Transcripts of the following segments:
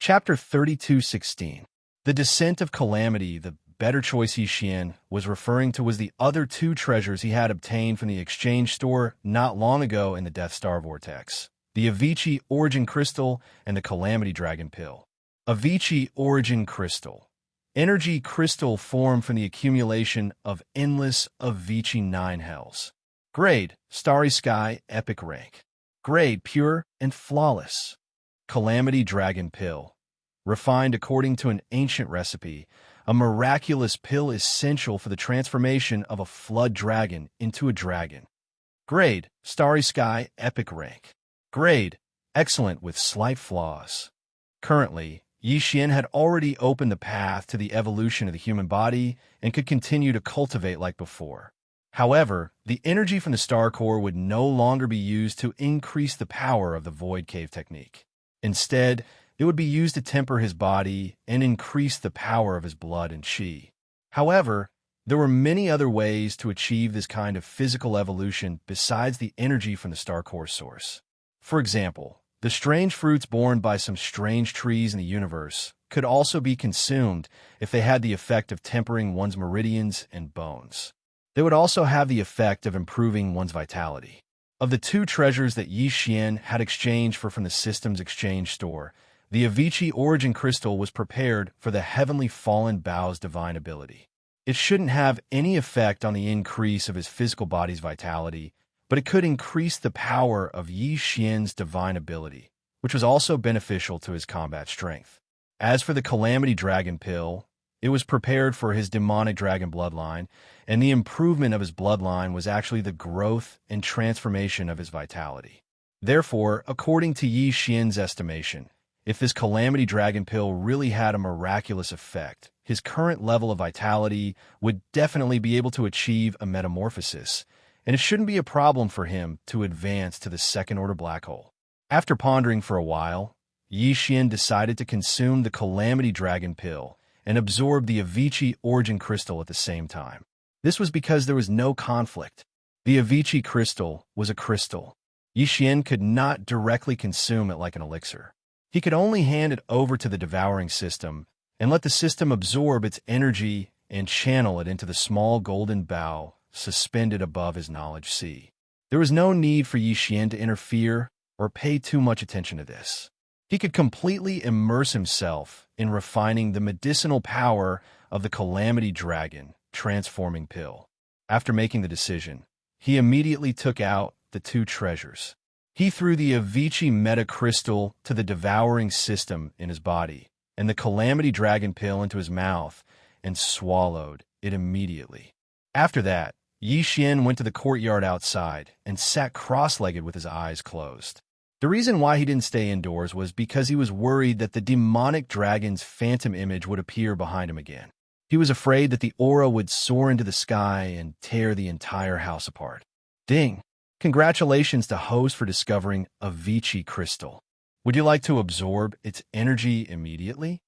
Chapter 32:16. The Descent of Calamity. The better choice Yi Xian was referring to was the other two treasures he had obtained from the exchange store not long ago in the Death Star Vortex: the Avicii Origin Crystal and the Calamity Dragon Pill. Avicii Origin Crystal. Energy crystal formed from the accumulation of endless Avicii 9 hells. Grade: Starry Sky, Epic Rank. Grade: Pure and Flawless. Calamity Dragon Pill. Refined according to an ancient recipe, a miraculous pill essential for the transformation of a flood dragon into a dragon. Grade: Starry Sky, Epic Rank. Grade: Excellent with slight flaws. Currently, Yi Xian had already opened the path to the evolution of the human body and could continue to cultivate like before. However, the energy from the star core would no longer be used to increase the power of the Void Cave technique. Instead, it would be used to temper his body and increase the power of his blood and qi. However, there were many other ways to achieve this kind of physical evolution besides the energy from the star core source. For example, the strange fruits borne by some strange trees in the universe could also be consumed if they had the effect of tempering one's meridians and bones. They would also have the effect of improving one's vitality. Of the two treasures that Yi Xian had exchanged from the system's exchange store, the Avicii Origin Crystal was prepared for the Heavenly Fallen Bao's divine ability. It shouldn't have any effect on the increase of his physical body's vitality, but it could increase the power of Yi Xian's divine ability, which was also beneficial to his combat strength. As for the Calamity Dragon Pill, it was prepared for his demonic dragon bloodline, and the improvement of his bloodline was actually the growth and transformation of his vitality. Therefore, according to Yi Xian's estimation, if this Calamity Dragon Pill really had a miraculous effect, his current level of vitality would definitely be able to achieve a metamorphosis, and it shouldn't be a problem for him to advance to the second-order black hole. After pondering for a while, Yi Xian decided to consume the Calamity Dragon Pill and absorb the Avicii Origin Crystal at the same time. This was because there was no conflict. The Avicii Crystal was a crystal. Yi Xian could not directly consume it like an elixir. He could only hand it over to the devouring system and let the system absorb its energy and channel it into the small golden bow suspended above his knowledge sea. There was no need for Yi Xian to interfere or pay too much attention to this. He could completely immerse himself in refining the medicinal power of the Calamity Dragon transforming pill. After making the decision, he immediately took out the two treasures. He threw the Avicii Meta Crystal to the devouring system in his body, and the Calamity Dragon Pill into his mouth, and swallowed it immediately. After that, Yi Xian went to the courtyard outside and sat cross-legged with his eyes closed. The reason why he didn't stay indoors was because he was worried that the demonic dragon's phantom image would appear behind him again. He was afraid that the aura would soar into the sky and tear the entire house apart. Ding! Congratulations to host for discovering Avicii Crystal. Would you like to absorb its energy immediately?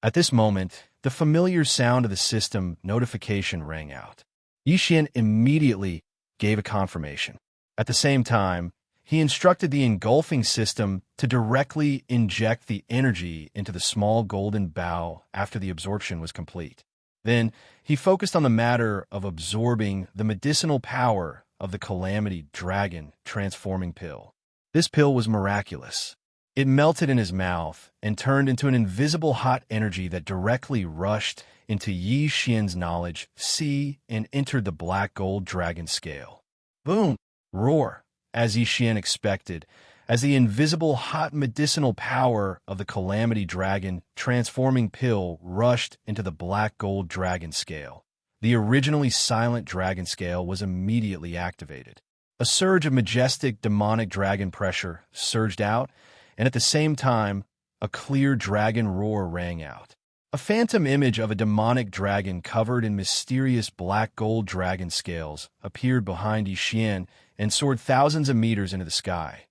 At this moment, the familiar sound of the system notification rang out. Yi Xian immediately gave a confirmation. At the same time, he instructed the engulfing system to directly inject the energy into the small golden bow after the absorption was complete. Then, he focused on the matter of absorbing the medicinal power of the Calamity Dragon transforming pill. This pill was miraculous. It melted in his mouth and turned into an invisible hot energy that directly rushed into Yi Xian's knowledge sea and entered the black gold dragon scale. Boom! Roar! As Yi Xian expected, as the invisible hot medicinal power of the Calamity Dragon transforming pill rushed into the black gold dragon scale. The originally silent dragon scale was immediately activated. A surge of majestic demonic dragon pressure surged out, and at the same time, a clear dragon roar rang out. A phantom image of a demonic dragon covered in mysterious black gold dragon scales appeared behind Yi Xian and soared thousands of meters into the sky.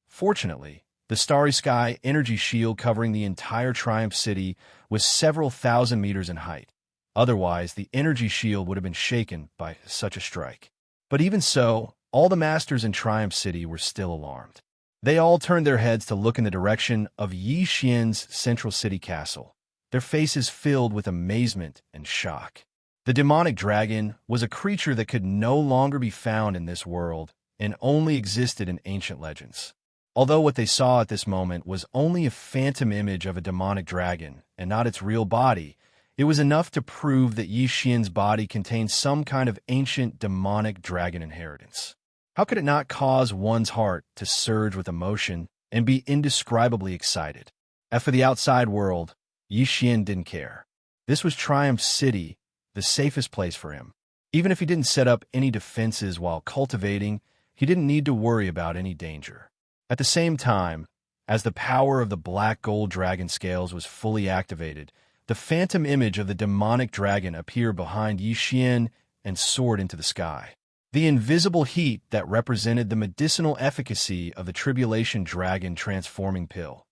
Fortunately, the starry sky energy shield covering the entire Triumph City was several thousand meters in height. Otherwise, the energy shield would have been shaken by such a strike. But even so, all the masters in Triumph City were still alarmed. They all turned their heads to look in the direction of Yi Xian's central city castle, their faces filled with amazement and shock. The demonic dragon was a creature that could no longer be found in this world and only existed in ancient legends. Although what they saw at this moment was only a phantom image of a demonic dragon and not its real body, it was enough to prove that Yi Xian's body contained some kind of ancient demonic dragon inheritance. How could it not cause one's heart to surge with emotion and be indescribably excited? As for the outside world, Yi Xian didn't care. This was Triumph City, the safest place for him. Even if he didn't set up any defenses while cultivating, he didn't need to worry about any danger. At the same time, as the power of the black gold dragon scales was fully activated, the phantom image of the demonic dragon appeared behind Yi Xian and soared into the sky. The invisible heat that represented the medicinal efficacy of the tribulation dragon transforming pill,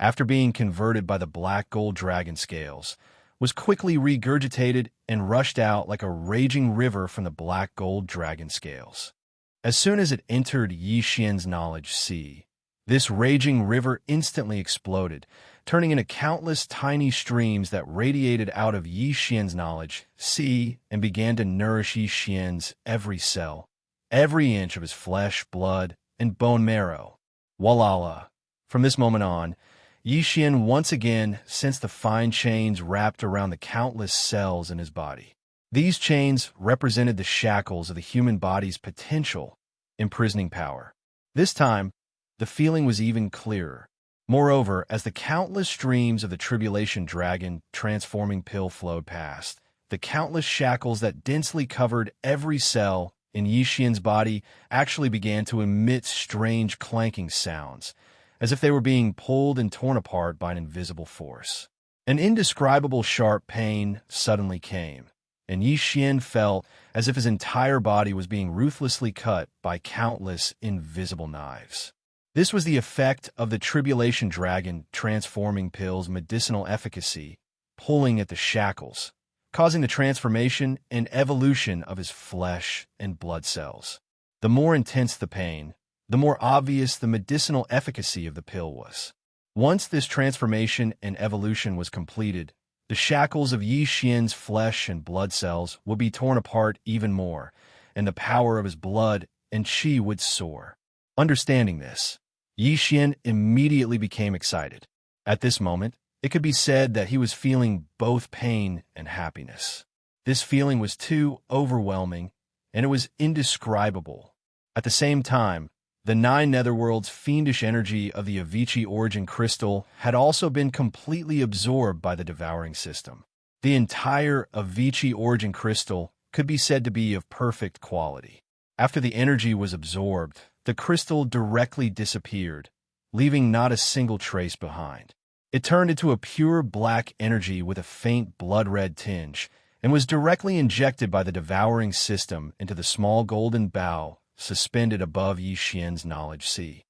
after being converted by the black gold dragon scales, was quickly regurgitated and rushed out like a raging river from the black gold dragon scales. As soon as it entered Yi Xian's knowledge sea, this raging river instantly exploded, turning into countless tiny streams that radiated out of Yi Xian's knowledge sea and began to nourish Yi Xian's every cell, every inch of his flesh, blood, and bone marrow. Walala. From this moment on, Yi Xian once again sensed the fine chains wrapped around the countless cells in his body. These chains represented the shackles of the human body's potential imprisoning power. This time, the feeling was even clearer. Moreover, as the countless streams of the tribulation dragon transforming pill flowed past, the countless shackles that densely covered every cell in Yi Xian's body actually began to emit strange clanking sounds, as if they were being pulled and torn apart by an invisible force. An indescribable sharp pain suddenly came, and Yi Xian felt as if his entire body was being ruthlessly cut by countless invisible knives. This was the effect of the tribulation dragon transforming pill's medicinal efficacy, pulling at the shackles, causing the transformation and evolution of his flesh and blood cells. The more intense the pain, the more obvious the medicinal efficacy of the pill was. Once this transformation and evolution was completed, the shackles of Yi Xian's flesh and blood cells would be torn apart even more, and the power of his blood and qi would soar. Understanding this, Yi Xian immediately became excited. At this moment, it could be said that he was feeling both pain and happiness. This feeling was too overwhelming, and it was indescribable. At the same time, the 9 netherworlds' fiendish energy of the Avicii origin crystal had also been completely absorbed by the devouring system. The entire Avicii origin crystal could be said to be of perfect quality. After the energy was absorbed, the crystal directly disappeared, leaving not a single trace behind. It turned into a pure black energy with a faint blood-red tinge and was directly injected by the devouring system into the small golden bow suspended above Yi Xian's knowledge sea.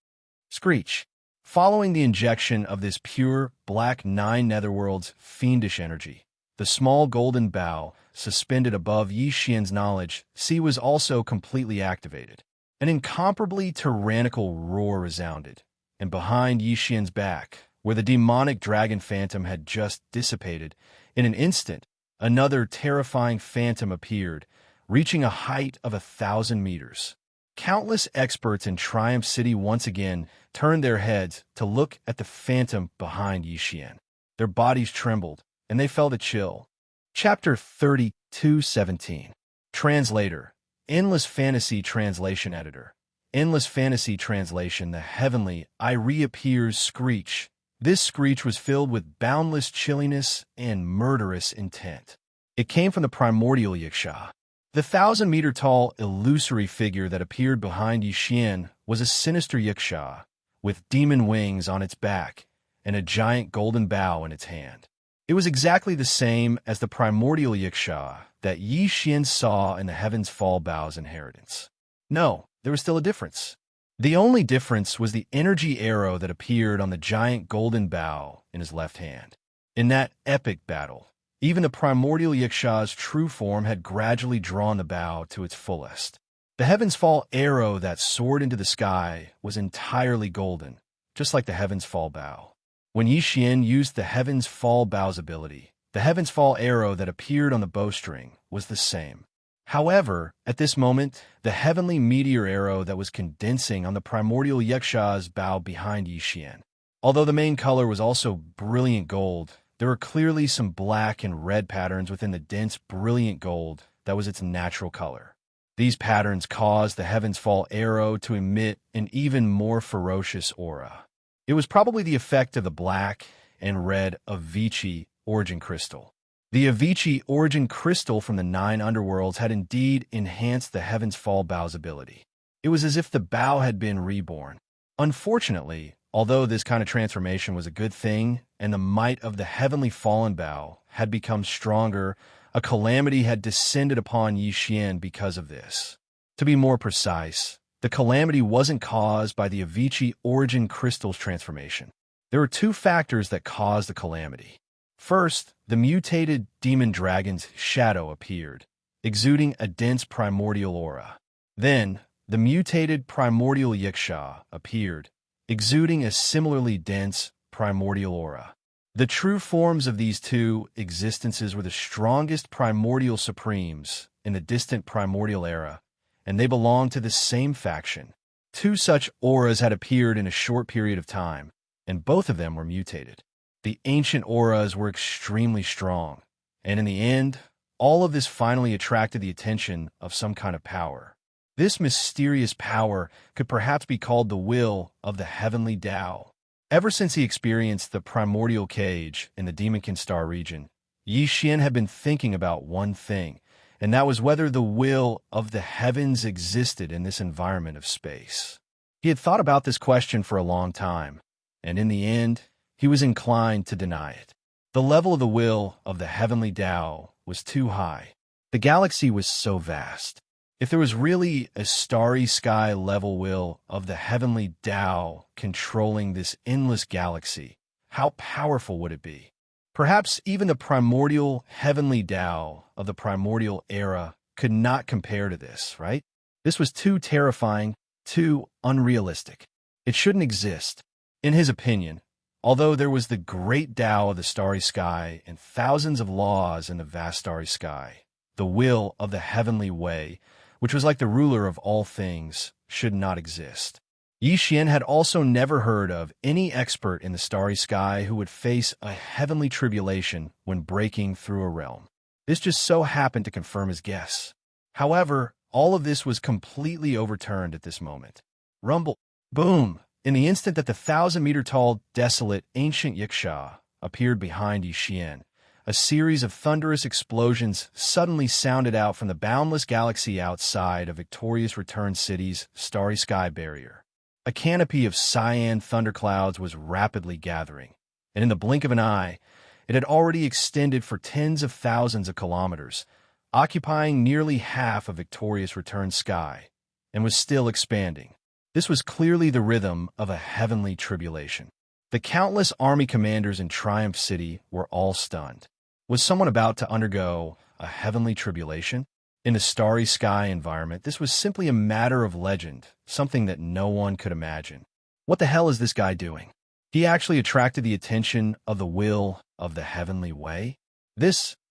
Screech. Following the injection of this pure black 9 netherworlds fiendish energy, the small golden bow suspended above Yi Xian's knowledge sea was also completely activated. An incomparably tyrannical roar resounded, and behind Yi Xian's back, where the demonic dragon phantom had just dissipated, in an instant, another terrifying phantom appeared, reaching a height of 1,000 meters. Countless experts in Triumph City once again turned their heads to look at the phantom behind Yi Xian. Their bodies trembled, and they felt a chill. Chapter 32:17. Translator. Endless Fantasy Translation Editor. Endless Fantasy Translation. The heavenly I reappears screech. This screech was filled with boundless chilliness and murderous intent. It came from the primordial Yiksha. The 1,000-meter-tall, illusory figure that appeared behind Yi Xian was a sinister Yiksha, with demon wings on its back and a giant golden bow in its hand. It was exactly the same as the primordial Yiksha that Yi Xian saw in the Heaven's Fall Bow's inheritance. No, there was still a difference. The only difference was the energy arrow that appeared on the giant golden bow in his left hand. In that epic battle, even the primordial Yiksha's true form had gradually drawn the bow to its fullest. The Heaven's Fall arrow that soared into the sky was entirely golden, just like the Heaven's Fall bow. When Yi Xian used the Heaven's Fall bow's ability, the Heaven's Fall arrow that appeared on the bowstring was the same. However, at this moment, the heavenly meteor arrow that was condensing on the primordial Yaksha's bow behind Yi Xian. Although the main color was also brilliant gold, there were clearly some black and red patterns within the dense brilliant gold that was its natural color. These patterns caused the Heaven's Fall arrow to emit an even more ferocious aura. It was probably the effect of the black and red Avicii origin crystal. The Avicii origin crystal from the 9 underworlds had indeed enhanced the Heaven's Fall bow's ability. It was as if the bow had been reborn. Unfortunately, although this kind of transformation was a good thing, and the might of the heavenly fallen bow had become stronger, a calamity had descended upon Yi Xian because of this. To be more precise, the calamity wasn't caused by the Avicii origin crystal's transformation. There were 2 factors that caused the calamity. First, the mutated demon dragon's shadow appeared, exuding a dense primordial aura. Then, the mutated primordial Yaksha appeared, exuding a similarly dense primordial aura. The true forms of these 2 existences were the strongest primordial supremes in the distant primordial era, and they belonged to the same faction. 2 such auras had appeared in a short period of time, and both of them were mutated. The ancient auras were extremely strong, and in the end, all of this finally attracted the attention of some kind of power. This mysterious power could perhaps be called the will of the heavenly Tao. Ever since he experienced the primordial cage in the Demonkin Star region, Yi Xian had been thinking about one thing, and that was whether the will of the heavens existed in this environment of space. He had thought about this question for a long time, and in the end, he was inclined to deny it. The level of the will of the heavenly Tao was too high. The galaxy was so vast. If there was really a starry sky level will of the heavenly Tao controlling this endless galaxy, how powerful would it be? Perhaps even the primordial heavenly Tao of the primordial era could not compare to this, right? This was too terrifying, too unrealistic. It shouldn't exist. In his opinion, although there was the great Tao of the starry sky and thousands of laws in the vast starry sky, the will of the heavenly way, which was like the ruler of all things, should not exist. Yi Xian had also never heard of any expert in the starry sky who would face a heavenly tribulation when breaking through a realm. This just so happened to confirm his guess. However, all of this was completely overturned at this moment. Rumble, boom! In the instant that the 1,000-meter-tall, desolate, ancient Yaksha appeared behind Yi Xian, a series of thunderous explosions suddenly sounded out from the boundless galaxy outside of Victorious Return City's starry sky barrier. A canopy of cyan thunderclouds was rapidly gathering, and in the blink of an eye, it had already extended for tens of thousands of kilometers, occupying nearly half of Victorious Return sky, and was still expanding. This was clearly the rhythm of a heavenly tribulation. The countless army commanders in Triumph City were all stunned. Was someone about to undergo a heavenly tribulation? In the starry sky environment, this was simply a matter of legend, something that no one could imagine. What the hell is this guy doing? He actually attracted the attention of the will of the heavenly way?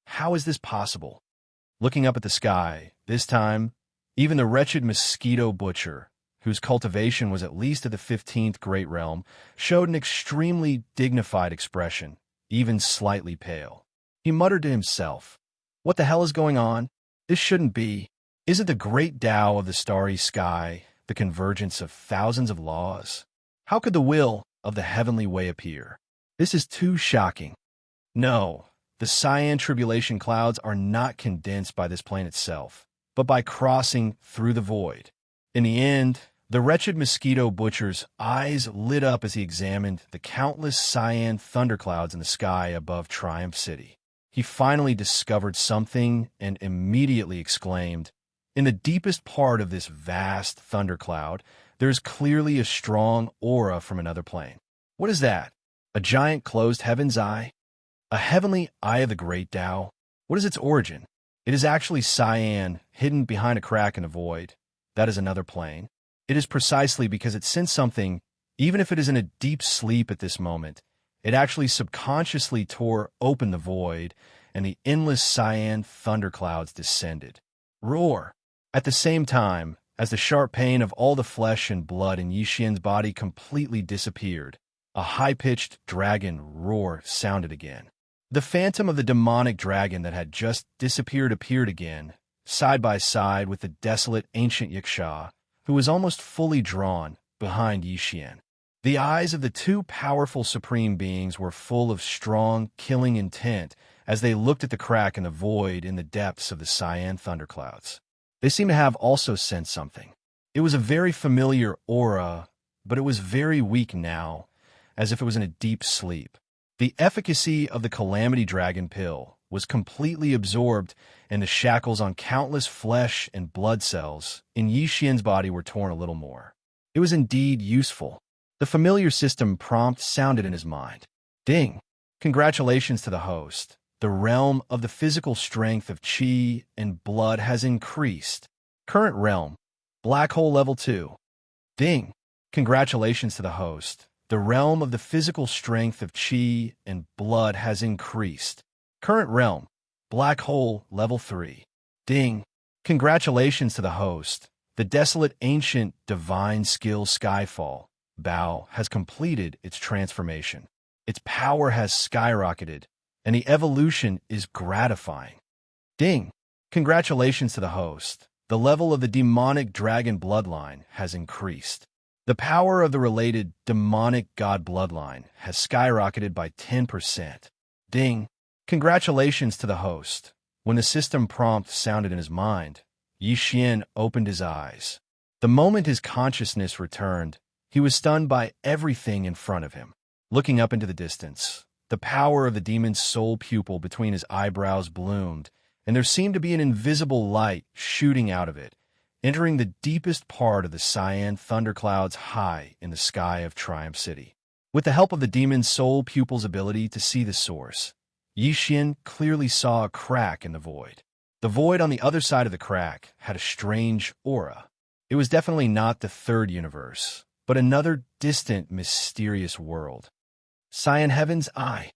How is this possible? Looking up at the sky, this time, even the wretched mosquito butcher, whose cultivation was at least of the 15th great realm, showed an extremely dignified expression, even slightly pale. He muttered to himself, "What the hell is going on? This shouldn't be. Is it the great Tao of the starry sky, the convergence of thousands of laws? How could the will of the heavenly way appear? This is too shocking. No, the cyan tribulation clouds are not condensed by this plane itself, but by crossing through the void." In the end, the wretched mosquito butcher's eyes lit up as he examined the countless cyan thunderclouds in the sky above Triumph City. He finally discovered something and immediately exclaimed, "In the deepest part of this vast thundercloud, there is clearly a strong aura from another plane. What is that? A giant closed heaven's eye? A heavenly eye of the great Tao? What is its origin? It is actually cyan, hidden behind a crack in the void. that is another plane. It is precisely because it sensed something, even if it is in a deep sleep at this moment. It actually subconsciously tore open the void, and the endless cyan thunderclouds descended. Roar! At the same time, as the sharp pain of all the flesh and blood in Yixian's body completely disappeared, a high-pitched dragon roar sounded again. The phantom of the demonic dragon that had just disappeared appeared again, side by side with the desolate ancient Yiksha, who was almost fully drawn behind Yixian. The eyes of the two powerful supreme beings were full of strong, killing intent as they looked at the crack in the void in the depths of the cyan thunderclouds. They seemed to have also sensed something. It was a very familiar aura, but it was very weak now, as if it was in a deep sleep. The efficacy of the Calamity Dragon pill was completely absorbed, and the shackles on countless flesh and blood cells in Yixian's body were torn a little more. It was indeed useful. The familiar system prompt sounded in his mind. Ding! Congratulations to the host. The realm of the physical strength of Qi and blood has increased. Current realm, Black Hole Level 2. Ding! Congratulations to the host. The realm of the physical strength of Qi and blood has increased. Current realm, Black Hole Level 3. Ding! Congratulations to the host. The desolate ancient divine skill Skyfall, Bao, has completed its transformation. Its power has skyrocketed, and the evolution is gratifying. Ding! Congratulations to the host. The level of the demonic dragon bloodline has increased. The power of the related demonic god bloodline has skyrocketed by 10%. Ding! Congratulations to the host. When the system prompt sounded in his mind, Yixian opened his eyes. The moment his consciousness returned, he was stunned by everything in front of him. Looking up into the distance, the power of the demon's soul pupil between his eyebrows bloomed, and there seemed to be an invisible light shooting out of it, entering the deepest part of the cyan thunderclouds high in the sky of Triumph City. With the help of the demon's soul pupil's ability to see the source, Yixian clearly saw a crack in the void. The void on the other side of the crack had a strange aura. It was definitely not the third universe, but another distant, mysterious world. Cyan Heaven's Eye.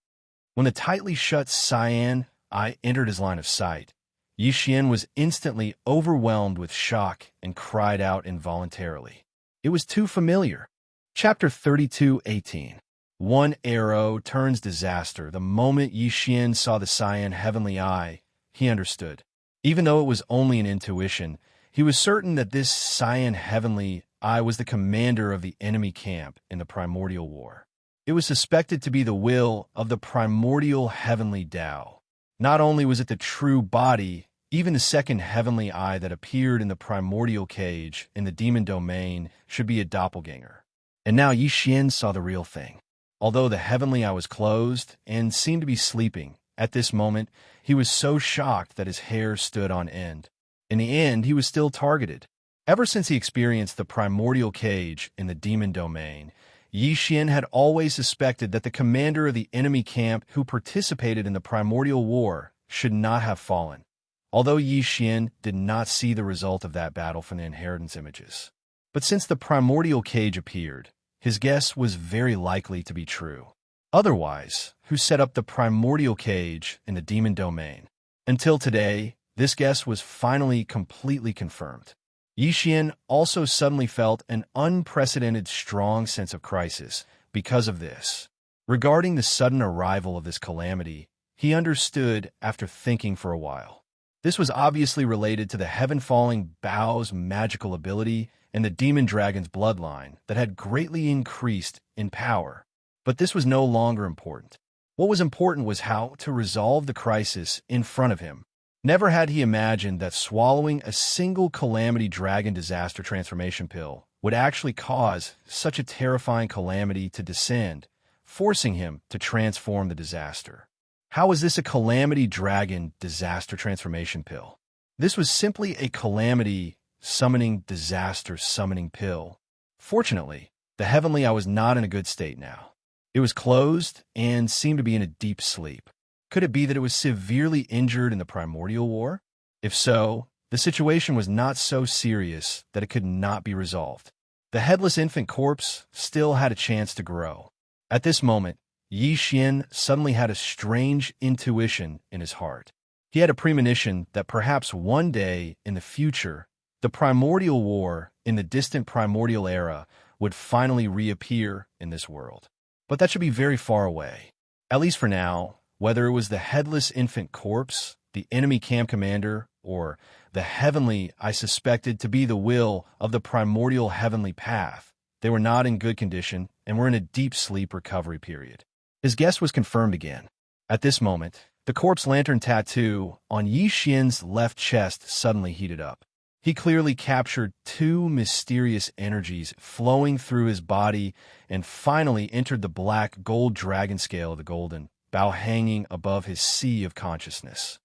When the tightly shut cyan eye entered his line of sight, Yixian was instantly overwhelmed with shock and cried out involuntarily. It was too familiar. Chapter 32:18. One arrow turns disaster. The moment Yixian saw the cyan heavenly eye, he understood. Even though it was only an intuition, he was certain that this cyan heavenly eye was the commander of the enemy camp in the Primordial War. It was suspected to be the will of the primordial heavenly Tao. Not only was it the true body, even the second heavenly eye that appeared in the primordial cage in the demon domain should be a doppelganger. And now Yixian saw the real thing. Although the heavenly eye was closed and seemed to be sleeping, at this moment, he was so shocked that his hair stood on end. In the end, he was still targeted. Ever since he experienced the primordial cage in the demon domain, Yixian had always suspected that the commander of the enemy camp who participated in the primordial war should not have fallen, although Yixian did not see the result of that battle from the inheritance images. But since the primordial cage appeared, his guess was very likely to be true. Otherwise, who set up the primordial cage in the demon domain? Until today, this guess was finally completely confirmed. Yixian also suddenly felt an unprecedented strong sense of crisis because of this. Regarding the sudden arrival of this calamity, he understood after thinking for a while. This was obviously related to the heaven-falling Bao's magical ability and the demon dragon's bloodline that had greatly increased in power. But this was no longer important. What was important was how to resolve the crisis in front of him. Never had he imagined that swallowing a single Calamity Dragon disaster transformation pill would actually cause such a terrifying calamity to descend, forcing him to transform the disaster. How was this a Calamity Dragon disaster transformation pill? This was simply a calamity summoning disaster summoning pill. Fortunately, the heavenly eye was not in a good state now. It was closed and seemed to be in a deep sleep. Could it be that it was severely injured in the primordial war? If so, the situation was not so serious that it could not be resolved. The headless infant corpse still had a chance to grow. At this moment, Yi Xian suddenly had a strange intuition in his heart. He had a premonition that perhaps one day in the future, the primordial war in the distant primordial era would finally reappear in this world. But that should be very far away. At least for now, whether it was the headless infant corpse, the enemy camp commander, or the heavenly I suspected to be the will of the primordial heavenly path, they were not in good condition and were in a deep sleep recovery period. His guess was confirmed again. At this moment, the corpse lantern tattoo on Yi Xian's left chest suddenly heated up. He clearly captured two mysterious energies flowing through his body and finally entered the black gold dragon scale of the golden bow hanging above his sea of consciousness.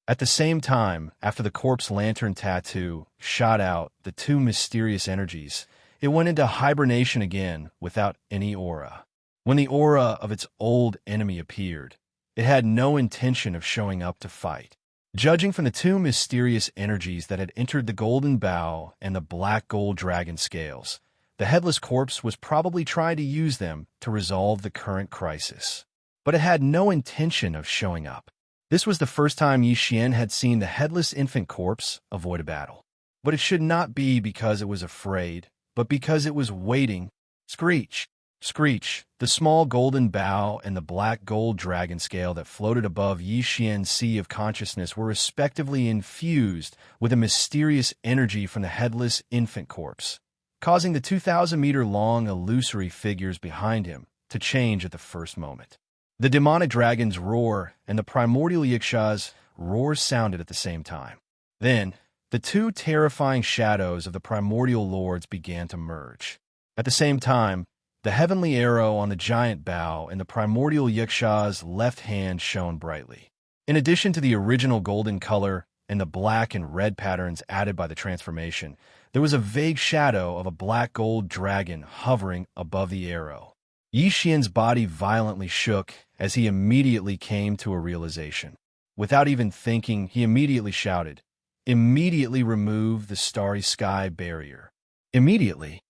At the same time, after the corpse lantern tattoo shot out the two mysterious energies, it went into hibernation again without any aura. When the aura of its old enemy appeared, it had no intention of showing up to fight. Judging from the two mysterious energies that had entered the golden bow and the black gold dragon scales, the headless corpse was probably trying to use them to resolve the current crisis. But it had no intention of showing up. This was the first time Yi Xian had seen the headless infant corpse avoid a battle. But it should not be because it was afraid, but because it was waiting. Screech! Screech! The small golden bow and the black gold dragon scale that floated above Yi Xian's sea of consciousness were respectively infused with a mysterious energy from the headless infant corpse, causing the 2,000-meter-long illusory figures behind him to change at the first moment. The demonic dragon's roar and the primordial yiksha's roar sounded at the same time. Then, the two terrifying shadows of the primordial lords began to merge. At the same time, the heavenly arrow on the giant bow and the primordial yiksha's left hand shone brightly. In addition to the original golden color and the black and red patterns added by the transformation, there was a vague shadow of a black gold dragon hovering above the arrow. Yi Xian's body violently shook as he immediately came to a realization. Without even thinking, he immediately shouted, "Immediately remove the starry sky barrier." Immediately.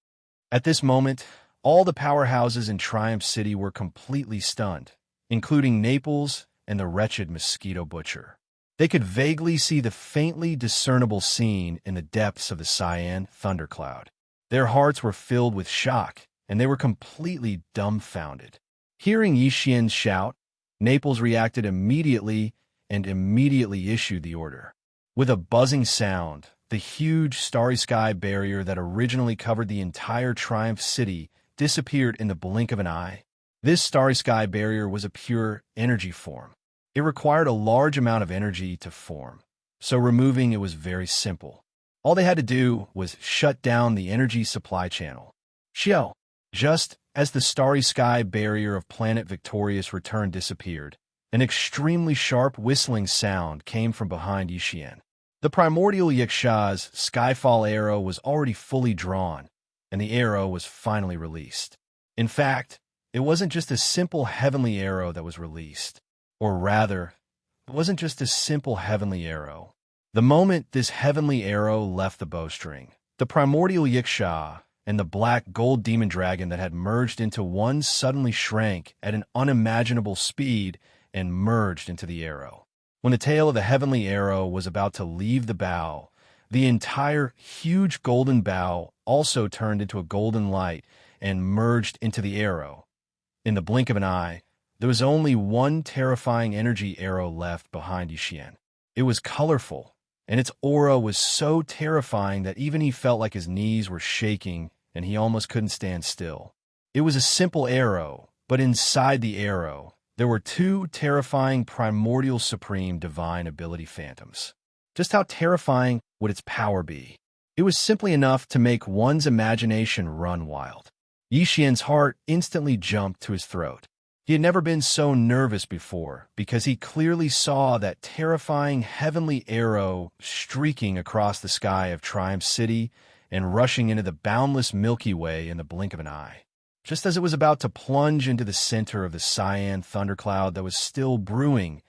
At this moment, all the powerhouses in Triumph City were completely stunned, including Naples and the wretched mosquito butcher. They could vaguely see the faintly discernible scene in the depths of the cyan thundercloud. Their hearts were filled with shock, and they were completely dumbfounded. Hearing Yi Xian's shout, Naples reacted immediately and immediately issued the order. With a buzzing sound, the huge starry sky barrier that originally covered the entire Triumph City disappeared in the blink of an eye. This starry sky barrier was a pure energy form. It required a large amount of energy to form, so removing it was very simple. All they had to do was shut down the energy supply channel. Xiao! Just as the starry sky barrier of planet Victorious Return disappeared, an extremely sharp whistling sound came from behind Yi Xian. The primordial yiksha's skyfall arrow was already fully drawn, and the arrow was finally released. In fact, it wasn't just a simple heavenly arrow that was released. Or rather, it wasn't just a simple heavenly arrow. The moment this heavenly arrow left the bowstring, the primordial yiksha and the black gold demon dragon that had merged into one suddenly shrank at an unimaginable speed and merged into the arrow. When the tail of the heavenly arrow was about to leave the bow, the entire huge golden bow also turned into a golden light and merged into the arrow. In the blink of an eye, there was only one terrifying energy arrow left behind Yi Xian. It was colorful, and its aura was so terrifying that even he felt like his knees were shaking and he almost couldn't stand still. It was a simple arrow, but inside the arrow, there were two terrifying primordial supreme divine ability phantoms. Just how terrifying would its power be? It was simply enough to make one's imagination run wild. Yi Xian's heart instantly jumped to his throat. He had never been so nervous before because he clearly saw that terrifying heavenly arrow streaking across the sky of Triumph City and rushing into the boundless Milky Way in the blink of an eye. Just as it was about to plunge into the center of the cyan thundercloud that was still brewing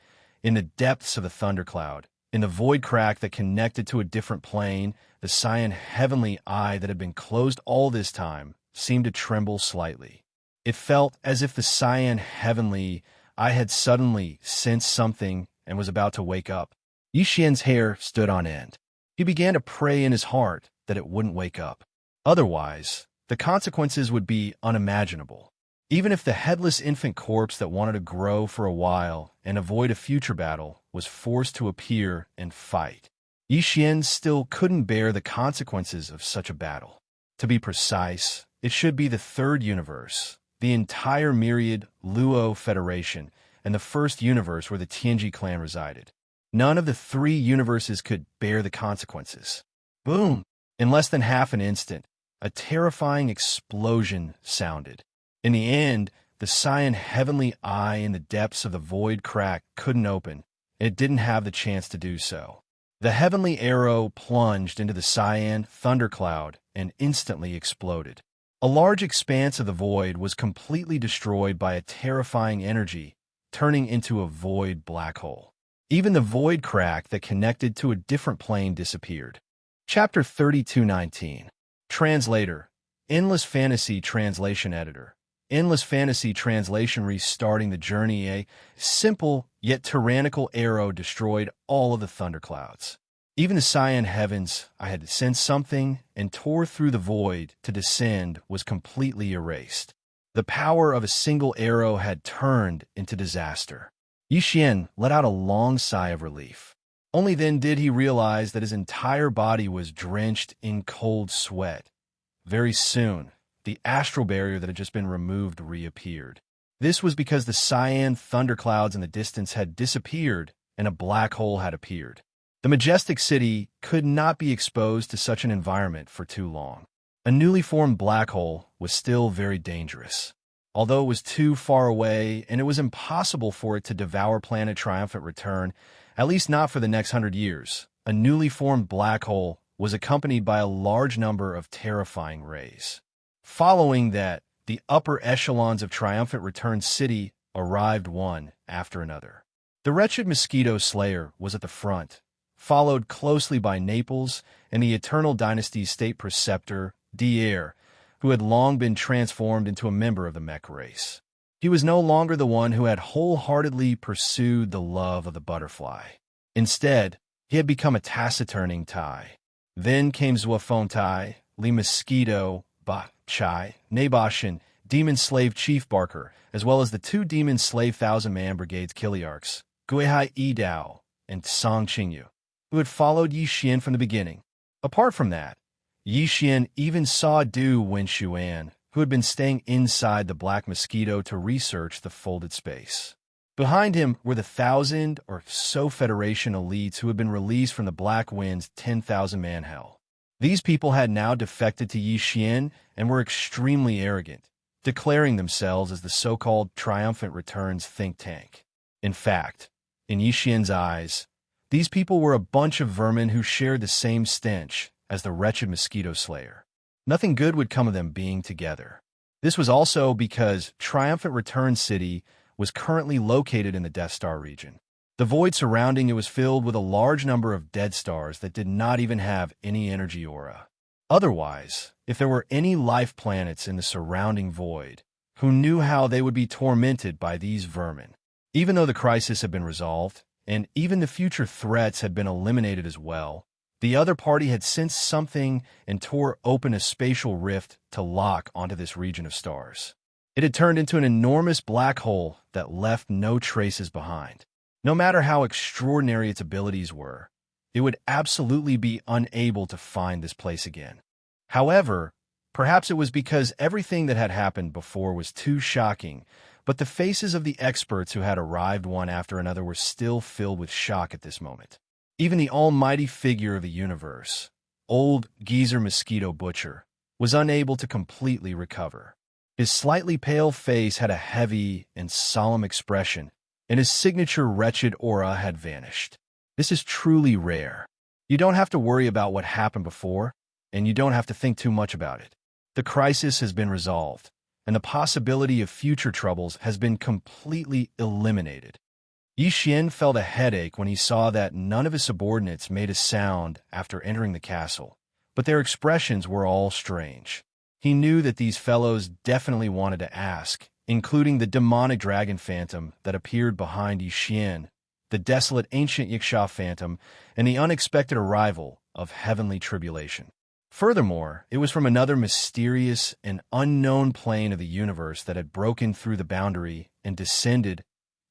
in the depths of the thundercloud, In the void crack that connected to a different plane, the cyan heavenly eye that had been closed all this time seemed to tremble slightly. It felt as if the cyan heavenly eye had suddenly sensed something and was about to wake up. Yi Xian's hair stood on end. He began to pray in his heart that it wouldn't wake up. Otherwise, the consequences would be unimaginable. Even if the headless infant corpse that wanted to grow for a while and avoid a future battle was forced to appear and fight, Yi Xian still couldn't bear the consequences of such a battle. To be precise, it should be the third universe, the entire myriad Luo Federation, and the first universe where the Tianji clan resided. None of the three universes could bear the consequences. Boom! In less than half an instant, a terrifying explosion sounded. In the end, the cyan heavenly eye in the depths of the void crack couldn't open. It didn't have the chance to do so. The heavenly arrow plunged into the cyan thundercloud and instantly exploded. A large expanse of the void was completely destroyed by a terrifying energy, turning into a void black hole. Even the void crack that connected to a different plane disappeared. Chapter 3219. Translator. Endless Fantasy Translation Editor. Endless Fantasy Translation. Restarting the journey. A simple yet tyrannical arrow destroyed all of the thunderclouds. Even the cyan heavens I had sensed something and tore through the void to descend was completely erased. The power of a single arrow had turned into disaster. Yi Xian let out a long sigh of relief. Only then did he realize that his entire body was drenched in cold sweat. Very soon, the astral barrier that had just been removed reappeared. This was because the cyan thunderclouds in the distance had disappeared and a black hole had appeared. The majestic city could not be exposed to such an environment for too long. A newly formed black hole was still very dangerous. Although it was too far away and it was impossible for it to devour planet Triumphant Return, at least not for the next 100 years, a newly formed black hole was accompanied by a large number of terrifying rays. Following that, the upper echelons of Triumphant Return City arrived one after another. The wretched Mosquito Slayer was at the front, followed closely by Naples and the Eternal Dynasty's State Preceptor, Dier, who had long been transformed into a member of the mech race. He was no longer the one who had wholeheartedly pursued the love of the butterfly. Instead, he had become a taciturning Tai. Then came Zuafontai, Li Mosquito, Ba Chai, Naboshin, Demon Slave Chief Barker, as well as the two Demon Slave Thousand-Man Brigade's Kiliarchs, Guihai Yidao and Song Qingyu, who had followed Yi Xian from the beginning. Apart from that, Yi Xian even saw Du Wenshuan, who had been staying inside the Black Mosquito to research the folded space. Behind him were the 1,000 or so Federation elites who had been released from the Black Wind's 10,000-man hell. These people had now defected to Yi Xian and were extremely arrogant, declaring themselves as the so-called Triumphant Returns think tank. In fact, in Yi Xian's eyes, these people were a bunch of vermin who shared the same stench as the wretched Mosquito Slayer. Nothing good would come of them being together. This was also because Triumphant Return City was currently located in the Death Star region. The void surrounding it was filled with a large number of dead stars that did not even have any energy aura. Otherwise, if there were any life planets in the surrounding void, who knew how they would be tormented by these vermin? Even though the crisis had been resolved, and even the future threats had been eliminated as well, the other party had sensed something and tore open a spatial rift to lock onto this region of stars. It had turned into an enormous black hole that left no traces behind. No matter how extraordinary its abilities were, it would absolutely be unable to find this place again. However, perhaps it was because everything that had happened before was too shocking, but the faces of the experts who had arrived one after another were still filled with shock at this moment. Even the almighty figure of the universe, old Geezer Mosquito Butcher, was unable to completely recover. His slightly pale face had a heavy and solemn expression, and his signature wretched aura had vanished. This is truly rare. You don't have to worry about what happened before, and you don't have to think too much about it. The crisis has been resolved, and the possibility of future troubles has been completely eliminated. Yi Xian felt a headache when he saw that none of his subordinates made a sound after entering the castle, but their expressions were all strange. He knew that these fellows definitely wanted to ask, including the demonic dragon phantom that appeared behind Yi Xian, the desolate ancient Yiksha phantom, and the unexpected arrival of heavenly tribulation. Furthermore, it was from another mysterious and unknown plane of the universe that had broken through the boundary and descended.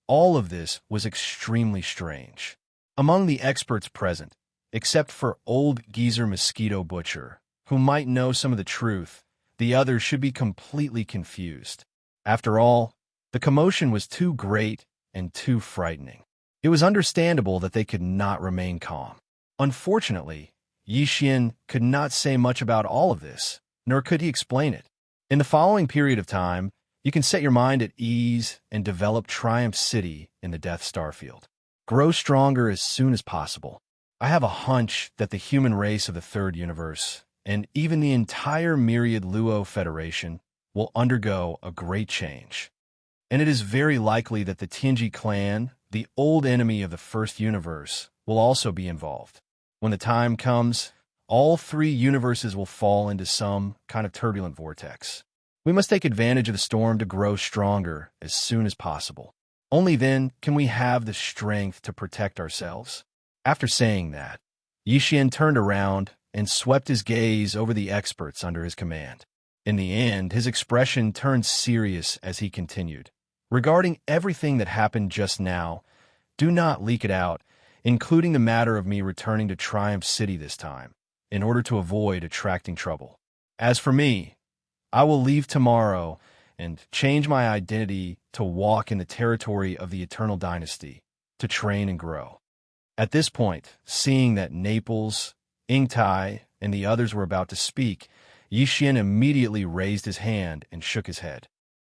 All of this was extremely strange. Among the experts present, except for old geezer Mosquito Butcher, who might know some of the truth, the others should be completely confused. After all, the commotion was too great and too frightening. It was understandable that they could not remain calm. Unfortunately, Yi Xian could not say much about all of this, nor could he explain it. In the following period of time, you can set your mind at ease and develop Triumph City in the Death Star field. Grow stronger as soon as possible. I have a hunch that the human race of the Third Universe, and even the entire Myriad Luo Federation, will undergo a great change. And it is very likely that the Tianji clan, the old enemy of the First Universe, will also be involved. When the time comes, all three universes will fall into some kind of turbulent vortex. We must take advantage of the storm to grow stronger as soon as possible. Only then can we have the strength to protect ourselves. After saying that, Yi Xian turned around and swept his gaze over the experts under his command. In the end, his expression turned serious as he continued. Regarding everything that happened just now, do not leak it out, including the matter of me returning to Triumph City this time, in order to avoid attracting trouble. As for me, I will leave tomorrow and change my identity to walk in the territory of the Eternal Dynasty, to train and grow. At this point, seeing that Naples, Ingtai, and the others were about to speak, Yi Xian immediately raised his hand and shook his head.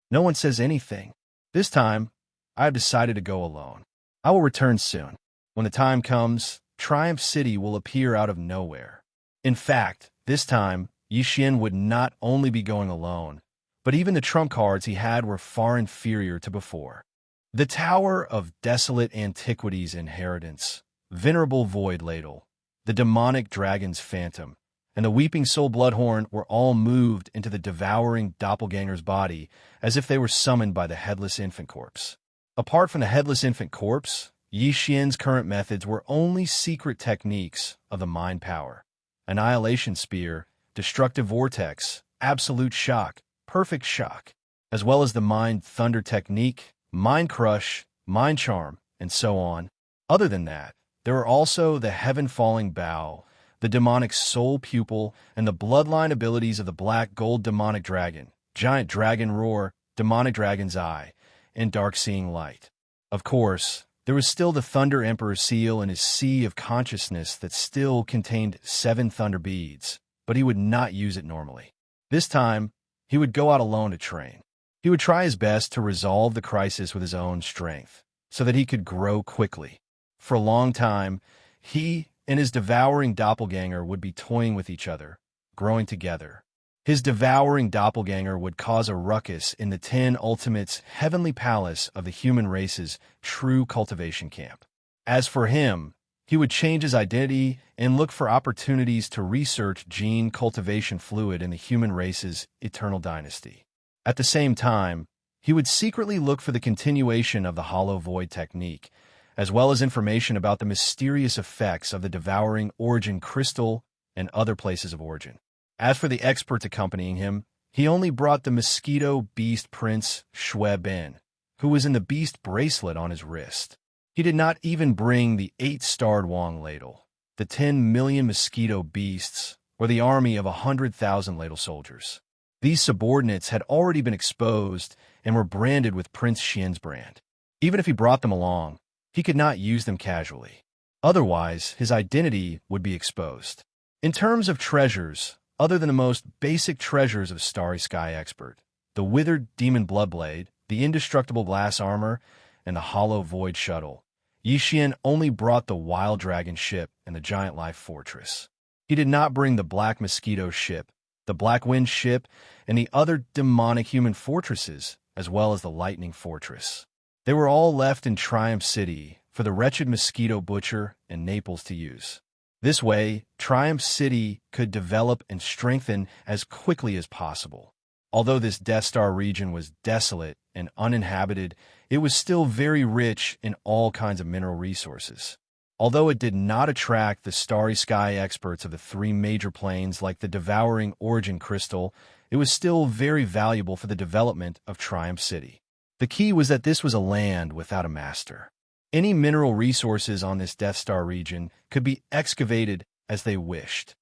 No one says anything. This time, I have decided to go alone. I will return soon. When the time comes, Triumph City will appear out of nowhere. In fact, this time, Yi Xian would not only be going alone, but even the trump cards he had were far inferior to before. The Tower of Desolate Antiquities Inheritance, Venerable Void Ladle, the Demonic Dragon's Phantom, and the Weeping Soul Bloodhorn were all moved into the devouring doppelganger's body as if they were summoned by the Headless Infant Corpse. Apart from the Headless Infant Corpse, Yi Xian's current methods were only secret techniques of the Mind Power: Annihilation Spear, Destructive Vortex, Absolute Shock, Perfect Shock, as well as the Mind Thunder Technique, Mind Crush, Mind Charm, and so on. Other than that, there are also the Heaven Falling Bow, the Demonic Soul Pupil, and the bloodline abilities of the Black Gold Demonic Dragon, Giant Dragon Roar, Demonic Dragon's Eye, and Dark Seeing Light. Of course, there was still the Thunder Emperor seal and his Sea of Consciousness that still contained 7 Thunder Beads, but he would not use it normally. This time, he would go out alone to train. He would try his best to resolve the crisis with his own strength, so that he could grow quickly. For a long time, he and his devouring doppelganger would be toying with each other, growing together. His devouring doppelganger would cause a ruckus in the 10 Ultimates heavenly palace of the human race's true cultivation camp. As for him, he would change his identity and look for opportunities to research gene cultivation fluid in the human race's eternal dynasty. At the same time, he would secretly look for the continuation of the Hollow Void technique, as well as information about the mysterious effects of the devouring origin crystal and other places of origin. As for the experts accompanying him, he only brought the Mosquito Beast Prince Shui Ben, who was in the beast bracelet on his wrist. He did not even bring the 8-starred Wong Ladle, the 10 million mosquito beasts, or the army of 100,000 ladle soldiers. These subordinates had already been exposed and were branded with Prince Xian's brand. Even if he brought them along, he could not use them casually. Otherwise, his identity would be exposed. In terms of treasures, other than the most basic treasures of Starry Sky Expert, the Withered Demon Bloodblade, the Indestructible Glass Armor, and the Hollow Void Shuttle, Yi Xian only brought the Wild Dragon ship and the Giant Life Fortress. He did not bring the Black Mosquito ship, the Black Wind ship, and the other demonic human fortresses, as well as the Lightning Fortress. They were all left in Triumph City for the wretched mosquito butcher and Naples to use. This way, Triumph City could develop and strengthen as quickly as possible. Although this Death Star region was desolate and uninhabited, it was still very rich in all kinds of mineral resources. Although it did not attract the starry sky experts of the three major planes like the devouring origin crystal, it was still very valuable for the development of Triumph City. The key was that this was a land without a master. Any mineral resources on this Death Star region could be excavated as they wished.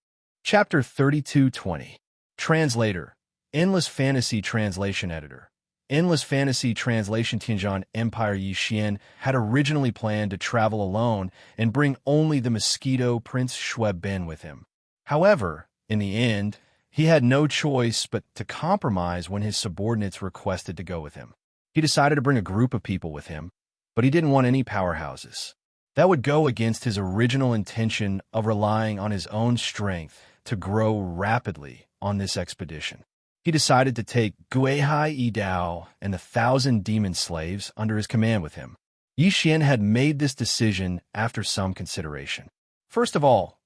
Chapter 3220. Translator. Endless Fantasy Translation Editor. Endless Fantasy Translation. Tianjin Empire Yi Xian had originally planned to travel alone and bring only the mosquito Prince Shue Ben with him. However, in the end, he had no choice but to compromise when his subordinates requested to go with him. He decided to bring a group of people with him, but he didn't want any powerhouses. That would go against his original intention of relying on his own strength to grow rapidly on this expedition. He decided to take Guihai Yidao and the 1,000 demon slaves under his command with him. Yi Xian had made this decision after some consideration. First of all,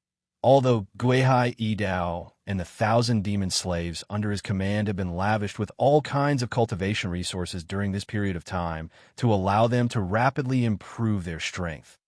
although Guihai Yidao and the 1,000 demon slaves under his command had been lavished with all kinds of cultivation resources during this period of time to allow them to rapidly improve their strength,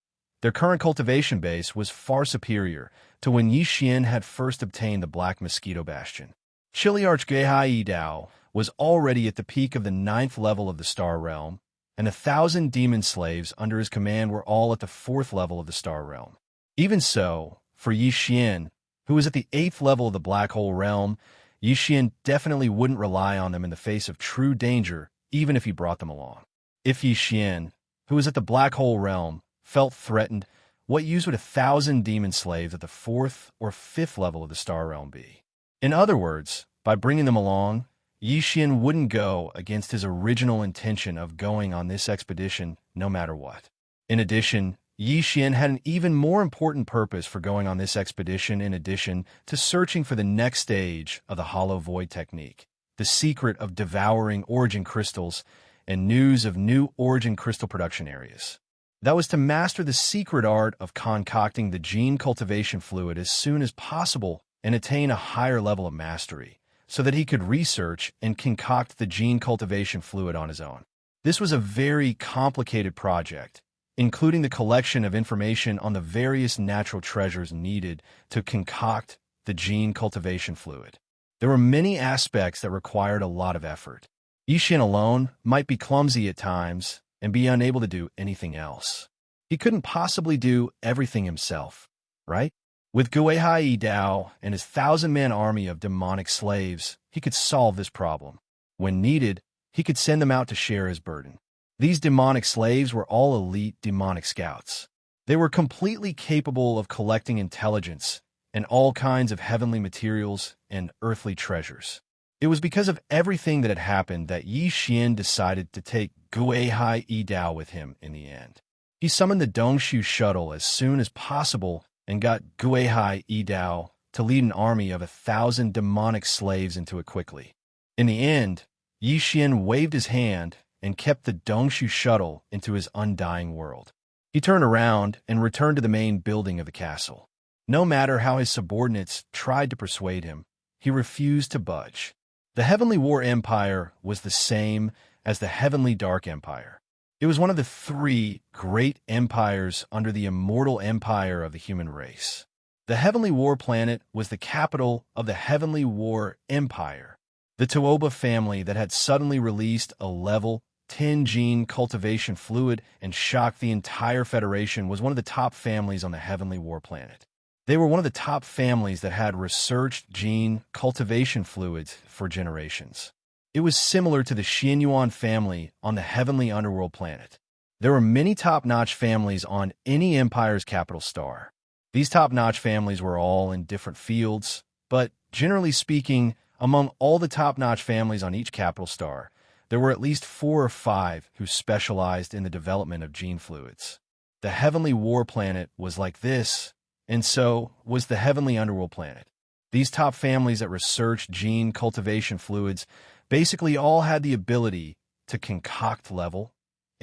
their current cultivation base was far superior to when Yi Xian had first obtained the Black Mosquito Bastion. Chiliarch Guihai Yidao was already at the peak of the 9th level of the Star Realm, and the 1,000 demon slaves under his command were all at the 4th level of the Star Realm. Even so, for Yi Xian, who was at the 8th level of the Black Hole Realm, Yi Xian definitely wouldn't rely on them in the face of true danger, even if he brought them along. If Yi Xian, who was at the Black Hole Realm, felt threatened, what use would 1,000 demon slaves at the 4th or 5th level of the Star Realm be? In other words, by bringing them along, Yi Xian wouldn't go against his original intention of going on this expedition no matter what. In addition, Yi Xian had an even more important purpose for going on this expedition in addition to searching for the next stage of the Hollow Void technique, the secret of devouring origin crystals, and news of new origin crystal production areas. That was to master the secret art of concocting the gene cultivation fluid as soon as possible and attain a higher level of mastery, so that he could research and concoct the gene cultivation fluid on his own. This was a very complicated project, including the collection of information on the various natural treasures needed to concoct the gene cultivation fluid. There were many aspects that required a lot of effort. Yi Xian alone might be clumsy at times and be unable to do anything else. He couldn't possibly do everything himself, right? With Guihai Yidao and his 1,000-man army of demonic slaves, he could solve this problem. When needed, he could send them out to share his burden. These demonic slaves were all elite demonic scouts. They were completely capable of collecting intelligence and all kinds of heavenly materials and earthly treasures. It was because of everything that had happened that Yi Xian decided to take Guihai Yidao with him in the end. He summoned the Dongshu shuttle as soon as possible and got Guihai Yidao to lead an army of 1,000 demonic slaves into it quickly. In the end, Yi Xian waved his hand and kept the Dongshu shuttle into his undying world. He turned around and returned to the main building of the castle. No matter how his subordinates tried to persuade him, he refused to budge. The Heavenly War Empire was the same as the Heavenly Dark Empire. It was one of the 3 great empires under the immortal empire of the human race. The Heavenly War planet was the capital of the Heavenly War Empire. The Tuoba family that had suddenly released a level 10 gene cultivation fluid and shocked the entire Federation was one of the top families on the Heavenly War planet. They were one of the top families that had researched gene cultivation fluids for generations. It was similar to the Xianyuan family on the Heavenly Underworld planet. There were many top-notch families on any empire's capital star. These top-notch families were all in different fields, but generally speaking, among all the top-notch families on each capital star, there were at least 4 or 5 who specialized in the development of gene fluids. The Heavenly War planet was like this, and so was the Heavenly Underworld planet. These top families that researched gene cultivation fluids basically all had the ability to concoct level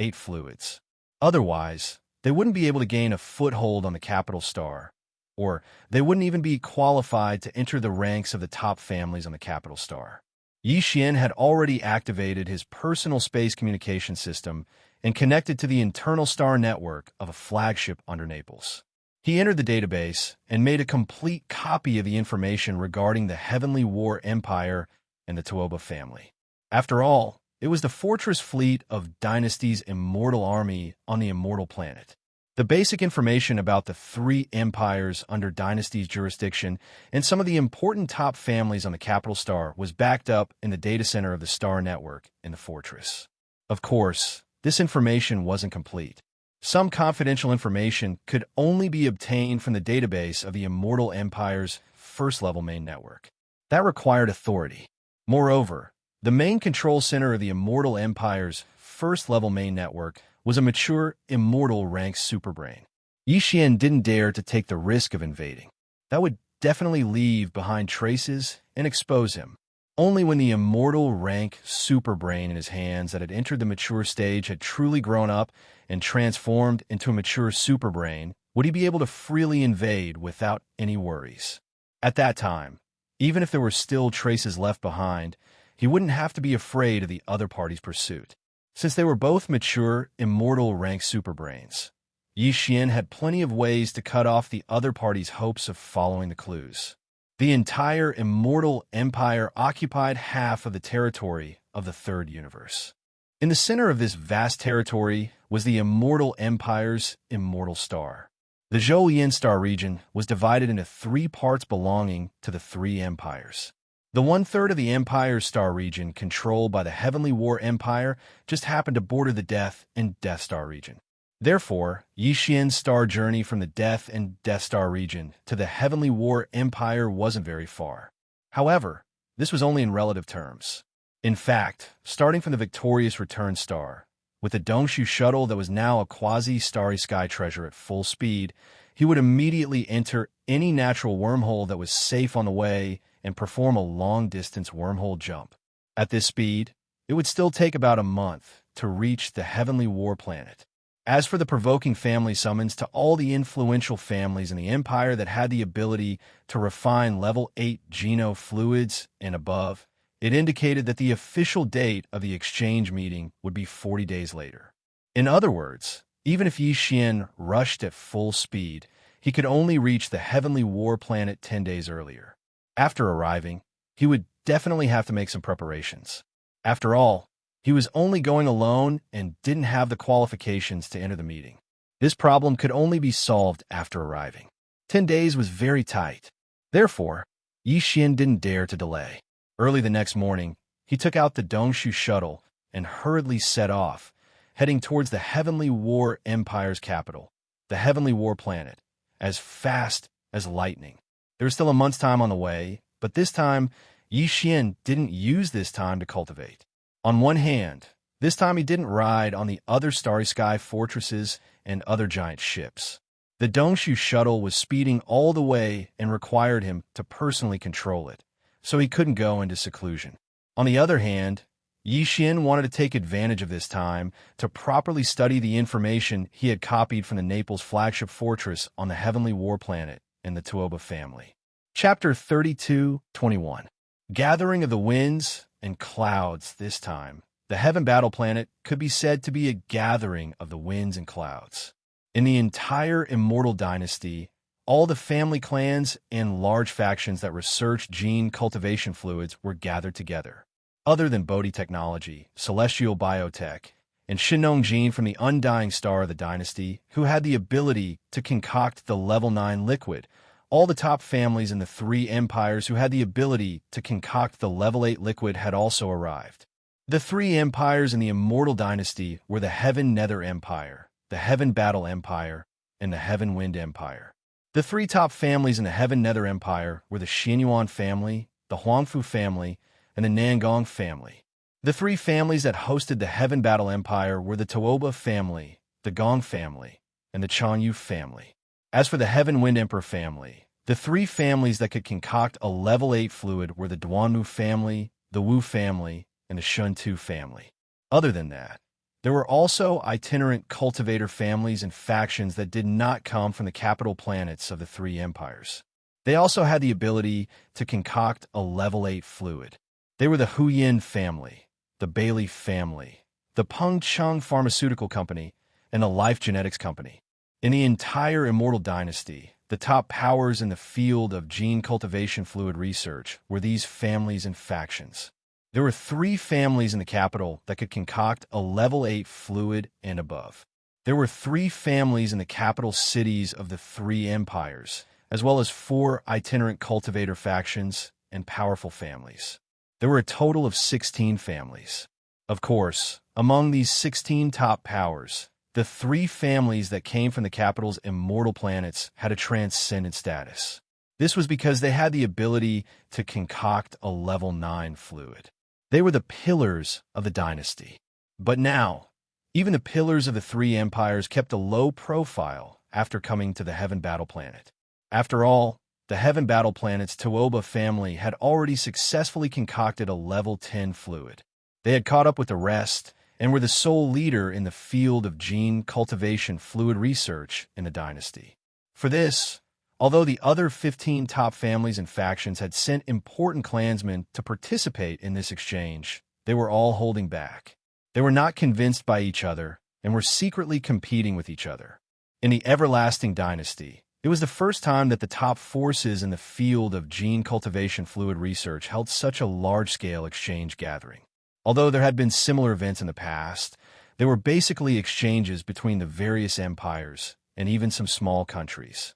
8 fluids. Otherwise, they wouldn't be able to gain a foothold on the capital star, or they wouldn't even be qualified to enter the ranks of the top families on the capital star. Yi Xian had already activated his personal space communication system and connected to the internal star network of a flagship under Naples. He entered the database and made a complete copy of the information regarding the Heavenly War Empire and the Tuoba family. After all, it was the fortress fleet of Dynasty's immortal army on the immortal planet. The basic information about the 3 empires under Dynasty's jurisdiction and some of the important top families on the capital star was backed up in the data center of the star network in the fortress. Of course, this information wasn't complete. Some confidential information could only be obtained from the database of the Immortal Empire's first-level main network. That required authority. Moreover, the main control center of the Immortal Empire's first-level main network was a mature, immortal-ranked superbrain. Yi Xian didn't dare to take the risk of invading. That would definitely leave behind traces and expose him. Only when the immortal rank superbrain in his hands that had entered the mature stage had truly grown up and transformed into a mature superbrain would he be able to freely invade without any worries. At that time, even if there were still traces left behind, he wouldn't have to be afraid of the other party's pursuit. Since they were both mature, immortal rank superbrains, Yi Xian had plenty of ways to cut off the other party's hopes of following the clues. The entire Immortal Empire occupied half of the territory of the Third Universe. In the center of this vast territory was the Immortal Empire's immortal star. The Zhoulian star region was divided into 3 parts belonging to the 3 empires. The 1/3 of the Empire's star region, controlled by the Heavenly War Empire, just happened to border the Death and Death Star region. Therefore, Yi Xian's star journey from the Death and Death Star region to the Heavenly War Empire wasn't very far. However, this was only in relative terms. In fact, starting from the victorious return star, with the Dongshu shuttle that was now a quasi-starry sky treasure at full speed, he would immediately enter any natural wormhole that was safe on the way and perform a long-distance wormhole jump. At this speed, it would still take about a month to reach the Heavenly War planet. As for the provoking family summons to all the influential families in the Empire that had the ability to refine level 8 geno fluids and above, it indicated that the official date of the exchange meeting would be 40 days later. In other words, even if Yi Xian rushed at full speed, he could only reach the Heavenly War planet 10 days earlier. After arriving, he would definitely have to make some preparations. After all, he was only going alone and didn't have the qualifications to enter the meeting. This problem could only be solved after arriving. 10 days was very tight. Therefore, Yi Xian didn't dare to delay. Early the next morning, he took out the Dongshu shuttle and hurriedly set off, heading towards the Heavenly War Empire's capital, the Heavenly War planet, as fast as lightning. There was still a month's time on the way, but this time, Yi Xian didn't use this time to cultivate. On one hand, this time he didn't ride on the other starry sky fortresses and other giant ships. The Dongshu shuttle was speeding all the way and required him to personally control it, so he couldn't go into seclusion. On the other hand, Yi Xian wanted to take advantage of this time to properly study the information he had copied from the Naples flagship fortress on the Heavenly War planet and the Tuoba family. Chapter 32-21. Gathering of the Winds and Clouds. This time, the Heaven Battle planet could be said to be a gathering of the winds and clouds. In the entire Immortal Dynasty, all the family clans and large factions that researched gene cultivation fluids were gathered together. Other than Bodhi Technology, Celestial Biotech, and Shinong Gene from the Undying Star of the Dynasty, who had the ability to concoct the Level 9 liquid, all the top families in the 3 empires who had the ability to concoct the Level 8 liquid had also arrived. The 3 empires in the Immortal Dynasty were the Heaven Nether Empire, the Heaven Battle Empire, and the Heaven Wind Empire. The 3 top families in the Heaven Nether Empire were the Xianyuan family, the Huangfu family, and the Nangong family. The 3 families that hosted the Heaven Battle Empire were the Tuoba family, the Gong family, and the Chanyu family. As for the Heaven Wind Emperor family, the 3 families that could concoct a Level 8 fluid were the Duanmu family, the Wu family, and the Shuntu family. Other than that, There were also itinerant cultivator families and factions that did not come from the capital planets of the three empires. They also had the ability to concoct a level 8 fluid. They were the Huyin family, the Bailey family, the Pengcheng Pharmaceutical Company, and the Life Genetics Company. In the entire Immortal Dynasty, the top powers in the field of gene cultivation fluid research were these families and factions. There were 3 families in the capital that could concoct a level 8 fluid and above. There were 3 families in the capital cities of the 3 empires, as well as 4 itinerant cultivator factions and powerful families. There were a total of 16 families. Of course, among these 16 top powers, the 3 families that came from the capital's immortal planets had a transcendent status. This was because they had the ability to concoct a level 9 fluid. They were the pillars of the dynasty. But now, even the pillars of the 3 empires kept a low profile after coming to the Heaven Battle Planet. After all, the Heaven Battle Planet's Tuoba family had already successfully concocted a level 10 fluid. They had caught up with the rest and were the sole leader in the field of gene cultivation fluid research in the dynasty. For this, although the other 15 top families and factions had sent important clansmen to participate in this exchange, they were all holding back. They were not convinced by each other and were secretly competing with each other. In the Everlasting Dynasty, it was the first time that the top forces in the field of gene cultivation fluid research held such a large-scale exchange gathering. Although there had been similar events in the past, they were basically exchanges between the various empires and even some small countries.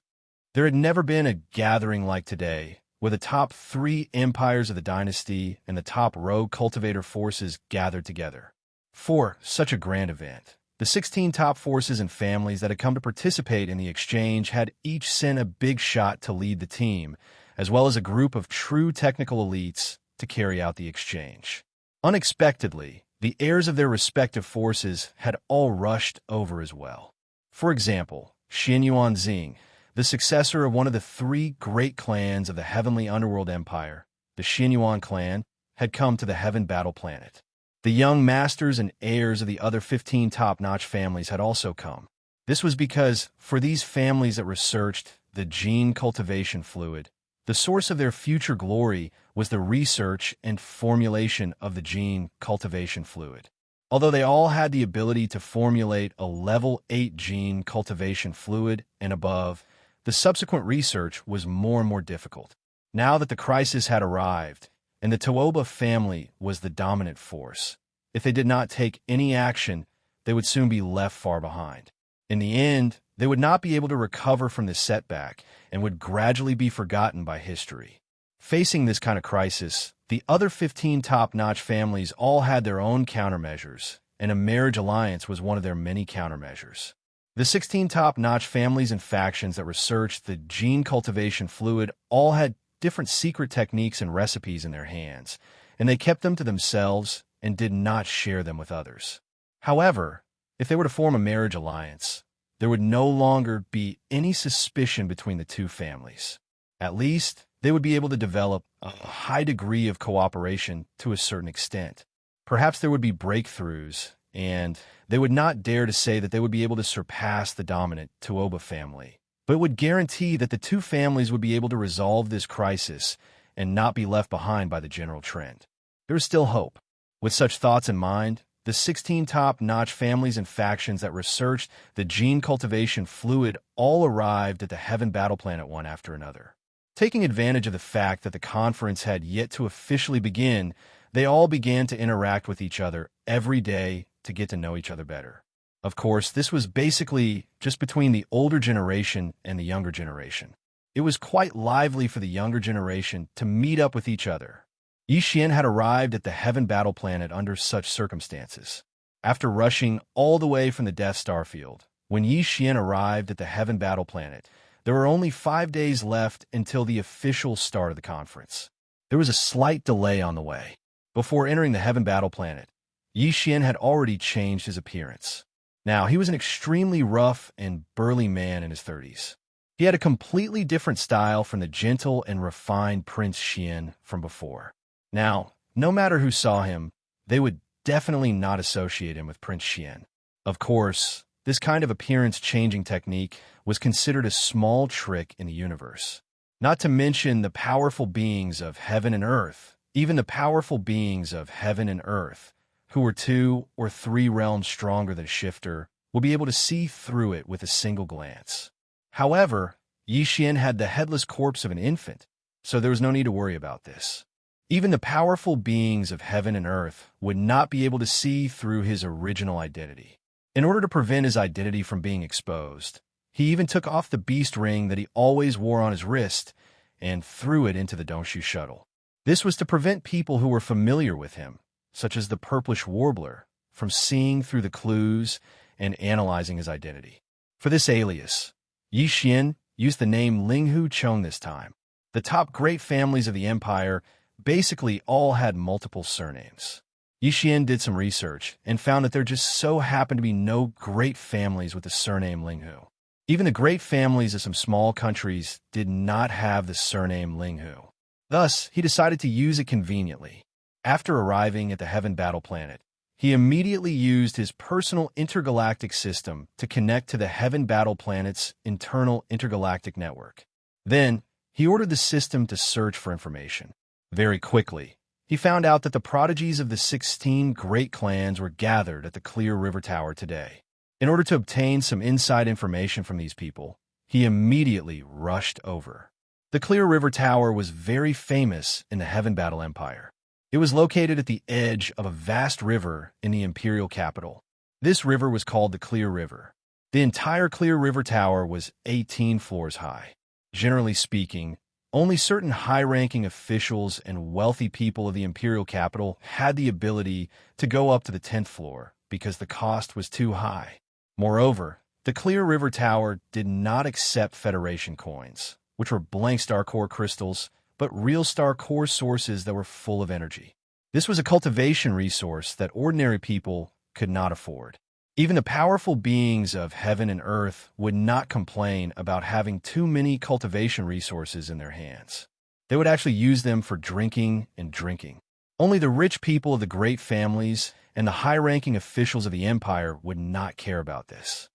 There had never been a gathering like today, where the top 3 empires of the dynasty and the top rogue cultivator forces gathered together. For such a grand event, the 16 top forces and families that had come to participate in the exchange had each sent a big shot to lead the team, as well as a group of true technical elites to carry out the exchange. Unexpectedly, the heirs of their respective forces had all rushed over as well. For example, Xin Yuanxing, the successor of one of the 3 great clans of the Heavenly Underworld Empire, the Xinyuan clan, had come to the Heaven Battle Planet. The young masters and heirs of the other 15 top-notch families had also come. This was because, for these families that researched the gene cultivation fluid, the source of their future glory was the research and formulation of the gene cultivation fluid. Although they all had the ability to formulate a level 8 gene cultivation fluid and above, the subsequent research was more and more difficult. Now that the crisis had arrived, and the Tuoba family was the dominant force, if they did not take any action, they would soon be left far behind. In the end, they would not be able to recover from this setback and would gradually be forgotten by history. Facing this kind of crisis, the other 15 top-notch families all had their own countermeasures, and a marriage alliance was one of their many countermeasures. The 16 top-notch families and factions that researched the gene cultivation fluid all had different secret techniques and recipes in their hands, and they kept them to themselves and did not share them with others. However, if they were to form a marriage alliance, there would no longer be any suspicion between the 2 families. At least, they would be able to develop a high degree of cooperation to a certain extent. Perhaps there would be breakthroughs, and they would not dare to say that they would be able to surpass the dominant Tuoba family, but it would guarantee that the 2 families would be able to resolve this crisis and not be left behind by the general trend. There is still hope. With such thoughts in mind, the 16 top-notch families and factions that researched the gene cultivation fluid all arrived at the Heaven Battle Planet one after another. Taking advantage of the fact that the conference had yet to officially begin, they all began to interact with each other every day to get to know each other better. Of course, this was basically just between the older generation and the younger generation. It was quite lively for the younger generation to meet up with each other. Yi Xian had arrived at the Heaven Battle Planet under such circumstances. After rushing all the way from the Death Star field, when Yi Xian arrived at the Heaven Battle Planet, there were only 5 days left until the official start of the conference. There was a slight delay on the way. Before entering the Heaven Battle Planet, Yi Xian had already changed his appearance. Now, he was an extremely rough and burly man in his 30s. He had a completely different style from the gentle and refined Prince Xian from before. Now, no matter who saw him, they would definitely not associate him with Prince Xian. Of course, this kind of appearance-changing technique was considered a small trick in the universe. Not to mention the powerful beings of heaven and earth, even the powerful beings of heaven and earth, who were 2 or 3 realms stronger than Shifter, will be able to see through it with a single glance. However, Yi Xian had the headless corpse of an infant, so there was no need to worry about this. Even the powerful beings of heaven and earth would not be able to see through his original identity. In order to prevent his identity from being exposed, he even took off the beast ring that he always wore on his wrist and threw it into the Dongxu shuttle. This was to prevent people who were familiar with him, such as the purplish warbler, from seeing through the clues and analyzing his identity. For this alias, Yi Xian used the name Linghu Chong this time. The top great families of the empire basically all had multiple surnames. Yi Xian did some research and found that there just so happened to be no great families with the surname Linghu. Even the great families of some small countries did not have the surname Linghu. Thus, he decided to use it conveniently. After arriving at the Heaven Battle Planet, he immediately used his personal intergalactic system to connect to the Heaven Battle Planet's internal intergalactic network. Then, he ordered the system to search for information. Very quickly, he found out that the prodigies of the 16 great clans were gathered at the Clear River Tower today. In order to obtain some inside information from these people, he immediately rushed over. The Clear River Tower was very famous in the Heaven Battle Empire. It was located at the edge of a vast river in the imperial capital. This river was called the Clear River. The entire Clear River Tower was 18 floors high. Generally speaking, only certain high-ranking officials and wealthy people of the imperial capital had the ability to go up to the 10th floor because the cost was too high. Moreover, the Clear River Tower did not accept Federation coins, which were blank star core crystals, but real star core sources that were full of energy. This was a cultivation resource that ordinary people could not afford. Even the powerful beings of heaven and earth would not complain about having too many cultivation resources in their hands. They would actually use them for drinking and drinking. Only the rich people of the great families and the high-ranking officials of the empire would not care about this.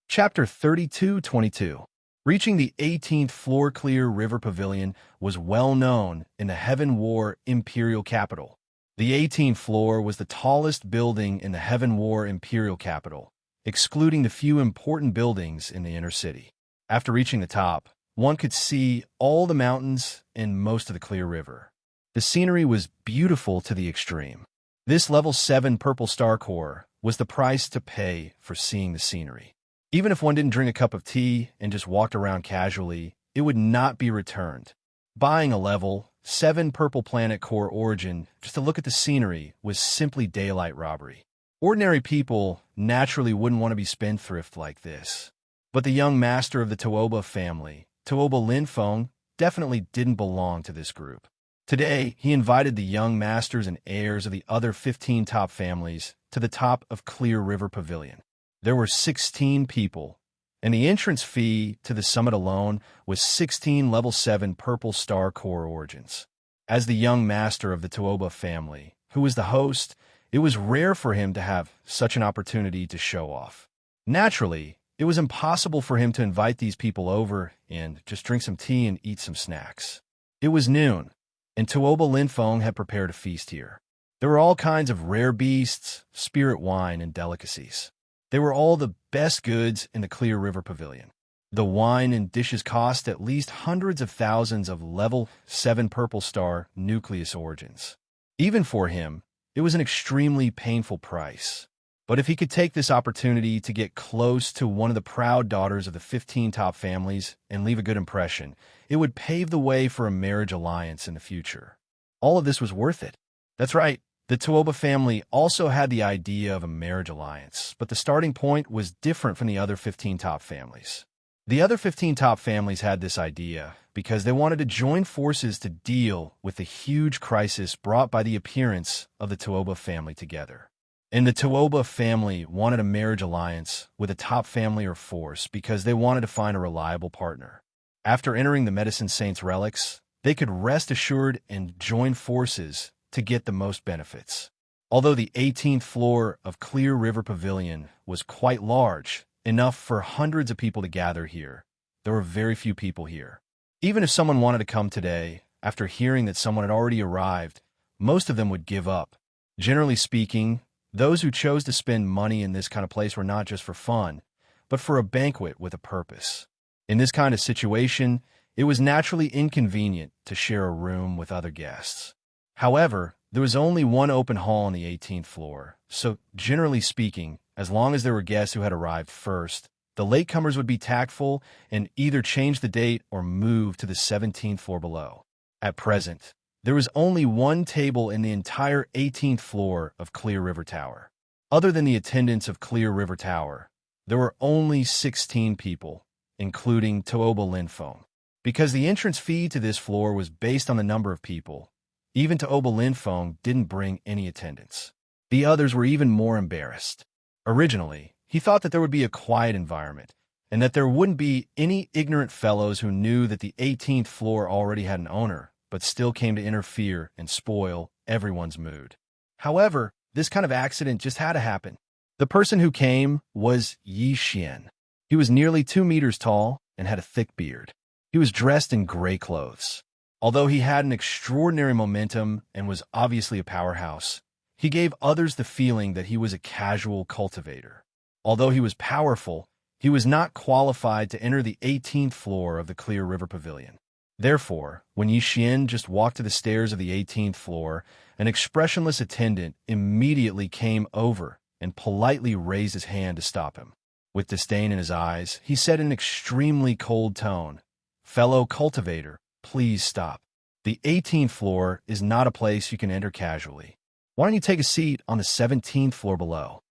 Chapter 32-22. Reaching the 18th floor Clear River Pavilion was well known in the Heaven War Imperial Capital. The 18th floor was the tallest building in the Heaven War Imperial Capital, excluding the few important buildings in the inner city. After reaching the top, one could see all the mountains and most of the Clear River. The scenery was beautiful to the extreme. This level 7 purple star core was the price to pay for seeing the scenery. Even if one didn't drink a cup of tea and just walked around casually, it would not be returned. Buying a level 7 purple planet core origin just to look at the scenery was simply daylight robbery. Ordinary people naturally wouldn't want to be spendthrift like this. But the young master of the Tuoba family, Tuoba Linfeng, definitely didn't belong to this group. Today, he invited the young masters and heirs of the other 15 top families to the top of Clear River Pavilion. There were 16 people, and the entrance fee to the summit alone was 16 level 7 purple star core origins. As the young master of the Tuoba family, who was the host, it was rare for him to have such an opportunity to show off. Naturally, it was impossible for him to invite these people over and just drink some tea and eat some snacks. It was noon, and Tuoba Linfeng had prepared a feast here. There were all kinds of rare beasts, spirit wine, and delicacies. They were all the best goods in the Clear River Pavilion. The wine and dishes cost at least hundreds of thousands of level 7 purple star nucleus origins. Even for him, it was an extremely painful price. But if he could take this opportunity to get close to one of the proud daughters of the 15 top families and leave a good impression, it would pave the way for a marriage alliance in the future. All of this was worth it. That's right. The Tuoba family also had the idea of a marriage alliance, but the starting point was different from the other 15 top families. The other 15 top families had this idea because they wanted to join forces to deal with the huge crisis brought by the appearance of the Tuoba family together. And the Tuoba family wanted a marriage alliance with a top family or force because they wanted to find a reliable partner. After entering the Medicine Saint's relics, they could rest assured and join forces to get the most benefits. Although the 18th floor of Clear River Pavilion was quite large, enough for hundreds of people to gather here, there were very few people here. Even if someone wanted to come today, after hearing that someone had already arrived, most of them would give up. Generally speaking, those who chose to spend money in this kind of place were not just for fun, but for a banquet with a purpose. In this kind of situation, it was naturally inconvenient to share a room with other guests. However, there was only one open hall on the 18th floor, so generally speaking, as long as there were guests who had arrived first, the latecomers would be tactful and either change the date or move to the 17th floor below. At present, there was only one table in the entire 18th floor of Clear River Tower. Other than the attendants of Clear River Tower, there were only 16 people, including Tooba Linfong. Because the entrance fee to this floor was based on the number of people, even Tooba Linfong didn't bring any attendants. The others were even more embarrassed. Originally, he thought that there would be a quiet environment, and that there wouldn't be any ignorant fellows who knew that the 18th floor already had an owner, but still came to interfere and spoil everyone's mood. However, this kind of accident just had to happen. The person who came was Yi Xian. He was nearly 2 meters tall and had a thick beard. He was dressed in gray clothes. Although he had an extraordinary momentum and was obviously a powerhouse, he gave others the feeling that he was a casual cultivator. Although he was powerful, he was not qualified to enter the 18th floor of the Clear River Pavilion. Therefore, when Yi Xian just walked to the stairs of the 18th floor, an expressionless attendant immediately came over and politely raised his hand to stop him. With disdain in his eyes, he said in an extremely cold tone, "Fellow cultivator, please stop. The 18th floor is not a place you can enter casually. Why don't you take a seat on the 17th floor below?"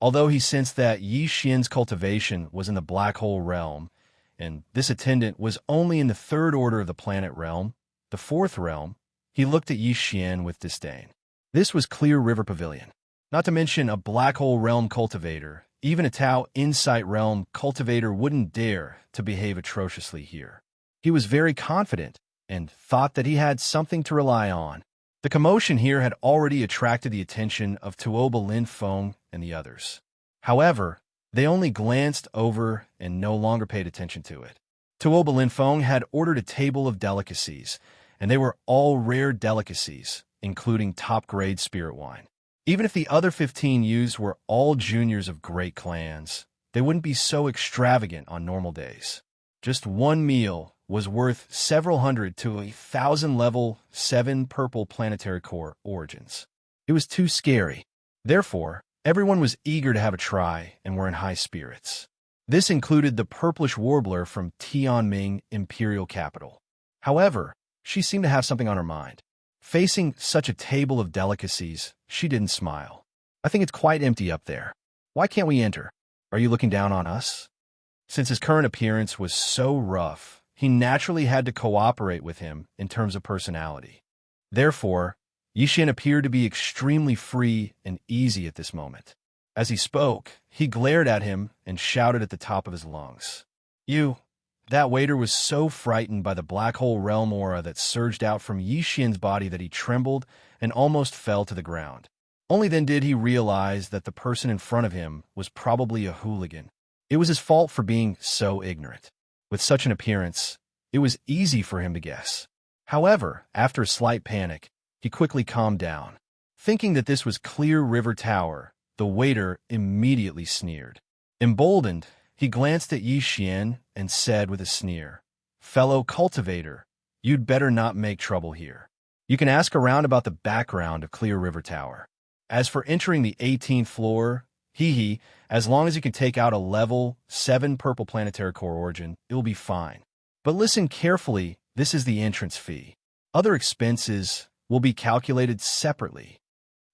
Although he sensed that Yi Xian's cultivation was in the black hole realm, and this attendant was only in the 3rd order of the planet realm, the 4th realm, he looked at Yi Xian with disdain. This was Clear River Pavilion. Not to mention a black hole realm cultivator, even a Tao Insight realm cultivator wouldn't dare to behave atrociously here. He was very confident and thought that he had something to rely on. The commotion here had already attracted the attention of Tooba Linfong and the others. However, they only glanced over and no longer paid attention to it. Tooba Linfong had ordered a table of delicacies, and they were all rare delicacies, including top-grade spirit wine. Even if the other 15 youths were all juniors of great clans, they wouldn't be so extravagant on normal days. Just one meal was worth several hundred to 1,000 level 7 purple planetary core origins. It was too scary. Therefore, everyone was eager to have a try and were in high spirits. This included the purplish warbler from Tianming Imperial Capital. However, she seemed to have something on her mind. Facing such a table of delicacies, she didn't smile. "I think it's quite empty up there. Why can't we enter? Are you looking down on us?" Since his current appearance was so rough, he naturally had to cooperate with him in terms of personality. Therefore, Yi Xian appeared to be extremely free and easy at this moment. As he spoke, he glared at him and shouted at the top of his lungs. "You!" That waiter was so frightened by the black hole realm aura that surged out from Yi Xian's body that he trembled and almost fell to the ground. Only then did he realize that the person in front of him was probably a hooligan. It was his fault for being so ignorant. With such an appearance, it was easy for him to guess. However, after a slight panic, he quickly calmed down. Thinking that this was Clear River Tower, the waiter immediately sneered. Emboldened, he glanced at Yi Xian and said with a sneer, "Fellow cultivator, you'd better not make trouble here. You can ask around about the background of Clear River Tower. As for entering the 18th floor, as long as you can take out a level 7 purple planetary core origin, it'll be fine. But listen carefully, this is the entrance fee. Other expenses will be calculated separately.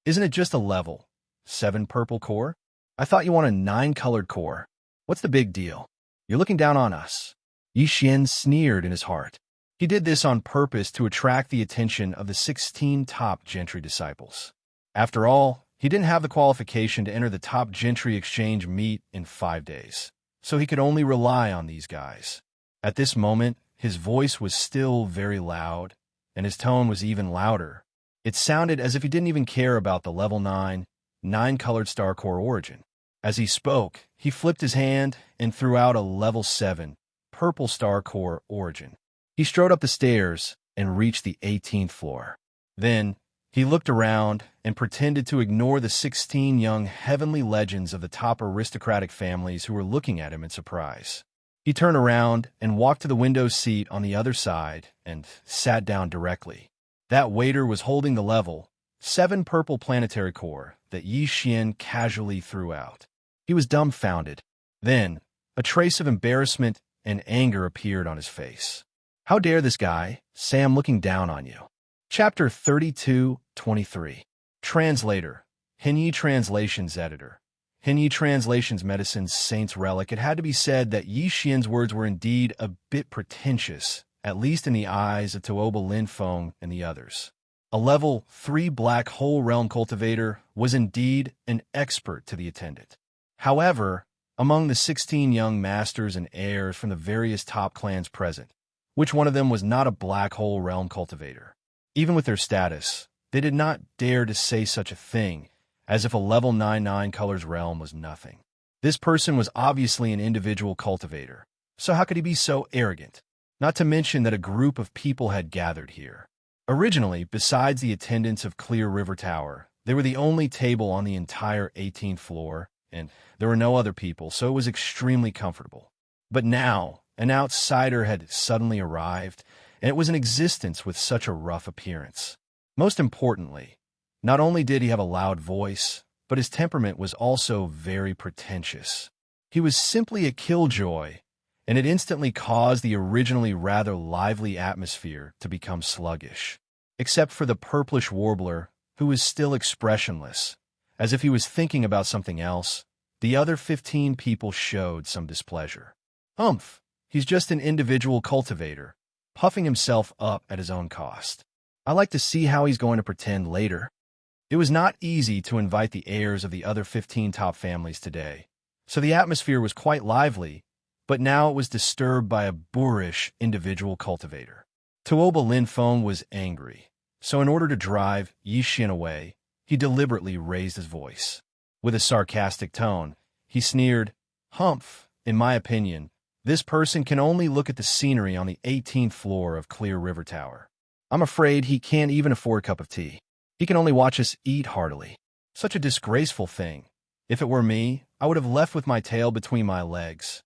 Isn't it just a level 7 purple core? I thought you wanted a 9-colored core. What's the big deal? You're looking down on us." Yi Xian sneered in his heart. He did this on purpose to attract the attention of the 16 top gentry disciples. After all, he didn't have the qualification to enter the top gentry exchange meet in 5 days, so he could only rely on these guys. At this moment, his voice was still very loud, and his tone was even louder. It sounded as if he didn't even care about the level 9, 9-colored star core origin. As he spoke, he flipped his hand and threw out a level 7, purple star core origin. He strode up the stairs and reached the 18th floor. Then, he looked around and pretended to ignore the 16 young heavenly legends of the top aristocratic families who were looking at him in surprise. He turned around and walked to the window seat on the other side and sat down directly. That waiter was holding the level 7 purple planetary core that Yi Xian casually threw out. He was dumbfounded. Then, a trace of embarrassment and anger appeared on his face. How dare this guy say I'm looking down on you? Chapter 32-23. Translator. Hinyi Translations Editor. Hinyi Translations Medicine's Saint's Relic. It had to be said that Yi Xian's words were indeed a bit pretentious, at least in the eyes of Tuoba Linfeng and the others. A level 3 black hole realm cultivator was indeed an expert to the attendant. However, among the 16 young masters and heirs from the various top clans present, which one of them was not a black hole realm cultivator? Even with their status, they did not dare to say such a thing, as if a level 9 colors realm was nothing. This person was obviously an individual cultivator, so how could he be so arrogant? Not to mention that a group of people had gathered here. Originally, besides the attendants of Clear River Tower, they were the only table on the entire 18th floor, and there were no other people, so it was extremely comfortable. But now, an outsider had suddenly arrived, and it was in existence with such a rough appearance. Most importantly, not only did he have a loud voice, but his temperament was also very pretentious. He was simply a killjoy, and it instantly caused the originally rather lively atmosphere to become sluggish, except for the purplish warbler, who was still expressionless. As if he was thinking about something else, the other 15 people showed some displeasure. Humph, he's just an individual cultivator, puffing himself up at his own cost. I like to see how he's going to pretend later. It was not easy to invite the heirs of the other 15 top families today, so the atmosphere was quite lively, but now it was disturbed by a boorish individual cultivator. Tuoba Linfeng was angry, so in order to drive Yi Xian away, he deliberately raised his voice. With a sarcastic tone, he sneered, "Humph, in my opinion, this person can only look at the scenery on the 18th floor of Clear River Tower. I'm afraid he can't even afford a cup of tea. He can only watch us eat heartily. Such a disgraceful thing. If it were me, I would have left with my tail between my legs."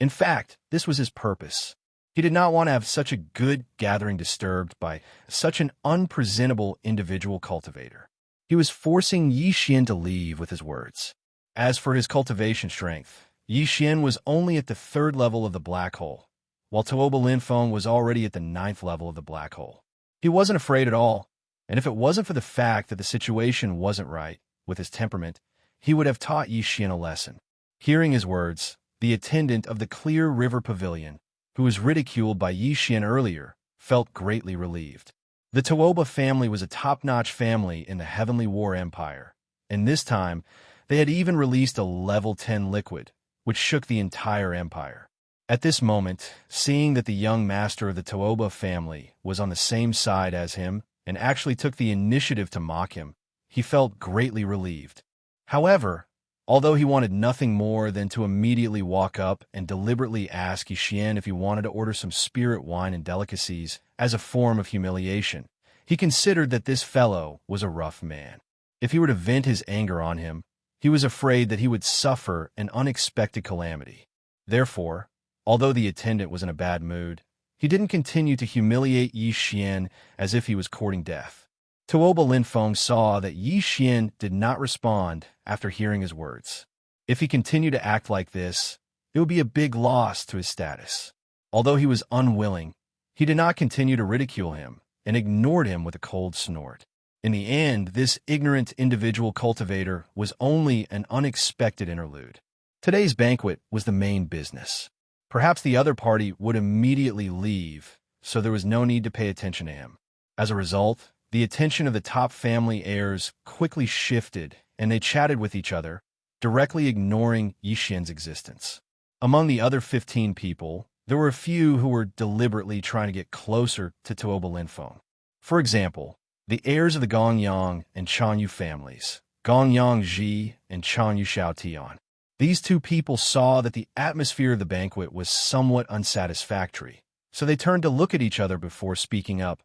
In fact, this was his purpose. He did not want to have such a good gathering disturbed by such an unpresentable individual cultivator. He was forcing Yi Xian to leave with his words. As for his cultivation strength, Yi Xian was only at the 3rd level of the black hole, while Tuoba Linfeng was already at the 9th level of the black hole. He wasn't afraid at all, and if it wasn't for the fact that the situation wasn't right with his temperament, he would have taught Yi Xian a lesson. Hearing his words, the attendant of the Clear River Pavilion, who was ridiculed by Yi Xian earlier, felt greatly relieved. The Tuoba family was a top-notch family in the Heavenly War Empire, and this time they had even released a level 10 liquid, which shook the entire empire. At this moment, seeing that the young master of the Tuoba family was on the same side as him and actually took the initiative to mock him, he felt greatly relieved. However, although he wanted nothing more than to immediately walk up and deliberately ask Yi Xian if he wanted to order some spirit wine and delicacies as a form of humiliation, he considered that this fellow was a rough man. If he were to vent his anger on him, he was afraid that he would suffer an unexpected calamity. Therefore, although the attendant was in a bad mood, he didn't continue to humiliate Yi Xian as if he was courting death. Tuoba Linfeng saw that Yi Xian did not respond after hearing his words. If he continued to act like this, it would be a big loss to his status. Although he was unwilling, he did not continue to ridicule him and ignored him with a cold snort. In the end, this ignorant individual cultivator was only an unexpected interlude. Today's banquet was the main business. Perhaps the other party would immediately leave, so there was no need to pay attention to him. As a result, the attention of the top family heirs quickly shifted, and they chatted with each other, directly ignoring Yi Xian's existence. Among the other 15 people, there were a few who were deliberately trying to get closer to Tuoba Linfeng. For example, the heirs of the Gongyang and Chanyu families, Gongyang Ji and Chanyu Xiaotian. These two people saw that the atmosphere of the banquet was somewhat unsatisfactory, so they turned to look at each other before speaking up,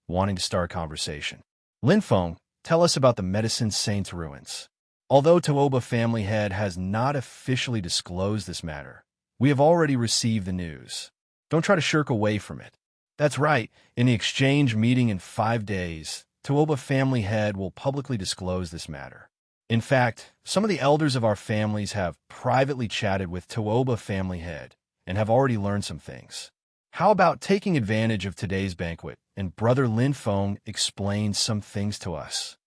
wanting to start a conversation. Linfeng, tell us about the Medicine Saint's ruins. Although Tuoba family head has not officially disclosed this matter, we have already received the news. Don't try to shirk away from it. That's right, in the exchange meeting in 5 days, Tuoba family head will publicly disclose this matter. In fact, some of the elders of our families have privately chatted with Tuoba family head and have already learned some things. How about taking advantage of today's banquet and Brother Linfeng explains some things to us?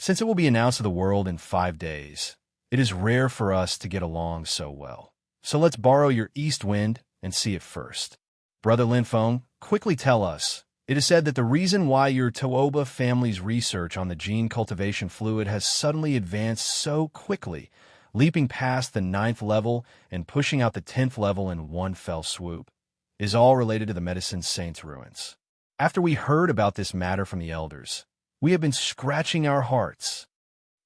Since it will be announced to the world in 5 days, it is rare for us to get along so well. So let's borrow your east wind and see it first. Brother Linfeng, quickly tell us. It is said that the reason why your Tuoba family's research on the gene cultivation fluid has suddenly advanced so quickly, leaping past the 9th level and pushing out the 10th level in one fell swoop, is all related to the Medicine Saint's ruins. After we heard about this matter from the elders, we have been scratching our hearts.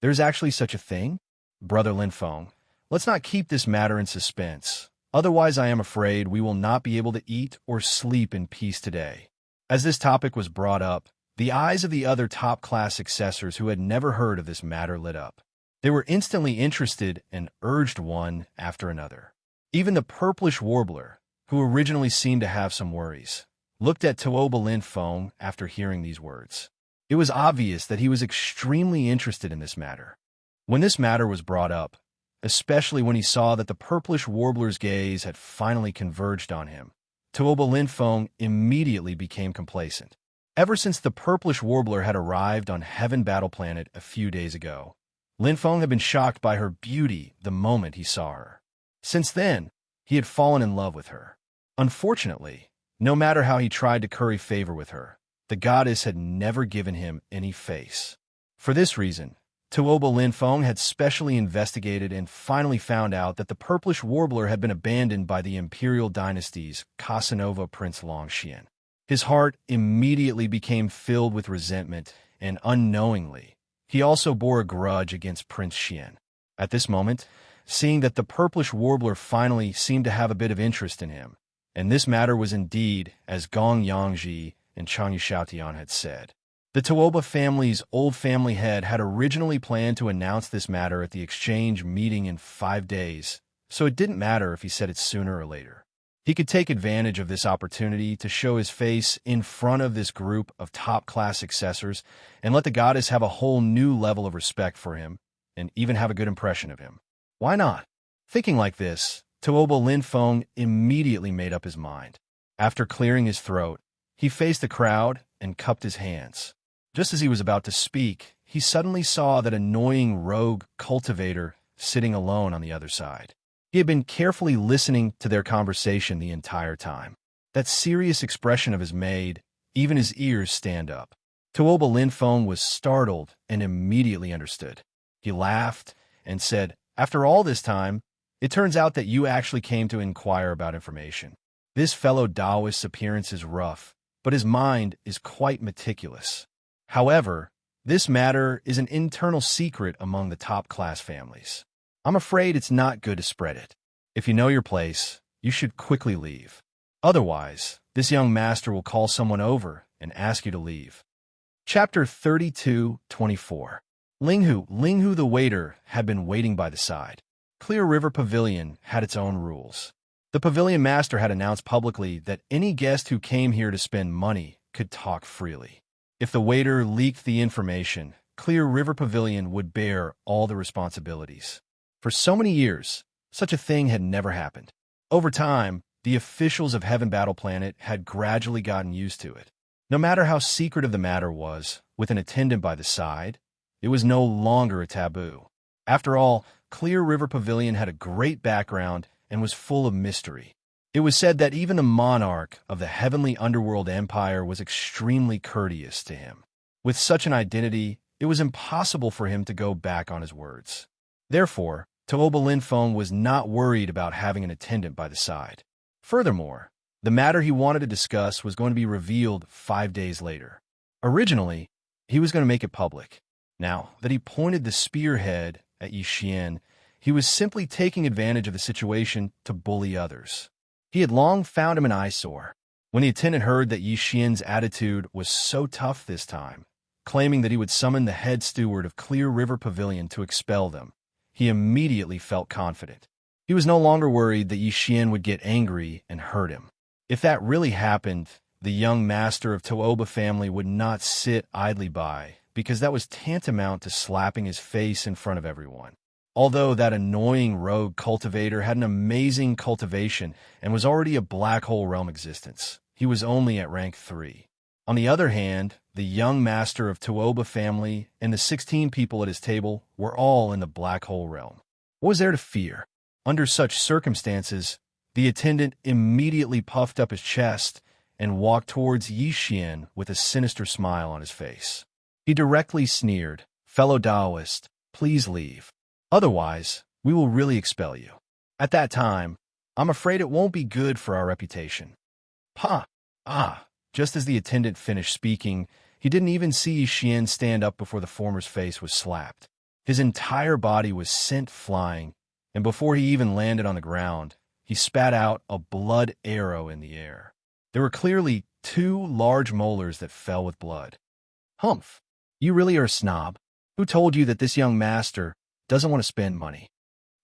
There's actually such a thing? Brother Linfeng, let's not keep this matter in suspense. Otherwise, I am afraid we will not be able to eat or sleep in peace today. As this topic was brought up, the eyes of the other top-class successors who had never heard of this matter lit up. They were instantly interested and urged one after another. Even the purplish warbler, who originally seemed to have some worries, looked at Tuoba Linfeng after hearing these words. It was obvious that he was extremely interested in this matter. When this matter was brought up, especially when he saw that the purplish warbler's gaze had finally converged on him, Tuoba Linfeng immediately became complacent. Ever since the purplish warbler had arrived on Heaven Battle Planet a few days ago, Linfeng had been shocked by her beauty the moment he saw her. Since then, he had fallen in love with her. Unfortunately, no matter how he tried to curry favor with her, the goddess had never given him any face. For this reason, Tuoba Linfeng had specially investigated and finally found out that the purplish warbler had been abandoned by the imperial dynasty's Casanova Prince Longxian. His heart immediately became filled with resentment, and unknowingly, he also bore a grudge against Prince Xian. At this moment, seeing that the purplish warbler finally seemed to have a bit of interest in him, and this matter was indeed as Gong Yangji and Chanyu Xiaotian had said. The Tuoba family's old family head had originally planned to announce this matter at the exchange meeting in 5 days, so it didn't matter if he said it sooner or later. He could take advantage of this opportunity to show his face in front of this group of top-class successors and let the goddess have a whole new level of respect for him and even have a good impression of him. Why not? Thinking like this, Tuoba Linfeng immediately made up his mind. After clearing his throat, he faced the crowd and cupped his hands. Just as he was about to speak, he suddenly saw that annoying rogue cultivator sitting alone on the other side. He had been carefully listening to their conversation the entire time. That serious expression of his made even his ears stand up. Tuoba Linfeng was startled and immediately understood. He laughed and said, "After all this time, it turns out that you actually came to inquire about information. This fellow Taoist's appearance is rough, but his mind is quite meticulous. However, this matter is an internal secret among the top-class families. I'm afraid it's not good to spread it. If you know your place, you should quickly leave. Otherwise, this young master will call someone over and ask you to leave." Chapter 32:24. Linghu the waiter had been waiting by the side. Clear River Pavilion had its own rules. The pavilion master had announced publicly that any guest who came here to spend money could talk freely. If the waiter leaked the information, Clear River Pavilion would bear all the responsibilities. For so many years, such a thing had never happened. Over time, the officials of Heaven Battle Planet had gradually gotten used to it. No matter how secretive the matter was, with an attendant by the side, it was no longer a taboo. After all, Clear River Pavilion had a great background and was full of mystery. It was said that even the monarch of the heavenly underworld empire was extremely courteous to him. With such an identity, it was impossible for him to go back on his words. Therefore, Tuoba Linfeng was not worried about having an attendant by the side. Furthermore, the matter he wanted to discuss was going to be revealed 5 days later. Originally, He was going to make it public. Now that he pointed the spearhead at Yi Xian, he was simply taking advantage of the situation to bully others. He had long found him an eyesore. When the attendant heard that Yi Xian's attitude was so tough this time, claiming that he would summon the head steward of Clear River Pavilion to expel them, he immediately felt confident. He was no longer worried that Yi Xian would get angry and hurt him. If that really happened, the young master of Tuoba family would not sit idly by, because that was tantamount to slapping his face in front of everyone. Although that annoying rogue cultivator had an amazing cultivation and was already a black hole realm existence, he was only at rank 3. On the other hand, the young master of Tuoba family and the 16 people at his table were all in the black hole realm. What was there to fear? Under such circumstances, the attendant immediately puffed up his chest and walked towards Yi Xian with a sinister smile on his face. He directly sneered, "Fellow Taoist, please leave. Otherwise, we will really expel you. At that time, I'm afraid it won't be good for our reputation." Just as the attendant finished speaking, he didn't even see Yi Xian stand up before the former's face was slapped. His entire body was sent flying, and before he even landed on the ground, he spat out a blood arrow in the air. There were clearly 2 large molars that fell with blood. "Humph, you really are a snob. Who told you that this young master doesn't want to spend money?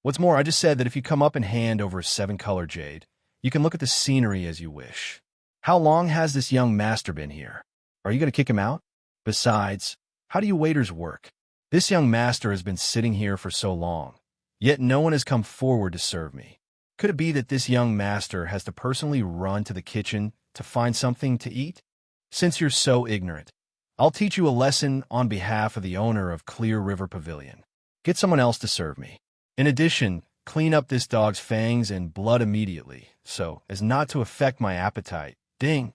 What's more, I just said that if you come up and hand over a 7-color jade, you can look at the scenery as you wish. How long has this young master been here? Are you going to kick him out? Besides, how do you waiters work? This young master has been sitting here for so long, yet no one has come forward to serve me. Could it be that this young master has to personally run to the kitchen to find something to eat? Since you're so ignorant, I'll teach you a lesson on behalf of the owner of Clear River Pavilion. Get someone else to serve me. In addition, clean up this dog's fangs and blood immediately, so as not to affect my appetite. Ding."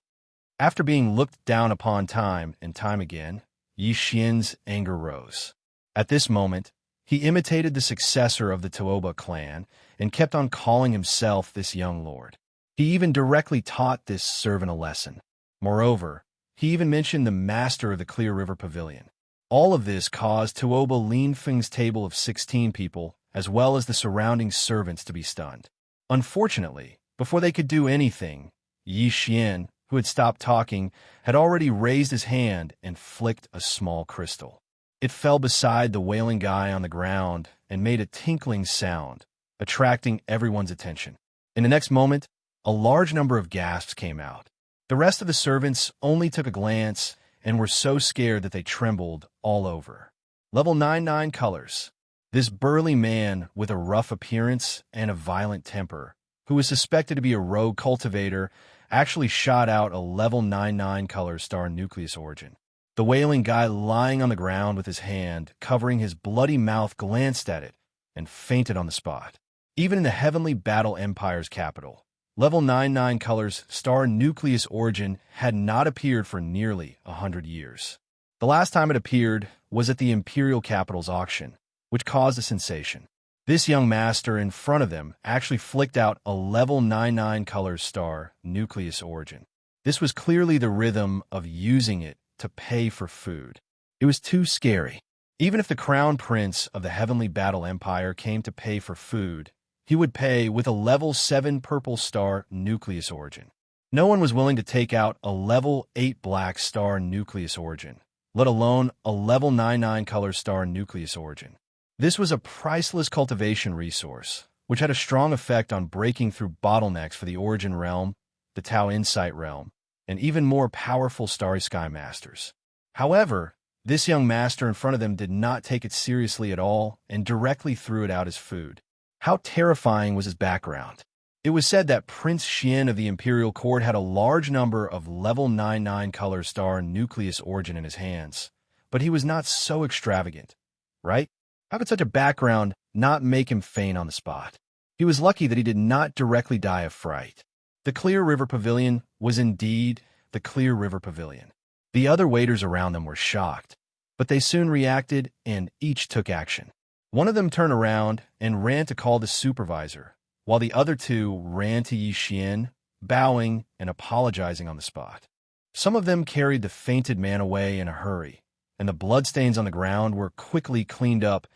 After being looked down upon time and time again, Yi Xian's anger rose. At this moment, he imitated the successor of the Tuoba clan and kept on calling himself this young lord. He even directly taught this servant a lesson. Moreover, he even mentioned the master of the Clear River Pavilion. All of this caused Tuoba Linfeng's table of 16 people, as well as the surrounding servants, to be stunned. Unfortunately, before they could do anything, Yi Xian, who had stopped talking, had already raised his hand and flicked a small crystal. It fell beside the wailing guy on the ground and made a tinkling sound, attracting everyone's attention. In the next moment, a large number of gasps came out. The rest of the servants only took a glance and were so scared that they trembled all over. Level 99 colors. This burly man with a rough appearance and a violent temper, who was suspected to be a rogue cultivator, actually shot out a level 99 color star nucleus origin. The wailing guy lying on the ground with his hand covering his bloody mouth glanced at it and fainted on the spot. Even in the Heavenly Battle Empire's capital, level 99 colors star nucleus origin had not appeared for nearly 100 years. The last time it appeared was at the Imperial Capital's auction, which caused a sensation. This young master in front of them actually flicked out a level 99 color star nucleus origin. This was clearly the rhythm of using it to pay for food. It was too scary. Even if the crown prince of the Heavenly Battle Empire came to pay for food, he would pay with a level 7 purple star nucleus origin. No one was willing to take out a level 8 black star nucleus origin, let alone a level 99 color star nucleus origin. This was a priceless cultivation resource, which had a strong effect on breaking through bottlenecks for the Origin Realm, the Tao Insight Realm, and even more powerful Starry Sky Masters. However, this young master in front of them did not take it seriously at all and directly threw it out as food. How terrifying was his background? It was said that Prince Xian of the Imperial Court had a large number of level 99 color star nucleus origin in his hands, but he was not so extravagant, right? How could such a background not make him faint on the spot? He was lucky that he did not directly die of fright. The Clear River Pavilion was indeed the Clear River Pavilion. The other waiters around them were shocked, but they soon reacted and each took action. One of them turned around and ran to call the supervisor, while the other 2 ran to Yi Xian, bowing and apologizing on the spot. Some of them carried the fainted man away in a hurry, and the bloodstains on the ground were quickly cleaned up.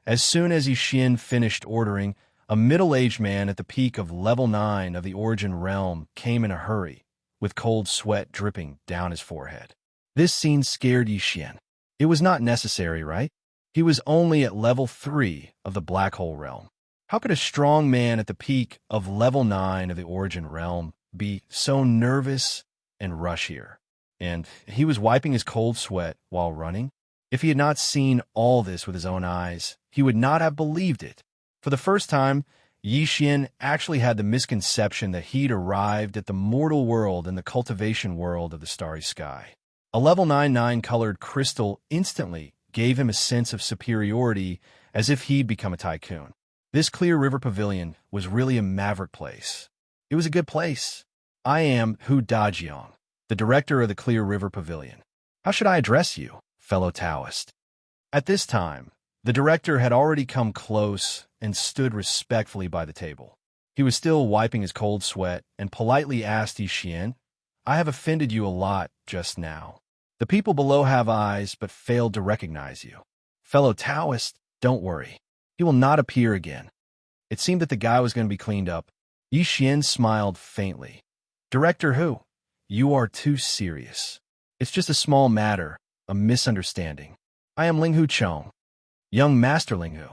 As soon as Yi finished ordering, a middle-aged man at the peak of level 9 of the Origin Realm came in a hurry, with cold sweat dripping down his forehead. This scene scared Yi. It was not necessary, right? He was only at level 3 of the Black Hole Realm. How could a strong man at the peak of level 9 of the Origin Realm be so nervous and rush here? And he was wiping his cold sweat while running. If he had not seen all this with his own eyes, he would not have believed it. For the first time, Yi actually had the misconception that he'd arrived at the mortal world and the cultivation world of the starry sky. A level 9 colored crystal instantly gave him a sense of superiority, as if he'd become a tycoon. This Clear River Pavilion was really a maverick place. It was a good place. I am Hu Dajiang, the director of the Clear River Pavilion. How should I address you, fellow Taoist? At this time, the director had already come close and stood respectfully by the table. He was still wiping his cold sweat and politely asked Yi, I have offended you a lot just now. The people below have eyes but failed to recognize you. Fellow Taoist, don't worry. He will not appear again. It seemed that the guy was going to be cleaned up. Yi smiled faintly. Director Hu, you are too serious. It's just a small matter, a misunderstanding. I am Ling Hu Chong. Young Master Ling Hu.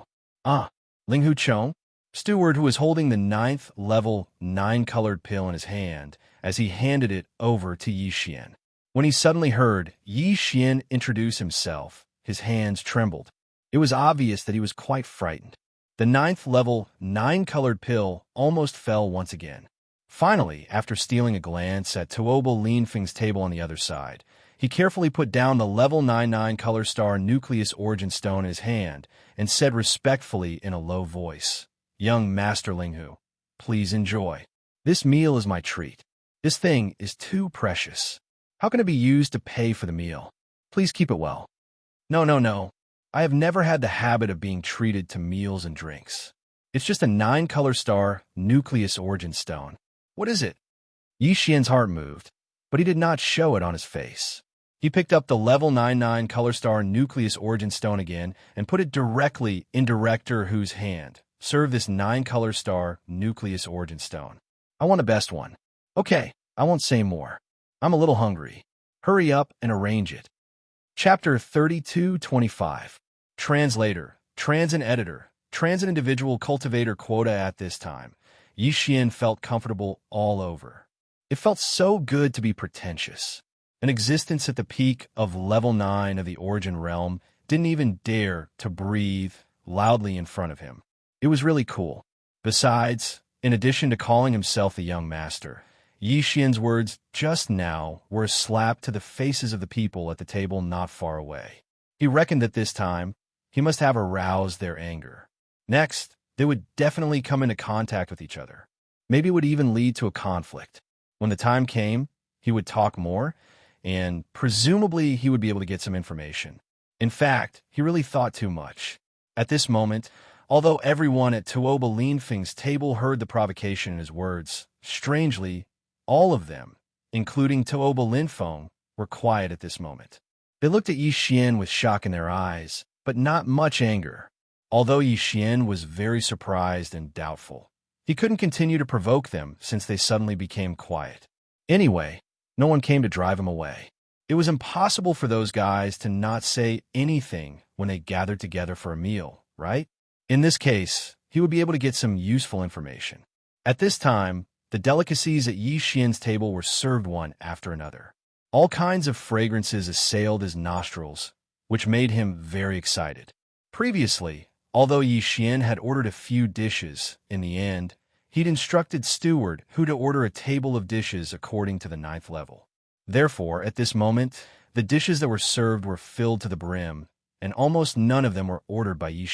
Ah, Ling Hu Chong? Steward who was holding the 9th level 9-colored pill in his hand as he handed it over to Yi. When he suddenly heard Yi introduce himself, his hands trembled. It was obvious that he was quite frightened. The 9th level 9-colored pill almost fell once again. Finally, after stealing a glance at Tuoba Linfeng's table on the other side, he carefully put down the level 9 color star nucleus origin stone in his hand and said respectfully in a low voice, Young Master Ling Hu, please enjoy. This meal is my treat. This thing is too precious. How can it be used to pay for the meal? Please keep it well. No. I have never had the habit of being treated to meals and drinks. It's just a 9-color star nucleus origin stone. What is it? Yi heart moved, but he did not show it on his face. He picked up the level 9 color star nucleus origin stone again and put it directly in Director Hu's hand. Serve this 9-color star nucleus origin stone. I want the best one. Okay, I won't say more. I'm a little hungry. Hurry up and arrange it. Chapter 3225. Translator, Transit Editor, Transit Individual Cultivator Quota. At this time, Yi felt comfortable all over. It felt so good to be pretentious. An existence at the peak of level 9 of the Origin Realm didn't even dare to breathe loudly in front of him. It was really cool. Besides, in addition to calling himself the Young Master, Yi words just now were a slap to the faces of the people at the table not far away. He reckoned that this time, he must have aroused their anger. Next, they would definitely come into contact with each other. Maybe it would even lead to a conflict. When the time came, he would talk more, and presumably he would be able to get some information. In fact, he really thought too much. At this moment, although everyone at Tuoba Linfeng's table heard the provocation in his words, strangely, all of them, including Tuoba Linfeng, were quiet at this moment. They looked at Yi with shock in their eyes, but not much anger. Although Yi was very surprised and doubtful. He couldn't continue to provoke them since they suddenly became quiet. Anyway, no one came to drive him away. It was impossible for those guys to not say anything when they gathered together for a meal, right? In this case, he would be able to get some useful information. At this time, the delicacies at Yi table were served one after another. All kinds of fragrances assailed his nostrils, which made him very excited. Previously, although Yi had ordered a few dishes, in the end, he'd instructed Steward Hu to order a table of dishes according to the 9th level. Therefore, at this moment, the dishes that were served were filled to the brim, and almost none of them were ordered by Yi.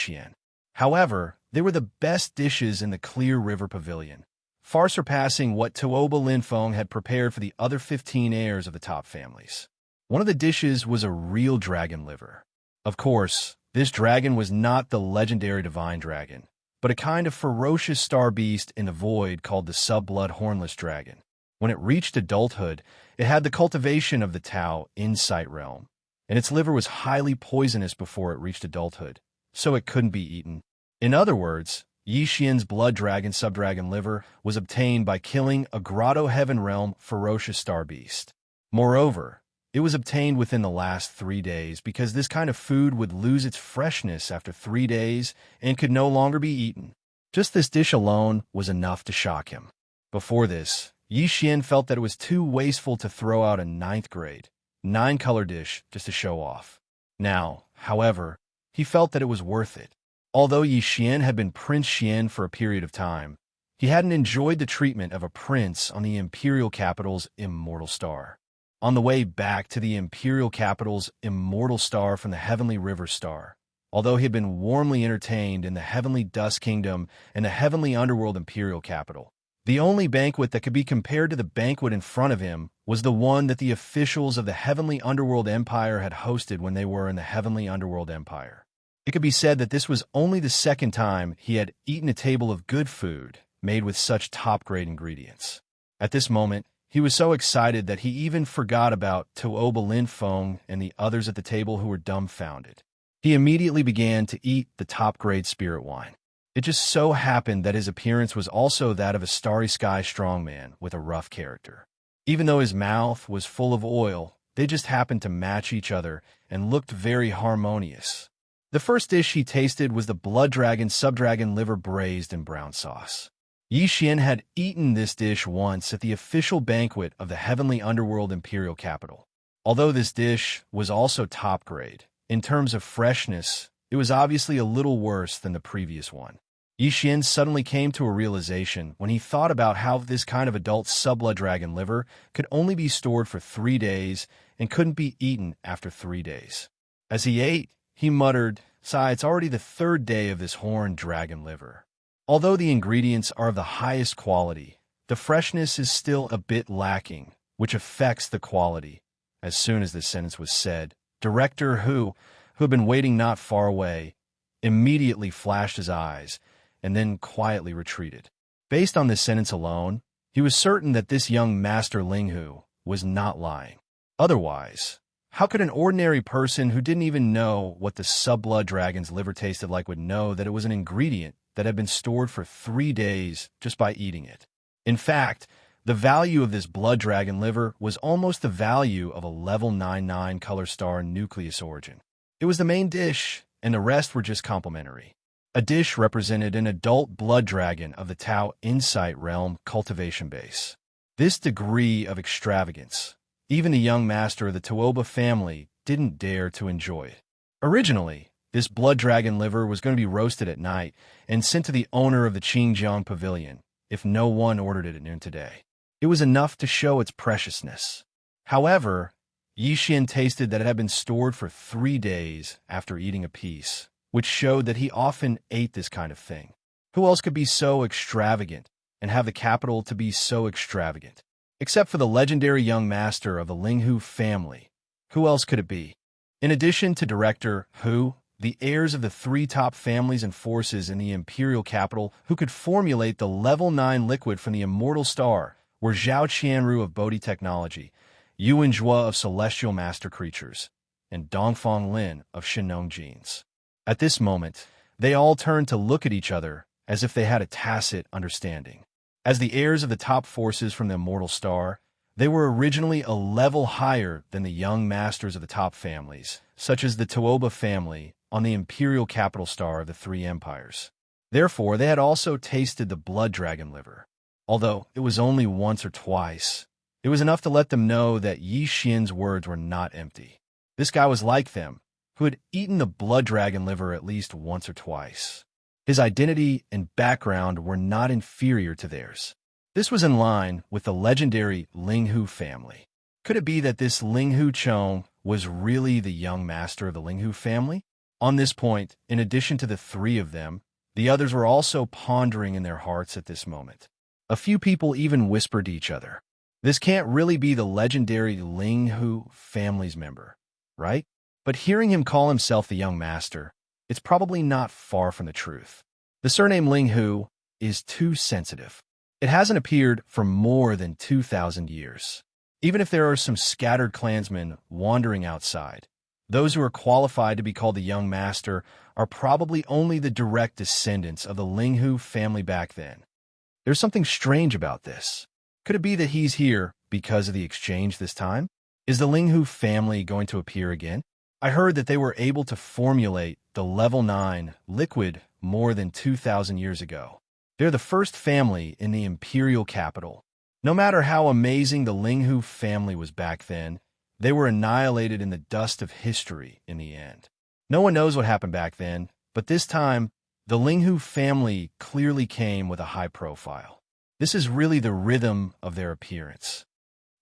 However, they were the best dishes in the Clear River Pavilion, far surpassing what Tuoba Linfeng had prepared for the other 15 heirs of the top families. One of the dishes was a real dragon liver. Of course, this dragon was not the legendary divine dragon, but a kind of ferocious star beast in the void called the sub-blood hornless dragon. When it reached adulthood, it had the cultivation of the Tao Insight realm, and its liver was highly poisonous before it reached adulthood, so it couldn't be eaten. In other words, Yi Xian's blood dragon subdragon liver was obtained by killing a Grotto Heaven Realm ferocious star beast. Moreover, it was obtained within the last 3 days because this kind of food would lose its freshness after 3 days and could no longer be eaten. Just this dish alone was enough to shock him. Before this, Yi Xian felt that it was too wasteful to throw out a 9th grade, 9-color dish just to show off. Now, however, he felt that it was worth it. Although Yi Xian had been Prince Xian for a period of time, he hadn't enjoyed the treatment of a prince on the imperial capital's immortal star. On the way back to the imperial capital's immortal star from the Heavenly River Star, although he had been warmly entertained in the Heavenly Dust Kingdom and the Heavenly Underworld imperial capital, the only banquet that could be compared to the banquet in front of him was the one that the officials of the Heavenly Underworld Empire had hosted when they were in the Heavenly Underworld Empire. It could be said that this was only the second time he had eaten a table of good food made with such top-grade ingredients. At this moment, he was so excited that he even forgot about Tuoba Lin Feng and the others at the table who were dumbfounded. He immediately began to eat the top-grade spirit wine. It just so happened that his appearance was also that of a starry sky strongman with a rough character. Even though his mouth was full of oil, they just happened to match each other and looked very harmonious. The first dish he tasted was the blood dragon subdragon liver braised in brown sauce. Yi Xian had eaten this dish once at the official banquet of the Heavenly Underworld Imperial Capital. Although this dish was also top grade, in terms of freshness, it was obviously a little worse than the previous one. Yi Xian suddenly came to a realization when he thought about how this kind of adult subblood dragon liver could only be stored for 3 days and couldn't be eaten after 3 days. As he ate, he muttered, "Sigh, it's already the 3rd day of this horned dragon liver." Although the ingredients are of the highest quality, the freshness is still a bit lacking, which affects the quality. As soon as this sentence was said, Director Hu had been waiting not far away, immediately flashed his eyes, and then quietly retreated. Based on this sentence alone, he was certain that this young Master Ling Hu was not lying. Otherwise, how could an ordinary person who didn't even know what the subblood dragon's liver tasted like would know that it was an ingredient that had been stored for 3 days just by eating it? In fact, the value of this blood dragon liver was almost the value of a level 99 color star nucleus origin. It was the main dish, and the rest were just complementary. A dish represented an adult blood dragon of the Tao Insight Realm cultivation base. This degree of extravagance, even the young master of the Tuoba family didn't dare to enjoy it. Originally, this blood dragon liver was going to be roasted at night and sent to the owner of the Qingjiang Pavilion if no one ordered it at noon today. It was enough to show its preciousness. However, Yi Xian tasted that it had been stored for 3 days after eating a piece, which showed that he often ate this kind of thing. Who else could be so extravagant and have the capital to be so extravagant? Except for the legendary young master of the Linghu family. Who else could it be? In addition to Director Hu, the heirs of the 3 top families and forces in the imperial capital who could formulate the level 9 liquid from the immortal star were Zhao Qianru of Bodhi Technology, Yuan Zhua of Celestial Master Creatures, and Dongfang Lin of Shenong Genes. At this moment, they all turned to look at each other as if they had a tacit understanding. As the heirs of the top forces from the immortal star, they were originally a level higher than the young masters of the top families, such as the Tuoba family on the imperial capital star of the 3 empires. Therefore, they had also tasted the blood dragon liver. Although it was only once or twice, it was enough to let them know that Yi Xian's words were not empty. This guy was like them, who had eaten the blood dragon liver at least once or twice. His identity and background were not inferior to theirs. This was in line with the legendary Linghu family. Could it be that this Linghu Chong was really the young master of the Linghu family? On this point, in addition to the 3 of them, the others were also pondering in their hearts at this moment. A few people even whispered to each other, "This can't really be the legendary Linghu family's member, right?" But hearing him call himself the young master, it's probably not far from the truth. The surname Linghu is too sensitive. It hasn't appeared for more than 2,000 years. Even if there are some scattered clansmen wandering outside, Those who are qualified to be called the young master are probably only the direct descendants of the Linghu family back then. There's something strange about this. Could it be that he's here because of the exchange this time? Is the Linghu family going to appear again? I heard that they were able to formulate the level 9 liquid more than 2,000 years ago. They're the first family in the imperial capital. No matter how amazing the Linghu family was back then, they were annihilated in the dust of history in the end. No one knows what happened back then, but this time, the Linghu family clearly came with a high profile. This is really the rhythm of their appearance.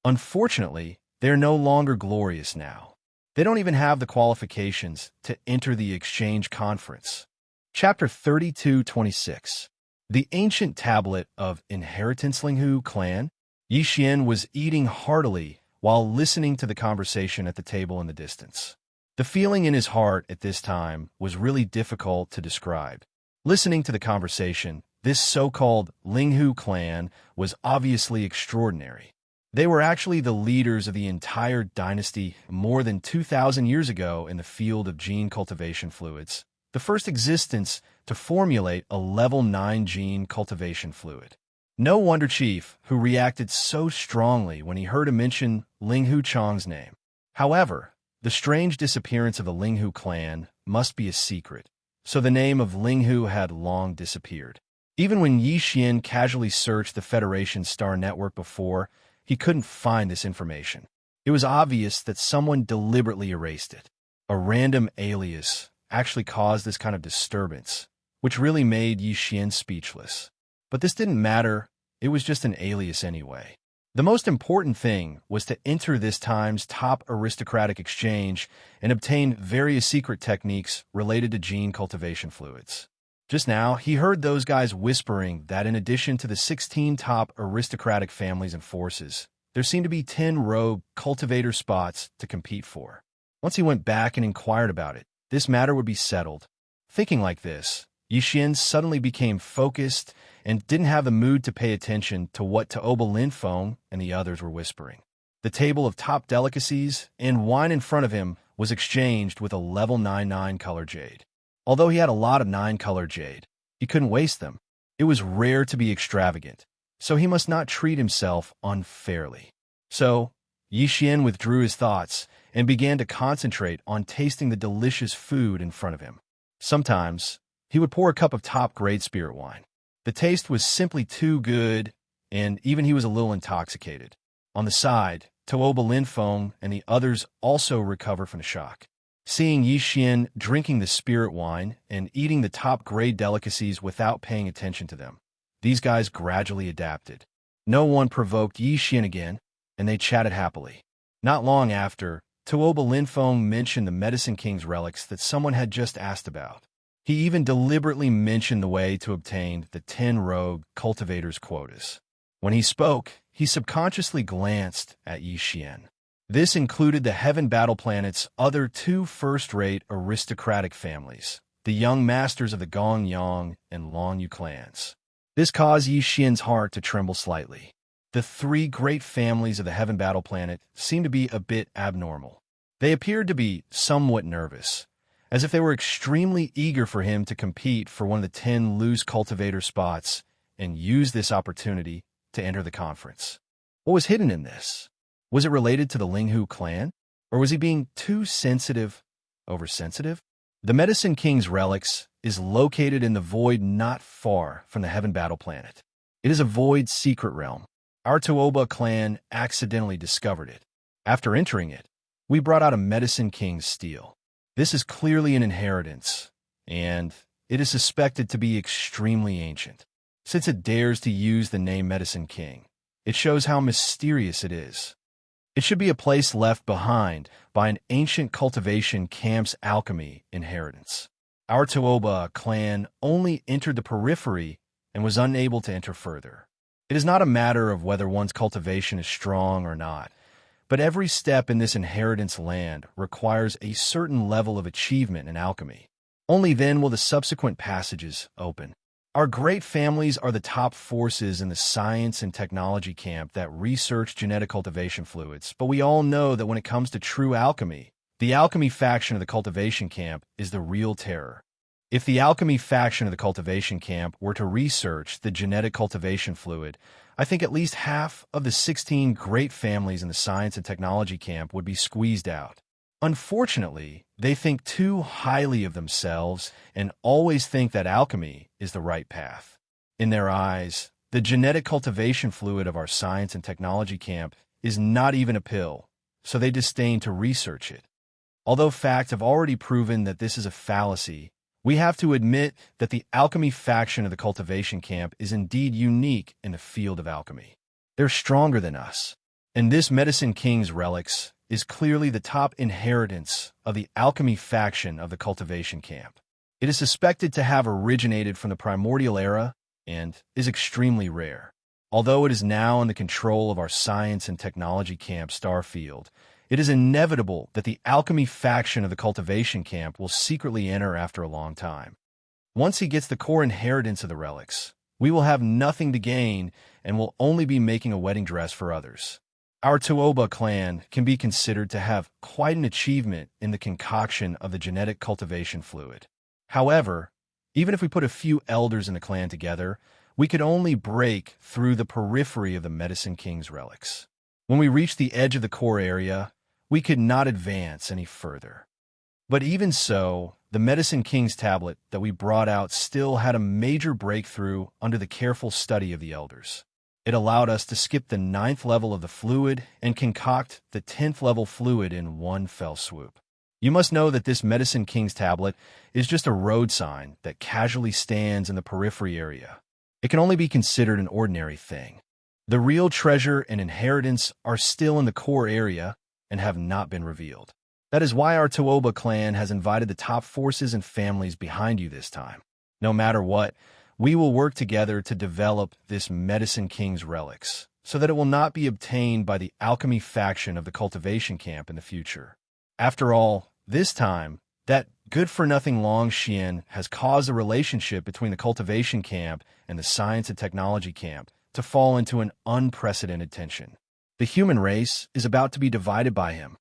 Unfortunately, they're no longer glorious now. They don't even have the qualifications to enter the exchange conference. Chapter 32:26. The ancient tablet of inheritance Linghu clan. Yi Xian was eating heartily while listening to the conversation at the table in the distance. The feeling in his heart at this time was really difficult to describe. Listening to the conversation, this so-called Linghu clan was obviously extraordinary. They were actually the leaders of the entire dynasty more than 2,000 years ago in the field of gene cultivation fluids, the first existence to formulate a level 9 gene cultivation fluid. No wonder Chief, who reacted so strongly when he heard him mention Linghu Chang's name. However, the strange disappearance of the Linghu clan must be a secret, so the name of Linghu had long disappeared. Even when Yi Xian casually searched the Federation Star Network before, he couldn't find this information. It was obvious that someone deliberately erased it. A random alias actually caused this kind of disturbance, which really made Yi Xian speechless. But this didn't matter, it was just an alias anyway. The most important thing was to enter this time's top aristocratic exchange and obtain various secret techniques related to gene cultivation fluids. Just now, he heard those guys whispering that in addition to the 16 top aristocratic families and forces, there seemed to be 10 rogue cultivator spots to compete for. Once he went back and inquired about it, this matter would be settled. Thinking like this, Yi Xian suddenly became focused and didn't have the mood to pay attention to what Taoba Linfeng and the others were whispering. The table of top delicacies and wine in front of him was exchanged with a level 9 color jade. Although he had a lot of 9-color jade, he couldn't waste them. It was rare to be extravagant, so he must not treat himself unfairly. So, Yi Xian withdrew his thoughts and began to concentrate on tasting the delicious food in front of him. Sometimes, he would pour a cup of top-grade spirit wine. The taste was simply too good, and even he was a little intoxicated. On the side, Taoba Linfeng and the others also recovered from the shock. Seeing Yi Xian drinking the spirit wine and eating the top-grade delicacies without paying attention to them, these guys gradually adapted. No one provoked Yi Xian again, and they chatted happily. Not long after, Taoba Linfeng mentioned the Medicine King's relics that someone had just asked about. He even deliberately mentioned the way to obtain the 10 rogue cultivators' quotas. When he spoke, he subconsciously glanced at Yi Xian. This included the Heaven Battle Planet's other 2 first-rate aristocratic families, the young masters of the Gong Yang and Long Yu clans. This caused Yi Xian's heart to tremble slightly. The 3 great families of the Heaven Battle Planet seemed to be a bit abnormal. They appeared to be somewhat nervous, as if they were extremely eager for him to compete for one of the 10 loose cultivator spots and use this opportunity to enter the conference. What was hidden in this? Was it related to the Linghu clan? Or was he being too oversensitive? The Medicine King's relics is located in the void not far from the Heaven Battle Planet. It is a void secret realm. Our Taoba clan accidentally discovered it. After entering it, we brought out a Medicine King's steel. This is clearly an inheritance, and it is suspected to be extremely ancient. Since it dares to use the name Medicine King, it shows how mysterious it is. It should be a place left behind by an ancient cultivation camp's alchemy inheritance. Our Taoba clan only entered the periphery and was unable to enter further. It is not a matter of whether one's cultivation is strong or not, but every step in this inheritance land requires a certain level of achievement in alchemy. Only then will the subsequent passages open. Our great families are the top forces in the science and technology camp that research genetic cultivation fluids, but we all know that when it comes to true alchemy, The alchemy faction of the cultivation camp is the real terror. If the alchemy faction of the cultivation camp were to research the genetic cultivation fluid, I think at least half of the 16 great families in the science and technology camp would be squeezed out. Unfortunately, they think too highly of themselves and always think that alchemy is the right path. In their eyes, the genetic cultivation fluid of our science and technology camp is not even a pill, so they disdain to research it. Although facts have already proven that this is a fallacy, we have to admit that the alchemy faction of the cultivation camp is indeed unique in the field of alchemy. They're stronger than us, and this Medicine King's relics is clearly the top inheritance of the alchemy faction of the cultivation camp. It is suspected to have originated from the primordial era and is extremely rare. Although it is now in the control of our science and technology camp Starfield, it is inevitable that the alchemy faction of the cultivation camp will secretly enter after a long time. Once he gets the core inheritance of the relics, we will have nothing to gain and will only be making a wedding dress for others. Our Tuoba clan can be considered to have quite an achievement in the concoction of the genetic cultivation fluid. However, even if we put a few elders in the clan together, we could only break through the periphery of the Medicine King's relics. When we reach the edge of the core area, we could not advance any further. But even so, the Medicine King's tablet that we brought out still had a major breakthrough under the careful study of the elders. It allowed us to skip the 9th level of the fluid and concoct the 10th level fluid in one fell swoop. You must know that this Medicine King's tablet is just a road sign that casually stands in the periphery area. It can only be considered an ordinary thing. The real treasure and inheritance are still in the core area and have not been revealed. That is why our Tuoba clan has invited the top forces and families behind you this time. No matter what, we will work together to develop this Medicine King's relics, so that it will not be obtained by the alchemy faction of the cultivation camp in the future. After all, this time, that good-for-nothing Long Xian has caused the relationship between the cultivation camp and the science and technology camp to fall into an unprecedented tension. The human race is about to be divided by him.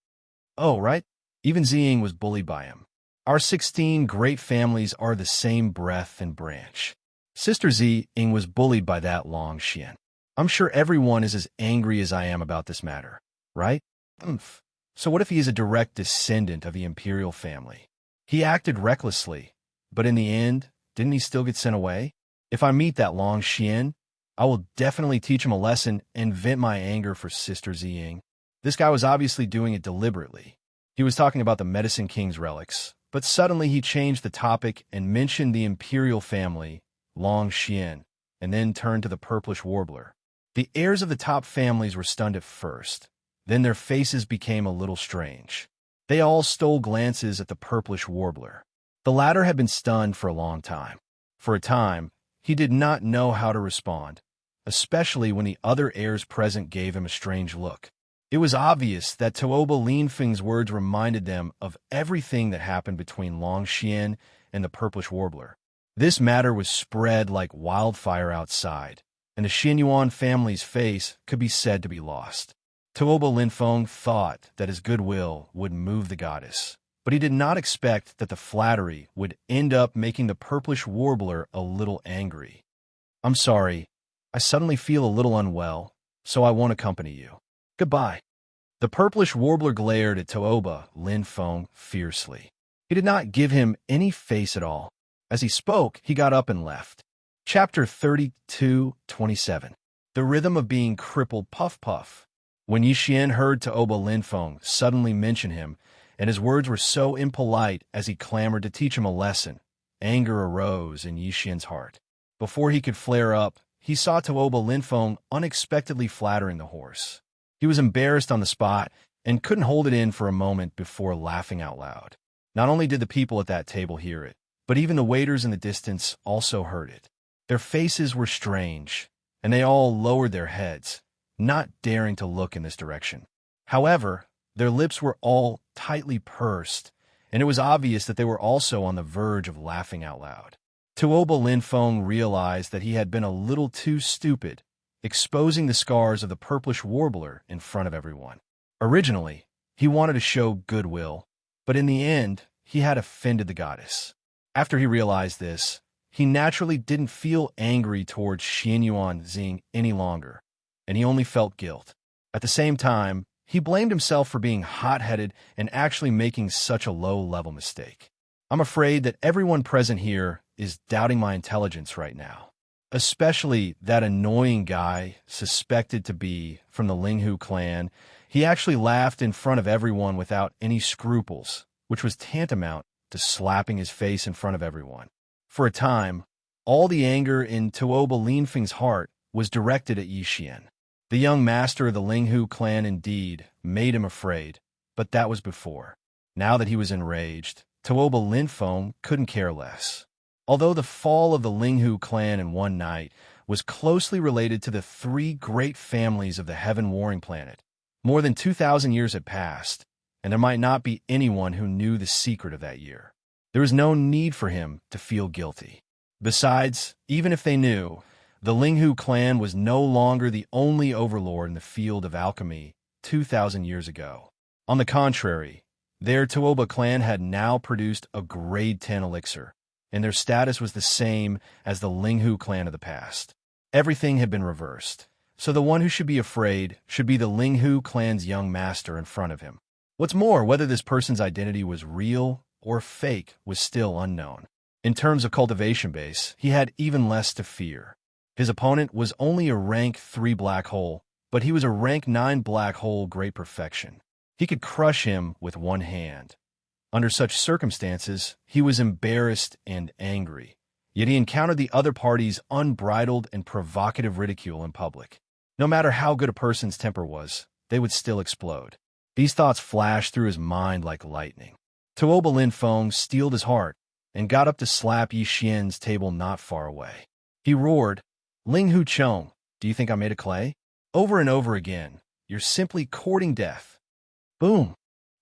Oh, right? Even Ziying was bullied by him. Our 16 great families are the same breath and branch. Sister Ziying was bullied by that Long Xian. I'm sure everyone is as angry as I am about this matter, right? So what if he is a direct descendant of the imperial family? He acted recklessly, but in the end, didn't he still get sent away? If I meet that Long Xian, I will definitely teach him a lesson and vent my anger for Sister Ziying. This guy was obviously doing it deliberately. He was talking about the Medicine King's relics, but suddenly he changed the topic and mentioned the imperial family, Long Xian, and then turned to the purplish warbler. The heirs of the top families were stunned at first. Then their faces became a little strange. They all stole glances at the purplish warbler. The latter had been stunned for a long time. For a time, he did not know how to respond, especially when the other heirs present gave him a strange look. It was obvious that Tuoba Linfeng's words reminded them of everything that happened between Long Xian and the purplish warbler. This matter was spread like wildfire outside, and the Xianyuan family's face could be said to be lost. Tuoba Linfeng thought that his goodwill would move the goddess, but he did not expect that the flattery would end up making the purplish warbler a little angry. I'm sorry, I suddenly feel a little unwell, so I won't accompany you. Goodbye. The purplish warbler glared at Tuoba Linfeng fiercely. He did not give him any face at all. As he spoke, he got up and left. Chapter 32:27. The rhythm of being crippled. Puff puff. When Yixian heard Tuoba Linfeng suddenly mention him, and his words were so impolite as he clamored to teach him a lesson, anger arose in Yixian's heart. Before he could flare up, he saw Tuoba Linfeng unexpectedly flattering the horse. He was embarrassed on the spot and couldn't hold it in for a moment before laughing out loud. Not only did the people at that table hear it, but even the waiters in the distance also heard it. Their faces were strange, and they all lowered their heads, not daring to look in this direction. However, their lips were all tightly pursed, and it was obvious that they were also on the verge of laughing out loud. Tuoba Linfeng realized that he had been a little too stupid, exposing the scars of the purplish warbler in front of everyone. Originally, he wanted to show goodwill, but in the end, he had offended the goddess. After he realized this, he naturally didn't feel angry towards Xianyuan Xing any longer, and he only felt guilt. At the same time, he blamed himself for being hot-headed and actually making such a low-level mistake. I'm afraid that everyone present here is doubting my intelligence right now, especially that annoying guy suspected to be from the Linghu clan. He actually laughed in front of everyone without any scruples, which was tantamount to slapping his face in front of everyone. For a time, all the anger in Tuoba Linfeng's heart was directed at Yi Xian. The young master of the Linghu clan indeed made him afraid, but that was before. Now that he was enraged, Tuoba Linfeng couldn't care less. Although the fall of the Linghu clan in one night was closely related to the three great families of the Heaven Warring Planet, more than 2,000 years had passed, and there might not be anyone who knew the secret of that year. There was no need for him to feel guilty. Besides, even if they knew, the Linghu clan was no longer the only overlord in the field of alchemy 2,000 years ago. On the contrary, their Tuoba clan had now produced a grade 10 elixir, and their status was the same as the Linghu clan of the past. Everything had been reversed, so the one who should be afraid should be the Linghu clan's young master in front of him. What's more, whether this person's identity was real or fake was still unknown. In terms of cultivation base, he had even less to fear. His opponent was only a rank 3 black hole, but he was a rank 9 black hole great perfection. He could crush him with one hand. Under such circumstances, he was embarrassed and angry, yet he encountered the other party's unbridled and provocative ridicule in public. No matter how good a person's temper was, they would still explode. These thoughts flashed through his mind like lightning. Tuoba Linfeng steeled his heart and got up to slap Yi Xian's table not far away. He roared, "Linghu Chong, do you think I'm made of clay? Over and over again, you're simply courting death." Boom!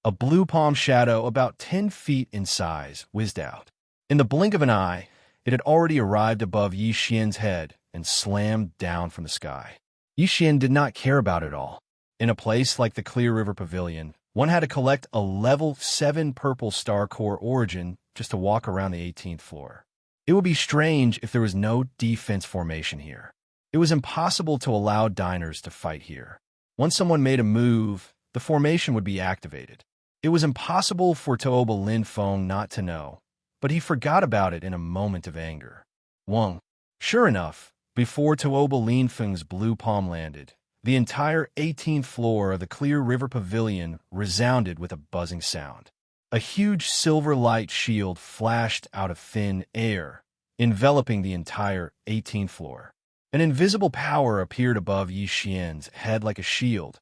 A blue palm shadow about 10 feet in size whizzed out. In the blink of an eye, it had already arrived above Yi Xian's head and slammed down from the sky. Yi Xian did not care about it all. In a place like the Clear River Pavilion, one had to collect a level 7 purple star core origin just to walk around the 18th floor. It would be strange if there was no defense formation here. It was impossible to allow diners to fight here. Once someone made a move, the formation would be activated. It was impossible for Tuoba Linfeng not to know, but he forgot about it in a moment of anger. Wong. Sure enough, before Tuoba Linfeng's blue palm landed, the entire 18th floor of the Clear River Pavilion resounded with a buzzing sound. A huge silver light shield flashed out of thin air, enveloping the entire 18th floor. An invisible power appeared above Yi Xian's head like a shield,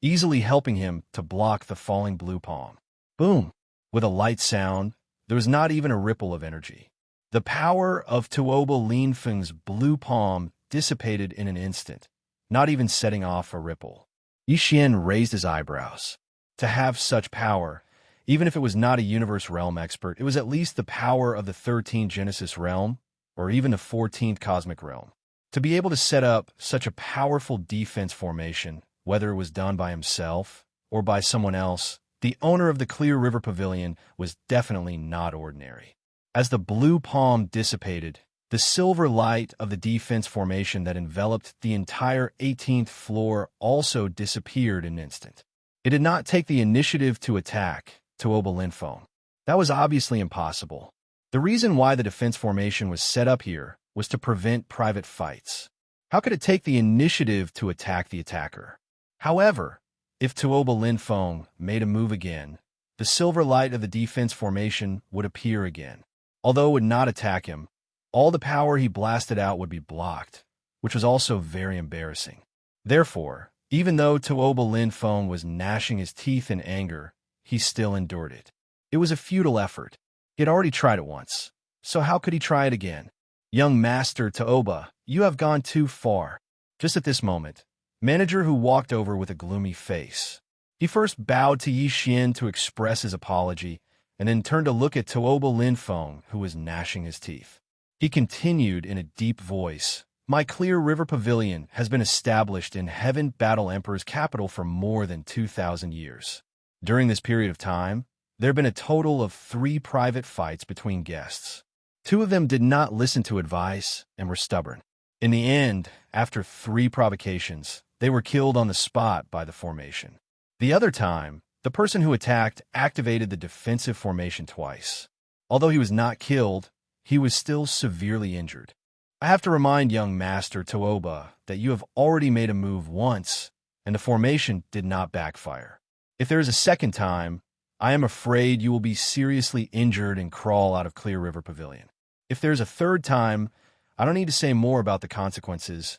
easily helping him to block the falling blue palm. Boom! With a light sound, there was not even a ripple of energy. The power of Tuoba Linfeng's blue palm dissipated in an instant, not even setting off a ripple. Yi Xian raised his eyebrows. To have such power, even if it was not a universe realm expert, it was at least the power of the 13th Genesis realm, or even the 14th cosmic realm. To be able to set up such a powerful defense formation, whether it was done by himself or by someone else, the owner of the Clear River Pavilion was definitely not ordinary. As the blue palm dissipated, the silver light of the defense formation that enveloped the entire 18th floor also disappeared in an instant. It did not take the initiative to attack Tuoba Linfeng. That was obviously impossible. The reason why the defense formation was set up here was to prevent private fights. How could it take the initiative to attack the attacker? However, if Tuoba Linfeng made a move again, the silver light of the defense formation would appear again. Although it would not attack him, all the power he blasted out would be blocked, which was also very embarrassing. Therefore, even though Tuoba Linfeng was gnashing his teeth in anger, he still endured it. It was a futile effort. He had already tried it once, so how could he try it again? Young Master Tuoba, you have gone too far. Just at this moment, manager who walked over with a gloomy face. He first bowed to Yi Xian to express his apology, and then turned to look at Tuoba Linfeng, who was gnashing his teeth. He continued in a deep voice, "My Clear River Pavilion has been established in Heaven Battle Emperor's capital for more than 2,000 years. During this period of time, There had been a total of 3 private fights between guests. 2 of them did not listen to advice and were stubborn. In the end, after 3 provocations, they were killed on the spot by the formation. The other time, the person who attacked activated the defensive formation twice. Although he was not killed, he was still severely injured. I have to remind young Master Tooba that you have already made a move once, and the formation did not backfire. If there is a second time, I am afraid you will be seriously injured and crawl out of Clear River Pavilion. If there is a third time, I don't need to say more about the consequences.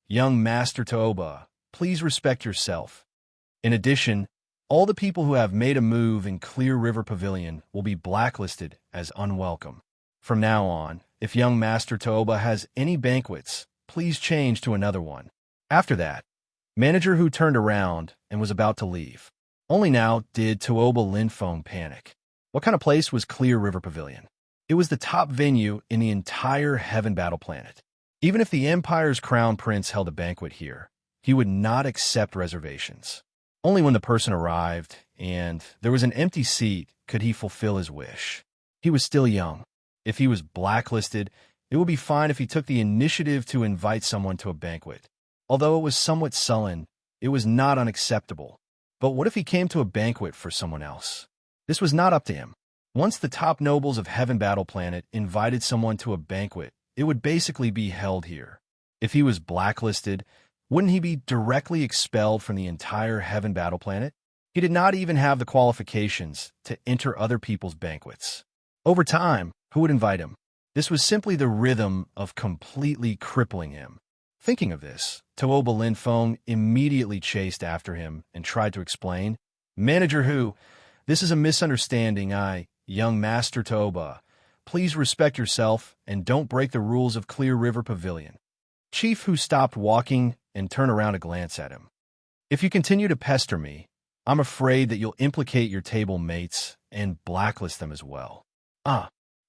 Young Master Tooba, please respect yourself. In addition, all the people who have made a move in Clear River Pavilion will be blacklisted as unwelcome. From now on, if young Master Tooba has any banquets, please change to another one. After that, Manager Hu turned around and was about to leave. Only now did Tooba Linfeng panic. What kind of place was Clear River Pavilion? It was the top venue in the entire Heaven Battle Planet. Even if the Empire's Crown Prince held a banquet here, he would not accept reservations. Only when the person arrived and there was an empty seat could he fulfill his wish. He was still young. If he was blacklisted, it would be fine if he took the initiative to invite someone to a banquet. Although it was somewhat sullen, it was not unacceptable. But what if he came to a banquet for someone else? This was not up to him. Once the top nobles of Heaven Battle Planet invited someone to a banquet, it would basically be held here. If he was blacklisted, wouldn't he be directly expelled from the entire Heaven Battle Planet? He did not even have the qualifications to enter other people's banquets. Over time, who would invite him? This was simply the rhythm of completely crippling him. Thinking of this, Tooba Linfeng immediately chased after him and tried to explain, Manager Hu, this is a misunderstanding. Young Master Tooba, please respect yourself and don't break the rules of Clear River Pavilion. Chief Hu stopped walking and turned around to glance at him. If you continue to pester me, I'm afraid that you'll implicate your table mates and blacklist them as well.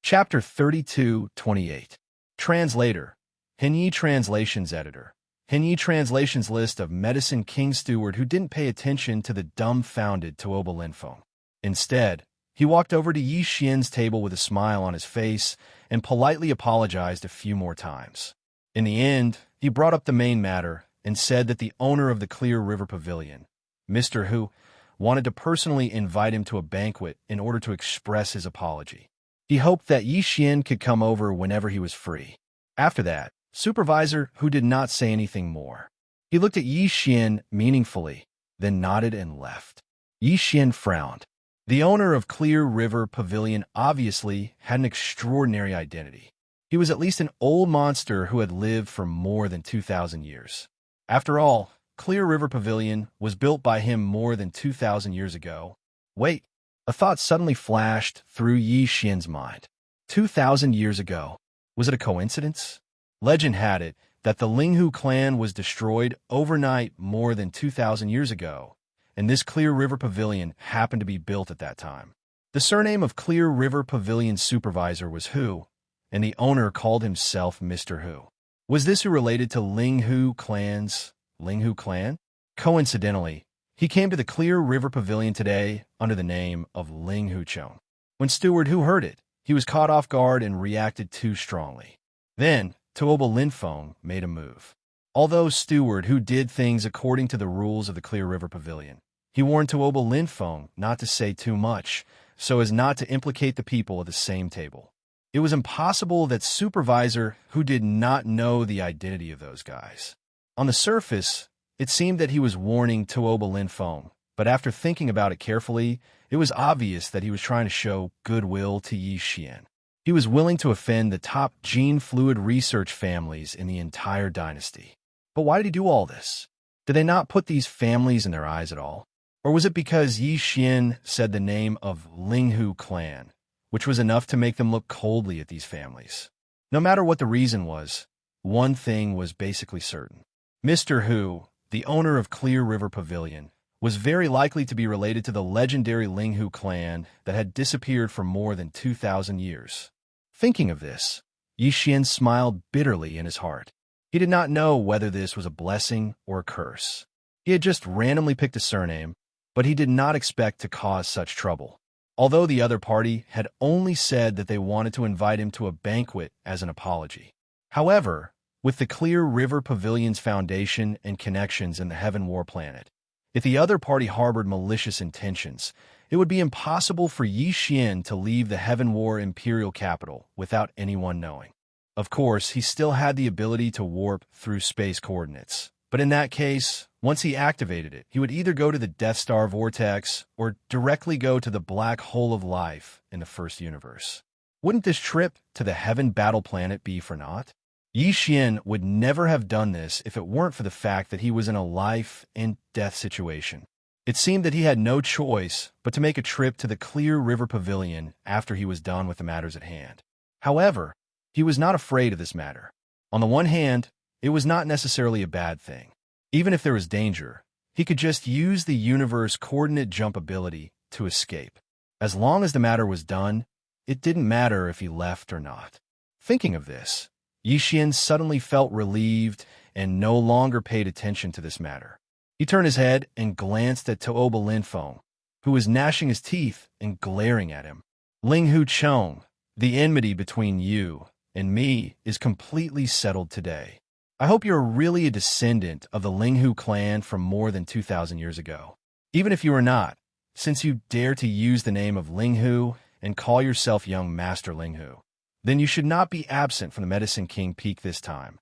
Chapter 32-28. Translator. Henyi Translations Editor. Henyi Translations list of Medicine King Steward who didn't pay attention to the dumbfounded Tooba Linfeng. Instead, he walked over to Yi Xian's table with a smile on his face and politely apologized a few more times. In the end, he brought up the main matter and said that the owner of the Clear River Pavilion, Mr. Hu, wanted to personally invite him to a banquet in order to express his apology. He hoped that Yi Xian could come over whenever he was free. After that, Supervisor Hu did not say anything more. He looked at Yi Xian meaningfully, then nodded and left. Yi Xian frowned. The owner of Clear River Pavilion obviously had an extraordinary identity. He was at least an old monster who had lived for more than 2,000 years. After all, Clear River Pavilion was built by him more than 2,000 years ago. Wait, a thought suddenly flashed through Yi Xian's mind. 2,000 years ago. Was it a coincidence? Legend had it that the Linghu clan was destroyed overnight more than 2,000 years ago, and this Clear River Pavilion happened to be built at that time. The surname of Clear River Pavilion's supervisor was Hu, and the owner called himself Mr. Hu. Was this who related to Linghu clan? Coincidentally, he came to the Clear River Pavilion today under the name of Linghu Chong. When Steward Hu heard it, he was caught off guard and reacted too strongly. Then, Tooba Linfeng made a move. Although Steward Hu did things according to the rules of the Clear River Pavilion, he warned Tooba Linfeng not to say too much, so as not to implicate the people at the same table. It was impossible that Supervisor Hu did not know the identity of those guys. On the surface, it seemed that he was warning Tooba Linfeng, but after thinking about it carefully, it was obvious that he was trying to show goodwill to Yi Xian. He was willing to offend the top gene fluid research families in the entire dynasty. But why did he do all this? Did they not put these families in their eyes at all? Or was it because Yi Xian said the name of Linghu clan, which was enough to make them look coldly at these families? No matter what the reason was, one thing was basically certain. Mr. Hu, the owner of Clear River Pavilion, was very likely to be related to the legendary Linghu clan that had disappeared for more than 2,000 years. Thinking of this, Yi Xian smiled bitterly in his heart. He did not know whether this was a blessing or a curse. He had just randomly picked a surname, but he did not expect to cause such trouble. although the other party had only said that they wanted to invite him to a banquet as an apology. However, with the Clear River Pavilion's foundation and connections in the Heaven War planet, if the other party harbored malicious intentions, it would be impossible for Yi Xian to leave the Heaven War imperial capital without anyone knowing. Of course, he still had the ability to warp through space coordinates, but in that case, once he activated it, he would either go to the Death Star vortex or directly go to the black hole of life in the first universe. Wouldn't this trip to the Heaven battle planet be for naught? Yi Xian would never have done this if it weren't for the fact that he was in a life and death situation. It seemed that he had no choice but to make a trip to the Clear River Pavilion after he was done with the matters at hand. However, he was not afraid of this matter. On the one hand, it was not necessarily a bad thing. Even if there was danger, he could just use the universe coordinate jump ability to escape. As long as the matter was done, it didn't matter if he left or not. Thinking of this, Yi Xian suddenly felt relieved and no longer paid attention to this matter. He turned his head and glanced at Tuoba Linfeng, who was gnashing his teeth and glaring at him. Ling Hu Chong, the enmity between you and me is completely settled today. I hope you're really a descendant of the Ling Hu clan from more than 2,000 years ago. Even if you are not, since you dare to use the name of Ling Hu and call yourself young Master Ling Hu, then you should not be absent from the Medicine King Peak this time.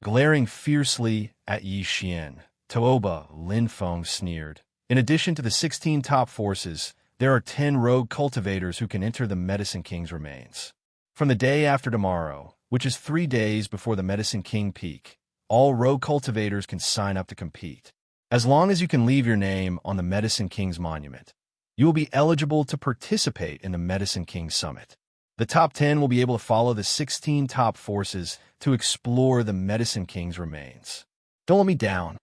Glaring fiercely at Yi Xian, Tuoba Linfeng sneered. In addition to the 16 top forces, there are 10 rogue cultivators who can enter the Medicine King's remains. From the day after tomorrow, which is 3 days before the Medicine King Peak, all rogue cultivators can sign up to compete. As long as you can leave your name on the Medicine King's monument, you will be eligible to participate in the Medicine King Summit. The top 10 will be able to follow the 16 top forces to explore the Medicine King's remains. Don't let me down.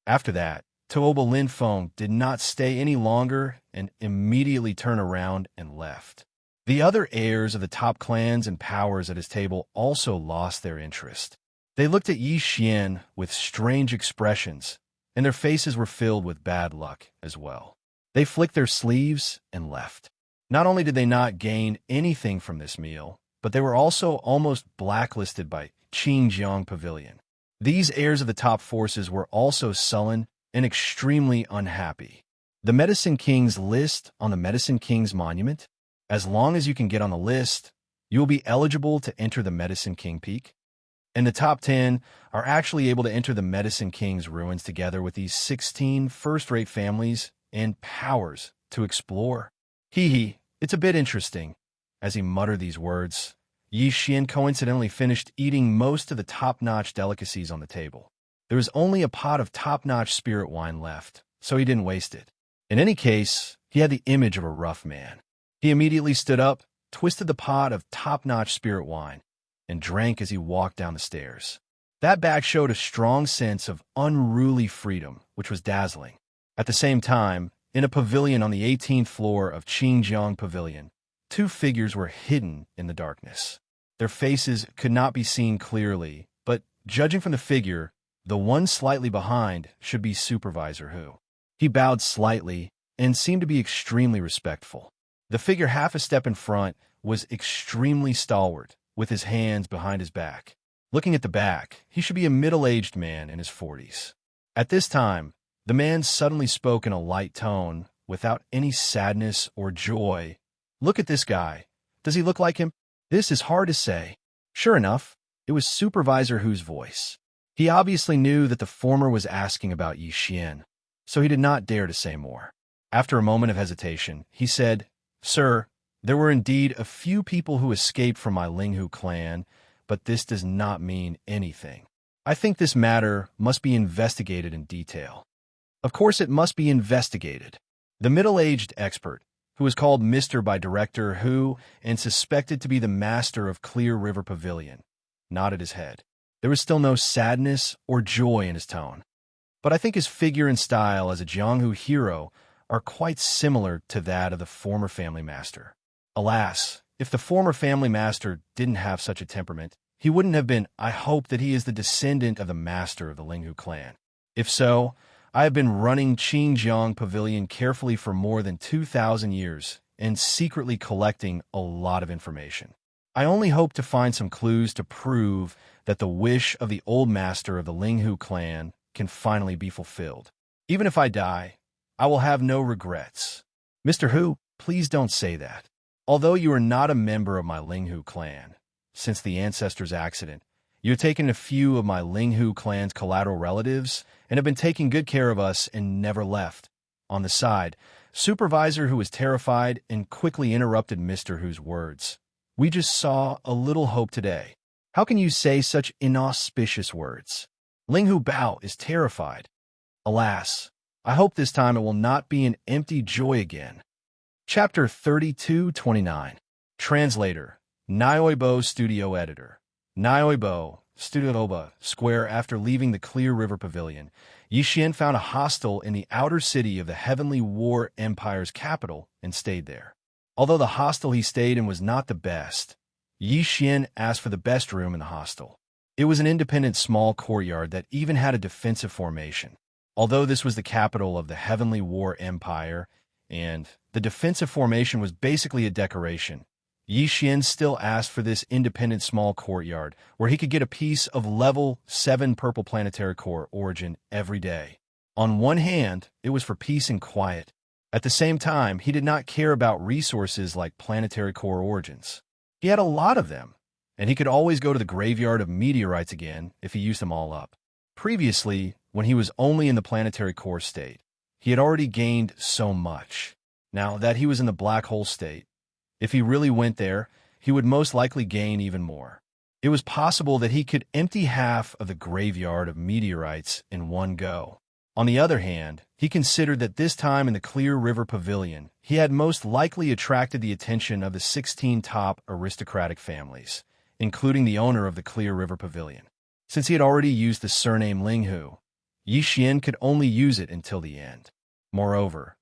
After that, Tuoba Linfeng did not stay any longer and immediately turned around and left. The other heirs of the top clans and powers at his table also lost their interest. They looked at Yi Xian with strange expressions, and their faces were filled with bad luck as well. They flicked their sleeves and left. Not only did they not gain anything from this meal, but they were also almost blacklisted by Qingjiang Pavilion. These heirs of the top forces were also sullen and extremely unhappy. The Medicine King's list on the Medicine King's monument? As long as you can get on the list, you will be eligible to enter the Medicine King Peak. And the top 10 are actually able to enter the Medicine King's ruins together with these 16 first-rate families and powers to explore. Hee, it's a bit interesting. As he muttered these words, Yi Xian coincidentally finished eating most of the top-notch delicacies on the table. There was only a pot of top-notch spirit wine left, so he didn't waste it. In any case, he had the image of a rough man. He immediately stood up, twisted the pot of top-notch spirit wine, and drank as he walked down the stairs. That back showed a strong sense of unruly freedom, which was dazzling. At the same time, in a pavilion on the 18th floor of Qingjiang Pavilion, 2 figures were hidden in the darkness. Their faces could not be seen clearly, but judging from the figure, the one slightly behind should be Supervisor Hu. He bowed slightly and seemed to be extremely respectful. The figure half a step in front was extremely stalwart, with his hands behind his back. Looking at the back, he should be a middle-aged man in his 40s. At this time, the man suddenly spoke in a light tone, without any sadness or joy. Look at this guy. Does he look like him? This is hard to say. Sure enough, it was Supervisor Hu's voice. He obviously knew that the former was asking about Yi Xian, so he did not dare to say more. After a moment of hesitation, he said, "Sir, there were indeed a few people who escaped from my Ling Hu clan, but this does not mean anything. I think this matter must be investigated in detail." Of course it must be investigated. The middle-aged expert, who was called Mr. by Director Hu and suspected to be the master of Clear River Pavilion, nodded his head. There was still no sadness or joy in his tone. But I think his figure and style as a Jianghu hero are quite similar to that of the former family master. Alas, if the former family master didn't have such a temperament, he wouldn't have been. I hope that he is the descendant of the master of the Ling Hu clan. If so, I have been running Qingjiang Pavilion carefully for more than 2,000 years, and secretly collecting a lot of information. I only hope to find some clues to prove that the wish of the old master of the Linghu clan can finally be fulfilled. Even if I die, I will have no regrets. Mr. Hu, please don't say that. Although you are not a member of my Linghu clan, since the ancestor's accident, you have taken a few of my Linghu clan's collateral relatives and have been taking good care of us and never left. On the side, Supervisor Hu was terrified and quickly interrupted Mr. Hu's words. We just saw a little hope today. How can you say such inauspicious words? Linghu Bao is terrified. Alas, I hope this time it will not be an empty joy again. Chapter 32-29. Translator, Nyoibo Studio Editor. Nyoibo, Studio Oba, Square. After leaving the Clear River Pavilion, Yixin found a hostel in the outer city of the Heavenly War Empire's capital and stayed there. Although the hostel he stayed in was not the best, Yixin asked for the best room in the hostel. It was an independent small courtyard that even had a defensive formation. Although this was the capital of the Heavenly War Empire, and the defensive formation was basically a decoration, Yixin still asked for this independent small courtyard where he could get a piece of level 7 purple planetary core origin every day. On one hand, it was for peace and quiet. At the same time, he did not care about resources like planetary core origins. He had a lot of them, and he could always go to the graveyard of meteorites again if he used them all up. Previously, when he was only in the planetary core state, he had already gained so much. Now that he was in the black hole state, if he really went there, he would most likely gain even more. It was possible that he could empty half of the graveyard of meteorites in one go. On the other hand, he considered that this time in the Clear River Pavilion, he had most likely attracted the attention of the 16 top aristocratic families, including the owner of the Clear River Pavilion. Since he had already used the surname Linghu, Yixin could only use it until the end. Moreover,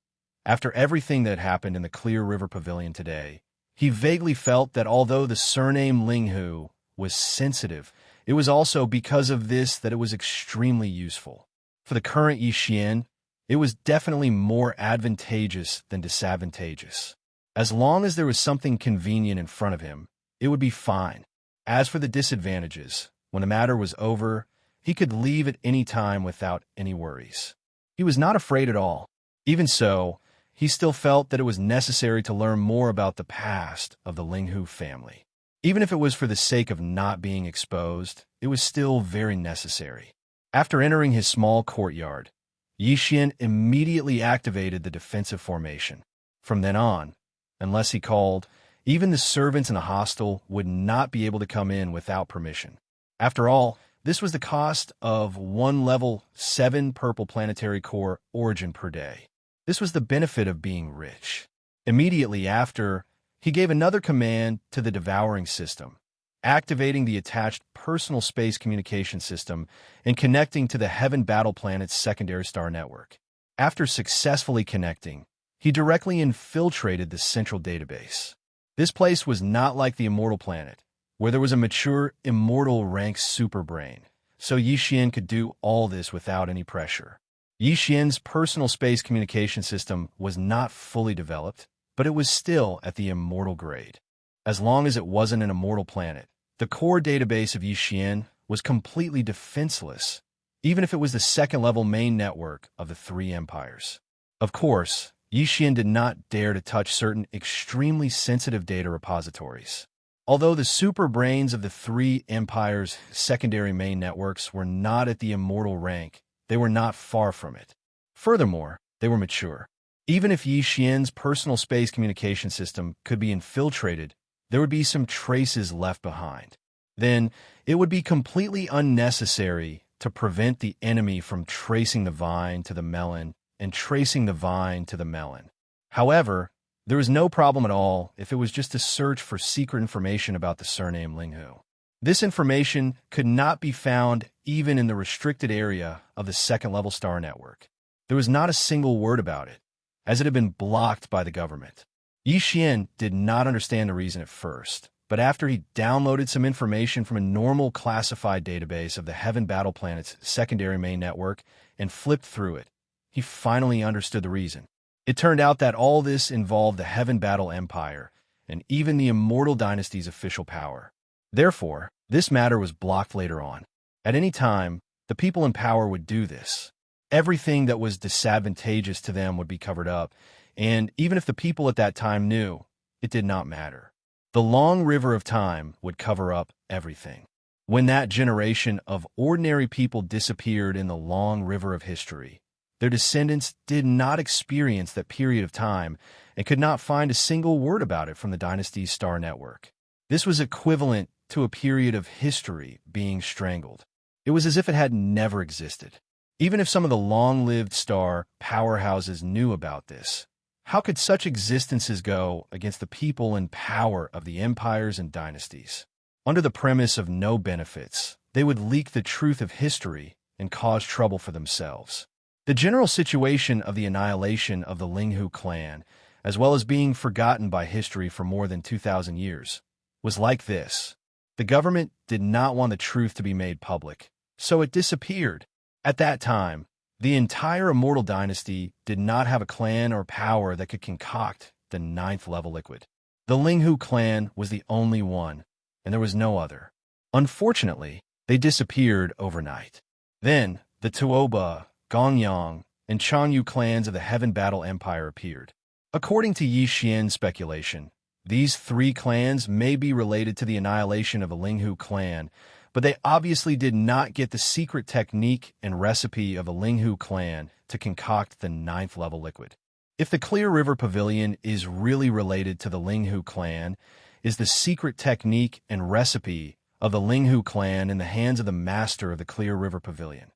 after everything that happened in the Clear River Pavilion today, he vaguely felt that although the surname Linghu was sensitive, it was also because of this that it was extremely useful. For the current Yixin, it was definitely more advantageous than disadvantageous. As long as there was something convenient in front of him, it would be fine. As for the disadvantages, when the matter was over, he could leave at any time without any worries. He was not afraid at all. Even so, he still felt that it was necessary to learn more about the past of the Linghu family. Even if it was for the sake of not being exposed, it was still very necessary. After entering his small courtyard, Yixin immediately activated the defensive formation. From then on, unless he called, even the servants in the hostel would not be able to come in without permission. After all, this was the cost of one level 7 purple planetary core origin per day. This was the benefit of being rich. Immediately after, he gave another command to the devouring system, activating the attached personal space communication system and connecting to the Heaven Battle Planet's secondary star network. After successfully connecting, he directly infiltrated the central database. This place was not like the Immortal Planet, where there was a mature, immortal rank superbrain, so Yixin could do all this without any pressure. Yixin's personal space communication system was not fully developed, but it was still at the immortal grade. As long as it wasn't an immortal planet, the core database of Yixin was completely defenseless, even if it was the second-level main network of the three empires. Of course, Yixin did not dare to touch certain extremely sensitive data repositories. Although the super brains of the three empires' secondary main networks were not at the immortal rank, they were not far from it. Furthermore, they were mature. Even if Yixin's personal space communication system could be infiltrated, there would be some traces left behind. Then, it would be completely unnecessary to prevent the enemy from tracing the vine to the melon and tracing the vine to the melon. However, there was no problem at all if it was just a search for secret information about the surname Linghu. This information could not be found even in the restricted area of the second-level star network. There was not a single word about it, as it had been blocked by the government. Yixin did not understand the reason at first, but after he downloaded some information from a normal classified database of the Heaven Battle Planet's secondary main network and flipped through it, he finally understood the reason. It turned out that all this involved the Heaven Battle Empire and even the Immortal Dynasty's official power. Therefore, this matter was blocked later on. At any time, the people in power would do this. Everything that was disadvantageous to them would be covered up, and even if the people at that time knew, it did not matter. The long river of time would cover up everything. When that generation of ordinary people disappeared in the long river of history, their descendants did not experience that period of time and could not find a single word about it from the dynasty's star network. This was equivalent to a period of history being strangled. It was as if it had never existed. Even if some of the long-lived star powerhouses knew about this, how could such existences go against the people and power of the empires and dynasties? Under the premise of no benefits, they would leak the truth of history and cause trouble for themselves. The general situation of the annihilation of the Linghu clan, as well as being forgotten by history for more than 2,000 years, was like this. The government did not want the truth to be made public, so it disappeared. At that time, the entire Immortal Dynasty did not have a clan or power that could concoct the 9th level liquid. The Linghu clan was the only one, and there was no other. Unfortunately, they disappeared overnight. Then, the Tuoba, Gongyang, and Chanyu clans of the Heaven Battle Empire appeared. According to Yi Xian's speculation, these 3 clans may be related to the annihilation of the Linghu clan, but they obviously did not get the secret technique and recipe of the Linghu clan to concoct the 9th level liquid. If the Clear River Pavilion is really related to the Linghu clan, is the secret technique and recipe of the Linghu clan in the hands of the master of the Clear River Pavilion,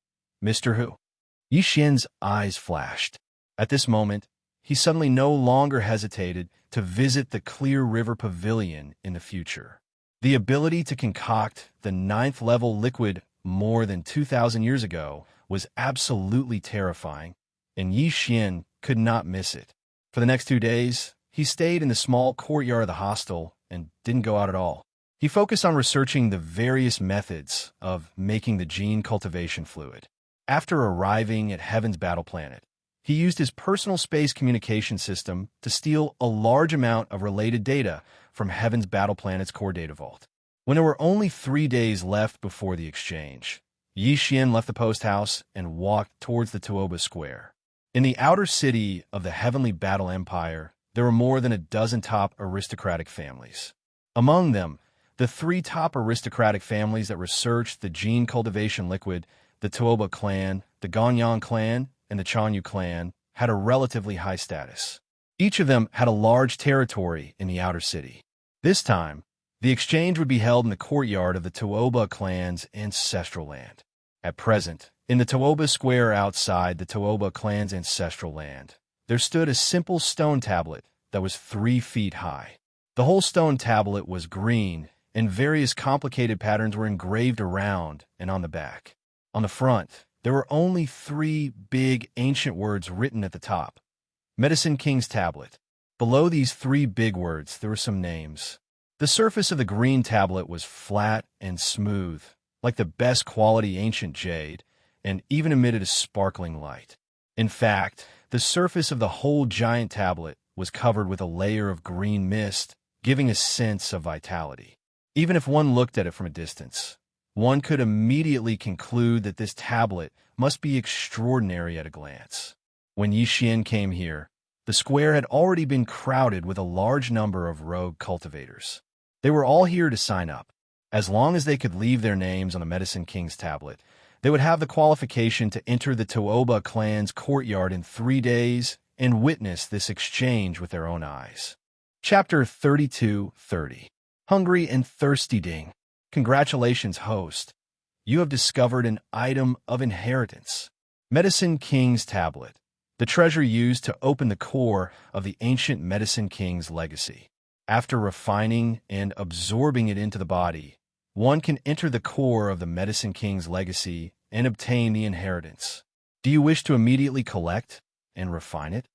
Mr. Hu? Yi Xian's eyes flashed. At this moment, he suddenly no longer hesitated to visit the Clear River Pavilion in the future. The ability to concoct the 9th level liquid more than 2,000 years ago was absolutely terrifying, and Yi Xian could not miss it. For the next 2 days, he stayed in the small courtyard of the hostel and didn't go out at all. He focused on researching the various methods of making the gene cultivation fluid. After arriving at Heaven's battle planet, he used his personal space communication system to steal a large amount of related data from Heaven's battle planet's core data vault. When there were only 3 days left before the exchange, Yi Xian left the post house and walked towards the Tuoba Square. In the outer city of the Heavenly Battle Empire, there were more than a dozen top aristocratic families. Among them, the 3 top aristocratic families that researched the gene cultivation liquid, the Tuoba clan, the Gonyang clan, and the Chanyu clan, had a relatively high status. Each of them had a large territory in the outer city. This time, the exchange would be held in the courtyard of the Tuoba clan's ancestral land. At present, in the Tuoba Square outside the Tuoba clan's ancestral land, there stood a simple stone tablet that was 3 feet high. The whole stone tablet was green, and various complicated patterns were engraved around and on the back. On the front, there were only 3 big ancient words written at the top. Medicine King's Tablet. Below these 3 big words, there were some names. The surface of the green tablet was flat and smooth, like the best quality ancient jade, and even emitted a sparkling light. In fact, the surface of the whole giant tablet was covered with a layer of green mist, giving a sense of vitality. Even if one looked at it from a distance, one could immediately conclude that this tablet must be extraordinary at a glance. When Yi Xian came here, the square had already been crowded with a large number of rogue cultivators. They were all here to sign up. As long as they could leave their names on the Medicine King's tablet, they would have the qualification to enter the Tuoba clan's courtyard in 3 days and witness this exchange with their own eyes. Chapter 32:30. Hungry and Thirsty Ding. Congratulations, host. You have discovered an item of inheritance. Medicine King's Tablet, the treasure used to open the core of the ancient Medicine King's legacy. After refining and absorbing it into the body, one can enter the core of the Medicine King's legacy and obtain the inheritance. Do you wish to immediately collect and refine it?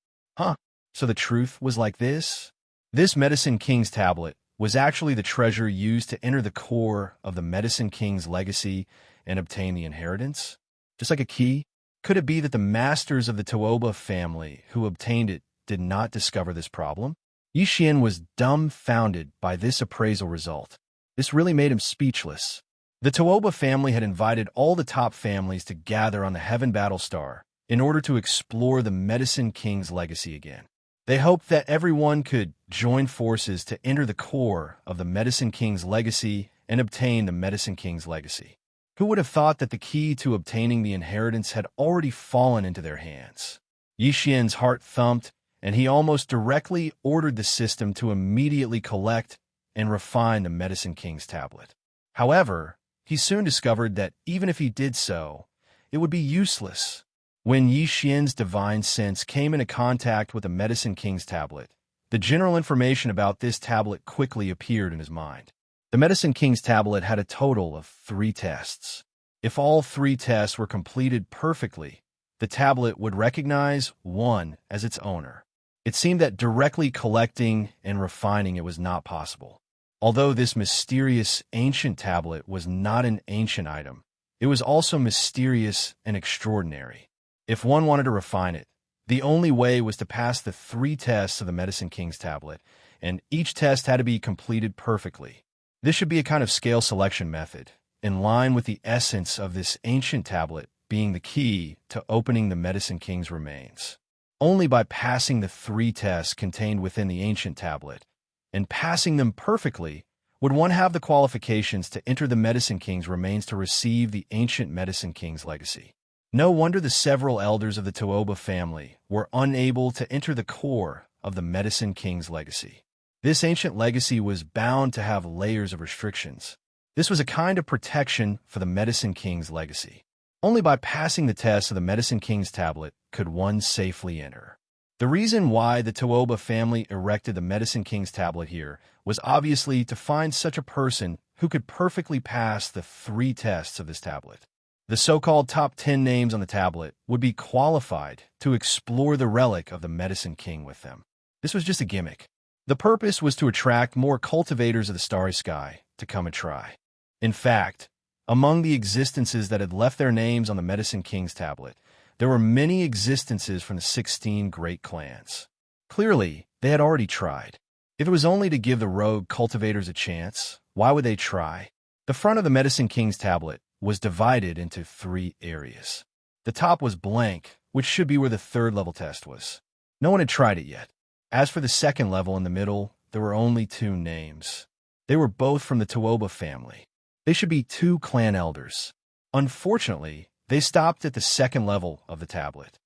So the truth was like this? This Medicine King's Tablet was actually the treasure used to enter the core of the Medicine King's legacy and obtain the inheritance? Just like a key? Could it be that the masters of the Tuoba family who obtained it did not discover this problem? Yi Xian was dumbfounded by this appraisal result. This really made him speechless. The Tuoba family had invited all the top families to gather on the Heaven Battle Star in order to explore the Medicine King's legacy again. They hoped that everyone could join forces to enter the core of the Medicine King's legacy and obtain the Medicine King's legacy. Who would have thought that the key to obtaining the inheritance had already fallen into their hands? Yi Xian's heart thumped, and he almost directly ordered the system to immediately collect and refine the Medicine King's tablet. However, he soon discovered that even if he did so, it would be useless. When Yi Xian's divine sense came into contact with the Medicine King's tablet, the general information about this tablet quickly appeared in his mind. The Medicine King's tablet had a total of 3 tests. If all 3 tests were completed perfectly, the tablet would recognize one as its owner. It seemed that directly collecting and refining it was not possible. Although this mysterious ancient tablet was not an ancient item, it was also mysterious and extraordinary. If one wanted to refine it, the only way was to pass the 3 tests of the Medicine King's tablet, and each test had to be completed perfectly. This should be a kind of scale selection method, in line with the essence of this ancient tablet being the key to opening the Medicine King's remains. Only by passing the 3 tests contained within the ancient tablet, and passing them perfectly, would one have the qualifications to enter the Medicine King's remains to receive the ancient Medicine King's legacy. No wonder the several elders of the Tuoba family were unable to enter the core of the Medicine King's legacy. This ancient legacy was bound to have layers of restrictions. This was a kind of protection for the Medicine King's legacy. Only by passing the test of the Medicine King's tablet could one safely enter. The reason why the Tuoba family erected the Medicine King's tablet here was obviously to find such a person who could perfectly pass the 3 tests of this tablet. The so-called top 10 names on the tablet would be qualified to explore the relic of the Medicine King with them. This was just a gimmick. The purpose was to attract more cultivators of the starry sky to come and try. In fact, among the existences that had left their names on the Medicine King's tablet, there were many existences from the 16 great clans. Clearly, they had already tried. If it was only to give the rogue cultivators a chance, why would they try? The front of the Medicine King's tablet was divided into 3 areas. The top was blank, which should be where the 3rd level test was. No one had tried it yet. As for the 2nd level in the middle, there were only 2 names. They were both from the Tuoba family. They should be 2 clan elders. Unfortunately, they stopped at the 2nd level of the tablet.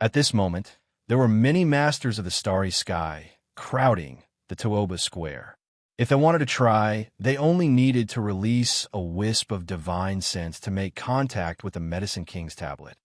At this moment, there were many masters of the starry sky crowding the Tuoba square. If they wanted to try, they only needed to release a wisp of divine sense to make contact with the Medicine King's tablet.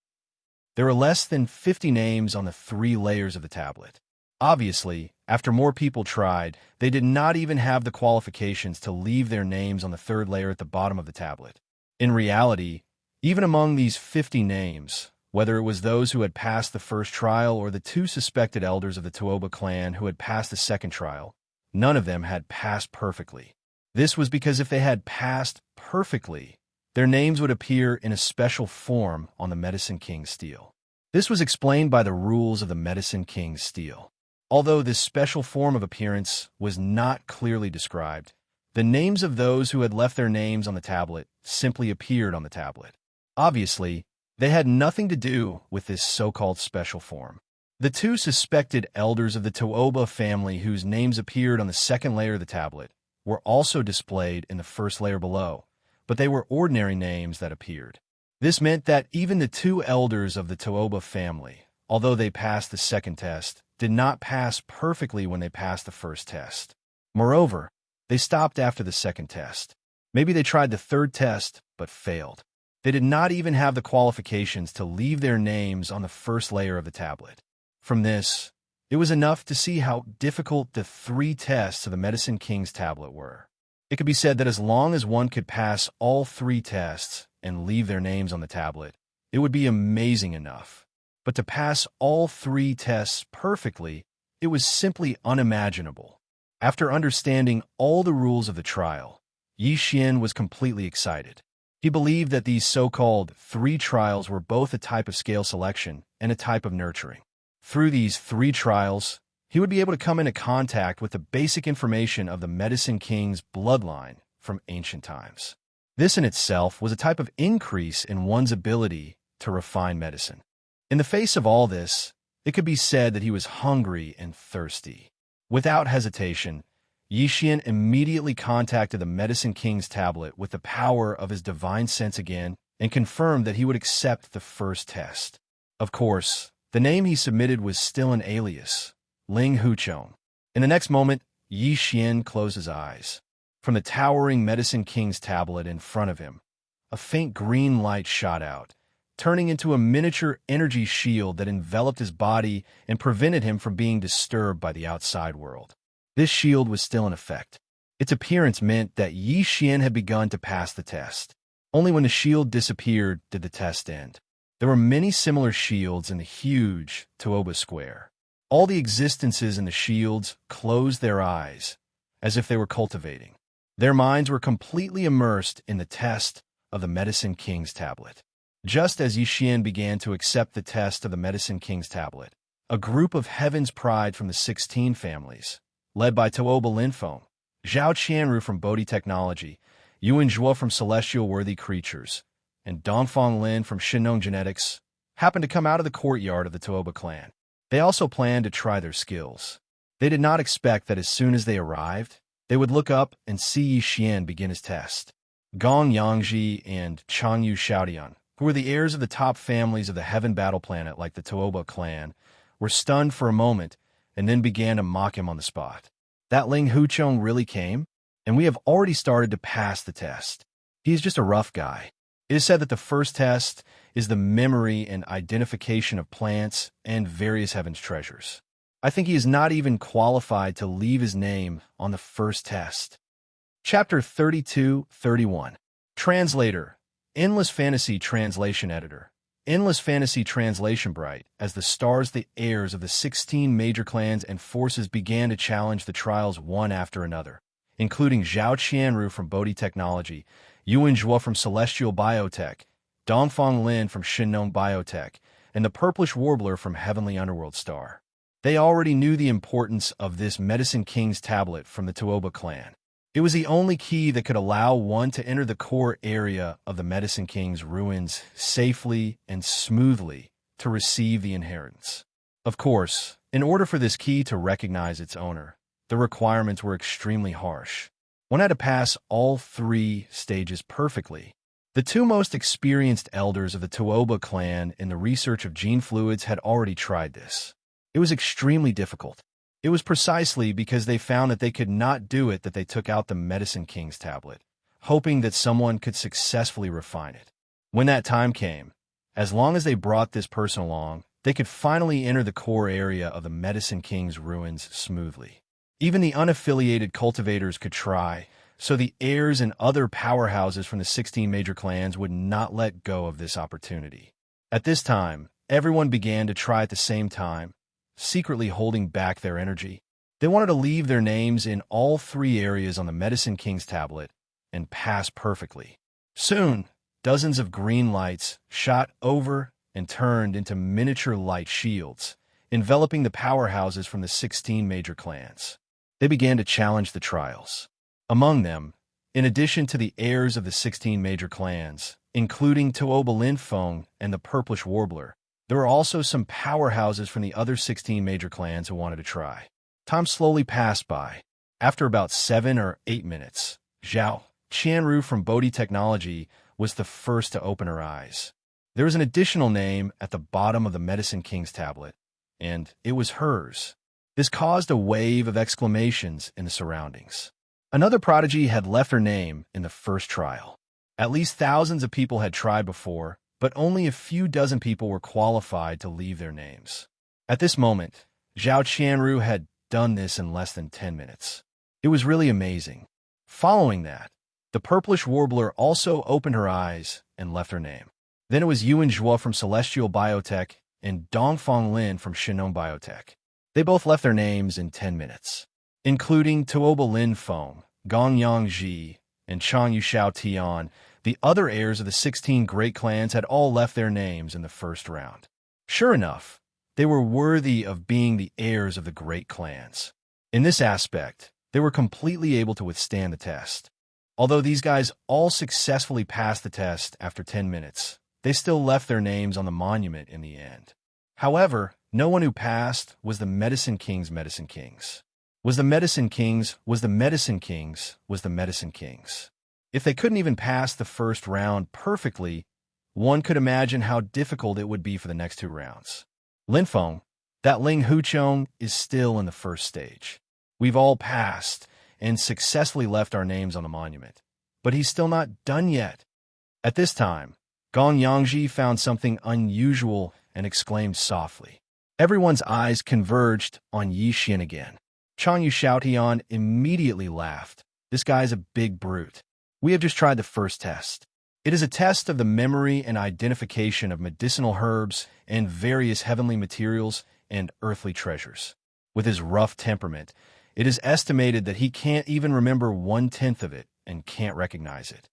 There were less than 50 names on the 3 layers of the tablet. Obviously, after more people tried, they did not even have the qualifications to leave their names on the 3rd layer at the bottom of the tablet. In reality, even among these 50 names, whether it was those who had passed the 1st trial or the 2 suspected elders of the Tuoba clan who had passed the 2nd trial, none of them had passed perfectly. This was because if they had passed perfectly, their names would appear in a special form on the Medicine King's stele. This was explained by the rules of the Medicine King's stele. Although this special form of appearance was not clearly described, the names of those who had left their names on the tablet simply appeared on the tablet. Obviously, they had nothing to do with this so-called special form. The 2 suspected elders of the Tuoba family whose names appeared on the 2nd layer of the tablet were also displayed in the 1st layer below, but they were ordinary names that appeared. This meant that even the 2 elders of the Tuoba family, although they passed the 2nd test, did not pass perfectly when they passed the 1st test. Moreover, they stopped after the 2nd test. Maybe they tried the 3rd test, but failed. They did not even have the qualifications to leave their names on the 1st layer of the tablet. From this, it was enough to see how difficult the 3 tests of the Medicine King's tablet were. It could be said that as long as one could pass all 3 tests and leave their names on the tablet, it would be amazing enough. But to pass all 3 tests perfectly, it was simply unimaginable. After understanding all the rules of the trial, Yi Xian was completely excited. He believed that these so-called 3 trials were both a type of scale selection and a type of nurturing. Through these 3 trials, he would be able to come into contact with the basic information of the Medicine King's bloodline from ancient times. This in itself was a type of increase in one's ability to refine medicine. In the face of all this, it could be said that he was hungry and thirsty. Without hesitation, Yi Xian immediately contacted the Medicine King's tablet with the power of his divine sense again and confirmed that he would accept the first test. Of course, the name he submitted was still an alias, Ling Huchong. In the next moment, Yi Xian closed his eyes. From the towering Medicine King's tablet in front of him, a faint green light shot out, turning into a miniature energy shield that enveloped his body and prevented him from being disturbed by the outside world. This shield was still in effect. Its appearance meant that Yi Xian had begun to pass the test. Only when the shield disappeared did the test end. There were many similar shields in the huge Tuoba Square. All the existences in the shields closed their eyes, as if they were cultivating. Their minds were completely immersed in the test of the Medicine King's tablet. Just as Yi Xian began to accept the test of the Medicine King's tablet, a group of Heaven's Pride from the 16 families, led by Tuoba Linfeng, Zhao Qianru from Bodhi Technology, Yuan Zhuo from Celestial Worthy Creatures, and Dongfang Lin from Shinong Genetics, happened to come out of the courtyard of the Tuoba clan. They also planned to try their skills. They did not expect that as soon as they arrived, they would look up and see Yi Xian begin his test. Gong Yangji and Changyu Xiaodian, who were the heirs of the top families of the Heaven Battle Planet like the Tuoba clan, were stunned for a moment and then began to mock him on the spot. That Ling Huchong really came? And we have already started to pass the test. He is just a rough guy. It is said that the first test is the memory and identification of plants and various heaven's treasures. I think he is not even qualified to leave his name on the first test. Chapter 32-31. Translator, Endless Fantasy Translation Editor. Endless Fantasy Translation Bright, as the stars, the heirs of the 16 major clans and forces began to challenge the trials one after another, including Zhao Qianru from Bodhi Technology, Yuan Zhuo from Celestial Biotech, Dongfang Lin from Shinong Biotech, and the Purplish Warbler from Heavenly Underworld Star. They already knew the importance of this Medicine King's tablet from the Tuoba clan. It was the only key that could allow one to enter the core area of the Medicine King's ruins safely and smoothly to receive the inheritance. Of course, in order for this key to recognize its owner, the requirements were extremely harsh. One had to pass all 3 stages perfectly. The 2 most experienced elders of the Tuoba clan in the research of gene fluids had already tried this. It was extremely difficult. It was precisely because they found that they could not do it that they took out the Medicine King's tablet, hoping that someone could successfully refine it. When that time came, as long as they brought this person along, they could finally enter the core area of the Medicine King's ruins smoothly. Even the unaffiliated cultivators could try, so the heirs and other powerhouses from the 16 major clans would not let go of this opportunity. At this time, everyone began to try at the same time, secretly holding back their energy. They wanted to leave their names in all 3 areas on the Medicine King's tablet and pass perfectly. Soon, dozens of green lights shot over and turned into miniature light shields, enveloping the powerhouses from the 16 major clans. They began to challenge the trials. Among them, in addition to the heirs of the 16 major clans, including Tuoba Linfeng and the Purplish Warbler, there were also some powerhouses from the other 16 major clans who wanted to try. Time slowly passed by. After about 7 or 8 minutes, Zhao Qianru from Bodhi Technology was the first to open her eyes. There was an additional name at the bottom of the Medicine King's tablet, and it was hers. This caused a wave of exclamations in the surroundings. Another prodigy had left her name in the first trial. At least thousands of people had tried before, but only a few dozen people were qualified to leave their names. At this moment, Zhao Qianru had done this in less than 10 minutes. It was really amazing. Following that, the Purplish Warbler also opened her eyes and left her name. Then it was Yuan Zhuo from Celestial Biotech and Dongfang Lin from Shinong Biotech. They both left their names in 10 minutes, including Tuoba Linfeng, Gong Yangji, and Changyu Xiaotian. The other heirs of the 16 great clans had all left their names in the first round. Sure enough, they were worthy of being the heirs of the great clans. In this aspect, they were completely able to withstand the test. Although these guys all successfully passed the test after 10 minutes, they still left their names on the monument in the end. However, no one who passed was the Medicine King's Medicine Kings. Was the Medicine Kings. If they couldn't even pass the first round perfectly, one could imagine how difficult it would be for the next two rounds. Linfeng, that Ling Huchong, is still in the first stage. We've all passed and successfully left our names on the monument, but he's still not done yet. At this time, Gong Yangji found something unusual and exclaimed softly. Everyone's eyes converged on Yi Xian again. Chang Yu Xiaotian immediately laughed. This guy's a big brute. We have just tried the first test. It is a test of the memory and identification of medicinal herbs and various heavenly materials and earthly treasures. With his rough temperament, it is estimated that he can't even remember 1/10 of it and can't recognize it.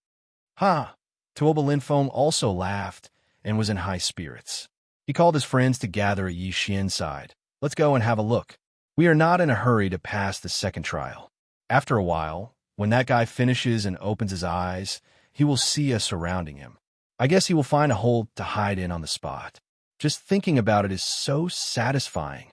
Ha! Tuoba Linfeng also laughed and was in high spirits. He called his friends to gather at Yi Xian's side. Let's go and have a look. We are not in a hurry to pass the second trial. After a while, when that guy finishes and opens his eyes, he will see us surrounding him. I guess he will find a hole to hide in on the spot. Just thinking about it is so satisfying.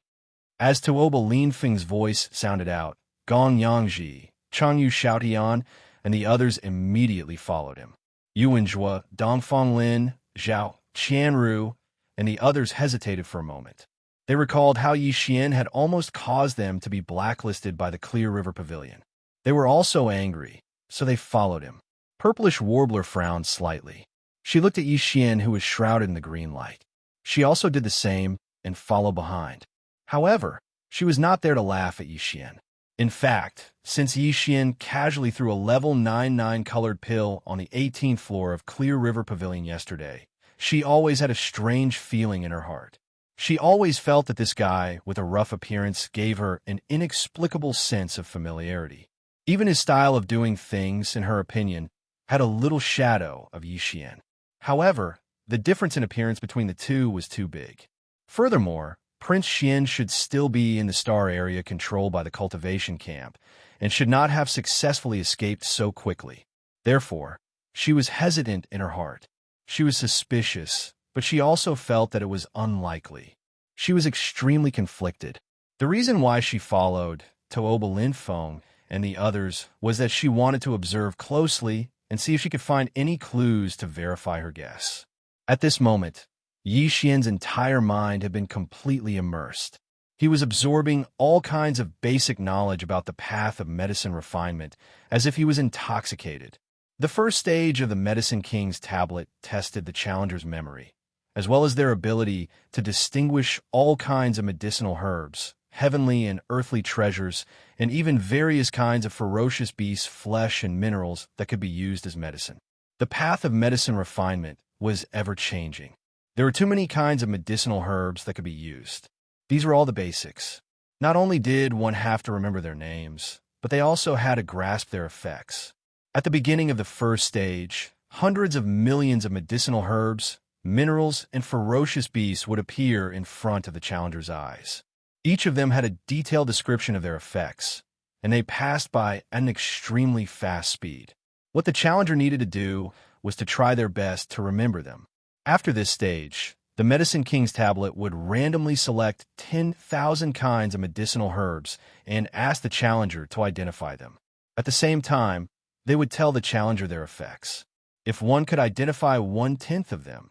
As Tuoba Linfeng's voice sounded out, Gong Yangji, Chang Yu Xiaotian, and the others immediately followed him. Yuan Zhua, Dongfang Lin, Zhao, Qianru, and the others hesitated for a moment. They recalled how Yi Xian had almost caused them to be blacklisted by the Clear River Pavilion. They were also angry, so they followed him. Purplish Warbler frowned slightly. She looked at Yi Xian, who was shrouded in the green light. She also did the same and followed behind. However, she was not there to laugh at Yi Xian. In fact, since Yi Xian casually threw a level 99 colored pill on the 18th floor of Clear River Pavilion yesterday, she always had a strange feeling in her heart. She always felt that this guy with a rough appearance gave her an inexplicable sense of familiarity. Even his style of doing things, in her opinion, had a little shadow of Yi Xian. However, the difference in appearance between the two was too big. Furthermore, Prince Xian should still be in the star area controlled by the cultivation camp and should not have successfully escaped so quickly. Therefore, she was hesitant in her heart. She was suspicious, but she also felt that it was unlikely. She was extremely conflicted. The reason why she followed Tuoba Linfeng and the others was that she wanted to observe closely and see if she could find any clues to verify her guess. At this moment, Yi Xian's entire mind had been completely immersed. He was absorbing all kinds of basic knowledge about the path of medicine refinement as if he was intoxicated. The first stage of the Medicine King's tablet tested the challenger's memory, as well as their ability to distinguish all kinds of medicinal herbs, heavenly and earthly treasures, and even various kinds of ferocious beasts' flesh and minerals that could be used as medicine. The path of medicine refinement was ever-changing. There were too many kinds of medicinal herbs that could be used. These were all the basics. Not only did one have to remember their names, but they also had to grasp their effects. At the beginning of the first stage, hundreds of millions of medicinal herbs, minerals, and ferocious beasts would appear in front of the challenger's eyes. Each of them had a detailed description of their effects, and they passed by at an extremely fast speed. What the challenger needed to do was to try their best to remember them. After this stage, the Medicine King's tablet would randomly select 10,000 kinds of medicinal herbs and ask the challenger to identify them. At the same time, they would tell the challenger their effects. If one could identify 1/10 of them,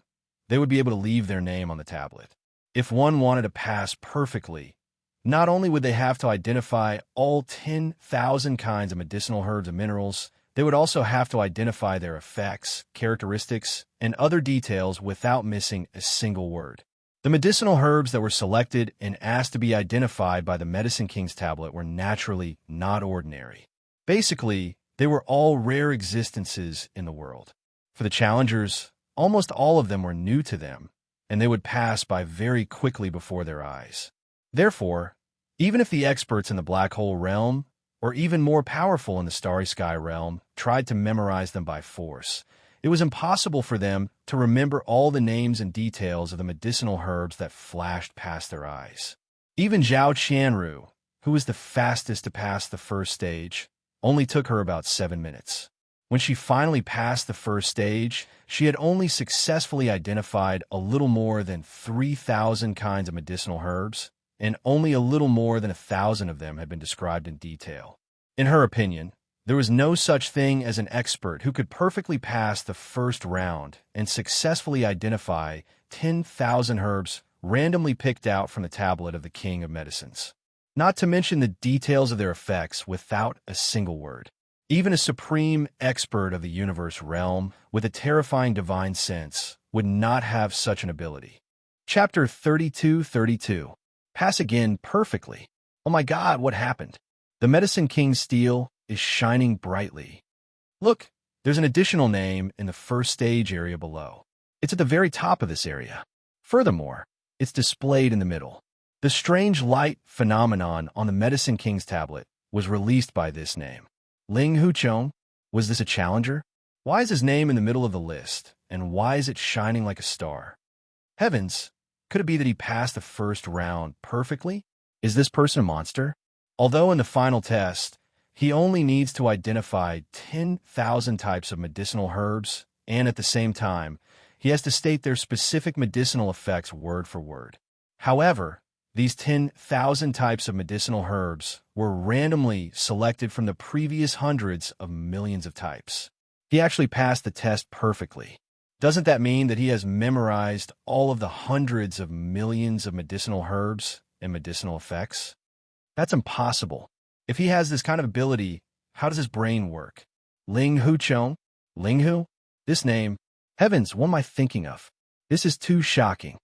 they would be able to leave their name on the tablet. If one wanted to pass perfectly, not only would they have to identify all 10,000 kinds of medicinal herbs and minerals, they would also have to identify their effects, characteristics, and other details without missing a single word. The medicinal herbs that were selected and asked to be identified by the Medicine King's tablet were naturally not ordinary. Basically, they were all rare existences in the world. For the challengers, almost all of them were new to them, and they would pass by very quickly before their eyes. Therefore, even if the experts in the black hole realm, or even more powerful in the starry sky realm, tried to memorize them by force, It was impossible for them to remember all the names and details of the medicinal herbs that flashed past their eyes. Even Zhao Qianru, who was the fastest to pass the first stage, only took her about 7 minutes. When she finally passed the first stage, she had only successfully identified a little more than 3,000 kinds of medicinal herbs, and only a little more than 1,000 of them had been described in detail. In her opinion, there was no such thing as an expert who could perfectly pass the first round and successfully identify 10,000 herbs randomly picked out from the tablet of the King of Medicines. Not to mention the details of their effects without a single word. Even a supreme expert of the universe realm with a terrifying divine sense would not have such an ability. Chapter 3232. Pass again perfectly. Oh my God, what happened? The Medicine King's steel is shining brightly. Look, there's an additional name in the first stage area below. It's at the very top of this area. Furthermore, it's displayed in the middle. The strange light phenomenon on the Medicine King's tablet was released by this name. Ling Huchong? Was this a challenger? Why is his name in the middle of the list, and why is it shining like a star? Heavens, could it be that he passed the first round perfectly? Is this person a monster? Although in the final test, he only needs to identify 10,000 types of medicinal herbs, and at the same time, he has to state their specific medicinal effects word for word. However, these 10,000 types of medicinal herbs were randomly selected from the previous hundreds of millions of types. He actually passed the test perfectly. Doesn't that mean that he has memorized all of the hundreds of millions of medicinal herbs and medicinal effects? That's impossible. If he has this kind of ability, how does his brain work? Ling Huchong? Ling Hu? This name? Heavens, what am I thinking of? This is too shocking.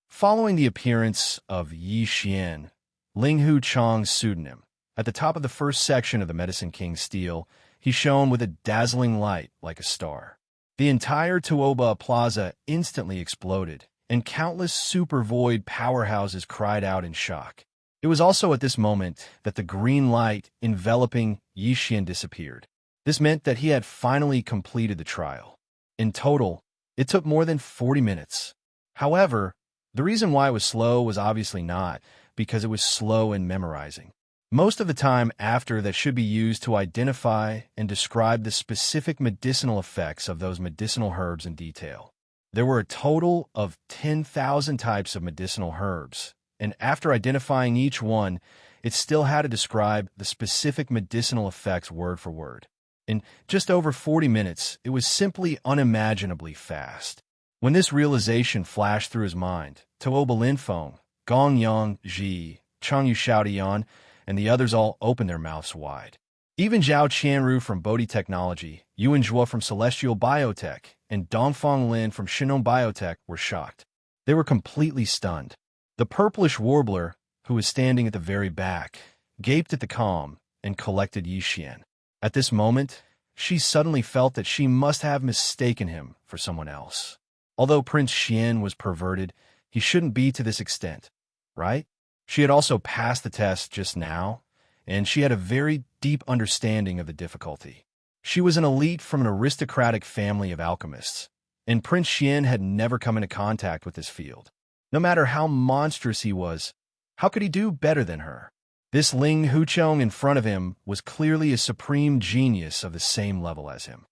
Following the appearance of Yi Xian, Ling Huchong's pseudonym, at the top of the first section of the Medicine King's steel, he shone with a dazzling light like a star. The entire Tuoba Plaza instantly exploded, and countless super void powerhouses cried out in shock. It was also at this moment that the green light enveloping Yi Xian disappeared. This meant that he had finally completed the trial. In total, it took more than 40 minutes. However, the reason why it was slow was obviously not because it was slow in memorizing. Most of the time after that should be used to identify and describe the specific medicinal effects of those medicinal herbs in detail. There were a total of 10,000 types of medicinal herbs, and after identifying each one, it still had to describe the specific medicinal effects word for word. In just over 40 minutes, it was simply unimaginably fast. When this realization flashed through his mind, Tuoba Linfeng, Gong Yang Ji, Changyu Xiaodian, and the others all opened their mouths wide. Even Zhao Qianru from Bodhi Technology, Yuan Zhuo from Celestial Biotech, and Dongfang Lin from Shinon Biotech were shocked. They were completely stunned. The purplish warbler, who was standing at the very back, gaped at the calm and collected Yi Xian. At this moment, she suddenly felt that she must have mistaken him for someone else. Although Prince Xian was perverted, he shouldn't be to this extent, right? She had also passed the test just now, and she had a very deep understanding of the difficulty. She was an elite from an aristocratic family of alchemists, and Prince Xian had never come into contact with this field. No matter how monstrous he was, how could he do better than her? This Ling Huchong in front of him was clearly a supreme genius of the same level as him.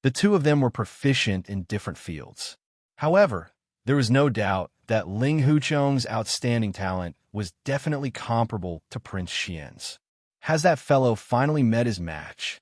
The two of them were proficient in different fields. However, there was no doubt that Ling Huchong's outstanding talent was definitely comparable to Prince Xian's. Has that fellow finally met his match?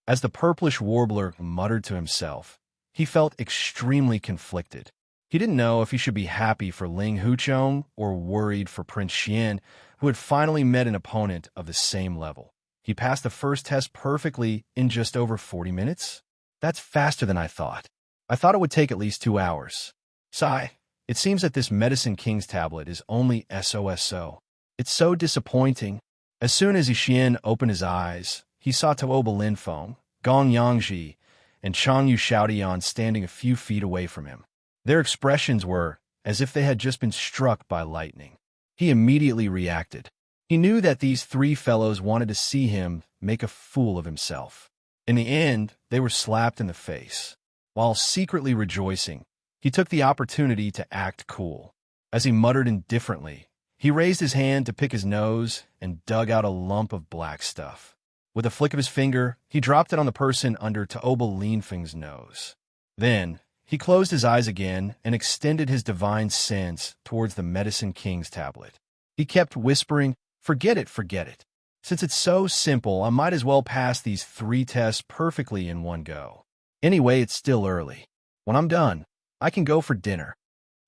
As the purplish warbler muttered to himself, he felt extremely conflicted. He didn't know if he should be happy for Ling Huchong or worried for Prince Xian, who had finally met an opponent of the same level. He passed the first test perfectly in just over 40 minutes? That's faster than I thought. I thought it would take at least 2 hours. Sigh. It seems that this Medicine King's tablet is only SOSO. It's so disappointing. As soon as Yi Xian opened his eyes, he saw Tuoba Linfeng, Gong Yangji, and Changyu Xiaodian standing a few feet away from him. Their expressions were as if they had just been struck by lightning. He immediately reacted. He knew that these three fellows wanted to see him make a fool of himself. In the end, they were slapped in the face. While secretly rejoicing, he took the opportunity to act cool. As he muttered indifferently, he raised his hand to pick his nose and dug out a lump of black stuff. With a flick of his finger, he dropped it on the person under Taoba Linfeng's nose. Then, he closed his eyes again and extended his divine sense towards the Medicine King's tablet. He kept whispering, "Forget it, forget it. Since it's so simple, I might as well pass these 3 tests perfectly in one go. Anyway, it's still early. When I'm done, I can go for dinner."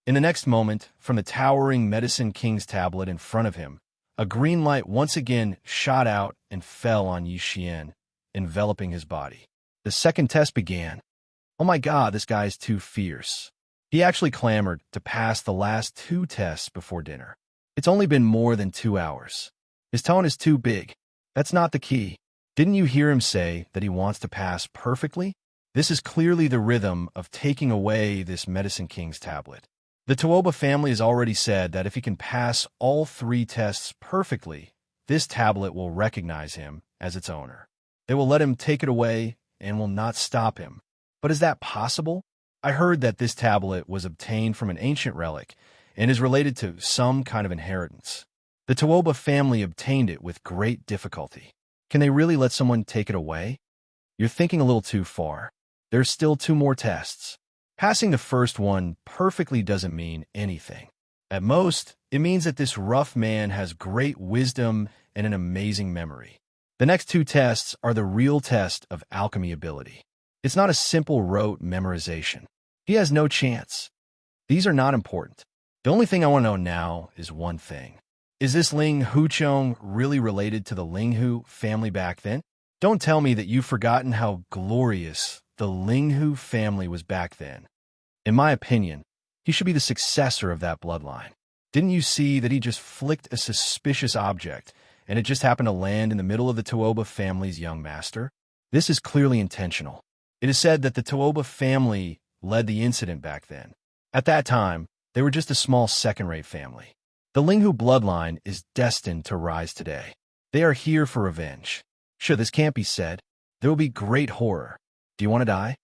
In the next moment, from the towering Medicine King's tablet in front of him, a green light once again shot out and fell on Yi Xian, enveloping his body. The second test began. Oh my God, this guy is too fierce. He actually clamored to pass the last 2 tests before dinner. It's only been more than 2 hours. His tone is too big. That's not the key. Didn't you hear him say that he wants to pass perfectly? This is clearly the rhythm of taking away this Medicine King's tablet. The Taoba family has already said that if he can pass all 3 tests perfectly, this tablet will recognize him as its owner. They will let him take it away and will not stop him. But is that possible? I heard that this tablet was obtained from an ancient relic and is related to some kind of inheritance. The Taoba family obtained it with great difficulty. Can they really let someone take it away? You're thinking a little too far. There's still 2 more tests. Passing the first one perfectly doesn't mean anything. At most, it means that this rough man has great wisdom and an amazing memory. The next 2 tests are the real test of alchemy ability. It's not a simple rote memorization. He has no chance. These are not important. The only thing I want to know now is one thing. Is this Ling Huchong really related to the Ling Hu family back then? Don't tell me that you've forgotten how glorious the Ling Hu family was back then. In my opinion, he should be the successor of that bloodline. Didn't you see that he just flicked a suspicious object, and it just happened to land in the middle of the Taoba family's young master? This is clearly intentional. It is said that the Taoba family led the incident back then. At that time, they were just a small second-rate family. The Ling Hu bloodline is destined to rise today. They are here for revenge. Sure, this can't be said. There will be great horror. Do you want to die?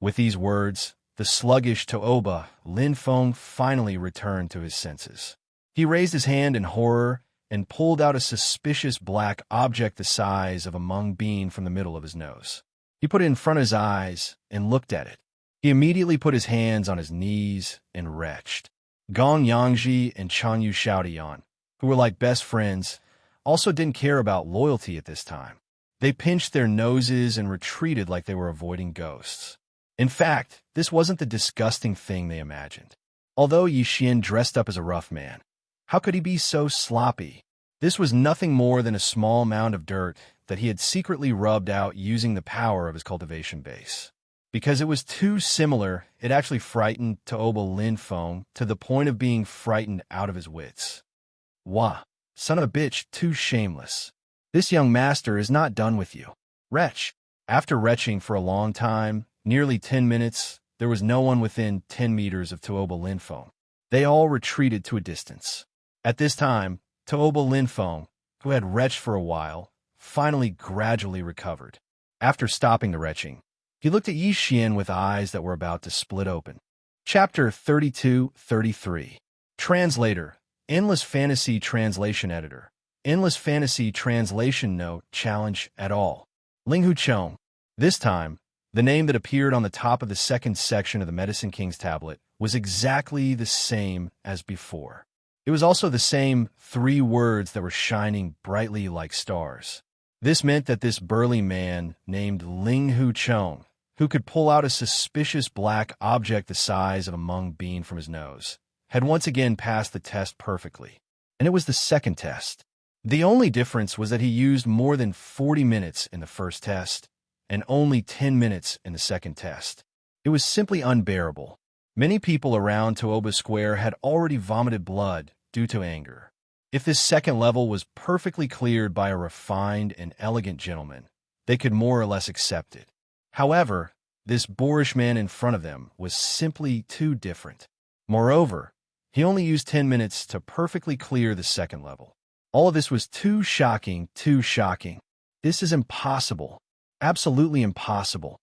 With these words, the sluggish Taoba Linfeng finally returned to his senses. He raised his hand in horror and pulled out a suspicious black object the size of a mung bean from the middle of his nose. He put it in front of his eyes and looked at it. He immediately put his hands on his knees and retched. Gong Yangji and Chang Yu Xiaodian, who were like best friends, also didn't care about loyalty at this time. They pinched their noses and retreated like they were avoiding ghosts. In fact, this wasn't the disgusting thing they imagined. Although Yi Xian dressed up as a rough man, how could he be so sloppy? This was nothing more than a small mound of dirt that he had secretly rubbed out using the power of his cultivation base. Because it was too similar, it actually frightened Taoba Linfeng to the point of being frightened out of his wits. Wah, son of a bitch, too shameless. This young master is not done with you. Retch. After retching for a long time, nearly 10 minutes, there was no one within 10 meters of Taoba Linfeng. They all retreated to a distance. At this time, Taoba Linfeng, who had retched for a while, finally gradually recovered. After stopping the retching, he looked at Yi Xian with eyes that were about to split open. Chapter 32-33. Translator, Endless Fantasy Translation Editor. Endless Fantasy Translation Note Challenge at all. Ling Huchong. This time, the name that appeared on the top of the second section of the Medicine King's tablet was exactly the same as before. It was also the same 3 words that were shining brightly like stars. This meant that this burly man named Ling Huchong, who could pull out a suspicious black object the size of a mung bean from his nose, had once again passed the test perfectly. And it was the second test. The only difference was that he used more than 40 minutes in the first test and only 10 minutes in the second test. It was simply unbearable. Many people around Taoba Square had already vomited blood due to anger. If this second level was perfectly cleared by a refined and elegant gentleman, they could more or less accept it. However, this boorish man in front of them was simply too different. Moreover, he only used 10 minutes to perfectly clear the second level. All of this was too shocking, too shocking. This is impossible. Absolutely impossible.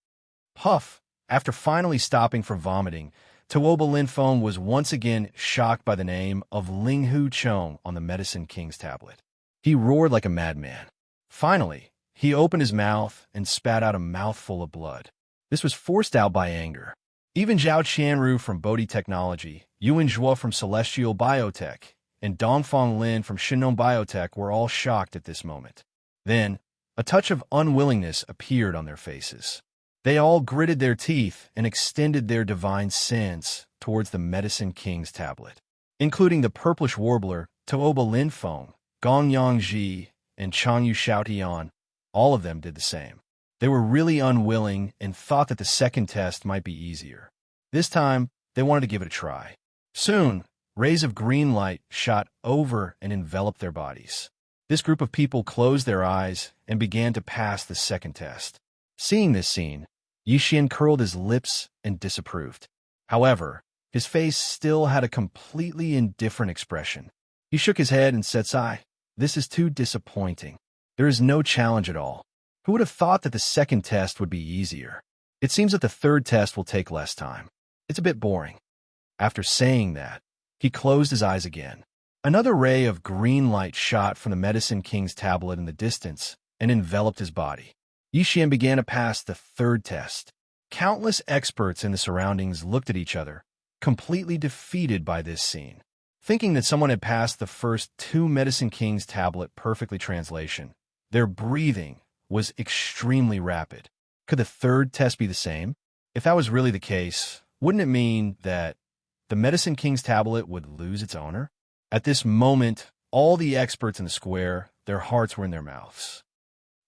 Puff. After finally stopping from vomiting, Tuoba Linfeng was once again shocked by the name of Linghu Chong on the Medicine King's tablet. He roared like a madman. Finally, he opened his mouth and spat out a mouthful of blood. This was forced out by anger. Even Zhao Qianru from Bodhi Technology, Yuan Zhuo from Celestial Biotech, and Dongfang Lin from Shinon Biotech were all shocked at this moment. Then, a touch of unwillingness appeared on their faces. They all gritted their teeth and extended their divine sense towards the Medicine King's tablet, including the purplish warbler, Tuoba Linfeng, Gongyang Ji, and Changyu Xiaotian. All of them did the same. They were really unwilling and thought that the second test might be easier. This time, they wanted to give it a try. Soon, rays of green light shot over and enveloped their bodies. This group of people closed their eyes and began to pass the second test. Seeing this scene, Yixian curled his lips and disapproved. However, his face still had a completely indifferent expression. He shook his head and said, "Sigh, this is too disappointing. There is no challenge at all. Who would have thought that the second test would be easier? It seems that the third test will take less time. It's a bit boring." After saying that, he closed his eyes again. Another ray of green light shot from the Medicine King's tablet in the distance and enveloped his body. Yixian began to pass the third test. Countless experts in the surroundings looked at each other, completely defeated by this scene. Thinking that someone had passed the first two Medicine King's tablet perfectly translation, their breathing was extremely rapid. Could the third test be the same? If that was really the case, wouldn't it mean that the Medicine King's tablet would lose its owner? At this moment, all the experts in the square, their hearts were in their mouths.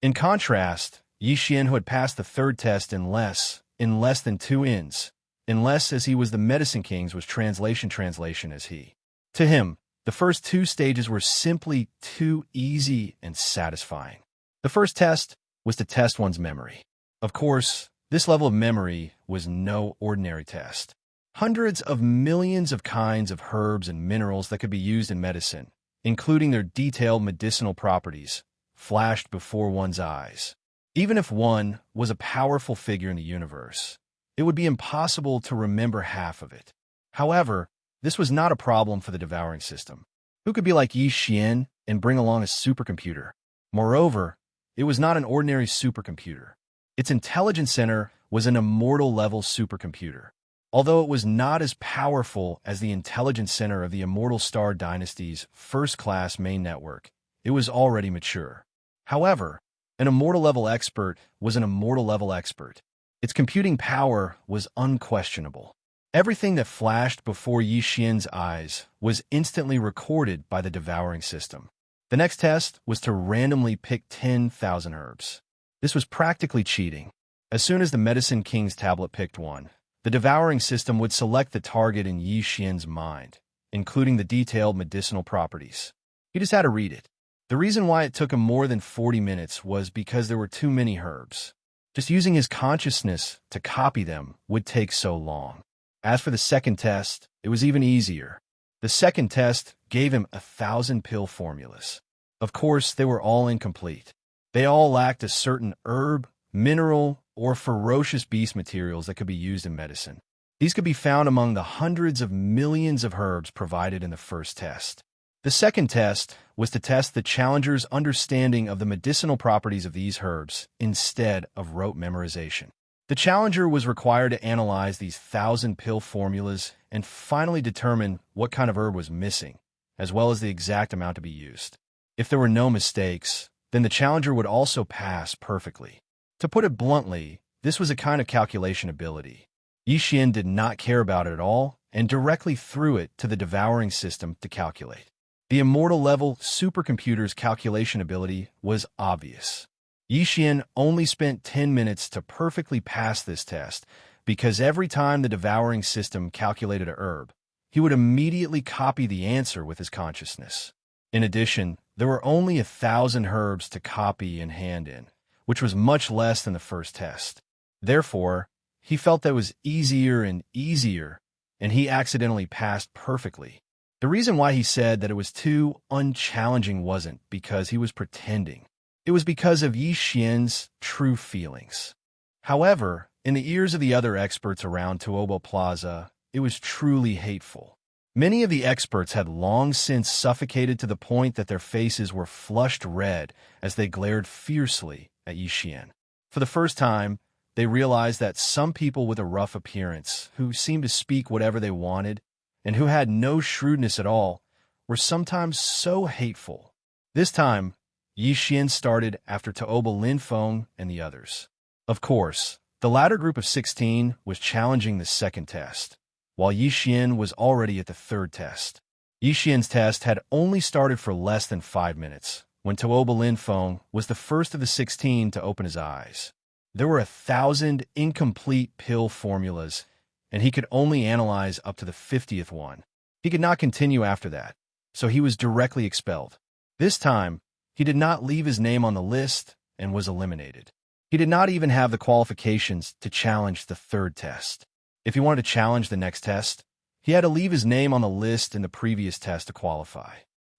In contrast, Yixian, who had passed the third test in less than 2 ins, unless as he was the Medicine King's was translation as he. To him, the first 2 stages were simply too easy and satisfying. The first test was to test one's memory. Of course, this level of memory was no ordinary test. Hundreds of millions of kinds of herbs and minerals that could be used in medicine, including their detailed medicinal properties, flashed before one's eyes. Even if one was a powerful figure in the universe, it would be impossible to remember half of it. However, this was not a problem for the devouring system. Who could be like Yi Xian and bring along a supercomputer? Moreover, it was not an ordinary supercomputer. Its intelligence center was an immortal-level supercomputer. Although it was not as powerful as the intelligence center of the Immortal Star Dynasty's first-class main network, it was already mature. However, an immortal-level expert was an immortal-level expert. Its computing power was unquestionable. Everything that flashed before Yi Xian's eyes was instantly recorded by the devouring system. The next test was to randomly pick 10,000 herbs. This was practically cheating. As soon as the Medicine King's tablet picked one, the devouring system would select the target in Yi Xian's mind, including the detailed medicinal properties. He just had to read it. The reason why it took him more than 40 minutes was because there were too many herbs. Just using his consciousness to copy them would take so long. As for the second test, it was even easier. The second test gave him 1,000 pill formulas. Of course, they were all incomplete. They all lacked a certain herb, mineral, or ferocious beast materials that could be used in medicine. These could be found among the hundreds of millions of herbs provided in the first test. The second test was to test the challenger's understanding of the medicinal properties of these herbs instead of rote memorization. The challenger was required to analyze these 1,000 pill formulas and finally determine what kind of herb was missing, as well as the exact amount to be used. If there were no mistakes, then the challenger would also pass perfectly. To put it bluntly, this was a kind of calculation ability. Yi Xian did not care about it at all and directly threw it to the devouring system to calculate. The immortal-level supercomputer's calculation ability was obvious. Yi Xian only spent 10 minutes to perfectly pass this test because every time the devouring system calculated a herb, he would immediately copy the answer with his consciousness. In addition, there were only 1,000 herbs to copy and hand in, which was much less than the first test. Therefore, he felt that it was easier and easier, and he accidentally passed perfectly. The reason why he said that it was too unchallenging wasn't because he was pretending. It was because of Yi Xian's true feelings. However, In the ears of the other experts around Tuobo Plaza, it was truly hateful. Many of the experts had long since suffocated to the point that their faces were flushed red as they glared fiercely at Yixian. For the first time, they realized that some people with a rough appearance, who seemed to speak whatever they wanted, and who had no shrewdness at all, were sometimes so hateful. This time, Yixian started after Tuobo Linfeng and the others. Of course, the latter group of 16 was challenging the second test, while Yixian was already at the third test. Yixian's test had only started for less than 5 minutes, when Tuobo Linfeng was the first of the 16 to open his eyes. There were 1,000 incomplete pill formulas, and he could only analyze up to the 50th one. He could not continue after that, so he was directly expelled. This time, he did not leave his name on the list and was eliminated. He did not even have the qualifications to challenge the third test. If he wanted to challenge the next test, he had to leave his name on the list in the previous test to qualify.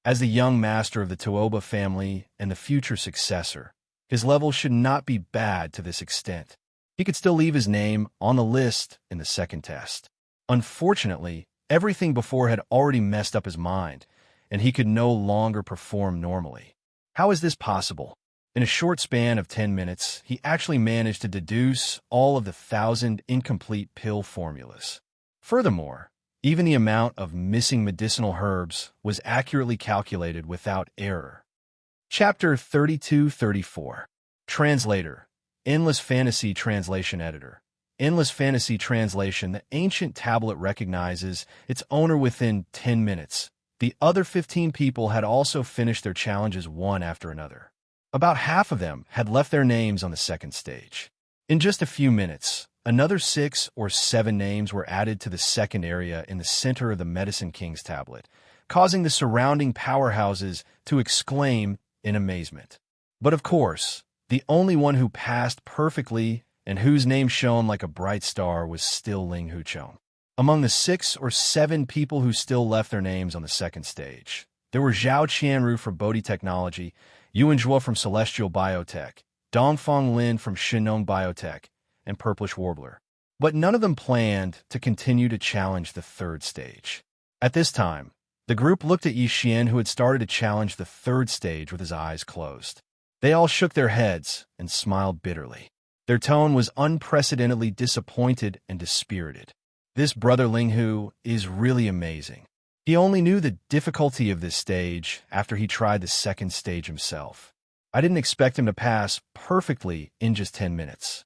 As the young master of the Tuoba family and the future successor, his level should not be bad to this extent. He could still leave his name on the list in the second test. Unfortunately, everything before had already messed up his mind, and he could no longer perform normally. How is this possible? In a short span of 10 minutes, he actually managed to deduce all of the 1,000 incomplete pill formulas. Furthermore, even the amount of missing medicinal herbs was accurately calculated without error. Chapter 32-34. Translator. Endless Fantasy Translation Editor. Endless Fantasy Translation. The ancient tablet recognizes its owner within 10 minutes. The other 15 people had also finished their challenges one after another. About half of them had left their names on the second stage. In just a few minutes, another 6 or 7 names were added to the second area in the center of the Medicine King's tablet, causing the surrounding powerhouses to exclaim in amazement. But of course, the only one who passed perfectly and whose name shone like a bright star was still Ling Huchong. Among the 6 or 7 people who still left their names on the second stage, there were Zhao Qianru from Bodhi Technology, Yuan Zhuo from Celestial Biotech, Dongfang Lin from Shinong Biotech, and Purplish Warbler. But none of them planned to continue to challenge the third stage. At this time, the group looked at Yixian, who had started to challenge the third stage with his eyes closed. They all shook their heads and smiled bitterly. Their tone was unprecedentedly disappointed and dispirited. This brother Linghu is really amazing. He only knew the difficulty of this stage after he tried the second stage himself. I didn't expect him to pass perfectly in just 10 minutes.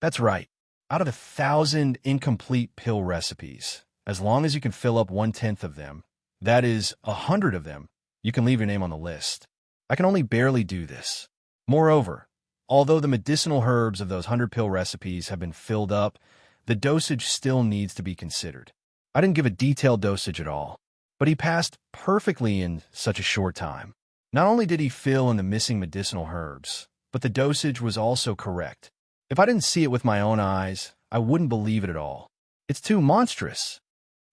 That's right. Out of 1,000 incomplete pill recipes, as long as you can fill up 1/10 of them, that is, 100 of them, you can leave your name on the list. I can only barely do this. Moreover, although the medicinal herbs of those 100 pill recipes have been filled up, the dosage still needs to be considered. I didn't give a detailed dosage at all, but he passed perfectly in such a short time. Not only did he fill in the missing medicinal herbs, but the dosage was also correct. If I didn't see it with my own eyes, I wouldn't believe it at all. It's too monstrous.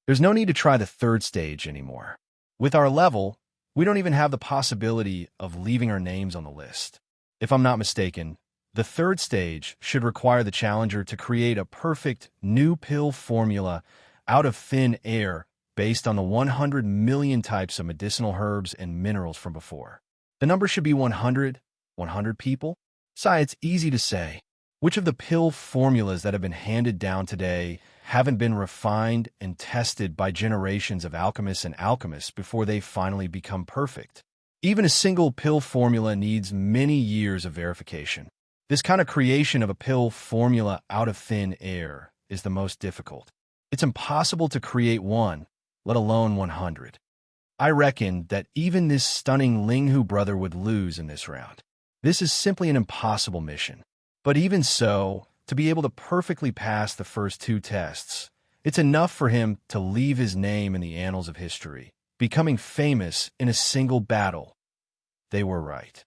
There's no need to try the third stage anymore. With our level, we don't even have the possibility of leaving our names on the list. If I'm not mistaken, the third stage should require the challenger to create a perfect new pill formula out of thin air based on the 100 million types of medicinal herbs and minerals from before. The number should be 100 people? Sai, it's easy to say. Which of the pill formulas that have been handed down today haven't been refined and tested by generations of alchemists and alchemists before they finally become perfect? Even a single pill formula needs many years of verification. This kind of creation of a pill formula out of thin air is the most difficult. It's impossible to create one, let alone 100. I reckon that even this stunning Linghu brother would lose in this round. This is simply an impossible mission. But even so, to be able to perfectly pass the first 2 tests, it's enough for him to leave his name in the annals of history, becoming famous in a single battle. They were right.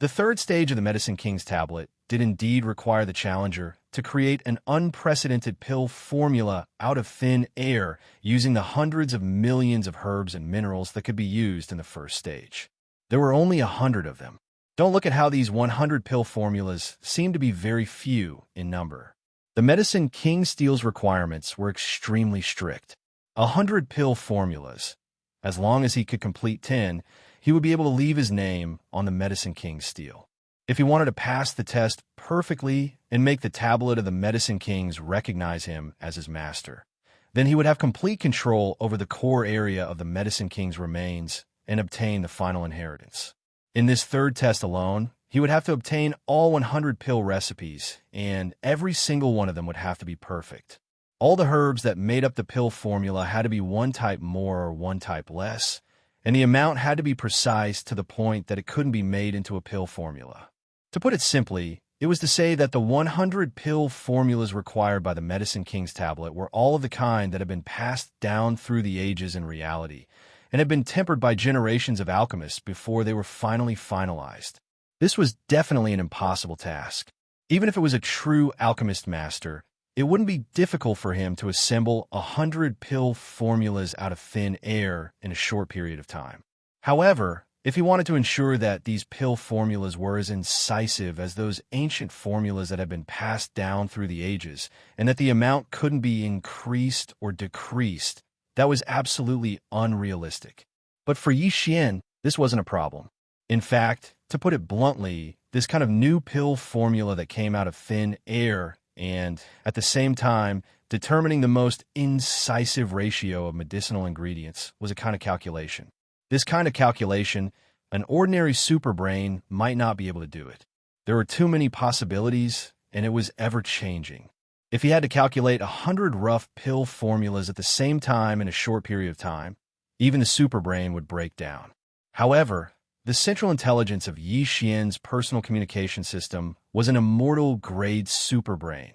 The third stage of the Medicine King's tablet did indeed require the challenger to create an unprecedented pill formula out of thin air using the hundreds of millions of herbs and minerals that could be used in the first stage. There were only 100 of them. Don't look at how these 100 pill formulas seem to be very few in number. The Medicine King Steel's requirements were extremely strict. 100 pill formulas. As long as he could complete 10, he would be able to leave his name on the Medicine King's Steel. If he wanted to pass the test perfectly and make the tablet of the Medicine Kings recognize him as his master, then he would have complete control over the core area of the Medicine King's remains and obtain the final inheritance. In this third test alone, he would have to obtain all 100 pill recipes, and every single one of them would have to be perfect. All the herbs that made up the pill formula had to be one type more or one type less, and the amount had to be precise to the point that it couldn't be made into a pill formula. To put it simply, it was to say that the 100 pill formulas required by the Medicine King's tablet were all of the kind that had been passed down through the ages in reality, and had been tempered by generations of alchemists before they were finally finalized. This was definitely an impossible task. Even if it was a true alchemist master, it wouldn't be difficult for him to assemble 100 pill formulas out of thin air in a short period of time. However, if he wanted to ensure that these pill formulas were as incisive as those ancient formulas that had been passed down through the ages, and that the amount couldn't be increased or decreased, that was absolutely unrealistic. But for Yi Xian, this wasn't a problem. In fact, to put it bluntly, this kind of new pill formula that came out of thin air and, at the same time, determining the most incisive ratio of medicinal ingredients was a kind of calculation. This kind of calculation, an ordinary superbrain might not be able to do it. There were too many possibilities, and it was ever-changing. If he had to calculate 100 rough pill formulas at the same time in a short period of time, even the superbrain would break down. However, the central intelligence of Yi Xian's personal communication system was an immortal-grade superbrain,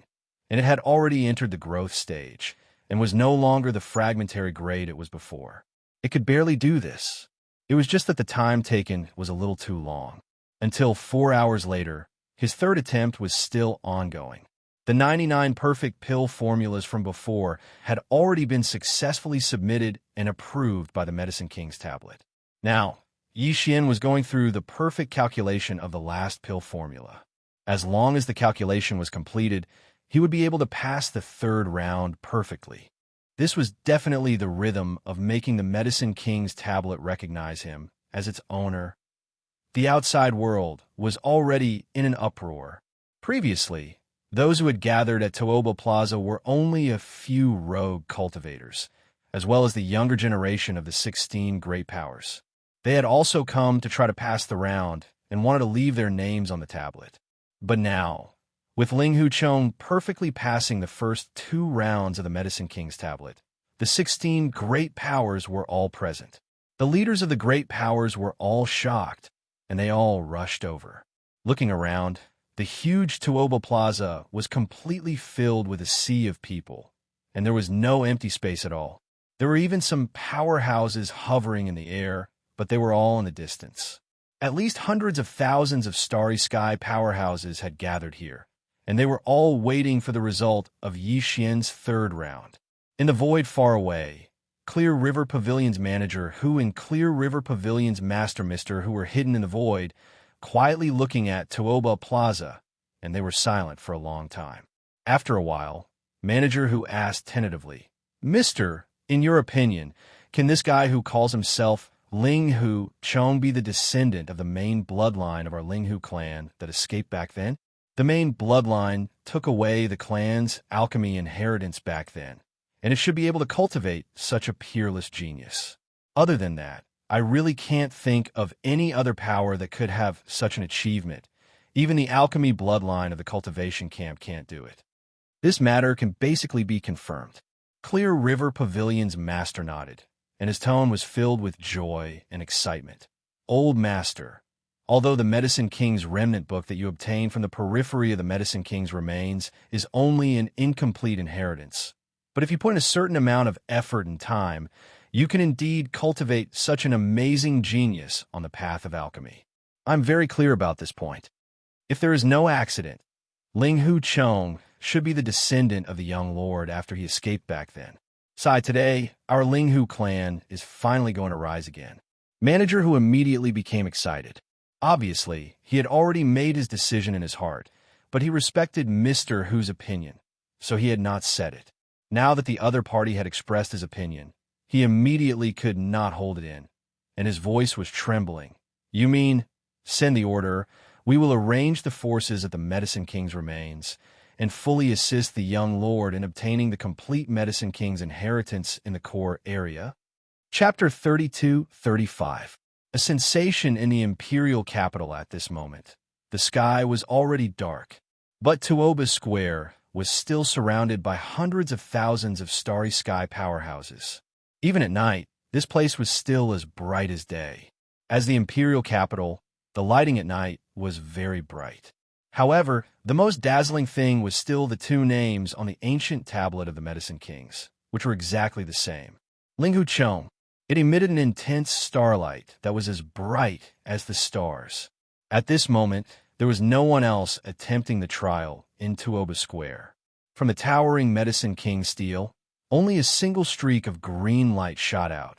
and it had already entered the growth stage, and was no longer the fragmentary grade it was before. It could barely do this. It was just that the time taken was a little too long. Until 4 hours later, his third attempt was still ongoing. The 99 perfect pill formulas from before had already been successfully submitted and approved by the Medicine King's tablet. Now, Yi Xian was going through the perfect calculation of the last pill formula. As long as the calculation was completed, he would be able to pass the third round perfectly. This was definitely the rhythm of making the Medicine King's tablet recognize him as its owner. The outside world was already in an uproar. Previously, those who had gathered at Tuoba Plaza were only a few rogue cultivators, as well as the younger generation of the 16 great powers. They had also come to try to pass the round and wanted to leave their names on the tablet. But now, with Ling Huchong perfectly passing the first 2 rounds of the Medicine King's tablet, the 16 great powers were all present. The leaders of the great powers were all shocked, and they all rushed over. Looking around, the huge Tuoba Plaza was completely filled with a sea of people, and there was no empty space at all. There were even some powerhouses hovering in the air, but they were all in the distance. At least hundreds of thousands of starry sky powerhouses had gathered here, and they were all waiting for the result of Yi Xian's third round. In the void far away, Clear River Pavilion's manager, who and Clear River Pavilion's master mister, who were hidden in the void, quietly looking at Tuoba Plaza, and they were silent for a long time. After a while, manager who asked tentatively, "Mister, in your opinion, can this guy who calls himself Ling Huchong be the descendant of the main bloodline of our Ling Hu clan that escaped back then? The main bloodline took away the clan's alchemy inheritance back then, and it should be able to cultivate such a peerless genius. Other than that, I really can't think of any other power that could have such an achievement. Even the alchemy bloodline of the cultivation camp can't do it. This matter can basically be confirmed." Clear River Pavilion's master nodded, and his tone was filled with joy and excitement. "Old master, although the Medicine King's remnant book that you obtained from the periphery of the Medicine King's remains is only an incomplete inheritance, but if you put in a certain amount of effort and time, you can indeed cultivate such an amazing genius on the path of alchemy. I'm very clear about this point. If there is no accident, Ling Huchong should be the descendant of the young lord after he escaped back then. Sai, today, our Ling Hu clan is finally going to rise again." Manager who immediately became excited. Obviously, he had already made his decision in his heart, but he respected Mr. Hu's opinion. so he had not said it. Now that the other party had expressed his opinion, he immediately could not hold it in, and his voice was trembling. "You mean, send the order. We will arrange the forces at the Medicine King's remains and fully assist the young lord in obtaining the complete Medicine King's inheritance in the core area." Chapter 32-35. A sensation in the imperial capital at this moment. The sky was already dark, but Tuoba Square was still surrounded by hundreds of thousands of starry sky powerhouses. Even at night, this place was still as bright as day. As the imperial capital, the lighting at night was very bright. However, the most dazzling thing was still the two names on the ancient tablet of the Medicine Kings, which were exactly the same. Linghu Chong. It emitted an intense starlight that was as bright as the stars. At this moment, there was no one else attempting the trial in Tuoba Square. From the towering Medicine King stele, only a single streak of green light shot out,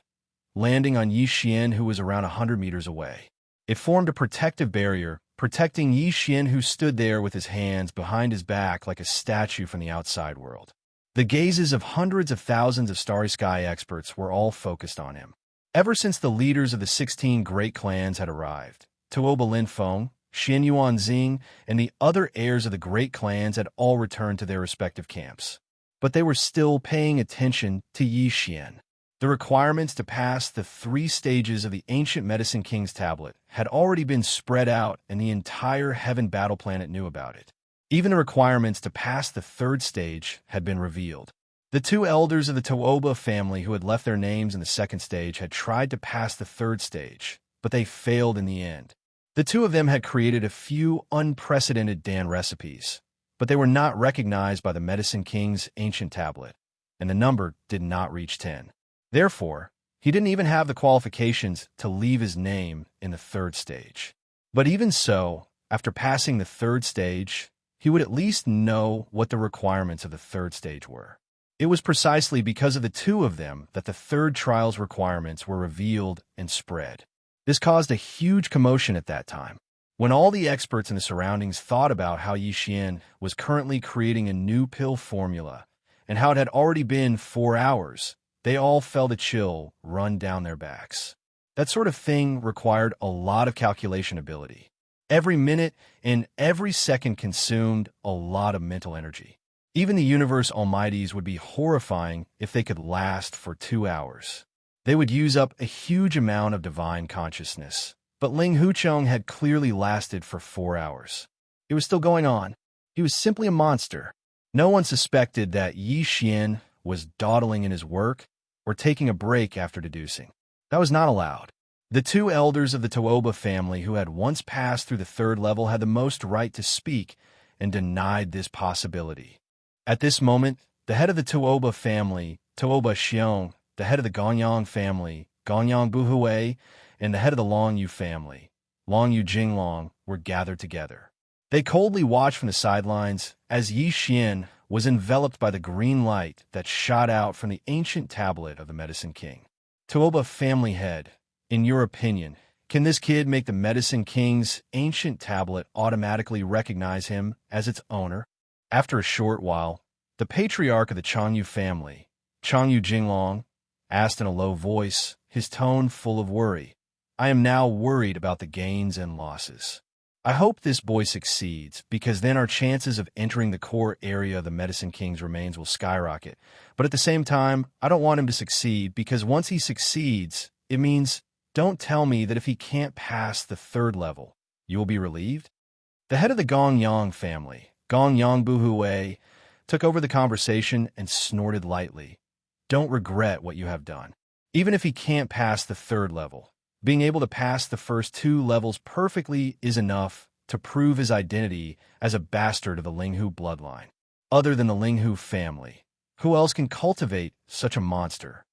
landing on Yi Xian, who was around 100 meters away. It formed a protective barrier, protecting Yi Xian, who stood there with his hands behind his back like a statue from the outside world. The gazes of hundreds of thousands of starry sky experts were all focused on him. Ever since the leaders of the 16 great clans had arrived, Tuoba Linfeng, Xian Yuanxing, and the other heirs of the great clans had all returned to their respective camps. But they were still paying attention to Yi Xian. The requirements to pass the 3 stages of the ancient Medicine King's tablet had already been spread out, and the entire Heaven Battle Planet knew about it. Even the requirements to pass the 3rd stage had been revealed. The 2 elders of the Tuoba family who had left their names in the 2nd stage had tried to pass the 3rd stage, but they failed in the end. The 2 of them had created a few unprecedented Dan recipes, but they were not recognized by the Medicine King's ancient tablet, and the number did not reach 10. Therefore, he didn't even have the qualifications to leave his name in the 3rd stage. But even so, after passing the 3rd stage, he would at least know what the requirements of the 3rd stage were. It was precisely because of the 2 of them that the 3rd trial's requirements were revealed and spread. This caused a huge commotion at that time. When all the experts in the surroundings thought about how Yi Xian was currently creating a new pill formula and how it had already been 4 hours, they all felt a chill run down their backs. That sort of thing required a lot of calculation ability. Every minute and every second consumed a lot of mental energy. Even the universe almighties would be horrifying if they could last for 2 hours. They would use up a huge amount of divine consciousness. But Ling Huchong had clearly lasted for 4 hours. It was still going on. He was simply a monster. No one suspected that Yi Xian was dawdling in his work or taking a break after deducing. That was not allowed. The 2 elders of the Tuoba family who had once passed through the 3rd level had the most right to speak and denied this possibility. At this moment, the head of the Tuoba family, Tuoba Xiong, the head of the Gonyang family, Gonyang Buhui, and the head of the Long Yu family, Long Yu Jinglong, were gathered together. They coldly watched from the sidelines as Yi Xian was enveloped by the green light that shot out from the ancient tablet of the Medicine King. Tuoba family head, in your opinion, can this kid make the Medicine King's ancient tablet automatically recognize him as its owner? After a short while, the patriarch of the Changyu family, Changyu Jinglong, asked in a low voice, his tone full of worry, "I am now worried about the gains and losses. I hope this boy succeeds, because then our chances of entering the core area of the Medicine King's remains will skyrocket. But at the same time, I don't want him to succeed, because once he succeeds, it means, don't tell me that if he can't pass the 3rd level, you will be relieved?" The head of the Gongyang family, Gongyang Buhui, took over the conversation and snorted lightly. "Don't regret what you have done. Even if he can't pass the 3rd level, being able to pass the first 2 levels perfectly is enough to prove his identity as a bastard of the Linghu bloodline. Other than the Linghu family, who else can cultivate such a monster?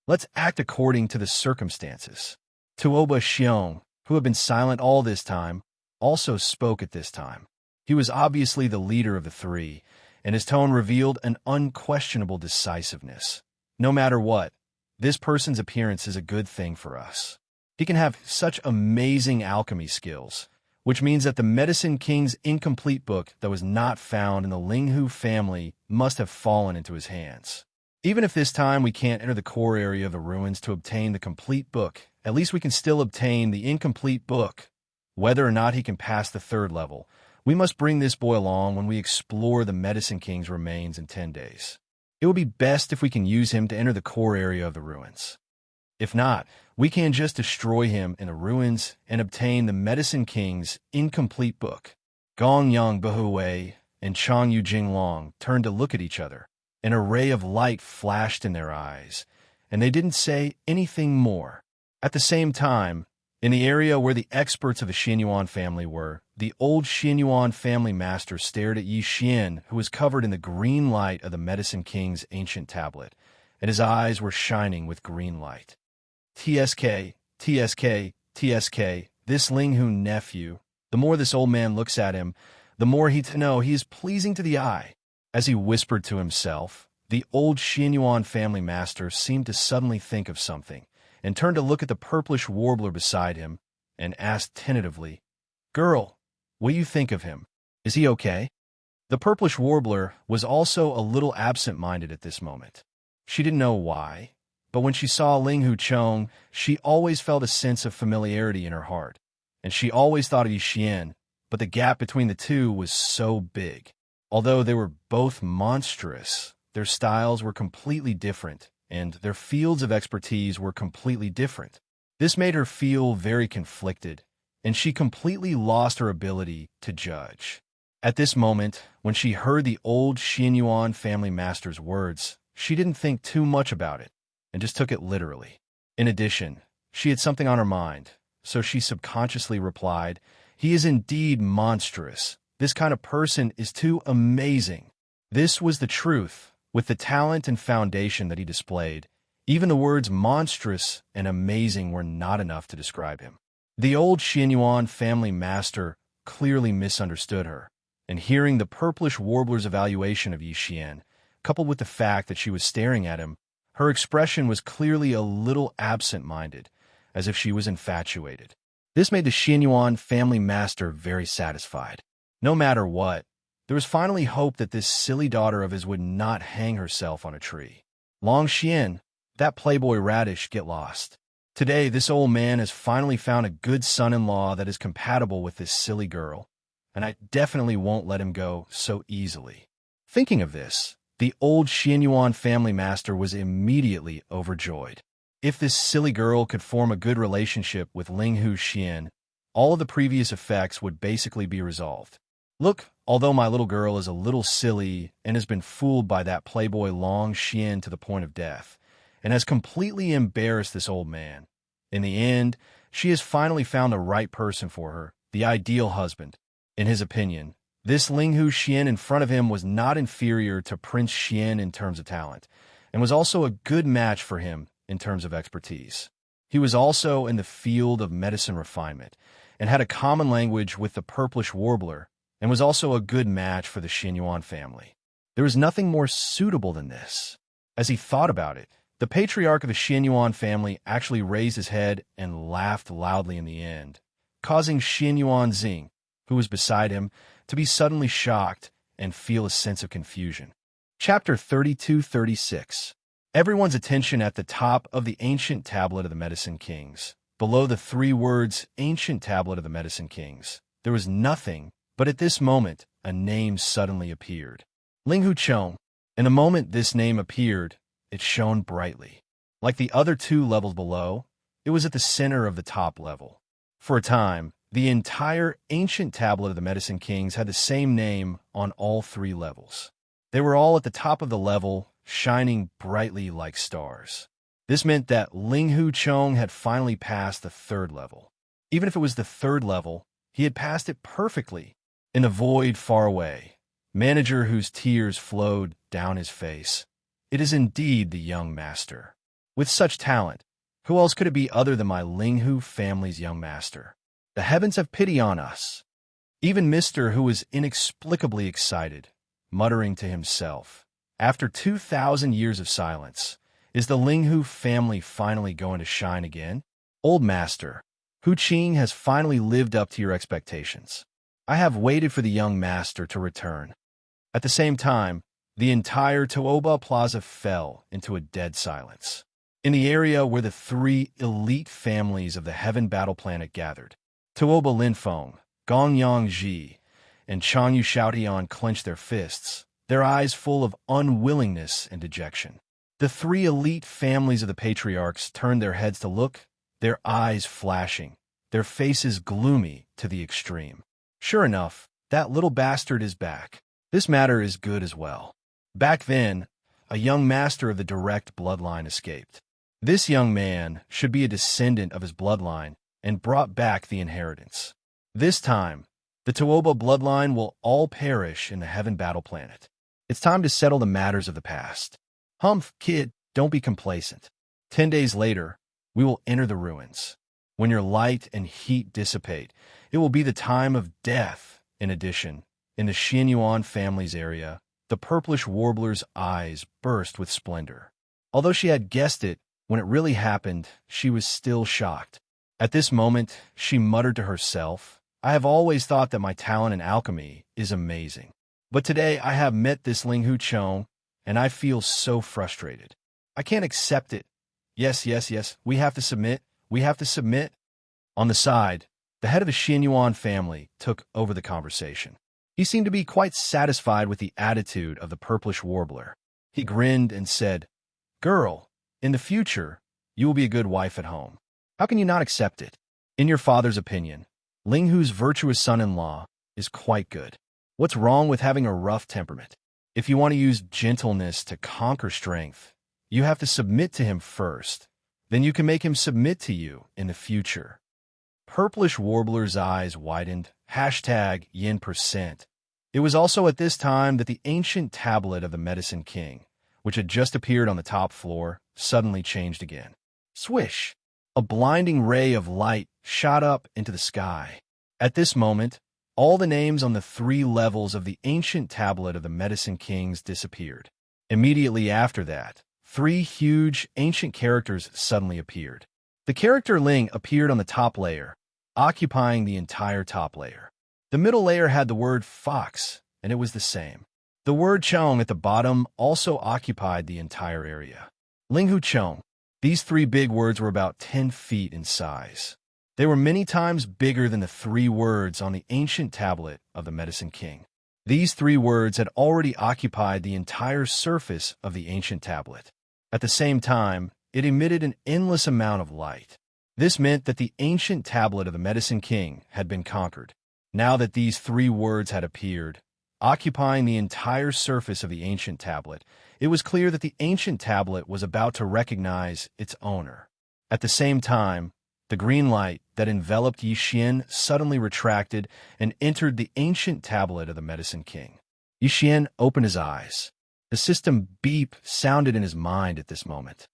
Let's act according to the circumstances." Tuoba Xiong, who had been silent all this time, also spoke at this time. He was obviously the leader of the 3, and his tone revealed an unquestionable decisiveness. "No matter what, this person's appearance is a good thing for us. He can have such amazing alchemy skills. which means that the Medicine King's incomplete book that was not found in the Linghu family must have fallen into his hands. Even if this time we can't enter the core area of the ruins to obtain the complete book, at least we can still obtain the incomplete book. Whether or not he can pass the third level, we must bring this boy along when we explore the Medicine King's remains in 10 days. It would be best if we can use him to enter the core area of the ruins. If not, we can just destroy him in the ruins and obtain the Medicine King's incomplete book. Gong Yang Behuwei and Chang Yu Jinglong turned to look at each other. An array of light flashed in their eyes, and they didn't say anything more. At the same time, in the area where the experts of the Xianyuan family were, the old Xianyuan family master stared at Yi Xian, who was covered in the green light of the Medicine King's ancient tablet, and his eyes were shining with green light. TSK, TSK, TSK, this Linghu nephew. The more this old man looks at him, the more he to know he is pleasing to the eye. As he whispered to himself, the old Xianyuan family master seemed to suddenly think of something, and turned to look at the purplish warbler beside him, and asked tentatively, "Girl, what do you think of him? Is he okay?" The purplish warbler was also a little absent-minded at this moment. She didn't know why, but when she saw Linghu Chong, she always felt a sense of familiarity in her heart, and she always thought of Yi Xian, but the gap between the two was so big. Although they were both monstrous, their styles were completely different, and their fields of expertise were completely different. This made her feel very conflicted, and she completely lost her ability to judge. At this moment, when she heard the old Xianyuan family master's words, she didn't think too much about it, and just took it literally. In addition, she had something on her mind, so she subconsciously replied, "He is indeed monstrous. This kind of person is too amazing." This was the truth. With the talent and foundation that he displayed, even the words monstrous and amazing were not enough to describe him. The old Xianyuan family master clearly misunderstood her, and hearing the purplish warbler's evaluation of Yi Xian, coupled with the fact that she was staring at him, her expression was clearly a little absent-minded, as if she was infatuated. This made the Xianyuan family master very satisfied. No matter what, there was finally hope that this silly daughter of his would not hang herself on a tree. Long Xian, that playboy radish, get lost. Today, this old man has finally found a good son-in-law that is compatible with this silly girl, and I definitely won't let him go so easily. Thinking of this, the old Xianyuan family master was immediately overjoyed. If this silly girl could form a good relationship with Linghu Xian, all of the previous effects would basically be resolved. Look, although my little girl is a little silly and has been fooled by that playboy Long Xian to the point of death, and has completely embarrassed this old man, in the end, she has finally found the right person for her, the ideal husband. In his opinion, this Linghu Xian in front of him was not inferior to Prince Xian in terms of talent, and was also a good match for him in terms of expertise. He was also in the field of medicine refinement, and had a common language with the purplish warbler, and was also a good match for the Xianyuan family. There was nothing more suitable than this. As he thought about it, the patriarch of the Xianyuan family actually raised his head and laughed loudly in the end, causing Xianyuan Xing, who was beside him, to be suddenly shocked and feel a sense of confusion. Chapter 32-36. Everyone's attention at the top of the ancient tablet of the Medicine Kings. Below the 3 words, Ancient Tablet of the Medicine Kings, there was nothing. But at this moment, a name suddenly appeared. Linghu Chong. In the moment this name appeared, it shone brightly. Like the other 2 levels below, it was at the center of the top level. For a time, the entire ancient tablet of the Medicine Kings had the same name on all 3 levels. They were all at the top of the level, shining brightly like stars. This meant that Linghu Chong had finally passed the 3rd level. Even if it was the 3rd level, he had passed it perfectly. In the void far away, manager whose tears flowed down his face. It is indeed the young master. With such talent, who else could it be other than my Linghu family's young master? The heavens have pity on us. Even Mr. who was inexplicably excited, muttering to himself, after 2,000 years of silence, is the Linghu family finally going to shine again? Old master, Hu Qing has finally lived up to your expectations. I have waited for the young master to return." At the same time, the entire Tuoba Plaza fell into a dead silence. In the area where the three elite families of the Heaven Battle Planet gathered, Tuoba Linfeng, Gongyang Ji, and Chanyu Xiaotian clenched their fists, their eyes full of unwillingness and dejection. The three elite families of the patriarchs turned their heads to look, their eyes flashing, their faces gloomy to the extreme. Sure enough, that little bastard is back. This matter is good as well. Back then, a young master of the direct bloodline escaped. This young man should be a descendant of his bloodline and brought back the inheritance. This time, the Tuoba bloodline will all perish in the Heaven Battle Planet. It's time to settle the matters of the past. Humph, kid, don't be complacent. 10 days later, we will enter the ruins. When your light and heat dissipate, it will be the time of death. In addition, in the Xianyuan family's area, the purplish warbler's eyes burst with splendor. Although she had guessed it, when it really happened, she was still shocked. At this moment, she muttered to herself, "I have always thought that my talent in alchemy is amazing. But today I have met this Ling Hu Chong, and I feel so frustrated. I can't accept it. Yes, we have to submit. We have to submit." On the side, the head of the Xianyuan family took over the conversation. He seemed to be quite satisfied with the attitude of the purplish warbler. He grinned and said, "Girl, in the future, you will be a good wife at home. How can you not accept it? In your father's opinion, Ling Hu's virtuous son-in-law is quite good. What's wrong with having a rough temperament? If you want to use gentleness to conquer strength, you have to submit to him first. Then you can make him submit to you in the future." Purplish Warbler's eyes widened, #yin%. It was also at this time that the ancient tablet of the Medicine King, which had just appeared on the top floor, suddenly changed again. Swish! A blinding ray of light shot up into the sky. At this moment, all the names on the 3 levels of the ancient tablet of the Medicine Kings disappeared. Immediately after that, 3 huge ancient characters suddenly appeared. The character Ling appeared on the top layer, occupying the entire top layer. The middle layer had the word fox, and it was the same. The word Chong at the bottom also occupied the entire area. Ling Hu Chong. These 3 big words were about 10 feet in size. They were many times bigger than the 3 words on the ancient tablet of the Medicine King. These 3 words had already occupied the entire surface of the ancient tablet. At the same time, it emitted an endless amount of light. This meant that the ancient tablet of the Medicine King had been conquered. Now that these 3 words had appeared, occupying the entire surface of the ancient tablet, it was clear that the ancient tablet was about to recognize its owner. At the same time, the green light that enveloped Yixin suddenly retracted and entered the ancient tablet of the Medicine King. Yixin opened his eyes. The system beep sounded in his mind at this moment.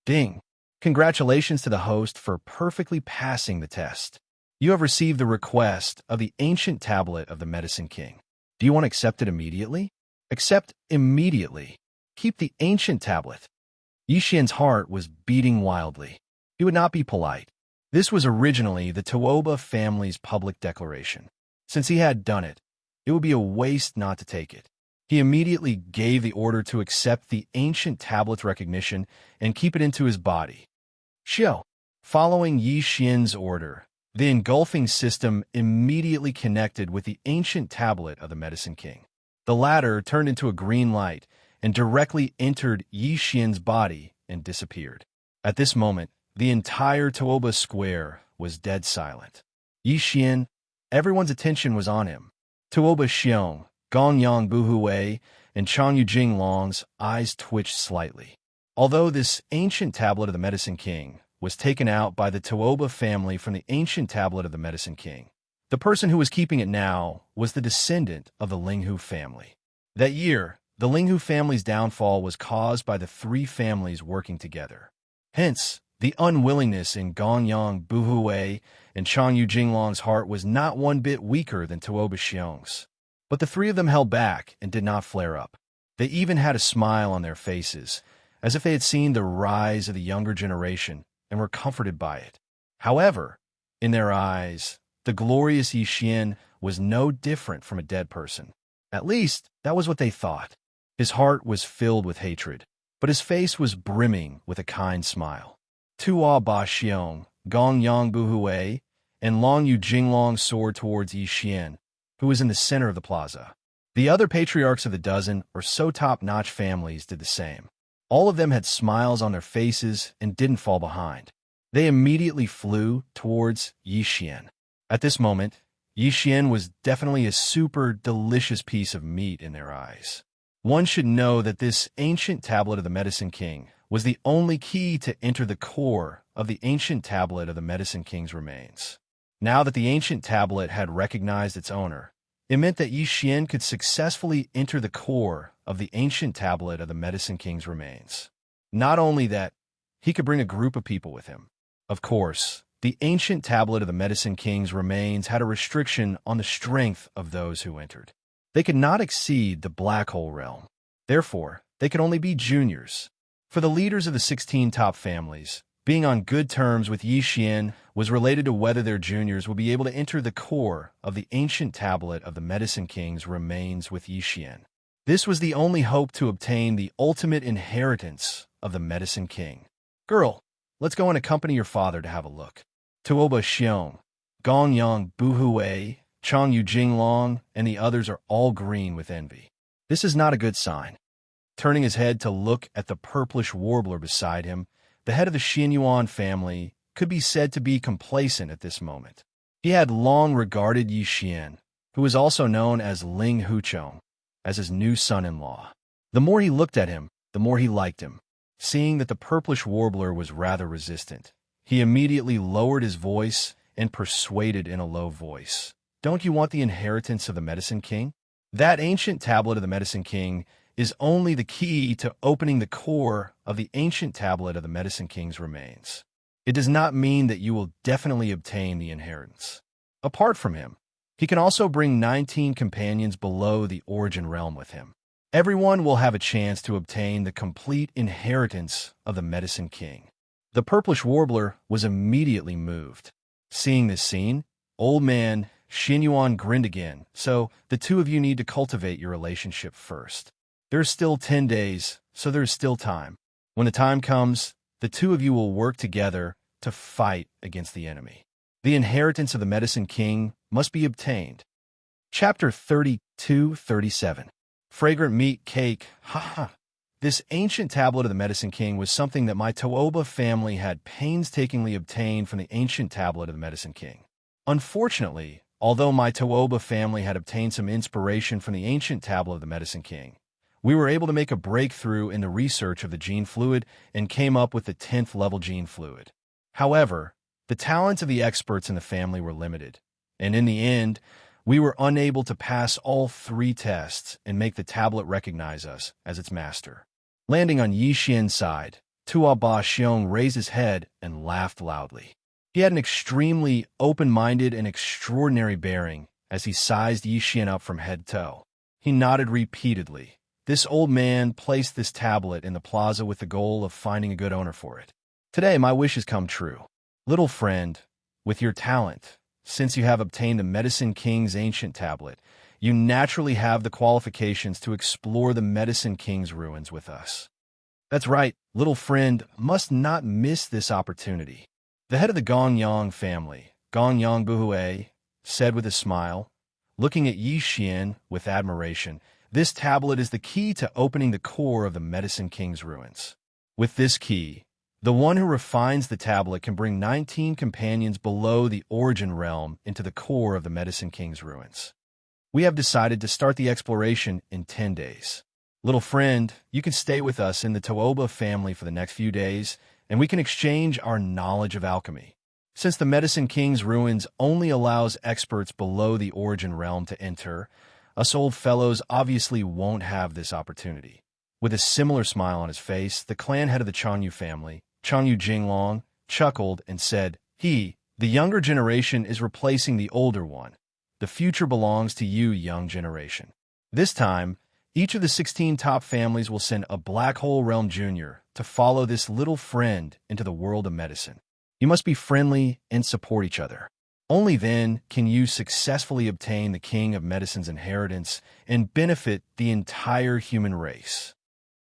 Ding! Congratulations to the host for perfectly passing the test. You have received the request of the ancient tablet of the Medicine King. Do you want to accept it immediately? Accept immediately. Keep the ancient tablet. Yixin's heart was beating wildly. He would not be polite. This was originally the Tuoba family's public declaration. Since he had done it, it would be a waste not to take it. He immediately gave the order to accept the ancient tablet's recognition and keep it into his body. Xiao. Following Yixin's order, the engulfing system immediately connected with the ancient tablet of the Medicine King. The latter turned into a green light and directly entered Yixin's body and disappeared. At this moment, the entire Tuoba square was dead silent. Yixin, everyone's attention was on him. Tuoba Xiong, Gongyang Buhuwei, and Changyu Jinglong's eyes twitched slightly. Although this ancient tablet of the Medicine King was taken out by the Tuoba family from the ancient tablet of the Medicine King, the person who was keeping it now was the descendant of the Ling Hu family. That year, the Ling Hu family's downfall was caused by the 3 families working together. Hence, the unwillingness in Gongyang Buhuwei and Changyu Jinglong's heart was not one bit weaker than Tuoba Xiong's. But the 3 of them held back and did not flare up. They even had a smile on their faces, as if they had seen the rise of the younger generation and were comforted by it. However, In their eyes, the glorious Yi Xian was no different from a dead person. At least, that was what they thought. His heart was filled with hatred, but his face was brimming with a kind smile. Tua Ba Xiong, Gong Yang Bu Hui, and Long Yu Jinglong soared towards Yi Xian, who was in the center of the plaza. The other patriarchs of the dozen or so top-notch families did the same. All of them had smiles on their faces and didn't fall behind. They immediately flew towards Yi Xian. At this moment, Yi Xian was definitely a super delicious piece of meat in their eyes. One should know that this ancient tablet of the Medicine King was the only key to enter the core of the ancient tablet of the Medicine King's remains. Now that the ancient tablet had recognized its owner, it meant that Yi Xian could successfully enter the core of the ancient tablet of the Medicine King's remains. Not only that, he could bring a group of people with him. Of course, the ancient tablet of the Medicine King's remains had a restriction on the strength of those who entered. They could not exceed the Black Hole realm. Therefore, they could only be juniors. For the leaders of the 16 top families, being on good terms with Yi Xian was related to whether their juniors would be able to enter the core of the ancient tablet of the Medicine King's remains with Yi Xian. This was the only hope to obtain the ultimate inheritance of the Medicine King. Girl, let's go and accompany your father to have a look. Tuoba Xiong, Gong Yang Bu Hui, Chang Yu Jinglong, and the others are all green with envy. This is not a good sign. Turning his head to look at the purplish warbler beside him, the head of the Xianyuan family could be said to be complacent at this moment. He had long regarded Yi Xian, who was also known as Ling Huchong, as his new son-in-law. The more he looked at him, the more he liked him. Seeing that the purplish warbler was rather resistant, he immediately lowered his voice and persuaded in a low voice. Don't you want the inheritance of the Medicine King? That ancient tablet of the Medicine King is only the key to opening the core of the ancient tablet of the Medicine King's remains. It does not mean that you will definitely obtain the inheritance. Apart from him, he can also bring 19 companions below the origin realm with him. Everyone will have a chance to obtain the complete inheritance of the Medicine King. The purplish warbler was immediately moved. Seeing this scene, old man Xianyuan grinned again. So, the two of you need to cultivate your relationship first. There's still 10 days, so there's still time. When the time comes, the two of you will work together to fight against the enemy. The inheritance of the Medicine King must be obtained. Chapter 32-37. Fragrant meat cake. Haha. This ancient tablet of the Medicine King was something that my Tooba family had painstakingly obtained from the ancient tablet of the Medicine King. Unfortunately, although my Tooba family had obtained some inspiration from the ancient tablet of the Medicine King, we were able to make a breakthrough in the research of the gene fluid and came up with the 10th level gene fluid. However, the talents of the experts in the family were limited, and in the end, we were unable to pass all 3 tests and make the tablet recognize us as its master. Landing on Yi Xian's side, Tua Ba Xiong raised his head and laughed loudly. He had an extremely open-minded and extraordinary bearing as he sized Yi Xian up from head to toe. He nodded repeatedly. This old man placed this tablet in the plaza with the goal of finding a good owner for it. Today, my wish has come true. Little friend, with your talent, since you have obtained the Medicine King's ancient tablet, you naturally have the qualifications to explore the Medicine King's ruins with us. That's right, little friend must not miss this opportunity. The head of the Gong Yang family, Gong Yang Buhui, said with a smile, looking at Yi Xian with admiration, this tablet is the key to opening the core of the Medicine King's ruins. With this key, the one who refines the tablet can bring 19 companions below the origin realm into the core of the Medicine King's ruins. We have decided to start the exploration in 10 days. Little friend, you can stay with us in the Tooba family for the next few days, and we can exchange our knowledge of alchemy. Since the Medicine King's ruins only allows experts below the origin realm to enter, us old fellows obviously won't have this opportunity. With a similar smile on his face, the clan head of the Changyu family, Changyu Jinglong, chuckled and said, the younger generation is replacing the older one. The future belongs to you, young generation. This time, each of the 16 top families will send a Black Hole Realm Junior to follow this little friend into the world of medicine. You must be friendly and support each other. Only then can you successfully obtain the King of Medicine's inheritance and benefit the entire human race.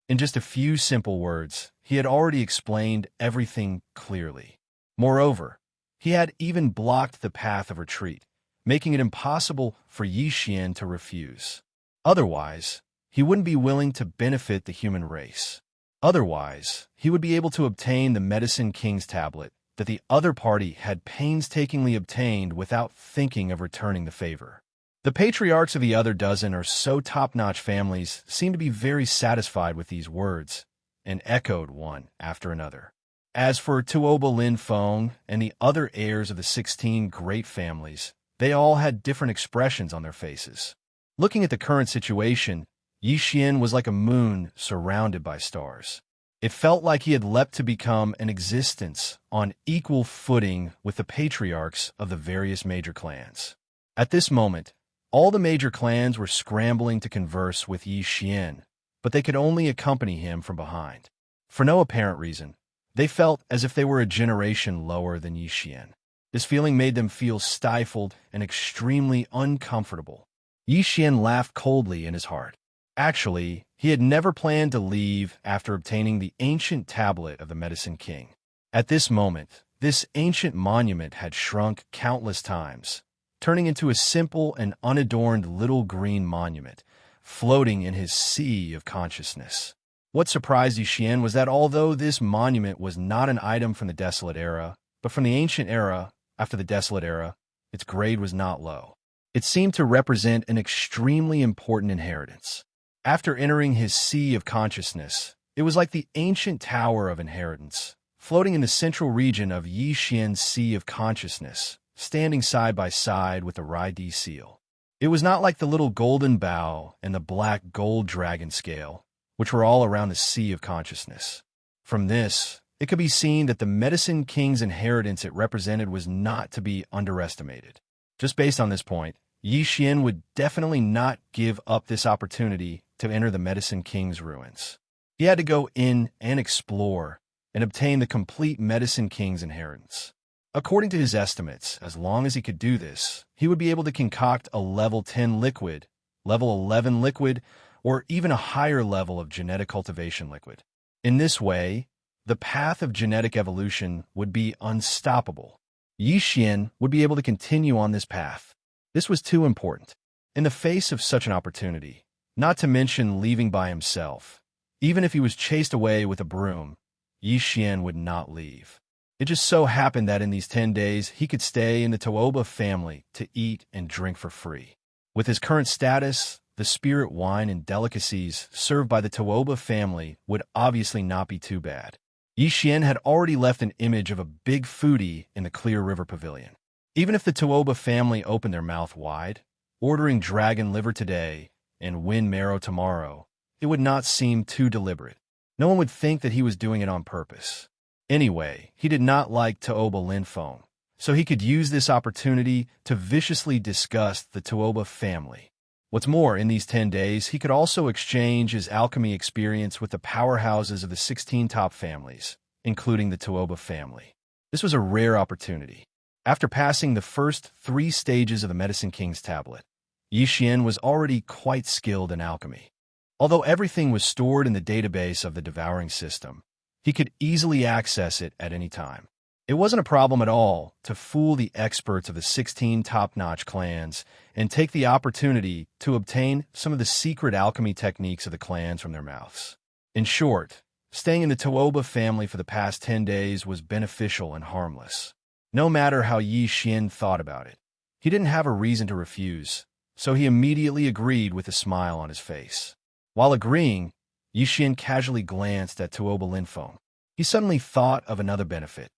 In just a few simple words, he had already explained everything clearly. Moreover, he had even blocked the path of retreat, making it impossible for Yi Xian to refuse. Otherwise, he wouldn't be willing to benefit the human race. Otherwise, he would be able to obtain the Medicine King's tablet that the other party had painstakingly obtained without thinking of returning the favor. The patriarchs of the other dozen or so top-notch families seemed to be very satisfied with these words, and echoed one after another. As for Tuoba Lin Feng and the other heirs of the 16 great families, they all had different expressions on their faces. Looking at the current situation, Yi Xian was like a moon surrounded by stars. It felt like he had leapt to become an existence on equal footing with the patriarchs of the various major clans. At this moment, all the major clans were scrambling to converse with Yi Xian, but they could only accompany him from behind. For no apparent reason, they felt as if they were a generation lower than Yi Xian. This feeling made them feel stifled and extremely uncomfortable. Yi Xian laughed coldly in his heart. Actually, he had never planned to leave after obtaining the ancient tablet of the Medicine King. At this moment, this ancient monument had shrunk countless times, turning into a simple and unadorned little green monument, floating in his sea of consciousness. What surprised Yi Xian was that although this monument was not an item from the Desolate Era, but from the Ancient Era after the Desolate Era, its grade was not low. It seemed to represent an extremely important inheritance. After entering his sea of consciousness, it was like the ancient tower of inheritance, floating in the central region of Yi Xian's sea of consciousness, standing side by side with the Rai-Di seal. It was not like the little golden bow and the black gold dragon scale, which were all around the sea of consciousness. From this, it could be seen that the Medicine King's inheritance it represented was not to be underestimated. Just based on this point, Yi Xian would definitely not give up this opportunity to enter the Medicine King's ruins. He had to go in and explore and obtain the complete Medicine King's inheritance. According to his estimates, as long as he could do this, he would be able to concoct a level 10 liquid, level 11 liquid, or even a higher level of genetic cultivation liquid. In this way, the path of genetic evolution would be unstoppable. Yi Xian would be able to continue on this path. This was too important. In the face of such an opportunity, not to mention leaving by himself, even if he was chased away with a broom, Yi Xian would not leave. It just so happened that in these 10 days, he could stay in the Tuoba family to eat and drink for free. With his current status, the spirit wine and delicacies served by the Tuoba family would obviously not be too bad. Yi Xian had already left an image of a big foodie in the Clear River Pavilion. Even if the Tuoba family opened their mouth wide, ordering dragon liver today and wind marrow tomorrow, it would not seem too deliberate. No one would think that he was doing it on purpose. Anyway, he did not like Tuoba Lin Feng, so he could use this opportunity to viciously disgust the Tuoba family. What's more, in these 10 days, he could also exchange his alchemy experience with the powerhouses of the 16 top families, including the Tuoba family. This was a rare opportunity. After passing the first 3 stages of the Medicine King's tablet, Yi Xian was already quite skilled in alchemy. Although everything was stored in the database of the devouring system, he could easily access it at any time. It wasn't a problem at all to fool the experts of the 16 top-notch clans and take the opportunity to obtain some of the secret alchemy techniques of the clans from their mouths. In short, staying in the Tuoba family for the past 10 days was beneficial and harmless. No matter how Yi Xian thought about it, he didn't have a reason to refuse, so he immediately agreed with a smile on his face. While agreeing, Yi Xian casually glanced at Tuoba Lin Feng. He suddenly thought of another benefit.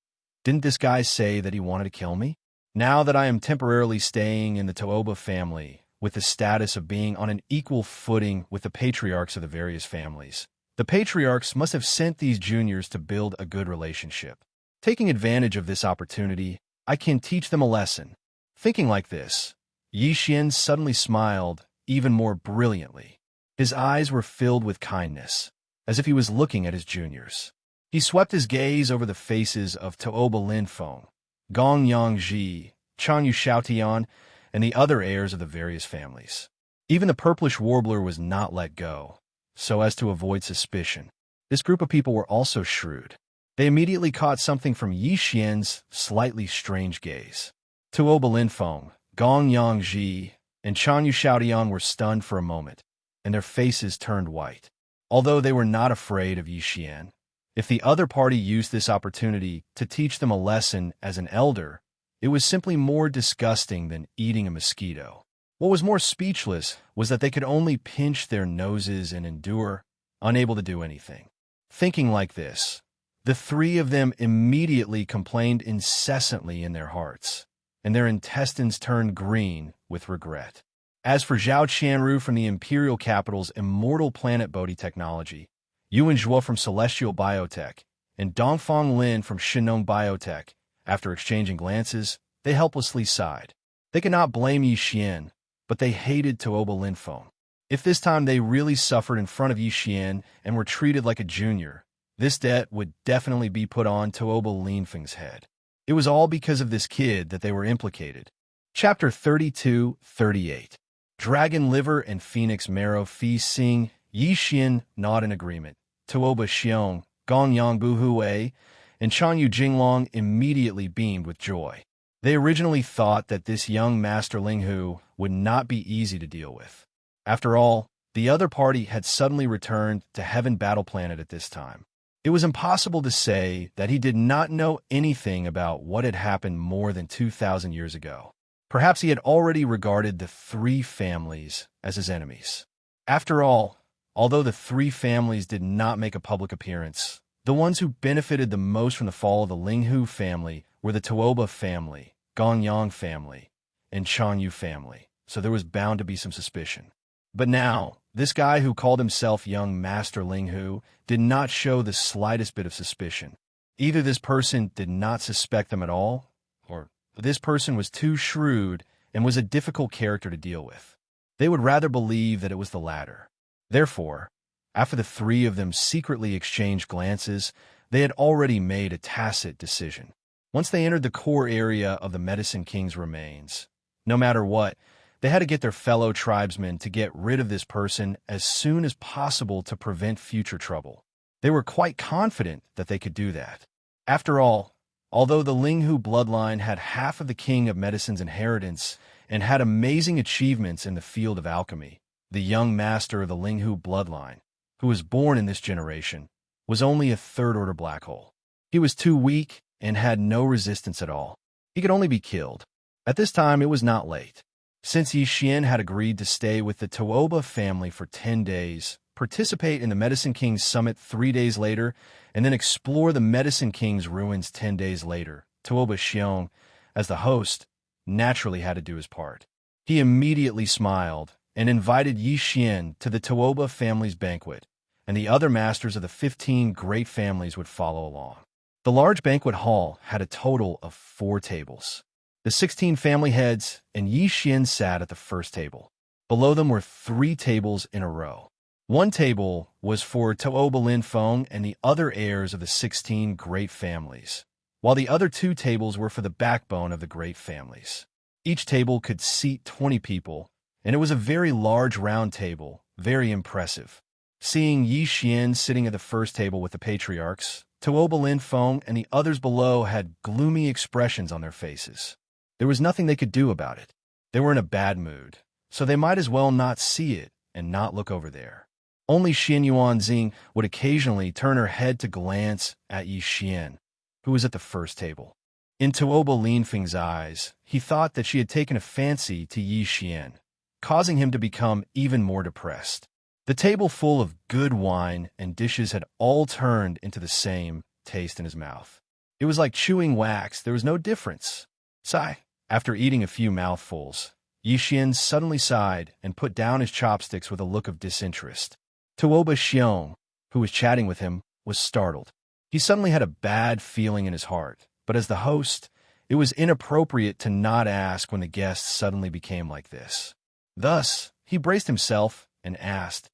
Didn't this guy say that he wanted to kill me? Now that I am temporarily staying in the Tuoba family, with the status of being on an equal footing with the patriarchs of the various families, the patriarchs must have sent these juniors to build a good relationship. Taking advantage of this opportunity, I can teach them a lesson. Thinking like this, Yi Xian suddenly smiled even more brilliantly. His eyes were filled with kindness, as if he was looking at his juniors. He swept his gaze over the faces of Tuoba Linfeng, Gong Yangji, Chanyu Xiaotian, and the other heirs of the various families. Even the purplish warbler was not let go, so as to avoid suspicion. This group of people were also shrewd. They immediately caught something from Yi Xian's slightly strange gaze. Tuoba Linfeng, Gong Yangji, and Chanyu Xiaotian were stunned for a moment, and their faces turned white. Although they were not afraid of Yi Xian, if the other party used this opportunity to teach them a lesson as an elder, it was simply more disgusting than eating a mosquito. What was more speechless was that they could only pinch their noses and endure, unable to do anything. Thinking like this, the three of them immediately complained incessantly in their hearts, and their intestines turned green with regret. As for Zhao Qianru from the Imperial Capital's immortal planet Bodhi technology, Yuan Zhuo from Celestial Biotech, and Dongfang Lin from Shinong Biotech, after exchanging glances, they helplessly sighed. They could not blame Yi Xian, but they hated Tuoba Linfeng. If this time they really suffered in front of Yi Xian and were treated like a junior, this debt would definitely be put on Tuoba Linfeng's head. It was all because of this kid that they were implicated. Chapter 32-38. Dragon Liver and Phoenix Marrow Feast. Seeing Yi Xian nod in agreement, Tuoba Xiong, Gongyang Buhui, and Chanyu Jinglong immediately beamed with joy. They originally thought that this young Master Linghu would not be easy to deal with. After all, the other party had suddenly returned to Heaven Battle Planet at this time. It was impossible to say that he did not know anything about what had happened more than 2,000 years ago. Perhaps he had already regarded the three families as his enemies. After all, although the three families did not make a public appearance, the ones who benefited the most from the fall of the Linghu family were the Tuoba family, Gongyang family, and Chanyu family, so there was bound to be some suspicion. But now, this guy who called himself young Master Linghu did not show the slightest bit of suspicion. Either this person did not suspect them at all, or this person was too shrewd and was a difficult character to deal with. They would rather believe that it was the latter. Therefore, after the three of them secretly exchanged glances, they had already made a tacit decision. Once they entered the core area of the Medicine King's remains, no matter what, they had to get their fellow tribesmen to get rid of this person as soon as possible to prevent future trouble. They were quite confident that they could do that. After all, although the Linghu bloodline had half of the King of Medicine's inheritance and had amazing achievements in the field of alchemy, the young master of the Linghu bloodline, who was born in this generation, was only a third-order black hole. He was too weak and had no resistance at all. He could only be killed. At this time, it was not late. Since Yi Xian had agreed to stay with the Tuoba family for 10 days, participate in the Medicine King's summit 3 days later, and then explore the Medicine King's ruins 10 days later, Tuoba Xiong, as the host, naturally had to do his part. He immediately smiled and invited Yi Xian to the Tuoba family's banquet, and the other masters of the 15 great families would follow along. The large banquet hall had a total of 4 tables. The 16 family heads and Yi Xian sat at the first table. Below them were 3 tables in a row. One table was for Tuoba Linfeng and the other heirs of the 16 great families, while the other 2 tables were for the backbone of the great families. Each table could seat 20 people, and it was a very large round table, very impressive. Seeing Yi Xian sitting at the first table with the patriarchs, Tuoba Linfeng and the others below had gloomy expressions on their faces. There was nothing they could do about it. They were in a bad mood, so they might as well not see it and not look over there. Only Xin Yuanxing would occasionally turn her head to glance at Yi Xian, who was at the first table. In Tuoba Linfeng's eyes, he thought that she had taken a fancy to Yi Xian, causing him to become even more depressed. The table full of good wine and dishes had all turned into the same taste in his mouth. It was like chewing wax. There was no difference. Sigh. After eating a few mouthfuls, Yi Xian suddenly sighed and put down his chopsticks with a look of disinterest. Tuoba Xiong, who was chatting with him, was startled. He suddenly had a bad feeling in his heart, but as the host, it was inappropriate to not ask when the guests suddenly became like this. Thus, he braced himself and asked,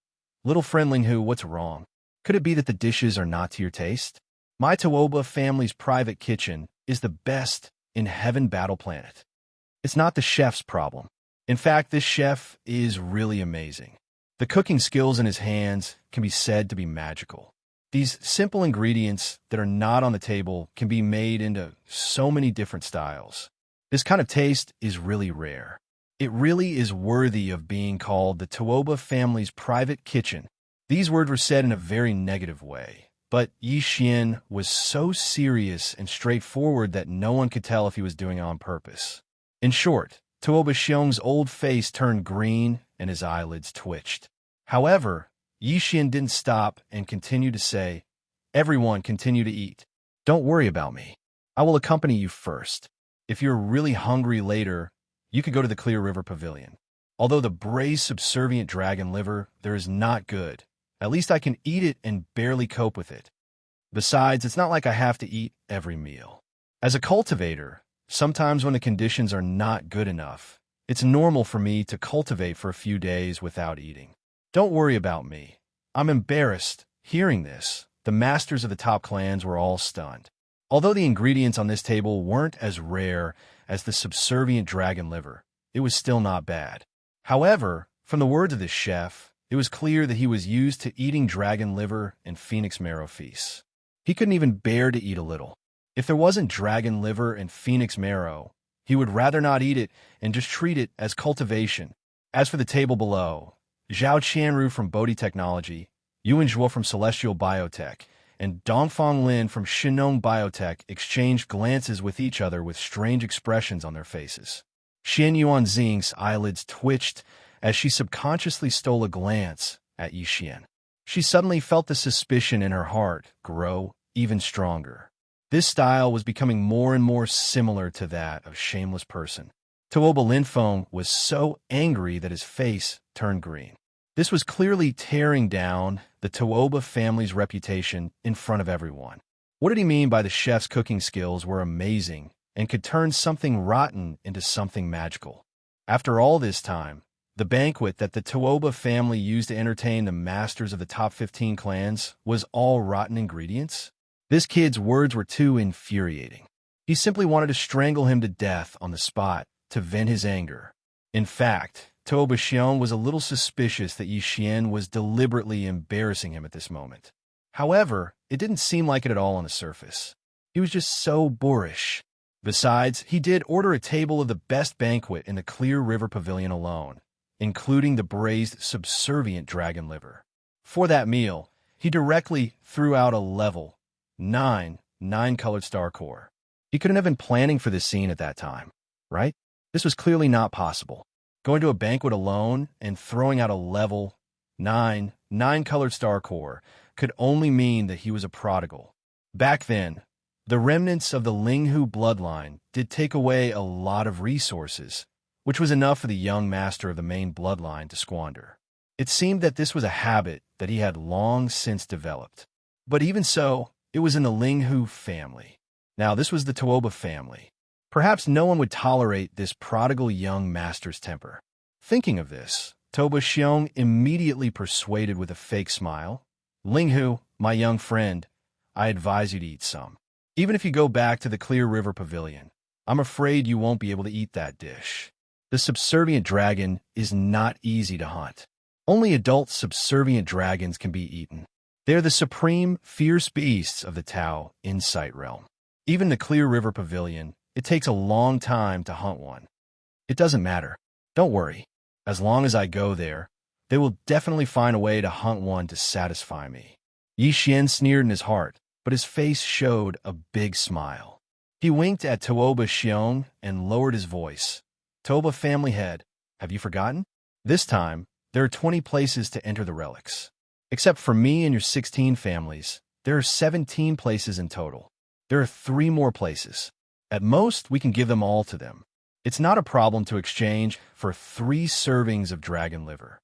"Little friend Linghu, what's wrong? Could it be that the dishes are not to your taste?" My Tooba family's private kitchen is the best in Heaven Battle Planet. It's not the chef's problem. In fact, this chef is really amazing. The cooking skills in his hands can be said to be magical. These simple ingredients that are not on the table can be made into so many different styles. This kind of taste is really rare. It really is worthy of being called the Tooba family's private kitchen. These words were said in a very negative way, but Yi Xian was so serious and straightforward that no one could tell if he was doing it on purpose. In short, Tooba Xiong's old face turned green and his eyelids twitched. However, Yi Xian didn't stop and continued to say, "Everyone continue to eat. Don't worry about me. I will accompany you first. If you're really hungry later, you could go to the Clear River Pavilion. Although the braised subservient dragon liver there is not good, at least I can eat it and barely cope with it. Besides, it's not like I have to eat every meal. As a cultivator, sometimes when the conditions are not good enough, it's normal for me to cultivate for a few days without eating. Don't worry about me. I'm embarrassed." Hearing this, the masters of the top clans were all stunned. Although the ingredients on this table weren't as rare as the subservient dragon liver, it was still not bad. However, from the words of the chef, it was clear that he was used to eating dragon liver and phoenix marrow feasts. He couldn't even bear to eat a little. If there wasn't dragon liver and phoenix marrow, he would rather not eat it and just treat it as cultivation. As for the table below, Zhao Qianru from Bodhi Technology, Yuan Zhuo from Celestial Biotech, and Dongfang Lin from Shinong Biotech exchanged glances with each other with strange expressions on their faces. Xian Yuanxing's eyelids twitched as she subconsciously stole a glance at Yi Xian. She suddenly felt the suspicion in her heart grow even stronger. This style was becoming more and more similar to that of shameless person. Tooba Linfeng was so angry that his face turned green. This was clearly tearing down the Tooba family's reputation in front of everyone. What did he mean by the chef's cooking skills were amazing and could turn something rotten into something magical? After all this time, the banquet that the Tooba family used to entertain the masters of the top 15 clans was all rotten ingredients? This kid's words were too infuriating. He simply wanted to strangle him to death on the spot to vent his anger. In fact, Tooba Xiong was a little suspicious that Yi Xian was deliberately embarrassing him at this moment. However, it didn't seem like it at all on the surface. He was just so boorish. Besides, he did order a table of the best banquet in the Clear River Pavilion alone, including the braised subservient dragon liver. For that meal, he directly threw out a level 9-colored star core. He couldn't have been planning for this scene at that time, right? This was clearly not possible. Going to a banquet alone and throwing out a level 9-colored star core could only mean that he was a prodigal. Back then, the remnants of the Linghu bloodline did take away a lot of resources, which was enough for the young master of the main bloodline to squander. It seemed that this was a habit that he had long since developed. But even so, it was in the Linghu family. Now, this was the Tooba family. Perhaps no one would tolerate this prodigal young master's temper. Thinking of this, Tooba Xiong immediately persuaded with a fake smile, "Linghu, my young friend, I advise you to eat some. Even if you go back to the Clear River Pavilion, I'm afraid you won't be able to eat that dish. The subservient dragon is not easy to hunt. Only adult subservient dragons can be eaten. They're the supreme, fierce beasts of the Tao Insight realm. Even the Clear River Pavilion, it takes a long time to hunt one. It doesn't matter. Don't worry. As long as I go there, they will definitely find a way to hunt one to satisfy me." Yi Xian sneered in his heart, but his face showed a big smile. He winked at Tooba Xiong and lowered his voice. "Tooba family head, have you forgotten? This time, there are 20 places to enter the relics. Except for me and your 16 families, there are 17 places in total. There are 3 more places. At most, we can give them all to them. It's not a problem to exchange for 3 servings of dragon liver."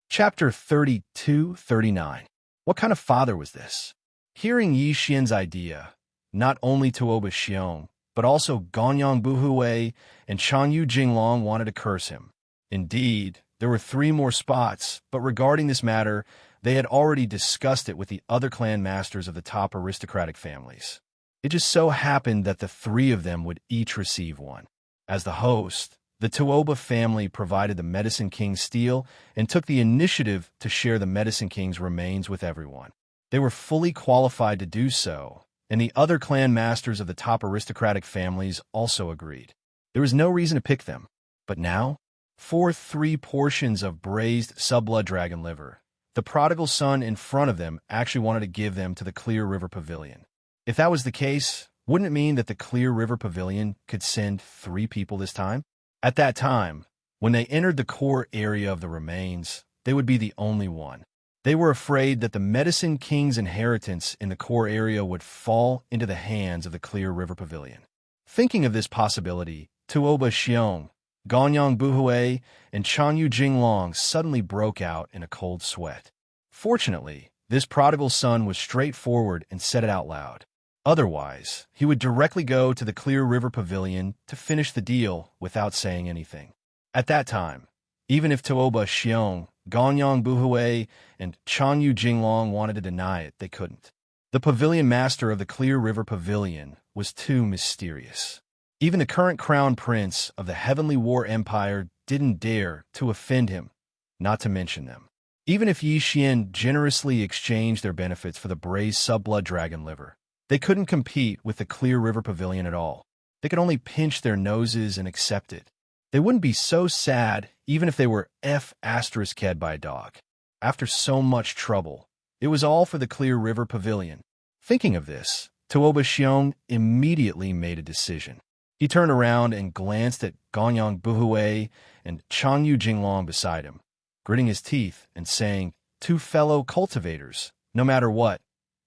Chapter 32-39. What kind of father was this? Hearing Yi Xian's idea, not only Tooba Xiong, but also Gonyang Buhui and Changyu Jinglong wanted to curse him. Indeed, there were 3 more spots, but regarding this matter, They had already discussed it with the other clan masters of the top aristocratic families. It just so happened that the three of them would each receive one. As the host, the Tuoba family provided the Medicine King's steel and took the initiative to share the Medicine King's remains with everyone. They were fully qualified to do so, and the other clan masters of the top aristocratic families also agreed. There was no reason to pick them. But now, for 3 portions of braised subblood dragon liver, the prodigal son in front of them actually wanted to give them to the Clear River Pavilion. If that was the case, wouldn't it mean that the Clear River Pavilion could send 3 people this time? At that time, when they entered the core area of the remains, they would be the only one. They were afraid that the Medicine King's inheritance in the core area would fall into the hands of the Clear River Pavilion. Thinking of this possibility, Tuoba Xiong, Ganyang Buhue, and Chanyu Jinglong suddenly broke out in a cold sweat. Fortunately, this prodigal son was straightforward and said it out loud. Otherwise, he would directly go to the Clear River Pavilion to finish the deal without saying anything. At that time, even if Tuoba Xiong, Ganyang Buhue, and Chanyu Jinglong wanted to deny it, they couldn't. The pavilion master of the Clear River Pavilion was too mysterious. Even the current crown prince of the Heavenly War Empire didn't dare to offend him, not to mention them. Even if Yi Xian generously exchanged their benefits for the braised subblood dragon liver, they couldn't compete with the Clear River Pavilion at all. They could only pinch their noses and accept it. They wouldn't be so sad even if they were F***ed by a dog. After so much trouble, it was all for the Clear River Pavilion. Thinking of this, Tuoba Xiong immediately made a decision. He turned around and glanced at Ganyang Buhue and Chanyu Jinglong beside him, gritting his teeth and saying, "Two fellow cultivators, no matter what,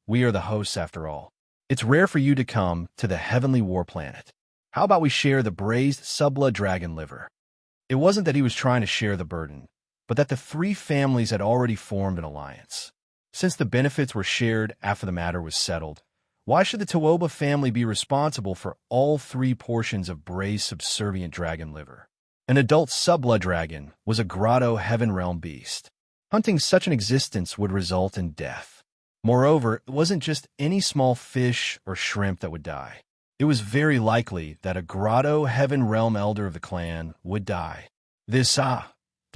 we are the hosts after all. It's rare for you to come to the Heavenly War Planet. How about we share the braised subblood dragon liver?" It wasn't that he was trying to share the burden, but that the 3 families had already formed an alliance. Since the benefits were shared after the matter was settled, why should the Tuoba family be responsible for all 3 portions of braised subservient dragon liver? An adult subblood dragon was a grotto heaven realm beast. Hunting such an existence would result in death. Moreover, it wasn't just any small fish or shrimp that would die. It was very likely that a grotto heaven realm elder of the clan would die. The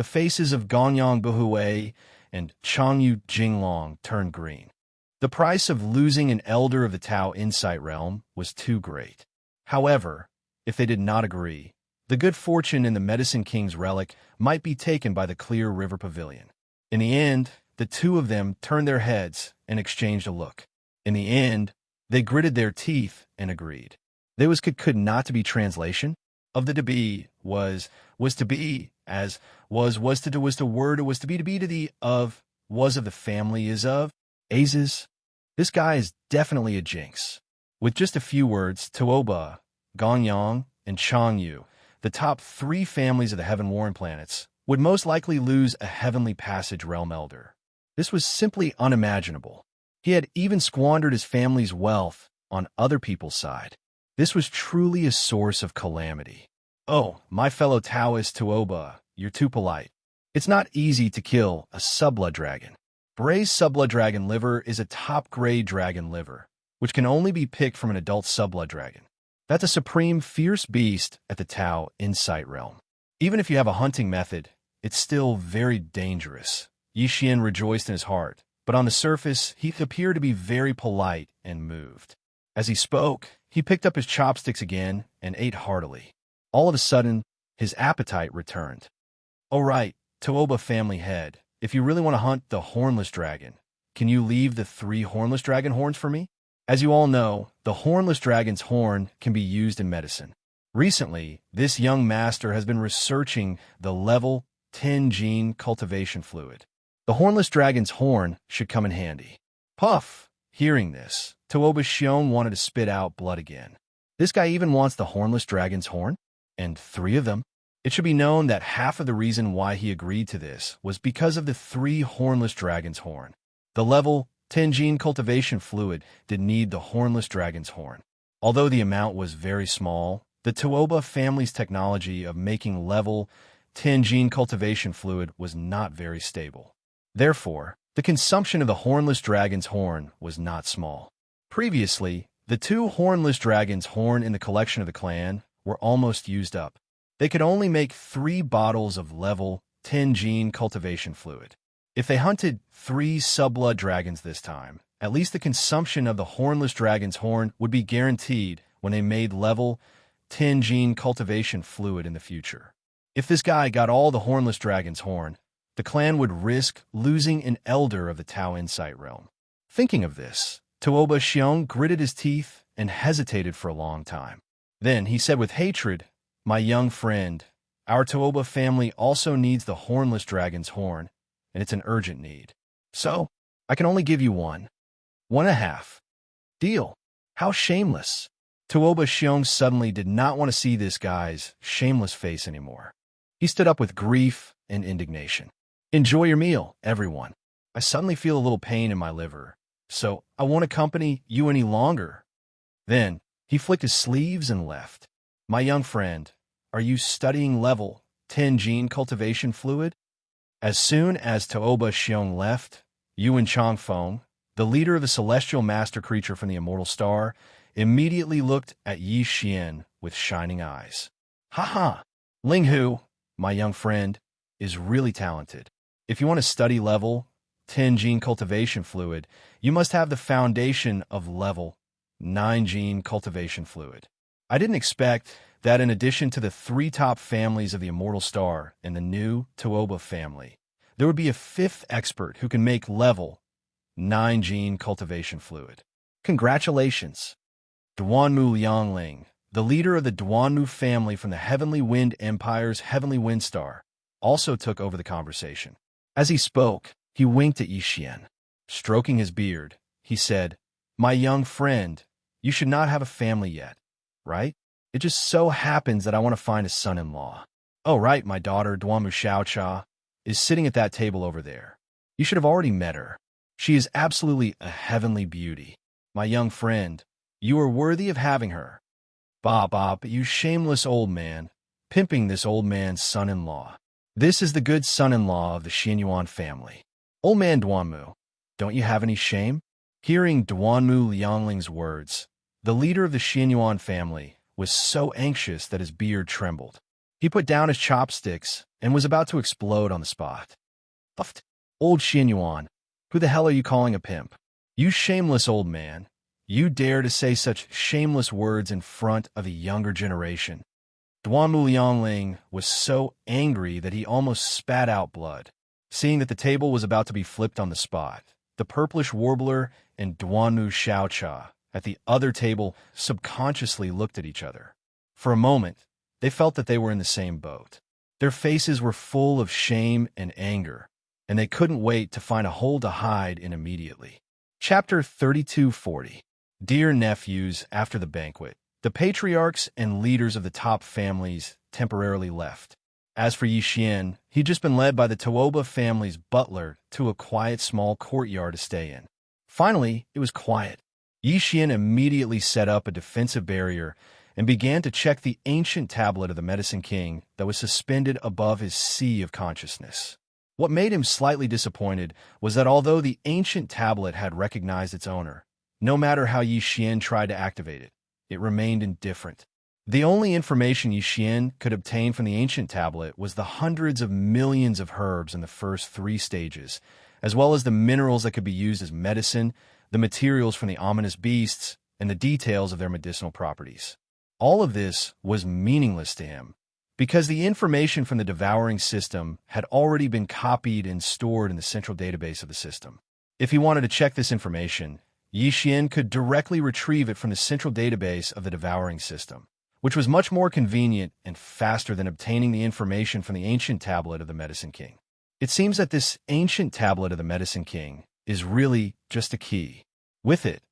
faces of Ganyang Buhue and Chanyu Jinglong turned green. The price of losing an elder of the Tao Insight realm was too great. However, if they did not agree, the good fortune in the Medicine King's relic might be taken by the Clear River Pavilion. In the end, the 2 of them turned their heads and exchanged a look. In the end, they gritted their teeth and agreed. There could not to be translation of the to be was to be, as was to do was to word was to be to the of was of the family is of Azes. This guy is definitely a jinx. With just a few words, Tuoba, Ganyang, and Changyu, the top 3 families of the Heaven Warren planets, would most likely lose a Heavenly Passage realm elder. This was simply unimaginable. He had even squandered his family's wealth on other people's side. This was truly a source of calamity. Oh, my fellow Taoist Tuoba, you're too polite. It's not easy to kill a subblood dragon. Braised subblood dragon liver is a top-grade dragon liver, which can only be picked from an adult subblood dragon. That's a supreme fierce beast at the Tao Insight realm. Even if you have a hunting method, it's still very dangerous. Yi Xian rejoiced in his heart, but on the surface, he appeared to be very polite and moved. As he spoke, he picked up his chopsticks again and ate heartily. All of a sudden, his appetite returned. "All right, Tuoba family head, if you really want to hunt the hornless dragon, can you leave the 3 hornless dragon horns for me?" As you all know, the hornless dragon's horn can be used in medicine. Recently, this young master has been researching the level 10 gene cultivation fluid. The hornless dragon's horn should come in handy. Puff! Hearing this, Tuoba Xiong wanted to spit out blood again. This guy even wants the hornless dragon's horn? And 3 of them? It should be known that half of the reason why he agreed to this was because of the 3 hornless dragon's horn. The level 10 gene cultivation fluid did need the hornless dragon's horn. Although the amount was very small, the Tuoba family's technology of making level 10 gene cultivation fluid was not very stable. Therefore, The consumption of the hornless dragon's horn was not small. Previously, the 2 hornless dragons' horn in the collection of the clan were almost used up. They could only make 3 bottles of level 10 gene cultivation fluid. If they hunted 3 subblood dragons this time, at least the consumption of the hornless dragon's horn would be guaranteed when they made level 10 gene cultivation fluid in the future. If this guy got all the hornless dragon's horn, the clan would risk losing an elder of the Tao Insight realm. Thinking of this, Tuoba Xiong gritted his teeth and hesitated for a long time. Then he said with hatred, "My young friend, our Tuoba family also needs the hornless dragon's horn, and it's an urgent need. So, I can only give you 1.5. Deal." How shameless. Tuoba Xiong suddenly did not want to see this guy's shameless face anymore. He stood up with grief and indignation. "Enjoy your meal, everyone. I suddenly feel a little pain in my liver, so I won't accompany you any longer." Then, he flicked his sleeves and left. "My young friend, are you studying level 10 gene cultivation fluid?" As soon as Tuoba Xiong left, Yuan Changfeng, the leader of the celestial master creature from the immortal star, immediately looked at Yi Xian with shining eyes. "Ha! Ling Hu, my young friend, is really talented. If you want to study level 10 gene cultivation fluid, you must have the foundation of level 9 gene cultivation fluid. I didn't expect that in addition to the 3 top families of the immortal star and the new Tuoba family, there would be a 5th expert who can make level 9 gene cultivation fluid. Congratulations." Duanmu Liangling, the leader of the Duanmu family from the Heavenly Wind Empire's Heavenly Wind Star, also took over the conversation. As he spoke, he winked at Yi Xian. Stroking his beard, he said, "My young friend, you should not have a family yet, right? It just so happens that I want to find a son-in-law. Oh, right, my daughter, Duanmu Xiaocha, is sitting at that table over there. You should have already met her. She is absolutely a heavenly beauty. My young friend, you are worthy of having her." But you shameless old man, pimping this old man's son-in-law. This is the good son-in-law of the Xianyuan family. Old man Duanmu, don't you have any shame? Hearing Duanmu Liangling's words, the leader of the Xianyuan family was so anxious that his beard trembled. He put down his chopsticks and was about to explode on the spot. "Uft, old Xianyuan, who the hell are you calling a pimp? You shameless old man. You dare to say such shameless words in front of a younger generation." Duanmu Liangling was so angry that he almost spat out blood. Seeing that the table was about to be flipped on the spot, the purplish warbler and Duanmu Xiaocha at the other table subconsciously looked at each other. For a moment, they felt that they were in the same boat. Their faces were full of shame and anger, and they couldn't wait to find a hole to hide in immediately. Chapter 3240. Dear nephews, after the banquet, the patriarchs and leaders of the top families temporarily left. As for Yi Xian, he'd just been led by the Tuoba family's butler to a quiet small courtyard to stay in. Finally, it was quiet. Yi Xian immediately set up a defensive barrier and began to check the ancient tablet of the Medicine King that was suspended above his sea of consciousness. What made him slightly disappointed was that although the ancient tablet had recognized its owner, no matter how Yi Xian tried to activate it, it remained indifferent. The only information Yi Xian could obtain from the ancient tablet was the hundreds of millions of herbs in the first 3 stages, as well as the minerals that could be used as medicine, the materials from the ominous beasts, and the details of their medicinal properties. All of this was meaningless to him, because the information from the devouring system had already been copied and stored in the central database of the system. If he wanted to check this information, Yi Xian could directly retrieve it from the central database of the devouring system, which was much more convenient and faster than obtaining the information from the ancient tablet of the Medicine King. It seems that this ancient tablet of the Medicine King is really just a key. With it,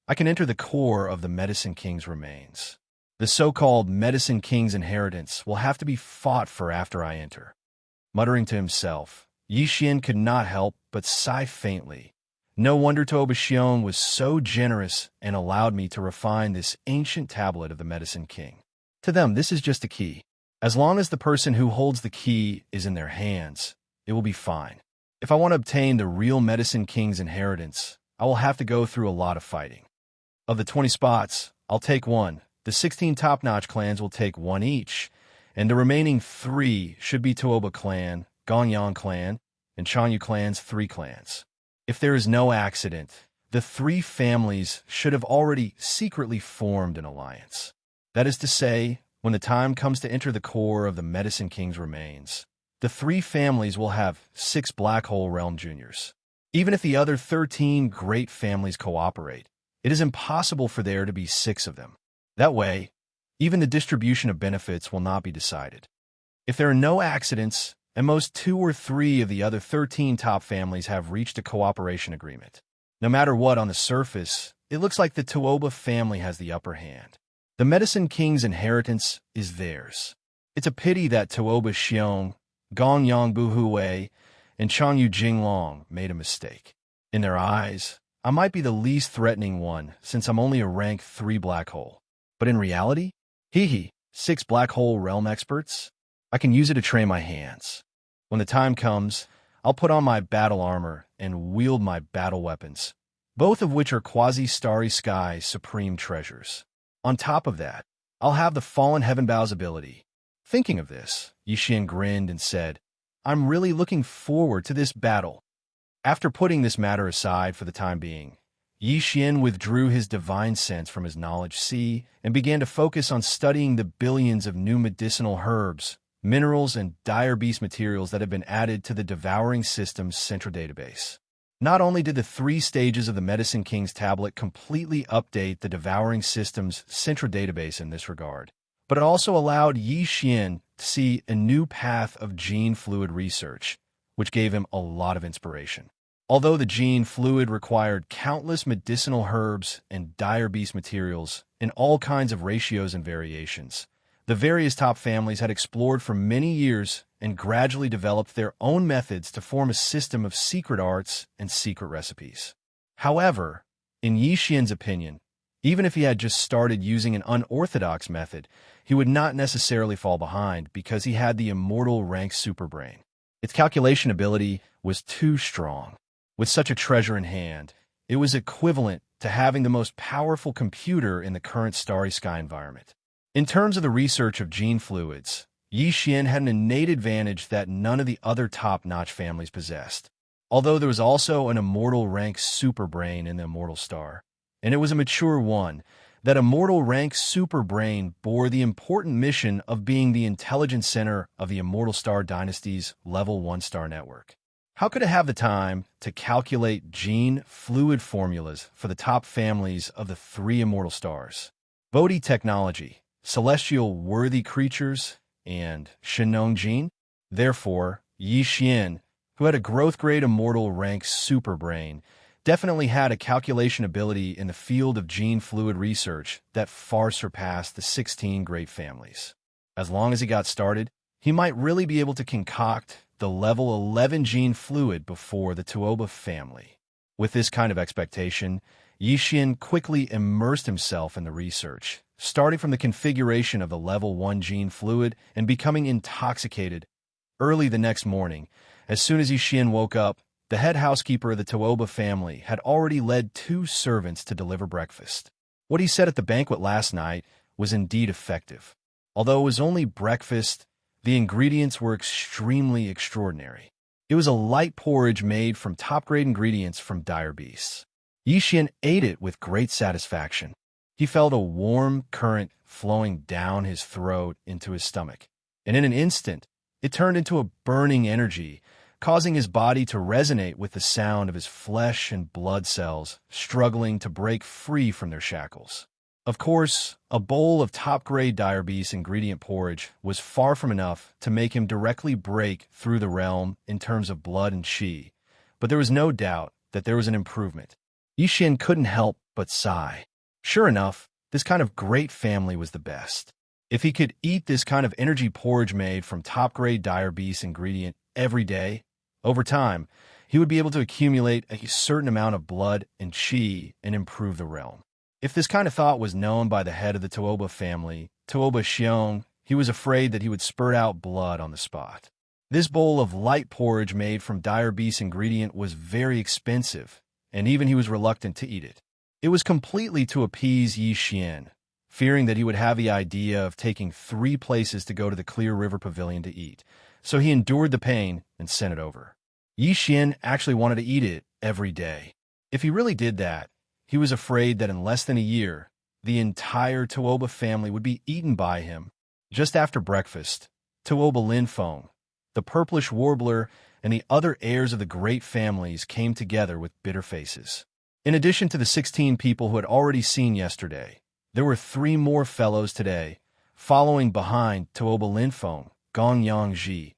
I can enter the core of the Medicine King's remains. The so-called Medicine King's inheritance will have to be fought for after I enter. Muttering to himself, Yi Xian could not help but sigh faintly. No wonder Tuoba Xiong was so generous and allowed me to refine this ancient tablet of the Medicine King. To them, this is just a key. As long as the person who holds the key is in their hands, it will be fine. If I want to obtain the real Medicine King's inheritance, I will have to go through a lot of fighting. Of the 20 spots, I'll take one. The 16 top-notch clans will take one each, and the remaining 3 should be Tuoba clan, Gongyan clan, and Chanyu clan's 3 clans. If there is no accident, the 3 families should have already secretly formed an alliance. That is to say, when the time comes to enter the core of the Medicine King's remains, the 3 families will have 6 Black Hole Realm Juniors. Even if the other 13 great families cooperate, it is impossible for there to be 6 of them. That way, even the distribution of benefits will not be decided. If there are no accidents, at most 2 or 3 of the other 13 top families have reached a cooperation agreement. No matter what on the surface, it looks like the Tuoba family has the upper hand. The Medicine King's inheritance is theirs. It's a pity that Tuoba Xiong, Gongyang Buhui, and Changyu Jinglong made a mistake. In their eyes, I might be the least threatening one since I'm only a rank 3 black hole. But in reality, 6 black hole realm experts? I can use it to train my hands. When the time comes, I'll put on my battle armor and wield my battle weapons, both of which are Quasi-Starry Sky supreme treasures. On top of that, I'll have the Fallen Heavenbow's ability. Thinking of this, Yixin grinned and said, I'm really looking forward to this battle. After putting this matter aside for the time being, Yixin withdrew his divine sense from his knowledge sea and began to focus on studying the billions of new medicinal herbs, minerals, and dire beast materials that have been added to the Devouring System's central database. Not only did the 3 stages of the Medicine King's tablet completely update the Devouring System's central database in this regard, but it also allowed Yixin to see a new path of gene fluid research, which gave him a lot of inspiration. Although the gene fluid required countless medicinal herbs and dire beast materials in all kinds of ratios and variations, the various top families had explored for many years and gradually developed their own methods to form a system of secret arts and secret recipes. However, in Yixin's opinion, even if he had just started using an unorthodox method, he would not necessarily fall behind because he had the immortal rank superbrain. Its calculation ability was too strong. With such a treasure in hand, it was equivalent to having the most powerful computer in the current Starry Sky environment. In terms of the research of gene fluids, Yixin had an innate advantage that none of the other top-notch families possessed. Although there was also an immortal rank superbrain in the immortal star, and it was a mature one, that immortal rank superbrain bore the important mission of being the intelligence center of the Immortal Star Dynasty's level 1 star network. How could it have the time to calculate gene fluid formulas for the top families of the 3 immortal stars? Bodhi technology, celestial worthy creatures, and Shenong gene? Therefore, Yixin, who had a growth grade immortal rank superbrain, definitely had a calculation ability in the field of gene fluid research that far surpassed the 16 great families. As long as he got started, he might really be able to concoct the level 11 gene fluid before the Tuoba family. With this kind of expectation, Yixin quickly immersed himself in the research, starting from the configuration of the level 1 gene fluid and becoming intoxicated. Early the next morning, as soon as Yixin woke up, the head housekeeper of the Tuoba family had already led 2 servants to deliver breakfast. What he said at the banquet last night was indeed effective. Although it was only breakfast, the ingredients were extremely extraordinary. It was a light porridge made from top-grade ingredients from dire beasts. Yixin ate it with great satisfaction. He felt a warm current flowing down his throat into his stomach, and in an instant, it turned into a burning energy, causing his body to resonate with the sound of his flesh and blood cells struggling to break free from their shackles. Of course, a bowl of top-grade dire beast ingredient porridge was far from enough to make him directly break through the realm in terms of blood and chi, but there was no doubt that there was an improvement. Yixin couldn't help but sigh. Sure enough, this kind of great family was the best. If he could eat this kind of energy porridge made from top-grade dire beast ingredient every day, over time, he would be able to accumulate a certain amount of blood and chi and improve the realm. If this kind of thought was known by the head of the Tuoba family, Tuoba Xiong, he was afraid that he would spurt out blood on the spot. This bowl of light porridge made from dire beast ingredient was very expensive, and even he was reluctant to eat it. It was completely to appease Yi Xian, fearing that he would have the idea of taking 3 places to go to the Clear River Pavilion to eat, so he endured the pain and sent it over. Yi Xian actually wanted to eat it every day. If he really did that, he was afraid that in less than a year, the entire Tuoba family would be eaten by him. Just after breakfast, Tuoba Linfeng, the purplish warbler, and the other heirs of the great families came together with bitter faces. In addition to the 16 people who had already seen yesterday, there were 3 more fellows today, following behind Tuoba Linfeng, Gong Yangji,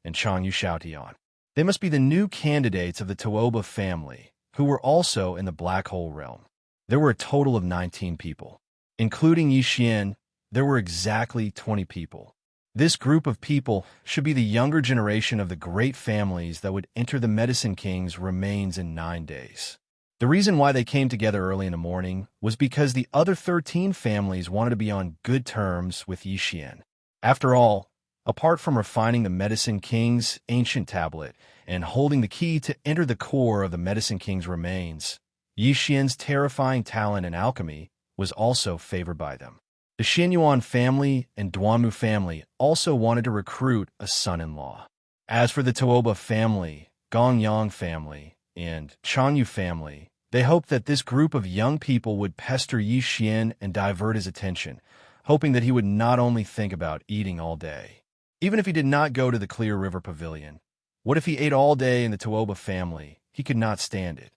and Changyu Xiaotian. They must be the new candidates of the Tuoba family, who were also in the Black Hole realm. There were a total of 19 people. Including Yi Xian, there were exactly 20 people. This group of people should be the younger generation of the great families that would enter the Medicine King's remains in 9 days. The reason why they came together early in the morning was because the other 13 families wanted to be on good terms with Yi Xian. After all, apart from refining the Medicine King's ancient tablet and holding the key to enter the core of the Medicine King's remains, Yi Xian's terrifying talent in alchemy was also favored by them. The Xianyuan family and Duanmu family also wanted to recruit a son-in-law. As for the Tuoba family, Gongyang family, and Changyu family, they hoped that this group of young people would pester Yi Xian and divert his attention, hoping that he would not only think about eating all day. Even if he did not go to the Clear River Pavilion, what if he ate all day in the Tuoba family? He could not stand it.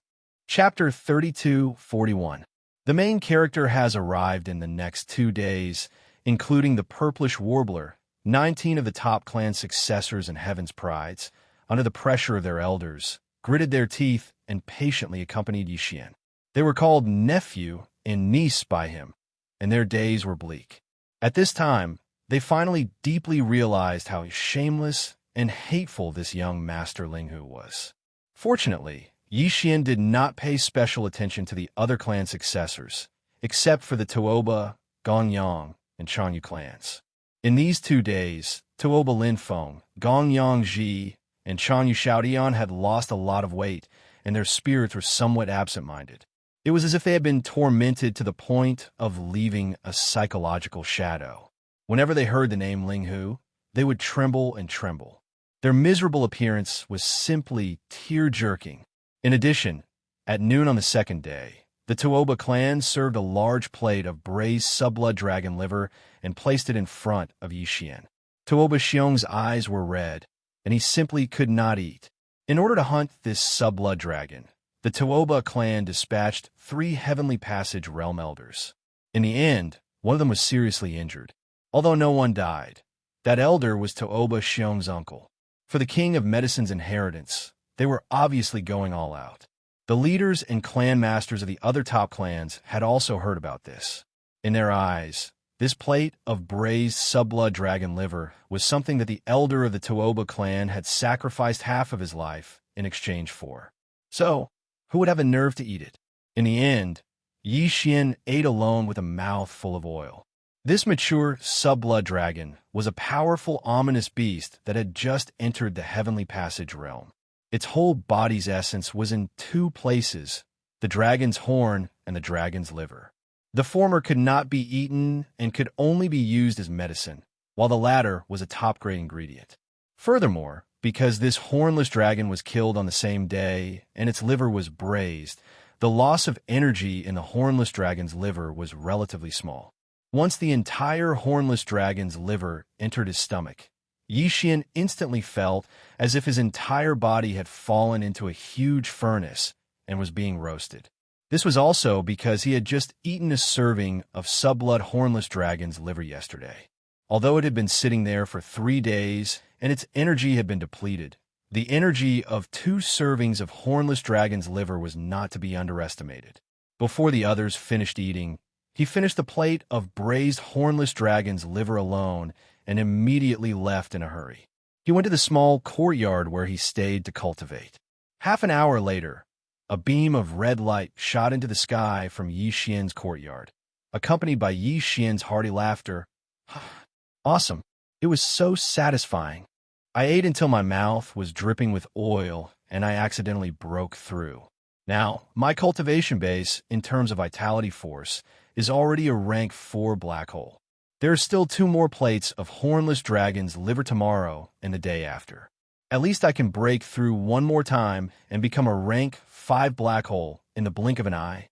Chapter 32:41. The main character has arrived in the next 2 days, including the Purplish Warbler, 19 of the top clan successors and Heaven's Prides, under the pressure of their elders, gritted their teeth and patiently accompanied Yi Xian. They were called nephew and niece by him, and their days were bleak. At this time, they finally deeply realized how shameless and hateful this young Master Linghu was. Fortunately, Yi Xian did not pay special attention to the other clan successors, except for the Tuoba, Gongyang, and Changyu clans. In these 2 days, Tuoba Linfeng, Gongyang, and Changyu Xiaotian had lost a lot of weight, and their spirits were somewhat absent-minded. It was as if they had been tormented to the point of leaving a psychological shadow. Whenever they heard the name Linghu, they would tremble and tremble. Their miserable appearance was simply tear-jerking. In addition, at noon on the 2nd day, the Tuoba clan served a large plate of braised subblood dragon liver and placed it in front of Yi Xian. Tuoba Xiong's eyes were red, and he simply could not eat. In order to hunt this subblood dragon, the Tuoba clan dispatched 3 Heavenly Passage realm elders. In the end, one of them was seriously injured. Although no one died, that elder was Tuoba Xiong's uncle. For the King of Medicine's inheritance, they were obviously going all out. The leaders and clan masters of the other top clans had also heard about this. In their eyes, this plate of braised subblood dragon liver was something that the elder of the Tuoba clan had sacrificed half of his life in exchange for. So, who would have the nerve to eat it? In the end, Yi Xian ate alone with a mouth full of oil. This mature subblood dragon was a powerful, ominous beast that had just entered the Heavenly Passage realm. Its whole body's essence was in 2 places, the dragon's horn and the dragon's liver. The former could not be eaten and could only be used as medicine, while the latter was a top-grade ingredient. Furthermore, because this hornless dragon was killed on the same day and its liver was braised, the loss of energy in the hornless dragon's liver was relatively small. Once the entire hornless dragon's liver entered his stomach, Yi Xian instantly felt as if his entire body had fallen into a huge furnace and was being roasted. This was also because he had just eaten a serving of subblood hornless dragon's liver yesterday. Although it had been sitting there for 3 days and its energy had been depleted, the energy of 2 servings of hornless dragon's liver was not to be underestimated. Before the others finished eating, he finished the plate of braised hornless dragon's liver alone and immediately left in a hurry. He went to the small courtyard where he stayed to cultivate. Half an hour later, a beam of red light shot into the sky from Yi Xian's courtyard, accompanied by Yi Xian's hearty laughter. Awesome! It was so satisfying. I ate until my mouth was dripping with oil, and I accidentally broke through. Now, my cultivation base, in terms of vitality force, is already a rank 4 black hole. There are still 2 more plates of hornless dragon's liver tomorrow and the day after. At least I can break through one more time and become a rank 5 black hole in the blink of an eye.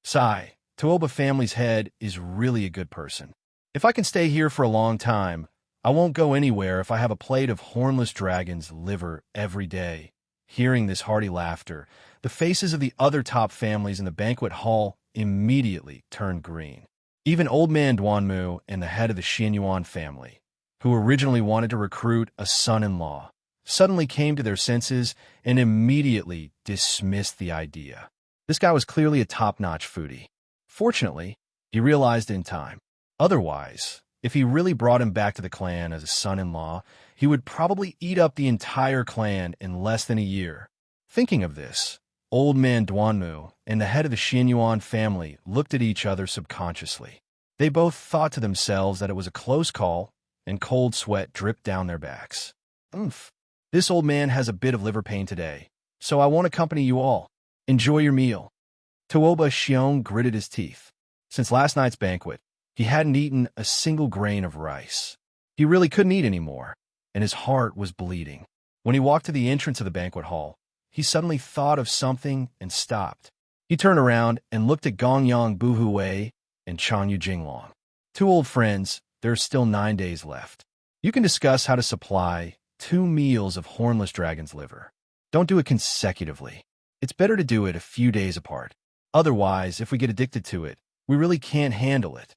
Sigh, Tuoba family's head is really a good person. If I can stay here for a long time, I won't go anywhere if I have a plate of hornless dragon's liver every day. Hearing this hearty laughter, the faces of the other top families in the banquet hall immediately turned green. Even Old Man Duanmu and the head of the Xianyuan family, who originally wanted to recruit a son-in-law, suddenly came to their senses and immediately dismissed the idea. This guy was clearly a top-notch foodie. Fortunately, he realized in time. Otherwise, if he really brought him back to the clan as a son-in-law, he would probably eat up the entire clan in less than a year. Thinking of this, Old Man Duanmu and the head of the Xianyuan family looked at each other subconsciously. They both thought to themselves that it was a close call, and cold sweat dripped down their backs. Oomph. This old man has a bit of liver pain today, so I won't accompany you all. Enjoy your meal. Tuoba Xiong gritted his teeth. Since last night's banquet, he hadn't eaten a single grain of rice. He really couldn't eat anymore, and his heart was bleeding. When he walked to the entrance of the banquet hall, he suddenly thought of something and stopped. He turned around and looked at Gongyang Buhuwei and Chanyu Jinglong. 2 old friends, there are still 9 days left. You can discuss how to supply 2 meals of hornless dragon's liver. Don't do it consecutively. It's better to do it a few days apart. Otherwise, if we get addicted to it, we really can't handle it.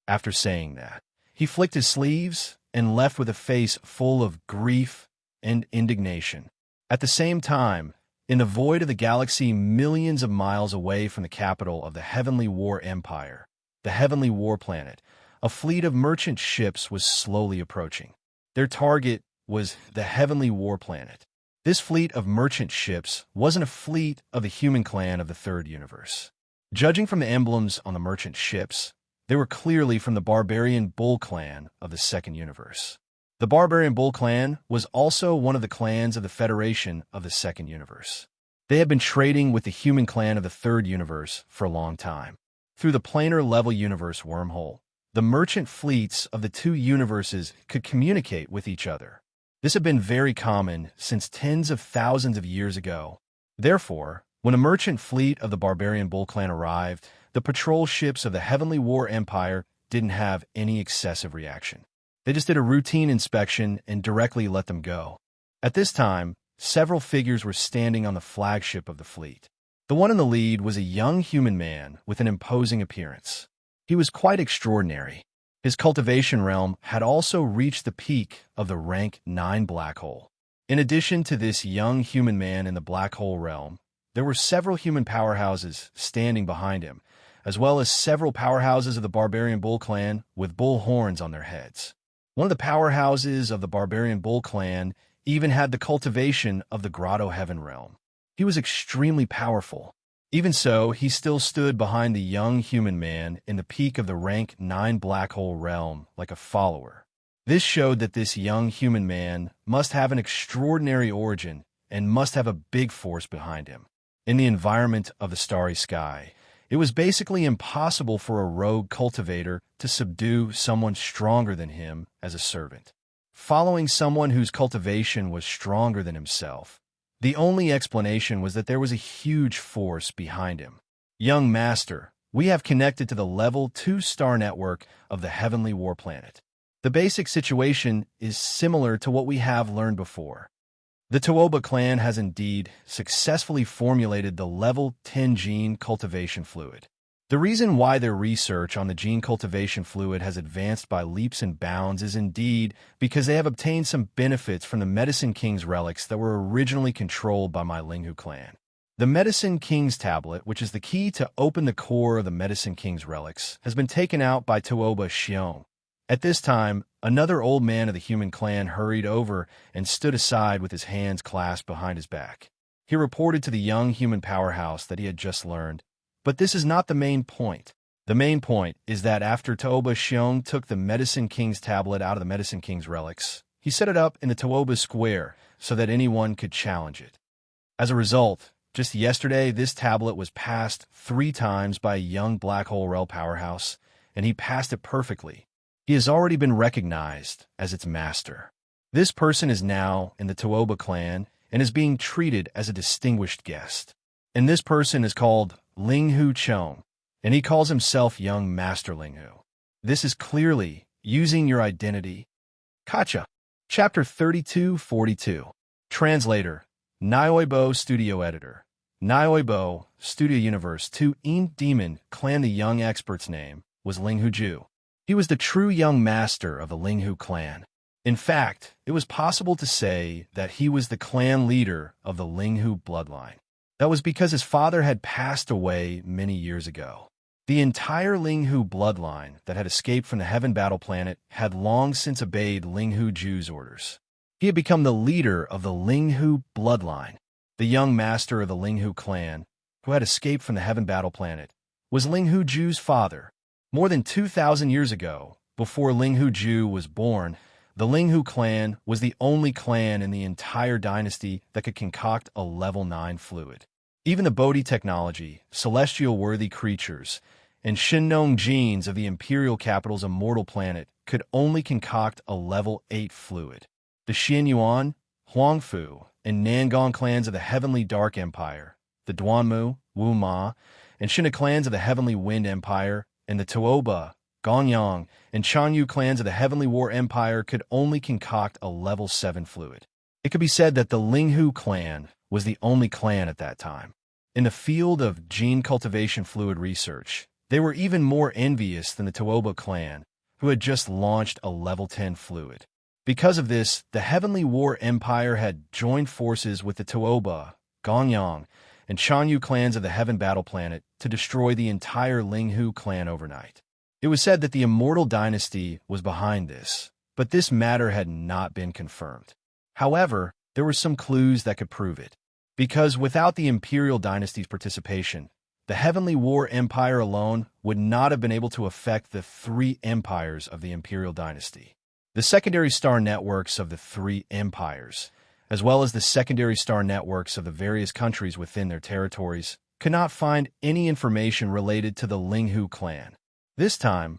After saying that, he flicked his sleeves and left with a face full of grief and indignation. At the same time, in the void of the galaxy millions of miles away from the capital of the Heavenly War Empire, the Heavenly War Planet, a fleet of merchant ships was slowly approaching. Their target was the Heavenly War Planet. This fleet of merchant ships wasn't a fleet of the human clan of the Third Universe. Judging from the emblems on the merchant ships, they were clearly from the Barbarian Bull Clan of the Second Universe. The Barbarian Bull Clan was also one of the clans of the Federation of the Second Universe. They had been trading with the human clan of the Third Universe for a long time. Through the planar level universe wormhole, the merchant fleets of the 2 universes could communicate with each other. This had been very common since tens of thousands of years ago. Therefore, when a merchant fleet of the Barbarian Bull Clan arrived, the patrol ships of the Heavenly War Empire didn't have any excessive reaction. They just did a routine inspection and directly let them go. At this time, several figures were standing on the flagship of the fleet. The one in the lead was a young human man with an imposing appearance. He was quite extraordinary. His cultivation realm had also reached the peak of the rank 9 black hole. In addition to this young human man in the black hole realm, there were several human powerhouses standing behind him, as well as several powerhouses of the Barbarian Bull Clan with bull horns on their heads. One of the powerhouses of the Barbarian Bull Clan even had the cultivation of the Grotto Heaven realm. He was extremely powerful. Even so, he still stood behind the young human man in the peak of the rank 9 black hole realm like a follower. This showed that this young human man must have an extraordinary origin and must have a big force behind him. In the environment of the starry sky, it was basically impossible for a rogue cultivator to subdue someone stronger than him as a servant. Following someone whose cultivation was stronger than himself, the only explanation was that there was a huge force behind him. Young Master, we have connected to the level 2 star network of the Heavenly War Planet. The basic situation is similar to what we have learned before. The Tuoba clan has indeed successfully formulated the level 10 gene cultivation fluid. The reason why their research on the gene cultivation fluid has advanced by leaps and bounds is indeed because they have obtained some benefits from the Medicine King's relics that were originally controlled by my Linghu clan. The Medicine King's tablet, which is the key to open the core of the Medicine King's relics, has been taken out by Tuoba Xiong. At this time, another old man of the human clan hurried over and stood aside with his hands clasped behind his back. He reported to the young human powerhouse that he had just learned. But this is not the main point. The main point is that after Tuoba Xiong took the Medicine King's tablet out of the Medicine King's relics, he set it up in the Tuoba Square so that anyone could challenge it. As a result, just yesterday, this tablet was passed 3 times by a young black hole rel powerhouse, and he passed it perfectly. He has already been recognized as its master. This person is now in the Tuoba clan and is being treated as a distinguished guest. And this person is called Linghu Chong, and he calls himself Young Master Linghu. This is clearly using your identity. Kacha. Chapter 3242. Translator. Nioibo Studio Editor. Nioibo, Studio Universe 2 Demon Clan. The young expert's name was Linghu Ju. He was the true young master of the Linghu clan. In fact, it was possible to say that he was the clan leader of the Linghu bloodline. That was because his father had passed away many years ago. The entire Linghu bloodline that had escaped from the Heaven Battle Planet had long since obeyed Linghu Ju's orders. He had become the leader of the Linghu bloodline. The young master of the Linghu clan, who had escaped from the Heaven Battle Planet, was Linghu Ju's father. More than 2,000 years ago, before Linghu Ju was born, the Linghu clan was the only clan in the entire dynasty that could concoct a level 9 fluid. Even the Bodhi technology, celestial-worthy creatures, and Shinnong genes of the Imperial Capital's immortal planet could only concoct a level 8 fluid. The Xianyuan, Huangfu, and Nangong clans of the Heavenly Dark Empire, the Duanmu, Wuma, and Shinna clans of the Heavenly Wind Empire, and the Tuoba, Gongyang, and Chanyu clans of the Heavenly War Empire could only concoct a level 7 fluid. It could be said that the Linghu clan was the only clan at that time. In the field of gene cultivation fluid research, they were even more envious than the Tuoba clan, who had just launched a level 10 fluid. Because of this, the Heavenly War Empire had joined forces with the Tuoba, Gongyang, and Chanyu clans of the Heaven Battle Planet to destroy the entire Linghu clan overnight. It was said that the Immortal Dynasty was behind this, but this matter had not been confirmed. However, there were some clues that could prove it. Because without the Imperial Dynasty's participation, the Heavenly War Empire alone would not have been able to affect the 3 empires of the Imperial Dynasty. The secondary star networks of the 3 empires, as well as the secondary star networks of the various countries within their territories, could not find any information related to the Linghu clan. This time,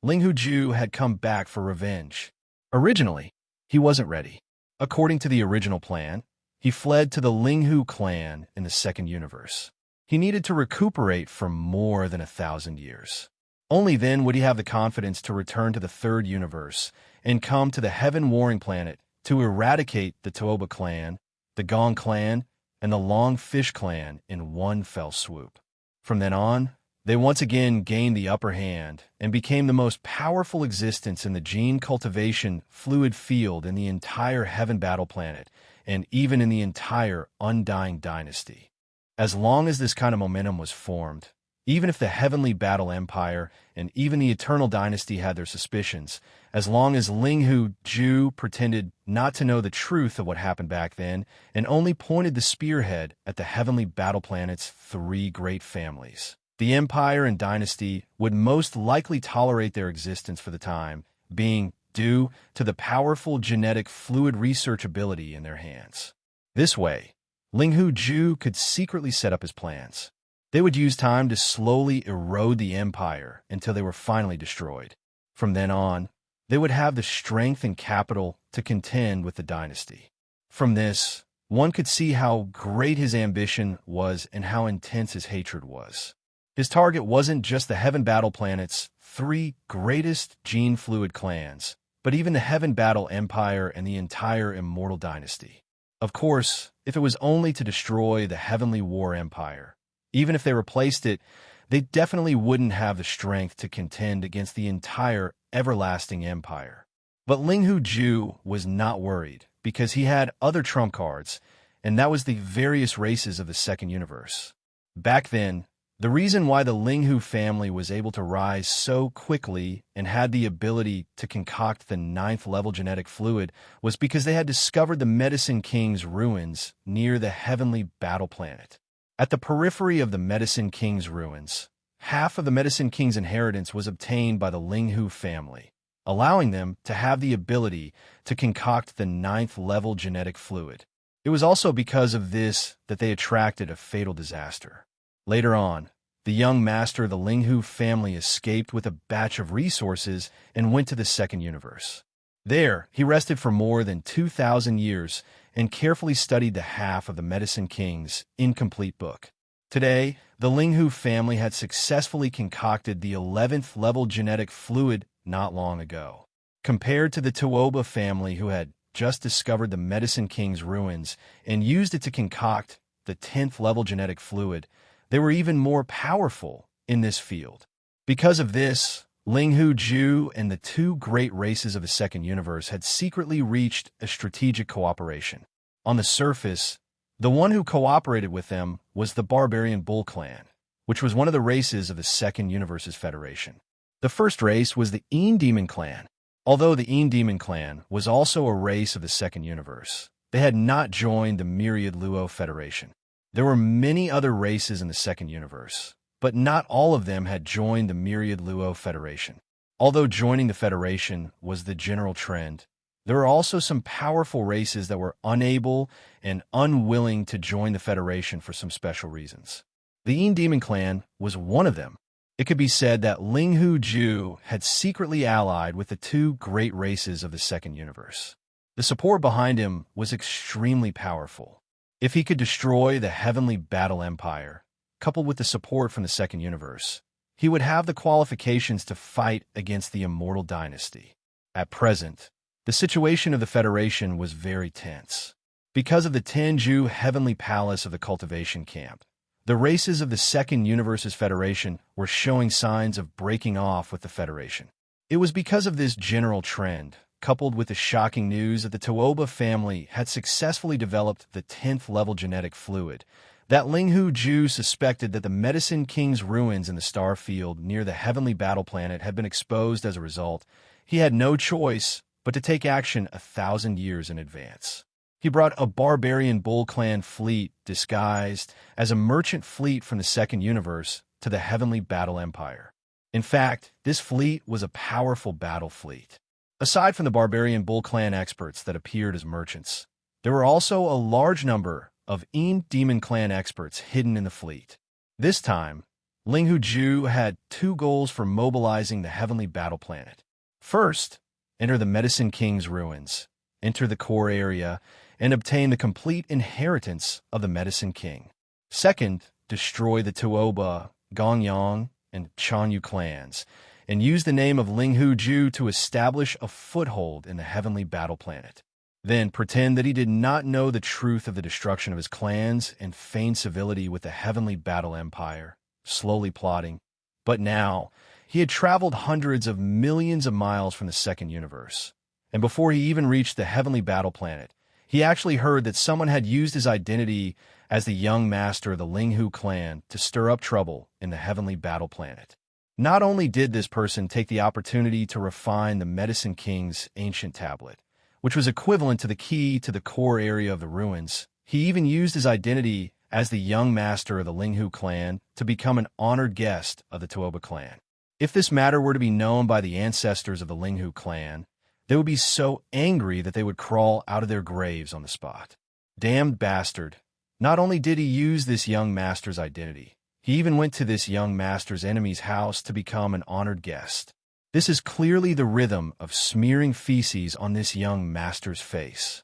Linghu Ju had come back for revenge. Originally, he wasn't ready. According to the original plan, he fled to the Linghu clan in the second universe. He needed to recuperate for more than 1,000 years. Only then would he have the confidence to return to the third universe and come to the Heaven Warring Planet to eradicate the Tuoba clan, the Gong clan, and the Long Fish clan in one fell swoop. From then on, they once again gained the upper hand and became the most powerful existence in the gene cultivation fluid field in the entire Heaven Battle Planet and even in the entire Undying Dynasty. As long as this kind of momentum was formed, even if the Heavenly Battle Empire and even the Eternal Dynasty had their suspicions, as long as Linghu Ju pretended not to know the truth of what happened back then and only pointed the spearhead at the Heavenly Battle Planet's 3 great families, the Empire and Dynasty would most likely tolerate their existence for the time being due to the powerful genetic fluid research ability in their hands. This way, Linghu Ju could secretly set up his plans. They would use time to slowly erode the empire until they were finally destroyed. From then on, they would have the strength and capital to contend with the dynasty. From this, one could see how great his ambition was and how intense his hatred was. His target wasn't just the Heaven Battle Planet's 3 greatest gene fluid clans, but even the Heaven Battle Empire and the entire Immortal Dynasty. Of course, if it was only to destroy the Heavenly War Empire, even if they replaced it, they definitely wouldn't have the strength to contend against the entire everlasting empire. But Linghu Ju was not worried because he had other trump cards, and that was the various races of the second universe. Back then, the reason why the Linghu family was able to rise so quickly and had the ability to concoct the 9th level genetic fluid was because they had discovered the Medicine King's ruins near the Heavenly Battle Planet. At the periphery of the Medicine King's ruins, half of the Medicine King's inheritance was obtained by the Linghu family. allowing them to have the ability to concoct the 9th-level genetic fluid. It was also because of this that they attracted a fatal disaster. Later on, the young master of the Linghu family escaped with a batch of resources and went to the second universe. There, he rested for more than 2,000 years and carefully studied the half of the Medicine King's incomplete book. Today, the Linghu family had successfully concocted the 11th-level genetic fluid not long ago. Compared to the Tuoba family, who had just discovered the Medicine King's ruins and used it to concoct the 10th-level genetic fluid, they were even more powerful in this field. Because of this, Linghu Ju and the two great races of the second universe had secretly reached a strategic cooperation. On the surface, the one who cooperated with them was the Barbarian Bull Clan, which was one of the races of the second universe's federation. The first race was the Demon Clan. Although the Demon Clan was also a race of the second universe, they had not joined the Myriad Luo Federation. There were many other races in the second universe, but not all of them had joined the Myriad Luo Federation. Although joining the Federation was the general trend, there were also some powerful races that were unable and unwilling to join the Federation for some special reasons. The Demon Clan was one of them. It could be said that Linghu Ju had secretly allied with the two great races of the second universe. The support behind him was extremely powerful. If he could destroy the Heavenly Battle Empire, coupled with the support from the second universe, he would have the qualifications to fight against the Immortal Dynasty. At present, the situation of the Federation was very tense. Because of the Tenju Heavenly Palace of the Cultivation Camp, the races of the second universe's Federation were showing signs of breaking off with the Federation. It was because of this general trend, coupled with the shocking news that the Tuoba family had successfully developed the 10th-level genetic fluid, that Linghu Ju suspected that the Medicine King's ruins in the star field near the Heavenly Battle Planet had been exposed as a result. He had no choice but to take action 1,000 years in advance. He brought a Barbarian Bull Clan fleet disguised as a merchant fleet from the second universe to the Heavenly Battle Empire. In fact, this fleet was a powerful battle fleet. Aside from the Barbarian Bull Clan experts that appeared as merchants, there were also a large number of Demon Clan experts hidden in the fleet. This time, Linghu Ju had two goals for mobilizing the Heavenly Battle Planet. First, enter the Medicine King's ruins, enter the core area, and obtain the complete inheritance of the Medicine King. Second, destroy the Tuoba, Gongyang, and Chanyu clans, and use the name of Linghu Ju to establish a foothold in the Heavenly Battle Planet. Then pretend that he did not know the truth of the destruction of his clans and feign civility with the Heavenly Battle Empire, slowly plotting. But now, he had traveled hundreds of millions of miles from the second universe, and before he even reached the Heavenly Battle Planet, he actually heard that someone had used his identity as the young master of the Linghu clan to stir up trouble in the Heavenly Battle Planet. Not only did this person take the opportunity to refine the Medicine King's ancient tablet, which was equivalent to the key to the core area of the ruins, he even used his identity as the young master of the Linghu clan to become an honored guest of the Tuoba clan. If this matter were to be known by the ancestors of the Linghu clan, they would be so angry that they would crawl out of their graves on the spot. Damned bastard. Not only did he use this young master's identity, he even went to this young master's enemy's house to become an honored guest. This is clearly the rhythm of smearing feces on this young master's face.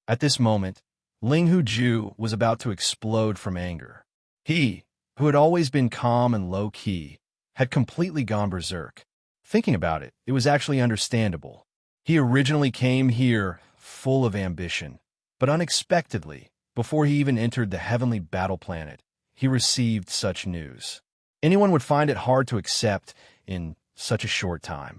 At this moment, Linghu Ju was about to explode from anger. He, who had always been calm and low-key, had completely gone berserk. Thinking about it, it was actually understandable. He originally came here full of ambition, but unexpectedly, before he even entered the Heavenly Battle Planet, he received such news. Anyone would find it hard to accept in such a short time.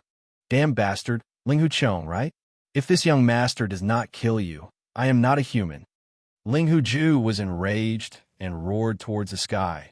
Damn bastard, Linghu Chong, right? If this young master does not kill you, I am not a human. Linghu Ju was enraged and roared towards the sky.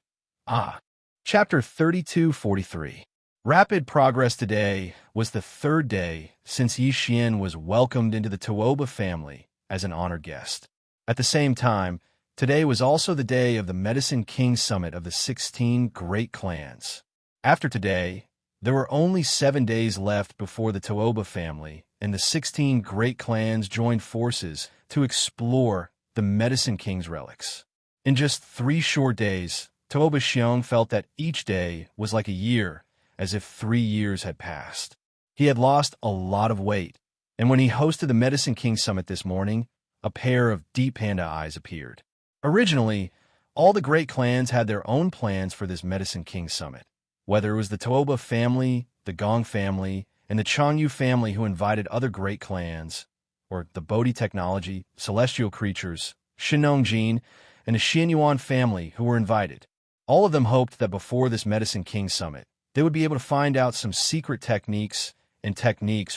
Chapter 3243. Rapid progress. Today was the third day since Yi Xian was welcomed into the Tuoba family as an honored guest. At the same time, today was also the day of the Medicine King Summit of the 16 Great Clans. After today, There were only 7 days left before the Toba family and the 16 great clans joined forces to explore the Medicine King's relics. In just 3 short days, Toba Xiong felt that each day was like a year, as if 3 years had passed. He had lost a lot of weight, and when he hosted the Medicine King Summit this morning, a pair of deep panda eyes appeared. Originally, all the great clans had their own plans for this Medicine King Summit. Whether it was the Toba family, the Gong family, and the Changyu family who invited other great clans, or the Bodhi technology, celestial creatures, Shinong Jin, and the Xianyuan family who were invited. All of them hoped that before this Medicine King Summit, they would be able to find out some secret techniques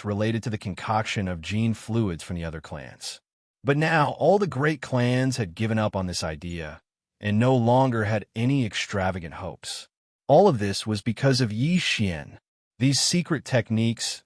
related to the concoction of gene fluids from the other clans. But now all the great clans had given up on this idea and no longer had any extravagant hopes. All of this was because of Yi Xian. These secret techniques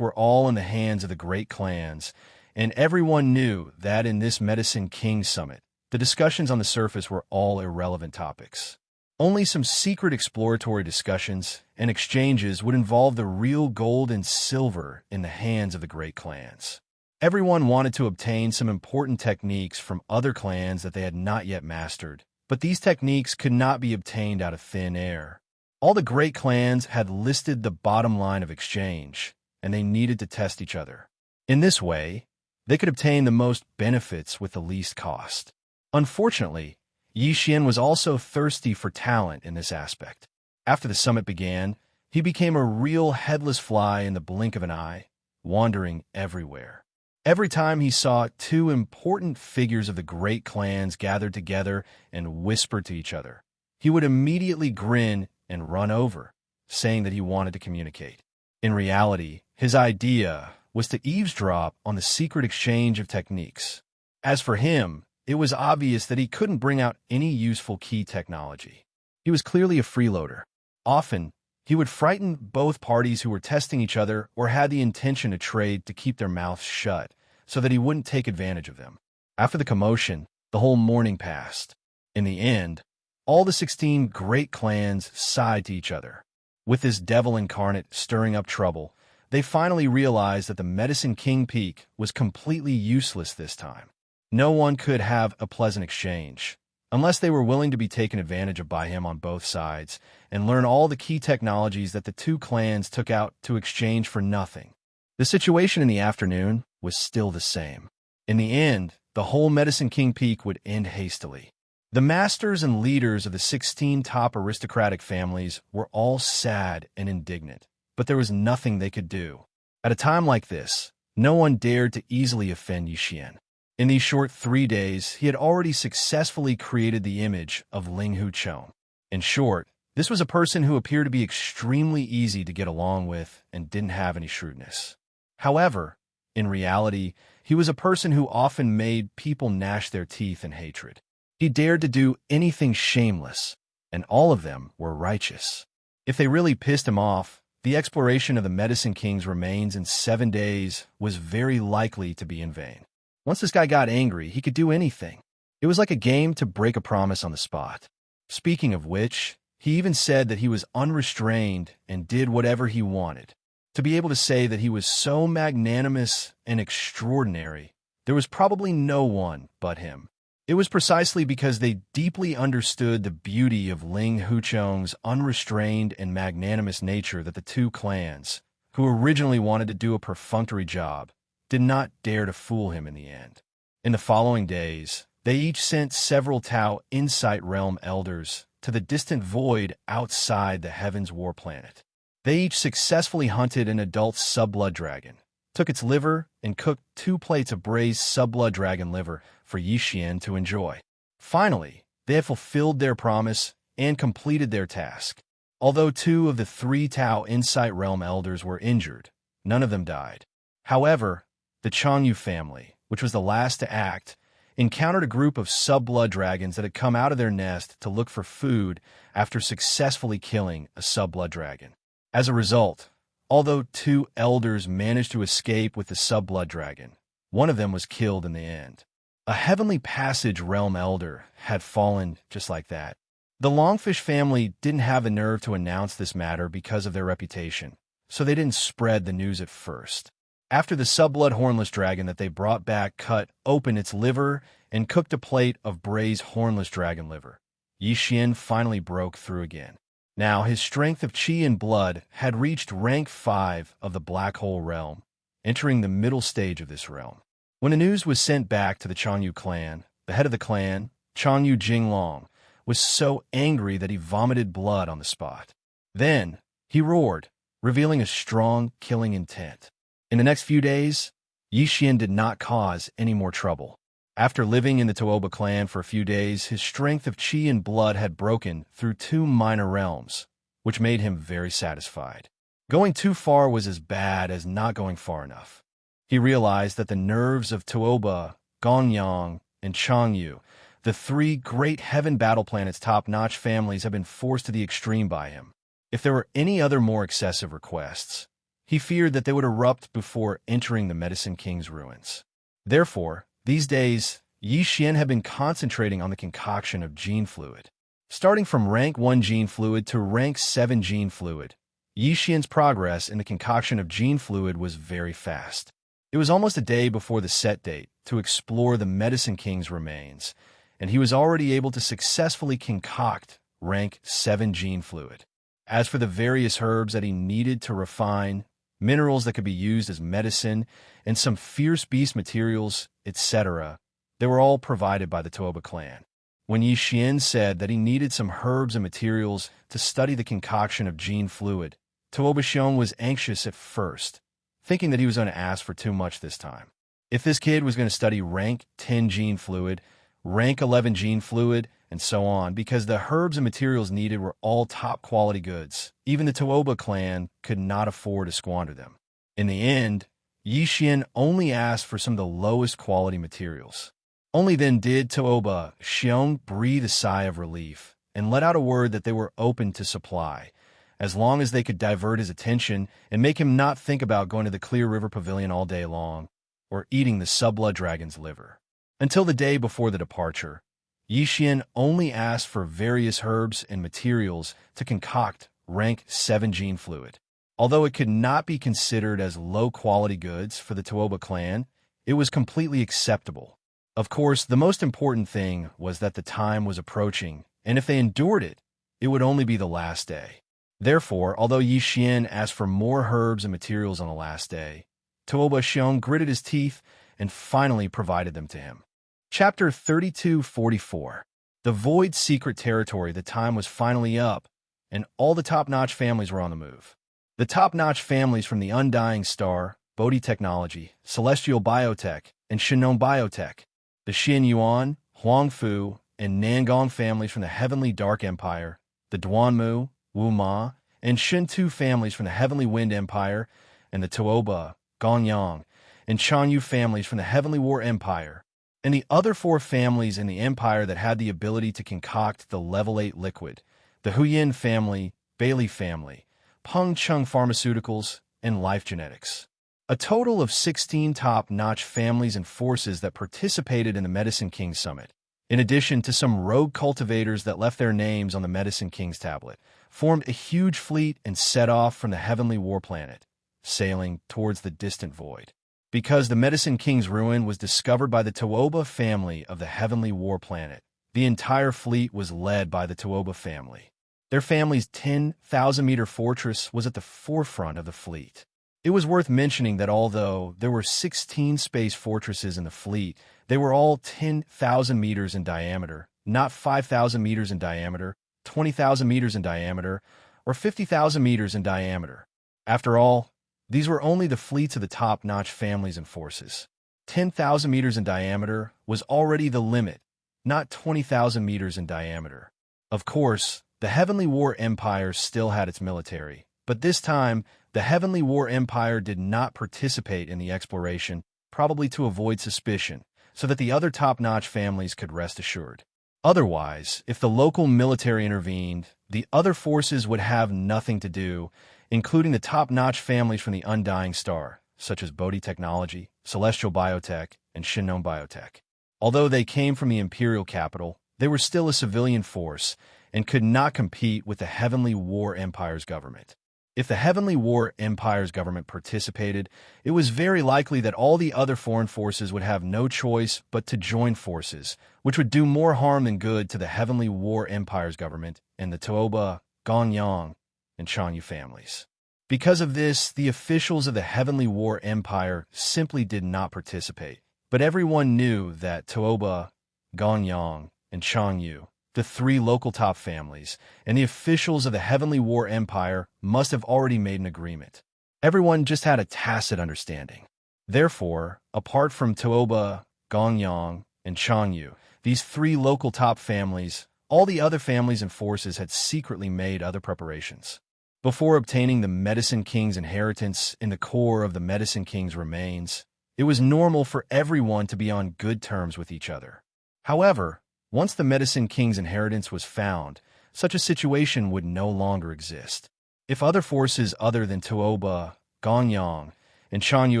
were all in the hands of the great clans, and everyone knew that in this Medicine King Summit, the discussions on the surface were all irrelevant topics. Only some secret exploratory discussions and exchanges would involve the real gold and silver in the hands of the great clans. Everyone wanted to obtain some important techniques from other clans that they had not yet mastered, but these techniques could not be obtained out of thin air. All the great clans had listed the bottom line of exchange, and they needed to test each other. In this way, they could obtain the most benefits with the least cost. Unfortunately, Yi Xian was also thirsty for talent in this aspect. After the summit began, he became a real headless fly in the blink of an eye, wandering everywhere. Every time he saw 2 important figures of the great clans gathered together and whisper to each other, he would immediately grin and run over, saying that he wanted to communicate. In reality, his idea was to eavesdrop on the secret exchange of techniques. As for him, it was obvious that he couldn't bring out any useful key technology. He was clearly a freeloader. Often, he would frighten both parties who were testing each other or had the intention to trade to keep their mouths shut so that he wouldn't take advantage of them. After the commotion, the whole morning passed. In the end, all the 16 great clans sighed to each other. With this devil incarnate stirring up trouble, they finally realized that the Medicine King Peak was completely useless this time. No one could have a pleasant exchange, unless they were willing to be taken advantage of by him on both sides and learn all the key technologies that the 2 clans took out to exchange for nothing. The situation in the afternoon was still the same. In the end, the whole Medicine King Peak would end hastily. The masters and leaders of the 16 top aristocratic families were all sad and indignant, but there was nothing they could do. At a time like this, no one dared to easily offend Yi Xian. In these short 3 days, he had already successfully created the image of Ling Huchong. In short, this was a person who appeared to be extremely easy to get along with and didn't have any shrewdness. However, in reality, he was a person who often made people gnash their teeth in hatred. He dared to do anything shameless, and all of them were righteous. If they really pissed him off, the exploration of the Medicine King's remains in 7 days was very likely to be in vain. Once this guy got angry, he could do anything. It was like a game to break a promise on the spot. Speaking of which, he even said that he was unrestrained and did whatever he wanted. To be able to say that he was so magnanimous and extraordinary, there was probably no one but him. It was precisely because they deeply understood the beauty of Ling Huchong's unrestrained and magnanimous nature that the 2 clans, who originally wanted to do a perfunctory job, did not dare to fool him in the end. In the following days, they each sent several Tao Insight Realm elders to the distant void outside the Heaven's War Planet. They each successfully hunted an adult subblood dragon, took its liver, and cooked 2 plates of braised subblood dragon liver for Yi Xian to enjoy. Finally, they had fulfilled their promise and completed their task. Although 2 of the 3 Tao Insight Realm elders were injured, none of them died. However, the Changyu family, which was the last to act, encountered a group of subblood dragons that had come out of their nest to look for food after successfully killing a subblood dragon. As a result, although 2 elders managed to escape with the subblood dragon, one of them was killed in the end. A Heavenly Passage Realm elder had fallen just like that. The Longfish family didn't have the nerve to announce this matter because of their reputation, so they didn't spread the news at first. After the subblood hornless dragon that they brought back cut open its liver and cooked a plate of braised hornless dragon liver, Yi Xian finally broke through again. Now his strength of qi and blood had reached rank 5 of the Black Hole realm, entering the middle stage of this realm. When the news was sent back to the Chanyu clan, the head of the clan, Chanyu Jinglong, was so angry that he vomited blood on the spot. Then he roared, revealing a strong killing intent. In the next few days, Yi Xian did not cause any more trouble. After living in the Tuoba clan for a few days, his strength of qi and blood had broken through 2 minor realms, which made him very satisfied. Going too far was as bad as not going far enough. He realized that the nerves of Tuoba, Gonyang, and Changyu, the 3 great heaven battle planets' top-notch families, had been forced to the extreme by him. If there were any other more excessive requests, he feared that they would erupt before entering the Medicine King's ruins. Therefore, these days, Yi Xian had been concentrating on the concoction of gene fluid. Starting from rank 1 gene fluid to rank 7 gene fluid, Yi Xian's progress in the concoction of gene fluid was very fast. It was almost a day before the set date to explore the Medicine King's remains, and he was already able to successfully concoct rank 7 gene fluid. As for the various herbs that he needed to refine, minerals that could be used as medicine, and some fierce beast materials, etc., they were all provided by the Tuoba clan. When Yi Xian said that he needed some herbs and materials to study the concoction of gene fluid, Tuoba Xiong was anxious at first, thinking that he was going to ask for too much this time. If this kid was going to study rank 10 gene fluid, rank 11 gene fluid, and so on, because the herbs and materials needed were all top-quality goods, even the Tuoba clan could not afford to squander them. In the end, Yi Xian only asked for some of the lowest quality materials. Only then did Tuoba Xiong breathe a sigh of relief and let out a word that they were open to supply, as long as they could divert his attention and make him not think about going to the Clear River Pavilion all day long or eating the subblood dragon's liver. Until the day before the departure, Yi Xian only asked for various herbs and materials to concoct rank 7 gene fluid. Although it could not be considered as low-quality goods for the Tuoba clan, it was completely acceptable. Of course, the most important thing was that the time was approaching, and if they endured it, it would only be the last day. Therefore, although Yi Xian asked for more herbs and materials on the last day, Tuoba Xiong gritted his teeth and finally provided them to him. Chapter 3244. The Void Secret Territory. The time was finally up, and all the top-notch families were on the move. The top-notch families from the Undying Star, Bodhi Technology, Celestial Biotech, and Shinong Biotech, the Xin Yuan, Huangfu, and Nangong families from the Heavenly Dark Empire, the Duanmu, Wuma, and Shintu families from the Heavenly Wind Empire, and the Tuoba, Gonyang, and Chanyu families from the Heavenly War Empire, and the other 4 families in the empire that had the ability to concoct the level 8 liquid, the Huyin family, Bailey family, Peng Chung Pharmaceuticals, and Life Genetics. A total of 16 top-notch families and forces that participated in the Medicine King Summit, in addition to some rogue cultivators that left their names on the Medicine King's tablet, formed a huge fleet and set off from the Heavenly War Planet, sailing towards the distant void. Because the Medicine King's ruin was discovered by the Tuoba family of the Heavenly War Planet, the entire fleet was led by the Tuoba family. Their family's 10,000-meter fortress was at the forefront of the fleet. It was worth mentioning that although there were 16 space fortresses in the fleet, they were all 10,000 meters in diameter, not 5,000 meters in diameter, 20,000 meters in diameter, or 50,000 meters in diameter. After all, these were only the fleets of the top-notch families and forces. 10,000 meters in diameter was already the limit, not 20,000 meters in diameter. Of course, the Heavenly War Empire still had its military, but this time, the Heavenly War Empire did not participate in the exploration, probably to avoid suspicion, so that the other top-notch families could rest assured. Otherwise, if the local military intervened, the other forces would have nothing to do, including the top-notch families from the Undying Star, such as Bodhi Technology, Celestial Biotech, and Shinong Biotech. Although they came from the imperial capital, they were still a civilian force, and could not compete with the Heavenly War Empire's government. If the Heavenly War Empire's government participated, it was very likely that all the other foreign forces would have no choice but to join forces, which would do more harm than good to the Heavenly War Empire's government and the Toba, Gonyang, and Chanyu families. Because of this, the officials of the Heavenly War Empire simply did not participate. But everyone knew that Toba, Gonyang, and Chanyu, the three local top families, and the officials of the Heavenly War Empire must have already made an agreement. Everyone just had a tacit understanding. Therefore, apart from Toba, Gonyang, and Chanyu, these three local top families, all the other families and forces had secretly made other preparations. Before obtaining the Medicine King's inheritance in the core of the Medicine King's remains, it was normal for everyone to be on good terms with each other. However, once the Medicine King's inheritance was found, such a situation would no longer exist. If other forces other than Toba, Gonyang, and Chanyu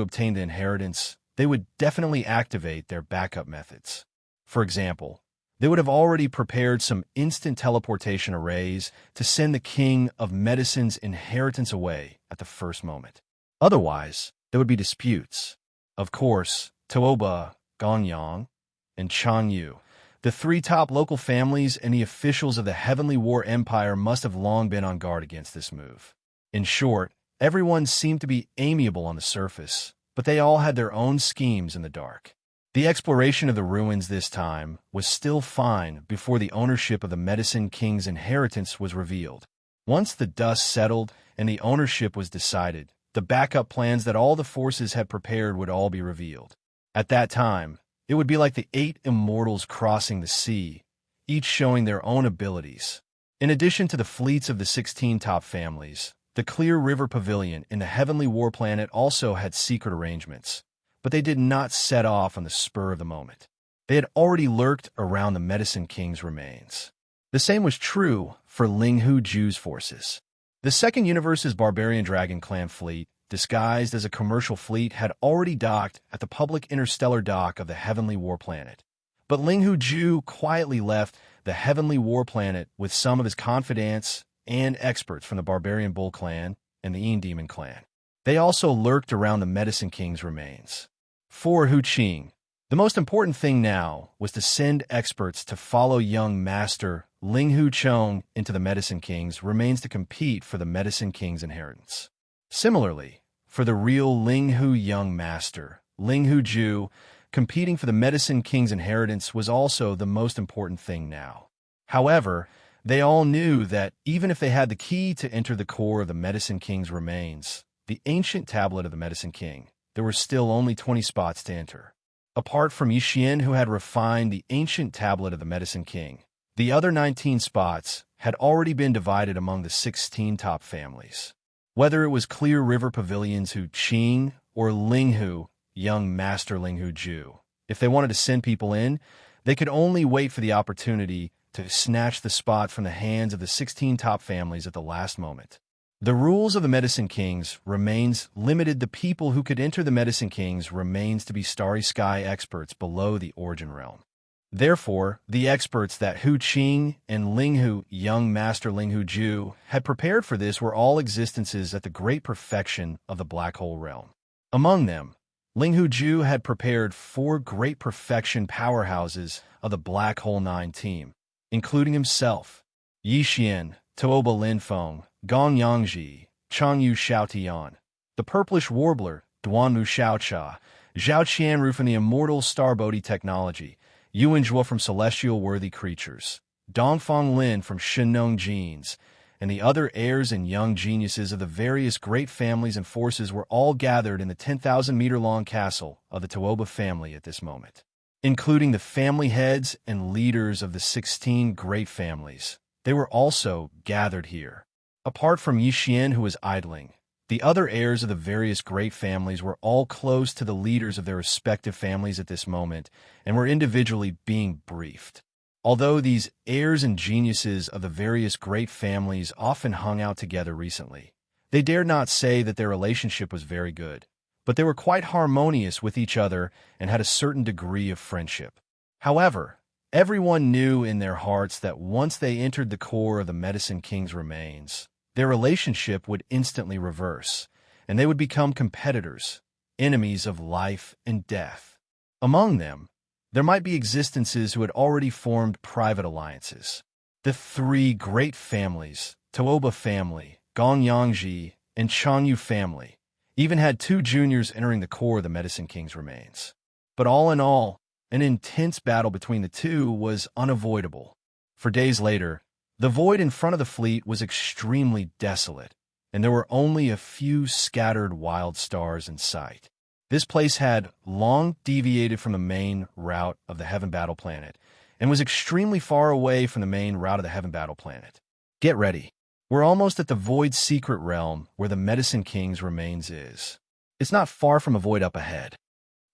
obtained the inheritance, they would definitely activate their backup methods. For example, they would have already prepared some instant teleportation arrays to send the King of Medicine's inheritance away at the first moment. Otherwise, there would be disputes. Of course, Toba, Gonyang, and Chanyu, the three top local families and the officials of the Heavenly War Empire must have long been on guard against this move. In short, everyone seemed to be amiable on the surface, but they all had their own schemes in the dark. The exploration of the ruins this time was still fine before the ownership of the Medicine King's inheritance was revealed. Once the dust settled and the ownership was decided, the backup plans that all the forces had prepared would all be revealed. At that time, it would be like the 8 immortals crossing the sea, each showing their own abilities. In addition to the fleets of the 16 top families, the Clear River Pavilion in the Heavenly War Planet also had secret arrangements, but they did not set off on the spur of the moment. They had already lurked around the Medicine King's remains. The same was true for Linghu Ju's forces. The Second Universe's Barbarian Dragon Clan fleet, disguised as a commercial fleet, had already docked at the public interstellar dock of the Heavenly War Planet. But Linghu Ju quietly left the Heavenly War Planet with some of his confidants and experts from the Barbarian Bull Clan and the Ian Demon Clan. They also lurked around the Medicine King's remains. For Hu Qing, the most important thing now was to send experts to follow young Master Linghu Chong into the Medicine King's remains to compete for the Medicine King's inheritance. Similarly, for the real Linghu young master, Linghu Ju, competing for the Medicine King's inheritance was also the most important thing now. However, they all knew that even if they had the key to enter the core of the Medicine King's remains, the ancient tablet of the Medicine King, there were still only 20 spots to enter. Apart from Yixin, who had refined the ancient tablet of the Medicine King, the other 19 spots had already been divided among the 16 top families. Whether it was Clear River Pavilion's Hu Qing or Linghu, young Master Linghu Ju, if they wanted to send people in, they could only wait for the opportunity to snatch the spot from the hands of the 16 top families at the last moment. The rules of the Medicine King's remains limited the people who could enter the Medicine King's remains to be Starry Sky experts below the Origin Realm. Therefore, the experts that Hu Qing and Linghu, young Master Linghu Ju, had prepared for this were all existences at the great perfection of the Black Hole Realm. Among them, Linghu Ju had prepared 4 great perfection powerhouses of the Black Hole 9 team, including himself, Yixin, Tooba Linfeng, Gong Yangji, Changyu Xiaotian, the Purplish Warbler, Duanmu Xiaocha, Zhao Qianru from the Immortal Starbody Technology, Yuan Zhuo from Celestial Worthy Creatures, Dongfang Lin from Shinong Genes, and the other heirs and young geniuses of the various great families and forces were all gathered in the 10,000-meter-long castle of the Tooba family at this moment, including the family heads and leaders of the 16 great families. They were also gathered here. Apart from Yixin, who was idling, the other heirs of the various great families were all close to the leaders of their respective families at this moment and were individually being briefed. Although these heirs and geniuses of the various great families often hung out together recently, they dared not say that their relationship was very good, but they were quite harmonious with each other and had a certain degree of friendship. However, Everyone knew in their hearts that once they entered the core of the Medicine King's remains, their relationship would instantly reverse, and they would become competitors, enemies of life and death. Among them, there might be existences who had already formed private alliances. The three great families, Tuoba family, Gongyangji, and Chanyu family, even had two juniors entering the core of the Medicine King's remains. But all in all, an intense battle between the two was unavoidable. For days later, the void in front of the fleet was extremely desolate, and there were only a few scattered wild stars in sight. This place had long deviated from the main route of the Heaven Battle Planet, and was extremely far away from the main route of the Heaven Battle Planet. Get ready. We're almost at the Void's secret realm where the Medicine King's remains is. It's not far from a void up ahead.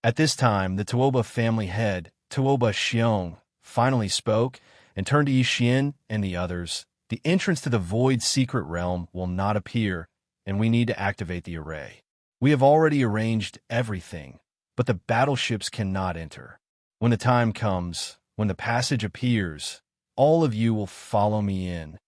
At this time, the Tuoba family head, Tuoba Xiong, finally spoke and turned to Yixin and the others. The entrance to the Void's secret realm will not appear, and we need to activate the array. We have already arranged everything, but the battleships cannot enter. When the time comes, when the passage appears, all of you will follow me in.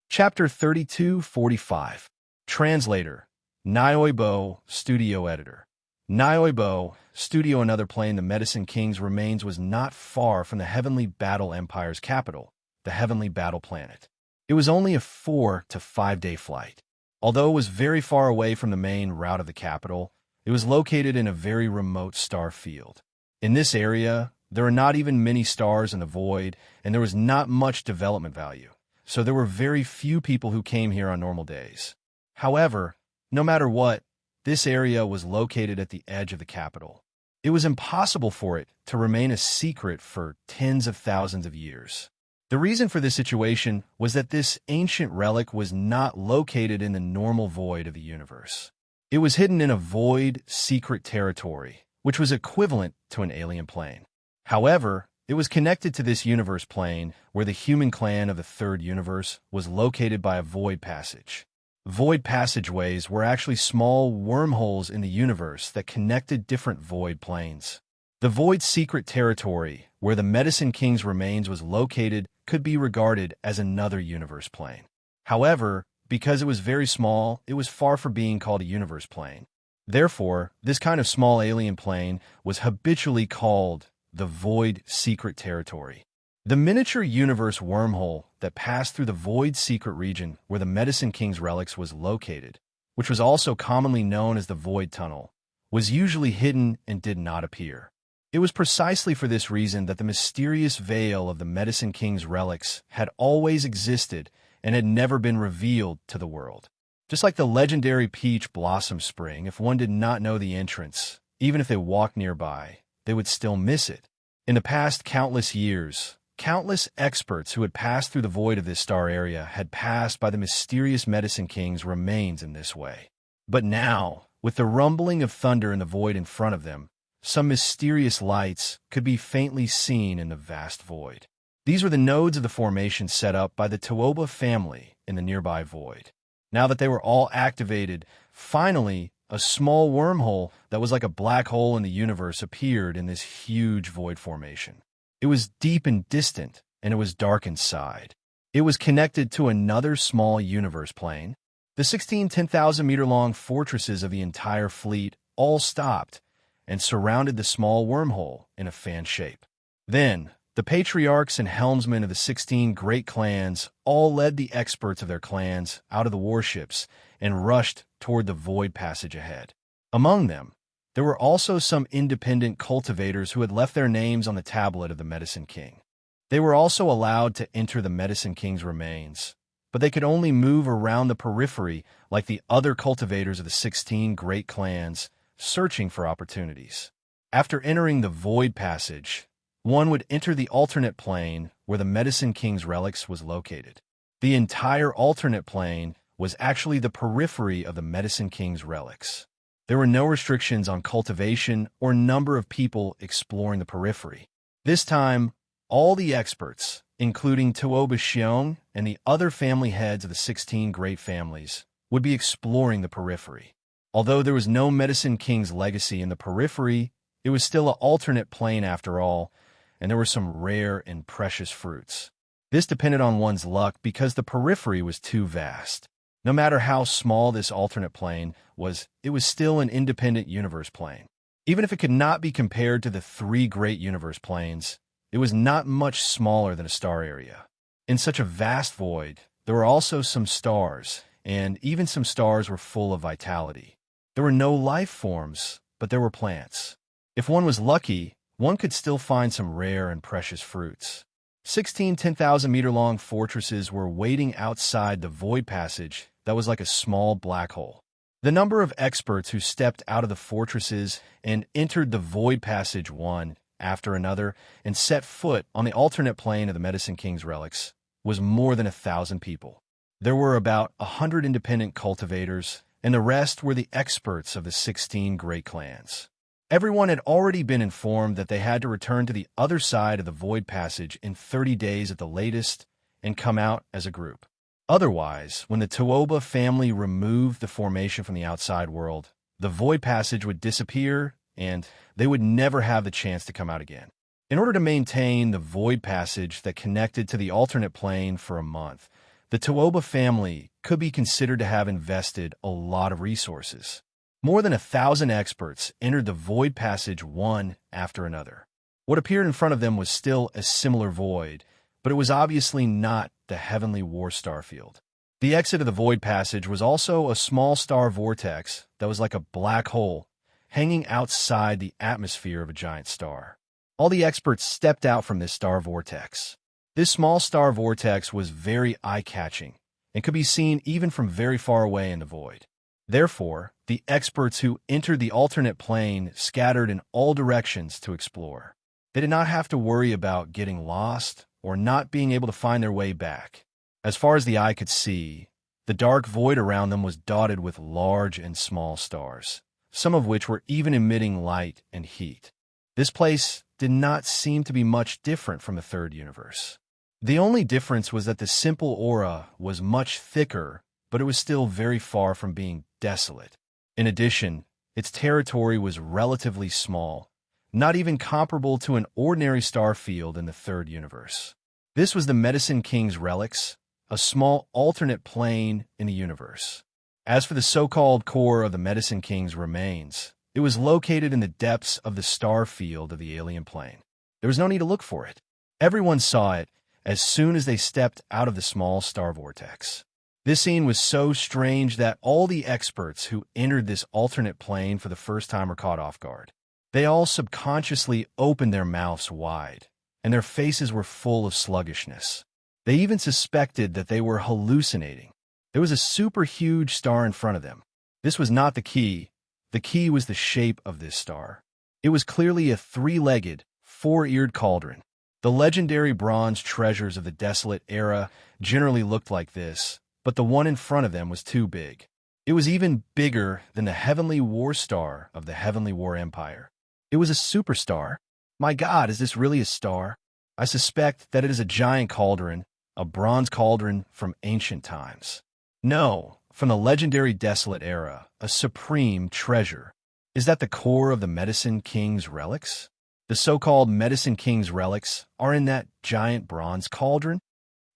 Chapter 32:45. Translator, Nyoibo, Studio Editor. Nyoibo, Studio Another Plane. The Medicine King's remains was not far from the Heavenly Battle Empire's capital, the Heavenly Battle Planet. It was only a 4 to 5 day flight. Although it was very far away from the main route of the capital, it was located in a very remote star field. In this area, there are not even many stars in the void, and there was not much development value, so there were very few people who came here on normal days. However, no matter what, this area was located at the edge of the capital. It was impossible for it to remain a secret for tens of thousands of years. The reason for this situation was that this ancient relic was not located in the normal void of the universe. It was hidden in a void secret territory, which was equivalent to an alien plane. However, it was connected to this universe plane where the human clan of the third universe was located by a void passage. Void passageways were actually small wormholes in the universe that connected different void planes. The void secret territory, where the Medicine King's remains was located, could be regarded as another universe plane. However, because it was very small, it was far from being called a universe plane. Therefore, this kind of small alien plane was habitually called the void secret territory. The miniature universe wormhole that passed through the void secret region where the Medicine King's relics was located, which was also commonly known as the void tunnel, was usually hidden and did not appear. It was precisely for this reason that the mysterious veil of the Medicine King's relics had always existed and had never been revealed to the world. Just like the legendary Peach Blossom Spring, if one did not know the entrance, even if they walked nearby, they would still miss it. In the past countless years, countless experts who had passed through the void of this star area had passed by the mysterious Medicine King's remains in this way. But now, with the rumbling of thunder in the void in front of them, some mysterious lights could be faintly seen in the vast void. These were the nodes of the formation set up by the Tuoba family in the nearby void. Now that they were all activated, finally, a small wormhole that was like a black hole in the universe appeared in this huge void formation. It was deep and distant, and it was dark inside. It was connected to another small universe plane. The 16 10,000-meter-long fortresses of the entire fleet all stopped and surrounded the small wormhole in a fan shape. Then, the patriarchs and helmsmen of the 16 great clans all led the experts of their clans out of the warships and rushed toward the void passage ahead. Among them, there were also some independent cultivators who had left their names on the tablet of the Medicine King. They were also allowed to enter the Medicine King's remains, but they could only move around the periphery like the other cultivators of the 16 great clans, searching for opportunities. After entering the void passage, one would enter the alternate plane where the Medicine King's relics was located. The entire alternate plane was actually the periphery of the Medicine King's relics. There were no restrictions on cultivation or number of people exploring the periphery. This time, all the experts, including Tuoba Xiong and the other family heads of the 16 great families, would be exploring the periphery. Although there was no Medicine King's legacy in the periphery, it was still an alternate plane after all, and there were some rare and precious fruits. This depended on one's luck because the periphery was too vast. No matter how small this alternate plane was, it was still an independent universe plane. Even if it could not be compared to the three great universe planes, it was not much smaller than a star area. In such a vast void, there were also some stars, and even some stars were full of vitality. There were no life forms, but there were plants. If one was lucky, one could still find some rare and precious fruits. 16 10,000-meter-long fortresses were waiting outside the void passage that was like a small black hole. The number of experts who stepped out of the fortresses and entered the void passage one after another and set foot on the alternate plane of the Medicine King's relics was more than 1,000 people. There were about 100 independent cultivators, and the rest were the experts of the 16 great clans. Everyone had already been informed that they had to return to the other side of the void passage in 30 days at the latest and come out as a group. Otherwise, when the Tuoba family removed the formation from the outside world, the void passage would disappear and they would never have the chance to come out again. In order to maintain the void passage that connected to the alternate plane for a month, the Tuoba family could be considered to have invested a lot of resources. More than 1,000 experts entered the void passage one after another. What appeared in front of them was still a similar void, but it was obviously not the heavenly war star field. The exit of the void passage was also a small star vortex that was like a black hole hanging outside the atmosphere of a giant star. All the experts stepped out from this star vortex. This small star vortex was very eye-catching and could be seen even from very far away in the void. Therefore, the experts who entered the alternate plane scattered in all directions to explore. They did not have to worry about getting lost or not being able to find their way back. As far as the eye could see, the dark void around them was dotted with large and small stars, some of which were even emitting light and heat. This place did not seem to be much different from the third universe. The only difference was that the simple aura was much thicker, but it was still very far from being desolate. In addition, its territory was relatively small, not even comparable to an ordinary star field in the third universe. This was the Medicine King's relics, a small alternate plane in the universe. As for the so-called core of the Medicine King's remains, it was located in the depths of the star field of the alien plane. There was no need to look for it. Everyone saw it as soon as they stepped out of the small star vortex. This scene was so strange that all the experts who entered this alternate plane for the first time were caught off guard. They all subconsciously opened their mouths wide, and their faces were full of sluggishness. They even suspected that they were hallucinating. There was a super huge star in front of them. This was not the key. The key was the shape of this star. It was clearly a three-legged, four-eared cauldron. The legendary bronze treasures of the Desolate era generally looked like this, but the one in front of them was too big. It was even bigger than the Heavenly War Star of the Heavenly War Empire. It was a superstar. My God, is this really a star? I suspect that it is a giant cauldron, a bronze cauldron from ancient times. No, from the legendary Desolate era, a supreme treasure. Is that the core of the Medicine King's relics? The so-called Medicine King's relics are in that giant bronze cauldron?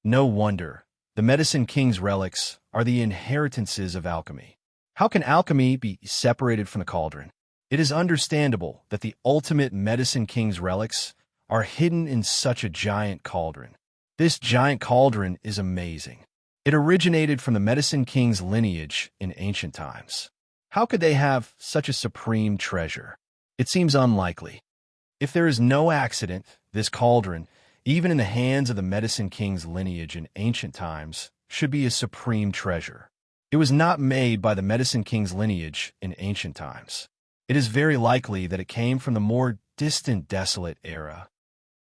No wonder. The Medicine King's relics are the inheritances of alchemy. How can alchemy be separated from the cauldron? It is understandable that the ultimate Medicine King's relics are hidden in such a giant cauldron. This giant cauldron is amazing. It originated from the Medicine King's lineage in ancient times. How could they have such a supreme treasure? It seems unlikely. If there is no accident, this cauldron, even in the hands of the Medicine King's lineage in ancient times, should be a supreme treasure. It was not made by the Medicine King's lineage in ancient times. It is very likely that it came from the more distant Desolate era.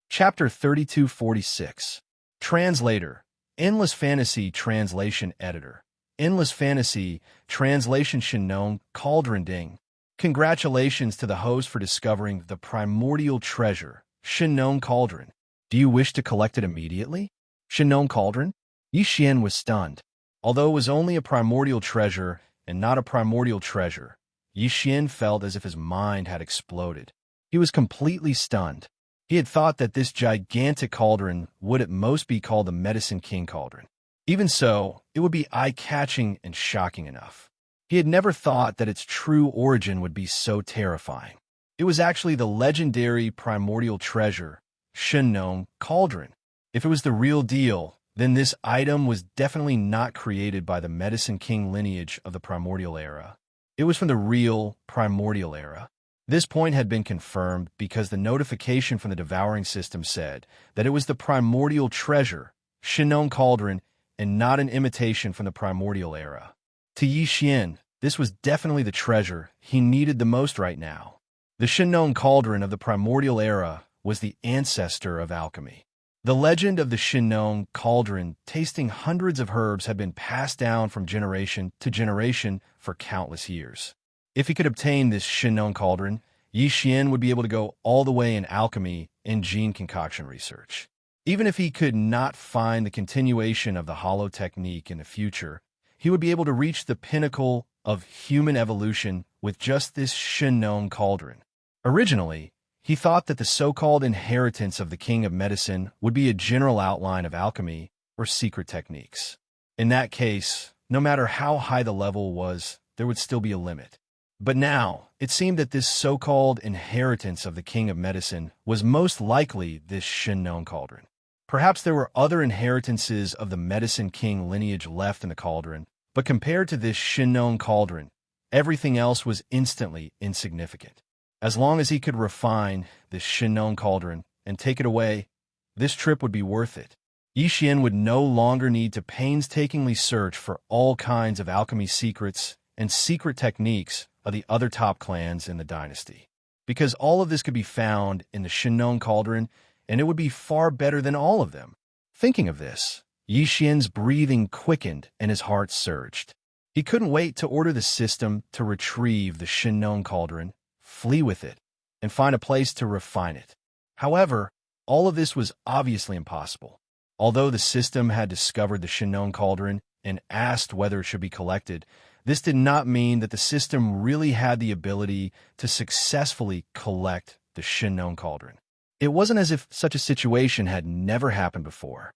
Chapter 3246. Translator. Endless Fantasy Translation Editor. Endless Fantasy Translation Shinnon Cauldron Ding. Congratulations to the host for discovering the primordial treasure, Shinnon Cauldron. Do you wish to collect it immediately? Shinnon Cauldron? Yi Xian was stunned. Although it was only a primordial treasure and not a primordial treasure, Yi Xian felt as if his mind had exploded. He was completely stunned. He had thought that this gigantic cauldron would at most be called the Medicine King Cauldron. Even so, it would be eye-catching and shocking enough. He had never thought that its true origin would be so terrifying. It was actually the legendary primordial treasure, Shenong Cauldron. If it was the real deal, then this item was definitely not created by the Medicine King lineage of the primordial era. It was from the real primordial era. This point had been confirmed because the notification from the devouring system said that it was the primordial treasure, Shenong Cauldron, and not an imitation from the primordial era. To Yi Xian, this was definitely the treasure he needed the most right now. The Shenong Cauldron of the primordial era was the ancestor of alchemy. The legend of the Shenong Cauldron tasting hundreds of herbs had been passed down from generation to generation for countless years. If he could obtain this Shenong Cauldron, Yi Xian would be able to go all the way in alchemy and gene concoction research. Even if he could not find the continuation of the hollow technique in the future, he would be able to reach the pinnacle of human evolution with just this Shenong Cauldron. Originally, he thought that the so-called inheritance of the King of Medicine would be a general outline of alchemy or secret techniques. In that case, no matter how high the level was, there would still be a limit. But now, it seemed that this so-called inheritance of the King of Medicine was most likely this Shenong Cauldron. Perhaps there were other inheritances of the Medicine King lineage left in the cauldron, but compared to this Shenong Cauldron, everything else was instantly insignificant. As long as he could refine this Shenong Cauldron and take it away, this trip would be worth it. Yi Xian would no longer need to painstakingly search for all kinds of alchemy secrets and secret techniques of the other top clans in the dynasty, because all of this could be found in the Shenong Cauldron, and it would be far better than all of them. Thinking of this, Yi Xian's breathing quickened and his heart surged. He couldn't wait to order the system to retrieve the Shenong Cauldron, flee with it, and find a place to refine it. However, all of this was obviously impossible. Although the system had discovered the Shenong Cauldron and asked whether it should be collected, this did not mean that the system really had the ability to successfully collect the Shenong Cauldron. It wasn't as if such a situation had never happened before.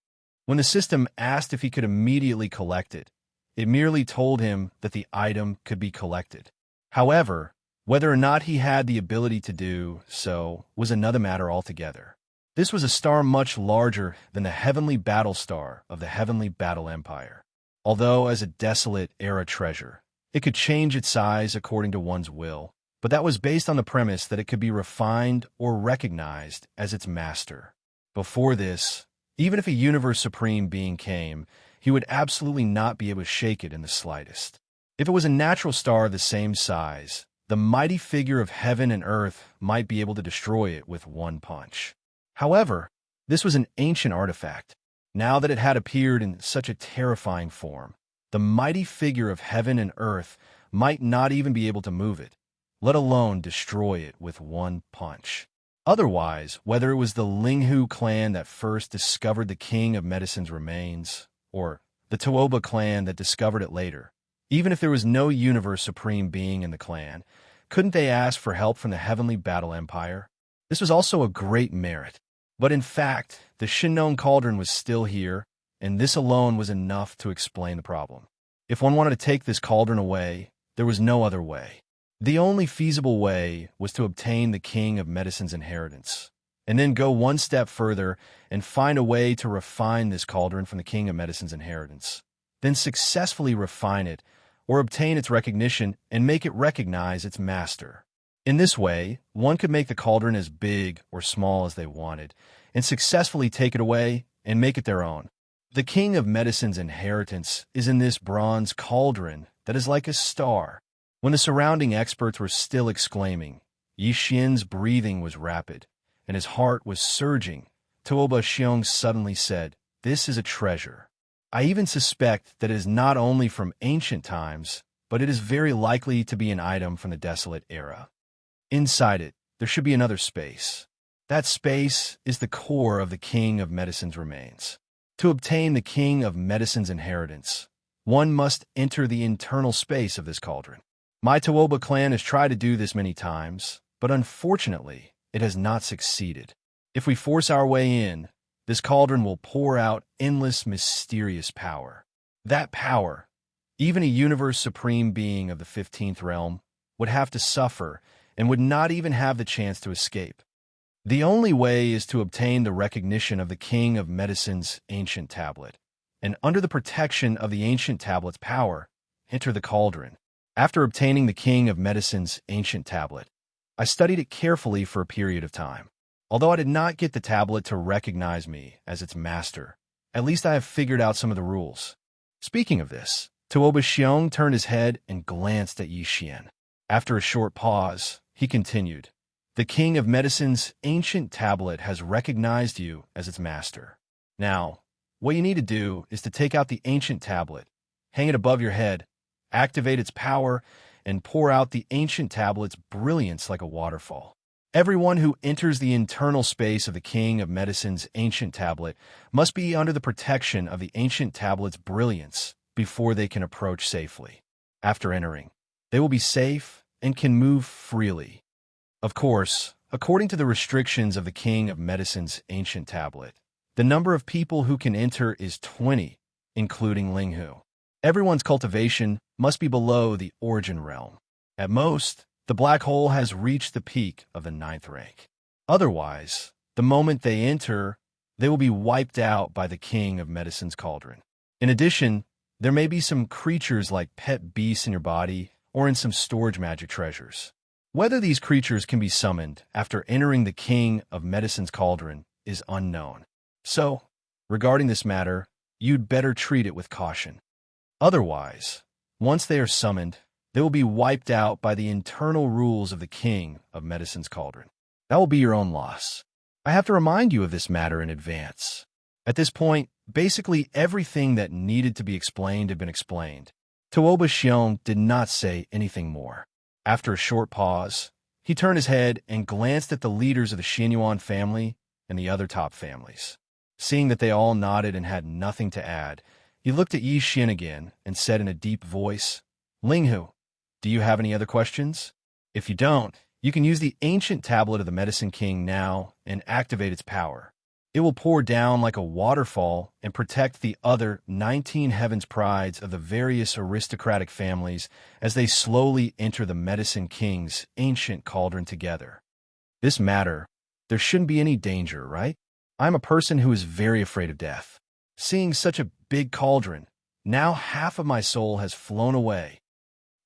When the system asked if he could immediately collect it, it merely told him that the item could be collected. However, whether or not he had the ability to do so was another matter altogether. This was a star much larger than the heavenly battle star of the heavenly battle empire. Although as a desolate era treasure, it could change its size according to one's will, but that was based on the premise that it could be refined or recognized as its master. Before this, even if a universe supreme being came, he would absolutely not be able to shake it in the slightest. If it was a natural star the same size, the mighty figure of heaven and earth might be able to destroy it with one punch. However, this was an ancient artifact. Now that it had appeared in such a terrifying form, the mighty figure of heaven and earth might not even be able to move it, let alone destroy it with one punch. Otherwise, whether it was the Linghu clan that first discovered the King of Medicine's remains, or the Tuoba clan that discovered it later, even if there was no universe supreme being in the clan, couldn't they ask for help from the heavenly battle empire? This was also a great merit. But in fact, the Shenong Cauldron was still here, and this alone was enough to explain the problem. If one wanted to take this cauldron away, there was no other way. The only feasible way was to obtain the King of Medicine's inheritance, and then go one step further and find a way to refine this cauldron from the King of Medicine's inheritance, then successfully refine it, or obtain its recognition and make it recognize its master. In this way, one could make the cauldron as big or small as they wanted, and successfully take it away and make it their own. The King of Medicine's inheritance is in this bronze cauldron that is like a star. When the surrounding experts were still exclaiming, Yi Xian's breathing was rapid, and his heart was surging. Tuoba Xiong suddenly said, "This is a treasure. I even suspect that it is not only from ancient times, but it is very likely to be an item from the desolate era. Inside it, there should be another space. That space is the core of the King of Medicine's remains. To obtain the King of Medicine's inheritance, one must enter the internal space of this cauldron. My Tuoba clan has tried to do this many times, but unfortunately, it has not succeeded. If we force our way in, this cauldron will pour out endless, mysterious power. That power, even a universe supreme being of the 15th realm, would have to suffer and would not even have the chance to escape. The only way is to obtain the recognition of the King of Medicine's ancient tablet, and under the protection of the ancient tablet's power, enter the cauldron. After obtaining the King of Medicine's ancient tablet, I studied it carefully for a period of time. Although I did not get the tablet to recognize me as its master, at least I have figured out some of the rules. Speaking of this, Tuoba Xiong turned his head and glanced at Yi Xian. After a short pause, he continued, "The King of Medicine's ancient tablet has recognized you as its master. Now, what you need to do is to take out the ancient tablet, hang it above your head, activate its power, and pour out the ancient tablet's brilliance like a waterfall. Everyone who enters the internal space of the King of Medicine's ancient tablet must be under the protection of the ancient tablet's brilliance before they can approach safely. After entering, they will be safe and can move freely. Of course, according to the restrictions of the King of Medicine's ancient tablet, the number of people who can enter is 20, including Linghu. Everyone's cultivation must be below the origin realm. At most, the black hole has reached the peak of the 9th rank. Otherwise, the moment they enter, they will be wiped out by the King of Medicine's cauldron. In addition, there may be some creatures like pet beasts in your body or in some storage magic treasures. Whether these creatures can be summoned after entering the King of Medicine's cauldron is unknown. So, regarding this matter, you'd better treat it with caution. Otherwise, once they are summoned, they will be wiped out by the internal rules of the King of Medicine's cauldron. That will be your own loss. I have to remind you of this matter in advance. At this point, basically everything that needed to be explained had been explained. Tuoba Xiong did not say anything more. After a short pause, he turned his head and glanced at the leaders of the Xinyuan family and the other top families. Seeing that they all nodded and had nothing to add, he looked at Yi Xian again and said in a deep voice, "Linghu, do you have any other questions? If you don't, you can use the ancient tablet of the Medicine King now and activate its power. It will pour down like a waterfall and protect the other 19 heavens prides of the various aristocratic families as they slowly enter the Medicine King's ancient cauldron together. This matter, there shouldn't be any danger, right? I'm a person who is very afraid of death. Seeing such a big cauldron, now half of my soul has flown away."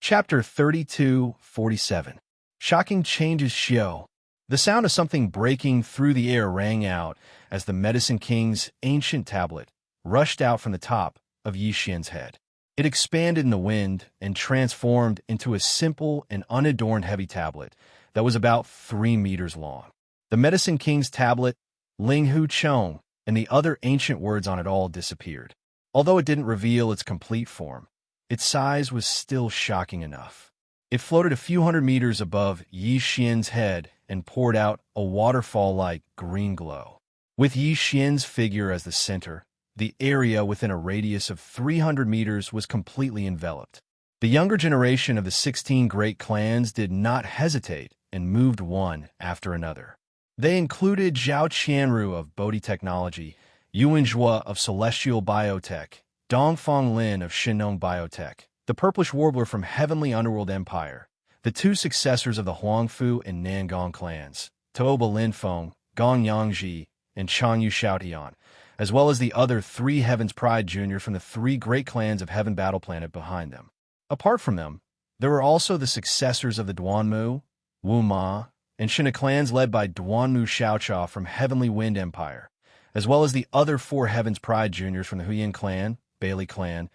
Chapter 32:47. Shocking changes Xiao. The sound of something breaking through the air rang out as the Medicine King's ancient tablet rushed out from the top of Yi Xian's head. It expanded in the wind and transformed into a simple and unadorned heavy tablet that was about 3 meters long. The Medicine King's tablet, Linghu Chong, and the other ancient words on it all disappeared. Although it didn't reveal its complete form, its size was still shocking enough. It floated a few hundred meters above Yi Xian's head and poured out a waterfall-like green glow. With Yi Xian's figure as the center, the area within a radius of 300 meters was completely enveloped. The younger generation of the 16 great clans did not hesitate and moved one after another. They included Zhao Qianru of Bodhi Technology, Yuan Zhua of Celestial Biotech, Dongfang Lin of Shinong Biotech, the Purplish Warbler from Heavenly Underworld Empire, the 2 successors of the Huangfu and Nangong clans, Tuoba Linfeng, Gong Yangji, and Changyu Xiaotian, as well as the other 3 Heaven's Pride Junior from the 3 great clans of Heaven Battle Planet behind them. Apart from them, there were also the successors of the Duanmu, Wu Ma, and Shina clans led by Duanmu Xiaocha from Heavenly Wind Empire, as well as the other 4 Heaven's Pride Juniors from the Huyan clan, Bailey clan,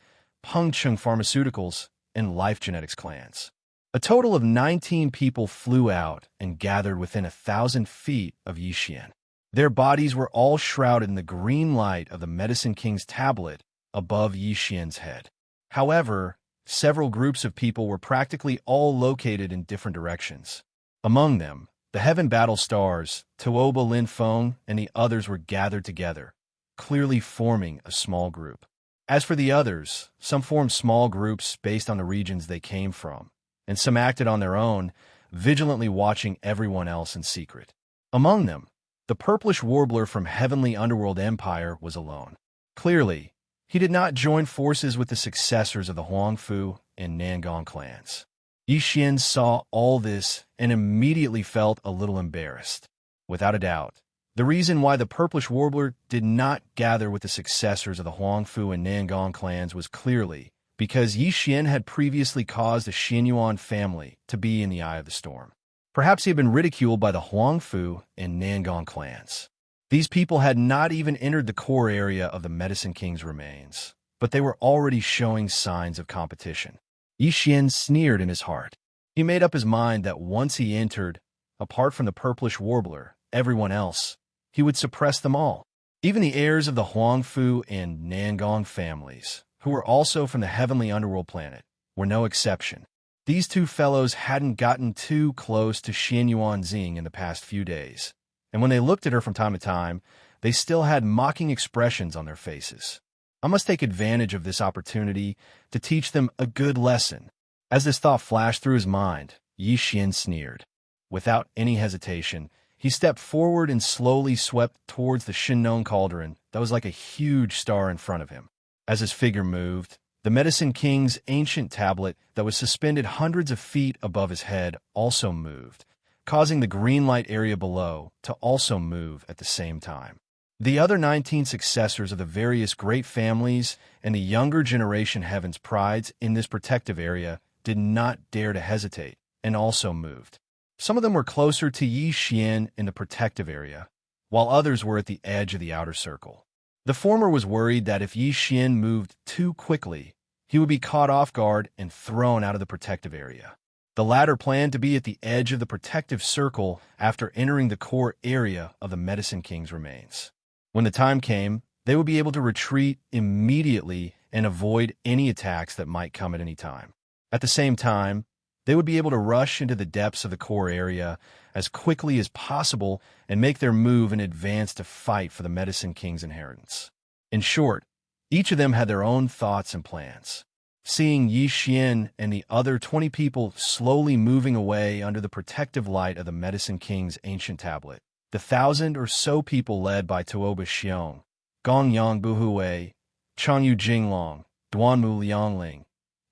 Pengcheng Pharmaceuticals, and Life Genetics clans. A total of 19 people flew out and gathered within 1,000 feet of Yi Xian. Their bodies were all shrouded in the green light of the Medicine King's tablet above Yi Xian's head. However, several groups of people were practically all located in different directions. Among them, the Heaven Battle Stars, Tuoba Linfeng, and the others were gathered together, clearly forming a small group. As for the others, some formed small groups based on the regions they came from, and some acted on their own, vigilantly watching everyone else in secret. Among them, the purplish warbler from Heavenly Underworld Empire was alone. Clearly, he did not join forces with the successors of the Huangfu and Nangong clans. Yi Xian saw all this and immediately felt a little embarrassed. Without a doubt, the reason why the purplish warbler did not gather with the successors of the Huangfu and Nangong clans was clearly because Yi Xian had previously caused the Xianyuan family to be in the eye of the storm. Perhaps he had been ridiculed by the Huangfu and Nangong clans. These people had not even entered the core area of the Medicine King's remains, but they were already showing signs of competition. Yi Xian sneered in his heart. He made up his mind that once he entered, apart from the purplish warbler, everyone else, he would suppress them all. Even the heirs of the Huangfu and Nangong families, who were also from the Heavenly Underworld planet, were no exception. These two fellows hadn't gotten too close to Xianyuan Xing in the past few days, and when they looked at her from time to time, they still had mocking expressions on their faces. I must take advantage of this opportunity to teach them a good lesson. As this thought flashed through his mind, Yi Xian sneered. Without any hesitation, he stepped forward and slowly swept towards the Shinnon cauldron that was like a huge star in front of him. As his figure moved, the Medicine King's ancient tablet that was suspended hundreds of feet above his head also moved, causing the green light area below to also move at the same time. The other 19 successors of the various great families and the younger generation Heaven's Prides in this protective area did not dare to hesitate and also moved. Some of them were closer to Yi Xian in the protective area, while others were at the edge of the outer circle. The former was worried that if Yi Xian moved too quickly, he would be caught off guard and thrown out of the protective area. The latter planned to be at the edge of the protective circle after entering the core area of the Medicine King's remains. When the time came, they would be able to retreat immediately and avoid any attacks that might come at any time. At the same time, they would be able to rush into the depths of the core area as quickly as possible and make their move in advance to fight for the Medicine King's inheritance. In short, each of them had their own thoughts and plans. Seeing Yi Xian and the other 20 people slowly moving away under the protective light of the Medicine King's ancient tablet, the 1,000 or so people led by Tuoba Xiong, Gongyang Buhui, Changyu Jinglong, Duanmu Liangling,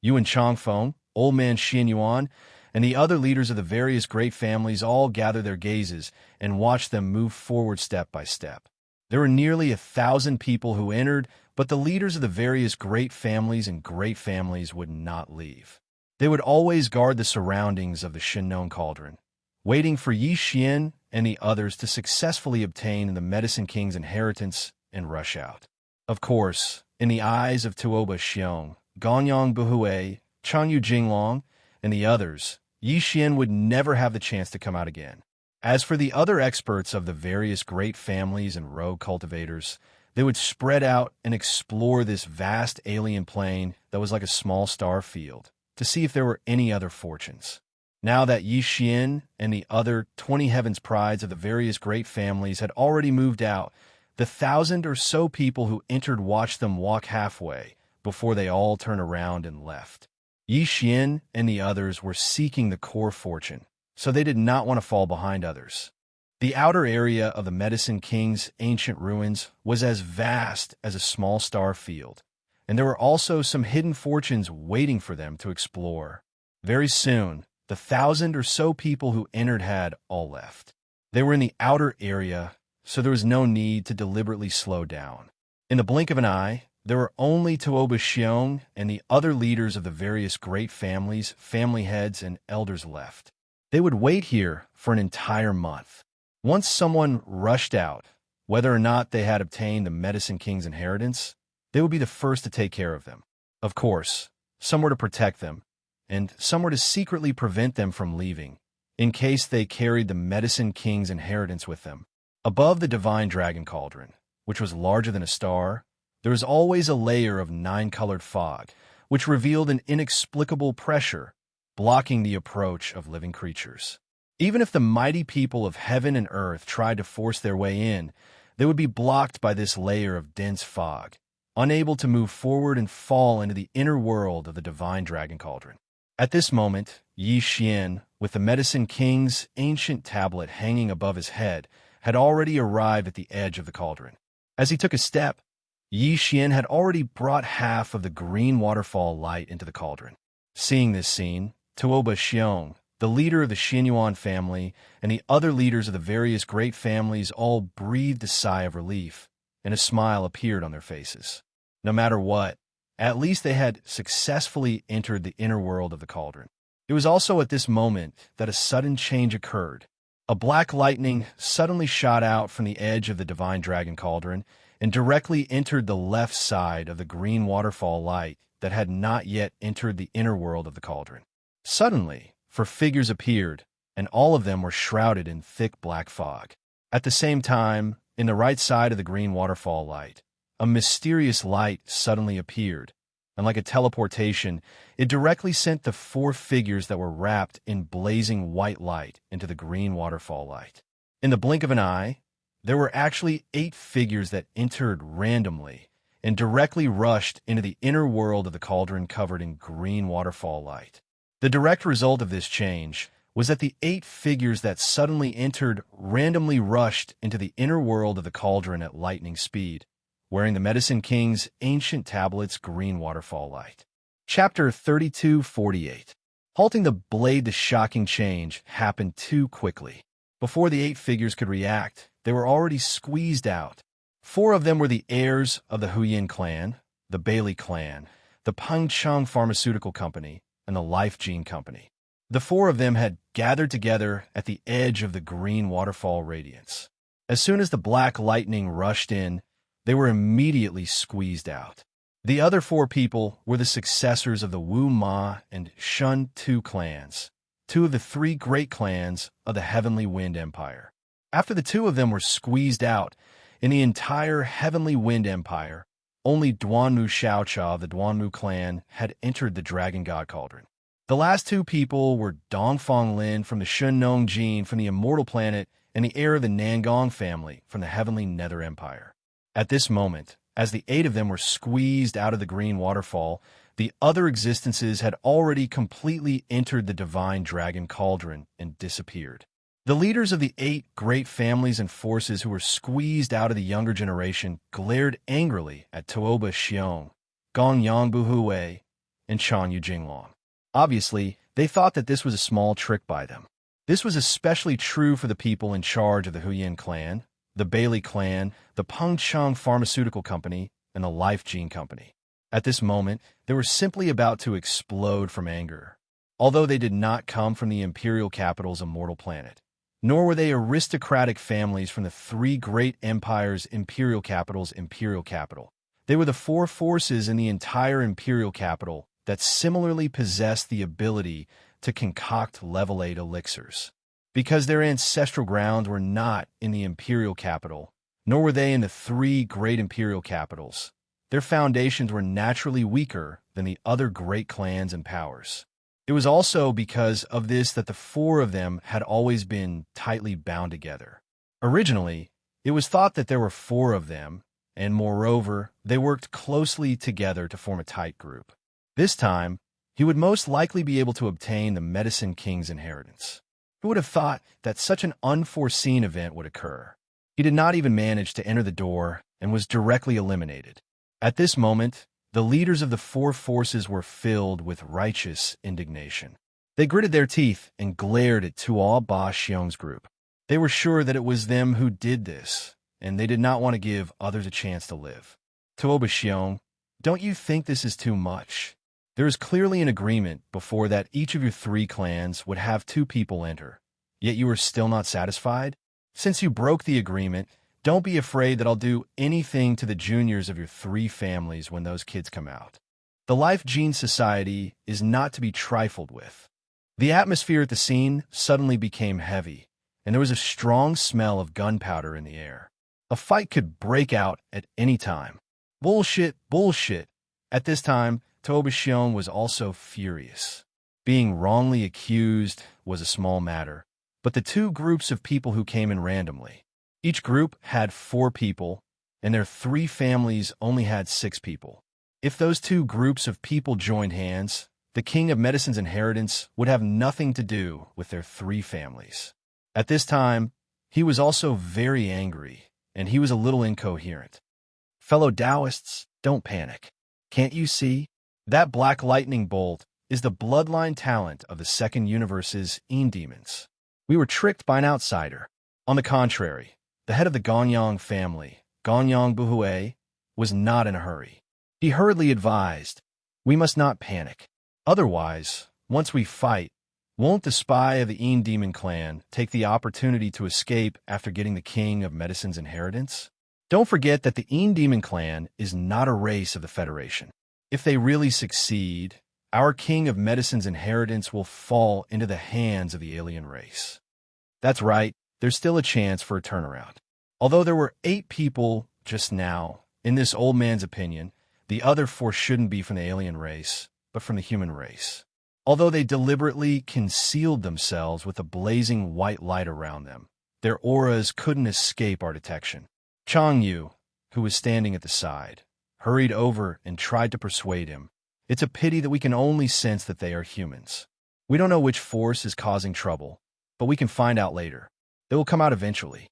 Yuan Changfeng, Old Man Xianyuan, and the other leaders of the various great families all gathered their gazes and watched them move forward step by step. There were nearly 1,000 people who entered, but the leaders of the various great families would not leave. They would always guard the surroundings of the Shinnon cauldron, waiting for Yi Xian and the others to successfully obtain the Medicine King's inheritance and rush out. Of course, in the eyes of Tuoba Xiong, Gonyang Buhui, Changyu Jinglong, and the others, Yi Xian would never have the chance to come out again. As for the other experts of the various great families and rogue cultivators, they would spread out and explore this vast alien plane that was like a small star field to see if there were any other fortunes. Now that Yi Xian and the other 20 Heaven's Prides of the various great families had already moved out, the 1,000 or so people who entered watched them walk halfway before they all turned around and left. Yi Xian and the others were seeking the core fortune, so they did not want to fall behind others. The outer area of the Medicine King's ancient ruins was as vast as a small star field, and there were also some hidden fortunes waiting for them to explore. Very soon, the 1,000 or so people who entered had all left. They were in the outer area, so there was no need to deliberately slow down. In the blink of an eye, there were only Tuoba Xiong and the other leaders of the various great families, family heads, and elders left. They would wait here for an entire month. Once someone rushed out, whether or not they had obtained the Medicine King's inheritance, they would be the first to take care of them. Of course, some were to protect them, and some were to secretly prevent them from leaving, in case they carried the Medicine King's inheritance with them. Above the Divine Dragon Cauldron, which was larger than a star, there was always a layer of 9-colored fog, which revealed an inexplicable pressure, blocking the approach of living creatures. Even if the mighty people of heaven and earth tried to force their way in, they would be blocked by this layer of dense fog, unable to move forward and fall into the inner world of the Divine Dragon Cauldron. At this moment, Yi Xian, with the Medicine King's ancient tablet hanging above his head, had already arrived at the edge of the cauldron. As he took a step, Yi Xian had already brought half of the green waterfall light into the cauldron. Seeing this scene, Tuoba Xiong, the leader of the Xianyuan family, and the other leaders of the various great families all breathed a sigh of relief, and a smile appeared on their faces. No matter what, at least they had successfully entered the inner world of the cauldron. It was also at this moment that a sudden change occurred. A black lightning suddenly shot out from the edge of the divine dragon cauldron and directly entered the left side of the green waterfall light that had not yet entered the inner world of the cauldron. Suddenly, 4 figures appeared, and all of them were shrouded in thick black fog. At the same time, in the right side of the green waterfall light, a mysterious light suddenly appeared, and like a teleportation, it directly sent the 4 figures that were wrapped in blazing white light into the green waterfall light. In the blink of an eye, there were actually 8 figures that entered randomly and directly rushed into the inner world of the cauldron covered in green waterfall light. The direct result of this change was that the 8 figures that suddenly entered randomly rushed into the inner world of the cauldron at lightning speed, wearing the Medicine King's ancient tablet's green waterfall light. Chapter 32:48. Halting the blade, the shocking change happened too quickly. Before the 8 figures could react, they were already squeezed out. 4 of them were the heirs of the Huyin clan, the Bailey clan, the Pengcheng Pharmaceutical Company, and the Life Gene Company. The 4 of them had gathered together at the edge of the green waterfall radiance. As soon as the black lightning rushed in, they were immediately squeezed out. The other 4 people were the successors of the Wu Ma and Shun Tu clans, 2 of the 3 great clans of the Heavenly Wind Empire. After the 2 of them were squeezed out, in the entire Heavenly Wind Empire, only Duanmu Xiaocha of the Duanmu clan had entered the Dragon God Cauldron. The last 2 people were Dongfang Lin from the Shennong Jin from the Immortal Planet and the heir of the Nangong family from the Heavenly Nether Empire. At this moment, as the 8 of them were squeezed out of the green waterfall, the other existences had already completely entered the divine dragon cauldron and disappeared. The leaders of the 8 great families and forces who were squeezed out of the younger generation glared angrily at Tuoba Xiong, Gong Yangbu Wei, and Chan Yu Jinglong. Obviously, they thought that this was a small trick by them. This was especially true for the people in charge of the Huyin clan, the Bailey clan, the Pengcheng Pharmaceutical Company, and the Life Gene Company. At this moment, they were simply about to explode from anger. Although they did not come from the imperial capital's immortal planet, nor were they aristocratic families from the 3 great empires' imperial capital's imperial capital. They were the 4 forces in the entire imperial capital that similarly possessed the ability to concoct level 8 elixirs. Because their ancestral grounds were not in the imperial capital, nor were they in the 3 great imperial capitals, their foundations were naturally weaker than the other great clans and powers. It was also because of this that the 4 of them had always been tightly bound together. Originally, it was thought that there were 4 of them, and moreover, they worked closely together to form a tight group. This time, he would most likely be able to obtain the Medicine King's inheritance. Who would have thought that such an unforeseen event would occur? He did not even manage to enter the door and was directly eliminated. At this moment, the leaders of the 4 forces were filled with righteous indignation. They gritted their teeth and glared at Tuo Ba Xiong's group. They were sure that it was them who did this, and they did not want to give others a chance to live. Tuo Ba Xiong, don't you think this is too much? There is clearly an agreement before that each of your 3 clans would have 2 people enter, yet you are still not satisfied? Since you broke the agreement, don't be afraid that I'll do anything to the juniors of your 3 families when those kids come out. The Life Gene Society is not to be trifled with. The atmosphere at the scene suddenly became heavy, and there was a strong smell of gunpowder in the air. A fight could break out at any time. Bullshit, bullshit. At this time, Tuoba Xiong was also furious. Being wrongly accused was a small matter, but the 2 groups of people who came in randomly, each group had 4 people, and their 3 families only had 6 people. If those 2 groups of people joined hands, the King of Medicine's inheritance would have nothing to do with their 3 families. At this time, He was also very angry, and he was a little incoherent. Fellow Taoists, don't panic. Can't you see? That black lightning bolt is the bloodline talent of the second universe's demons. We were tricked by an outsider. On the contrary, the head of the Ganyang family, Ganyang Buhue, was not in a hurry. He hurriedly advised, "We must not panic. Otherwise, once we fight, won't the spy of the demon clan take the opportunity to escape after getting the King of Medicine's inheritance? Don't forget that the demon clan is not a race of the Federation. If they really succeed, our King of Medicine's inheritance will fall into the hands of the alien race." That's right, there's still a chance for a turnaround. Although there were 8 people just now, in this old man's opinion, the other 4 shouldn't be from the alien race, but from the human race. Although they deliberately concealed themselves with a blazing white light around them, their auras couldn't escape our detection. Chang Yu, who was standing at the side, hurried over and tried to persuade him. It's a pity that we can only sense that they are humans. We don't know which force is causing trouble, but we can find out later. They will come out eventually.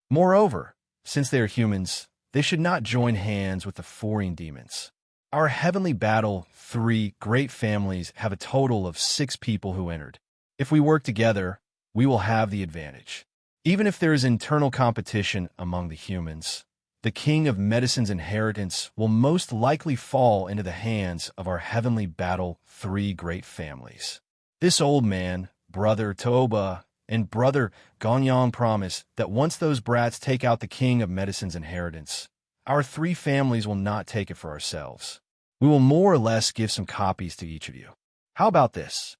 Moreover, since they are humans, they should not join hands with the foreign demons. Our heavenly battle 3 great families have a total of 6 people who entered. If we work together, we will have the advantage. Even if there is internal competition among the humans, the King of Medicine's inheritance will most likely fall into the hands of our heavenly battle 3 great families. This old man, Brother Toba, and Brother Ganyang promise that once those brats take out the King of Medicine's inheritance, our 3 families will not take it for ourselves. We will more or less give some copies to each of you. How about this?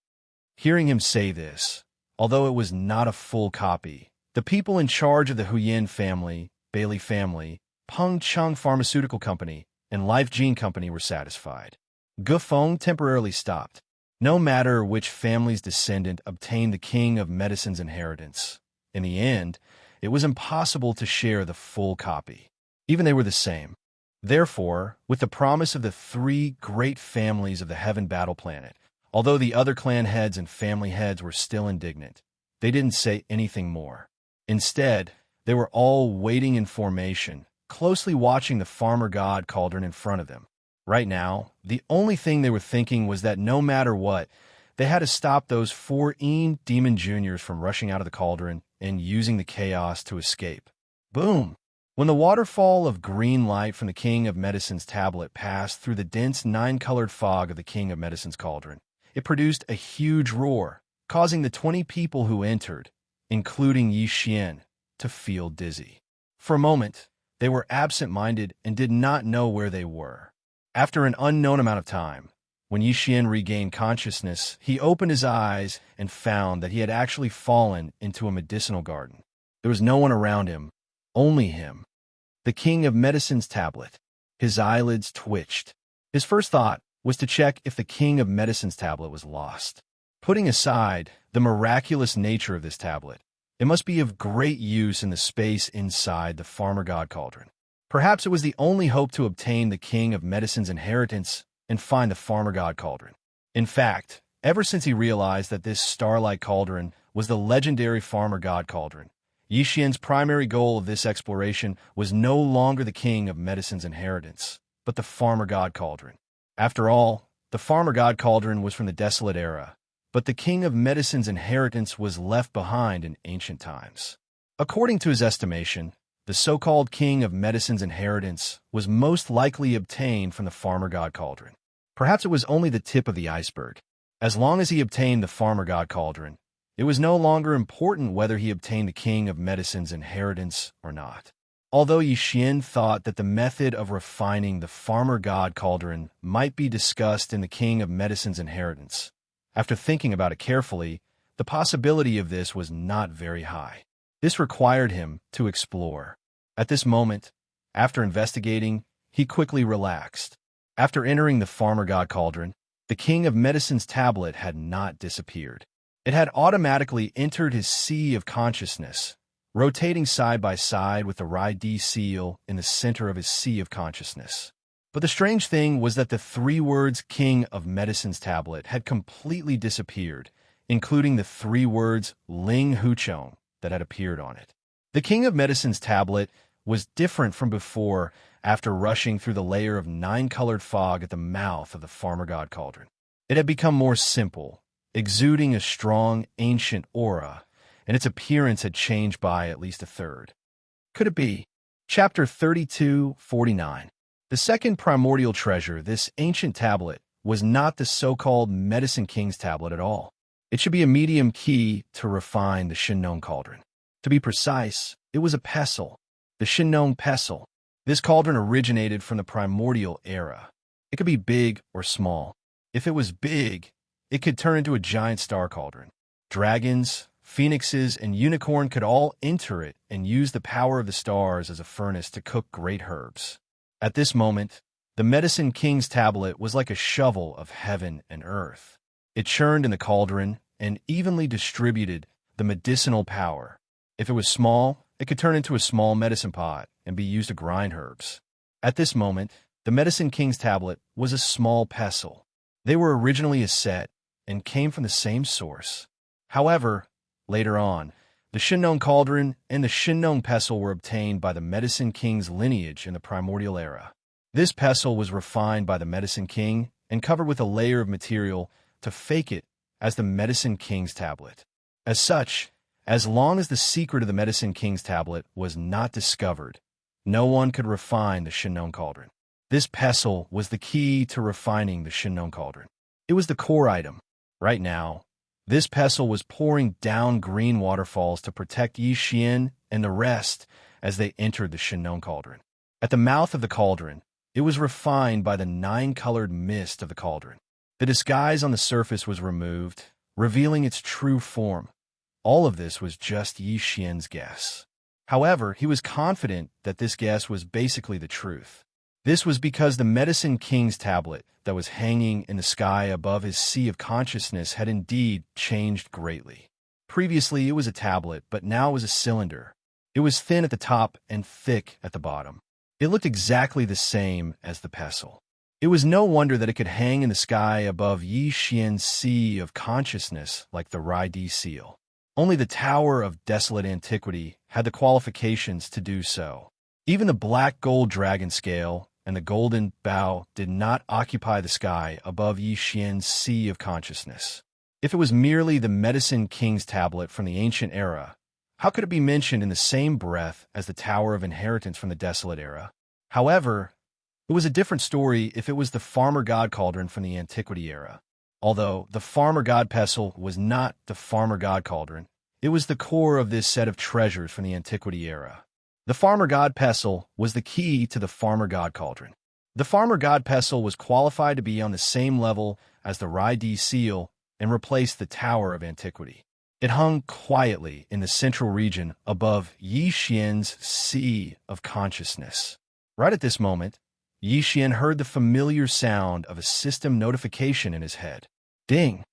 Hearing him say this, although it was not a full copy, the people in charge of the Huyen family, Bailey family, Peng Chung Pharmaceutical Company, and Life Gene Company were satisfied. Gufeng temporarily stopped. No matter which family's descendant obtained the King of Medicine's inheritance, in the end, it was impossible to share the full copy. Even they were the same. Therefore, with the promise of the 3 great families of the Heaven Battle Planet, although the other clan heads and family heads were still indignant, they didn't say anything more. Instead, they were all waiting in formation, closely watching the farmer god cauldron in front of them. Right now, the only thing they were thinking was that no matter what, they had to stop those 4 demon juniors from rushing out of the cauldron and using the chaos to escape. Boom! When the waterfall of green light from the King of Medicine's tablet passed through the dense 9-colored fog of the King of Medicine's cauldron, it produced a huge roar, causing the 20 people who entered, including Yi Xian, to feel dizzy. For a moment, they were absent-minded and did not know where they were. After an unknown amount of time, when Yi Xian regained consciousness, he opened his eyes and found that he had actually fallen into a medicinal garden. There was no one around him, only him. The King of Medicine's tablet. His eyelids twitched. His first thought was to check if the King of Medicine's tablet was lost. Putting aside the miraculous nature of this tablet, it must be of great use in the space inside the farmer god cauldron. Perhaps it was the only hope to obtain the King of Medicine's inheritance and find the farmer god cauldron. In fact, ever since he realized that this starlight cauldron was the legendary farmer god cauldron, Yi Xian's primary goal of this exploration was no longer the King of Medicine's inheritance, but the farmer god cauldron. After all, the farmer god cauldron was from the desolate era, but the King of Medicine's inheritance was left behind in ancient times. According to his estimation, the so-called King of Medicine's inheritance was most likely obtained from the farmer god cauldron. Perhaps it was only the tip of the iceberg. As long as he obtained the farmer god cauldron, it was no longer important whether he obtained the King of Medicine's inheritance or not. Although Yi Xian thought that the method of refining the farmer god cauldron might be discussed in the King of Medicine's inheritance, after thinking about it carefully, the possibility of this was not very high. This required him to explore. At this moment, after investigating, he quickly relaxed. After entering the farmer god cauldron, the King of Medicine's tablet had not disappeared. It had automatically entered his sea of consciousness, rotating side by side with the Rai-D seal in the center of his sea of consciousness. But the strange thing was that the 3 words King of Medicine's tablet had completely disappeared, including the 3 words Ling Huchong that had appeared on it. The King of Medicine's tablet was different from before after rushing through the layer of 9-colored fog at the mouth of the Farmer God Cauldron. It had become more simple, exuding a strong, ancient aura, and its appearance had changed by at least a third. Could it be? Chapter 32:49. The second primordial treasure, this ancient tablet, was not the so-called Medicine King's tablet at all. It should be a medium key to refine the Shinnon Cauldron. To be precise, it was a pestle, the Shinnon pestle. This cauldron originated from the primordial era. It could be big or small. If it was big, it could turn into a giant star cauldron. Dragons, phoenixes, and unicorn could all enter it and use the power of the stars as a furnace to cook great herbs. At this moment, the Medicine King's tablet was like a shovel of heaven and earth. It churned in the cauldron and evenly distributed the medicinal power. If it was small, it could turn into a small medicine pot and be used to grind herbs. At this moment, the Medicine King's tablet was a small pestle. They were originally a set and came from the same source. However, later on, the Shinnon Cauldron and the Shinnon pestle were obtained by the Medicine King's lineage in the primordial era. This pestle was refined by the Medicine King and covered with a layer of material to fake it as the Medicine King's tablet. As such, as long as the secret of the Medicine King's tablet was not discovered, no one could refine the Shinnon Cauldron. This pestle was the key to refining the Shinnon Cauldron. It was the core item. Right now, this pestle was pouring down green waterfalls to protect Yi Xian and the rest as they entered the Shinnon Cauldron. At the mouth of the cauldron, it was refined by the 9-colored mist of the cauldron. The disguise on the surface was removed, revealing its true form. All of this was just Yi Xian's guess. However, he was confident that this guess was basically the truth. This was because the Medicine King's tablet that was hanging in the sky above his sea of consciousness had indeed changed greatly. Previously, it was a tablet, but now it was a cylinder. It was thin at the top and thick at the bottom. It looked exactly the same as the pestle. It was no wonder that it could hang in the sky above Yi Xian's sea of consciousness like the Rai seal. Only the Tower of Desolate Antiquity had the qualifications to do so. Even the black gold dragon scale and the golden bow did not occupy the sky above Yi Xian's sea of consciousness. If it was merely the Medicine King's tablet from the ancient era, how could it be mentioned in the same breath as the Tower of Inheritance from the Desolate era? However, it was a different story if it was the Farmer God Cauldron from the Antiquity era. Although the Farmer God pestle was not the Farmer God Cauldron, it was the core of this set of treasures from the Antiquity era. The Farmer God pestle was the key to the Farmer God Cauldron. The Farmer God pestle was qualified to be on the same level as the Rai seal and replaced the Tower of Antiquity. It hung quietly in the central region above Yi Xian's sea of consciousness. Right at this moment, Yi Xian heard the familiar sound of a system notification in his head. Ding!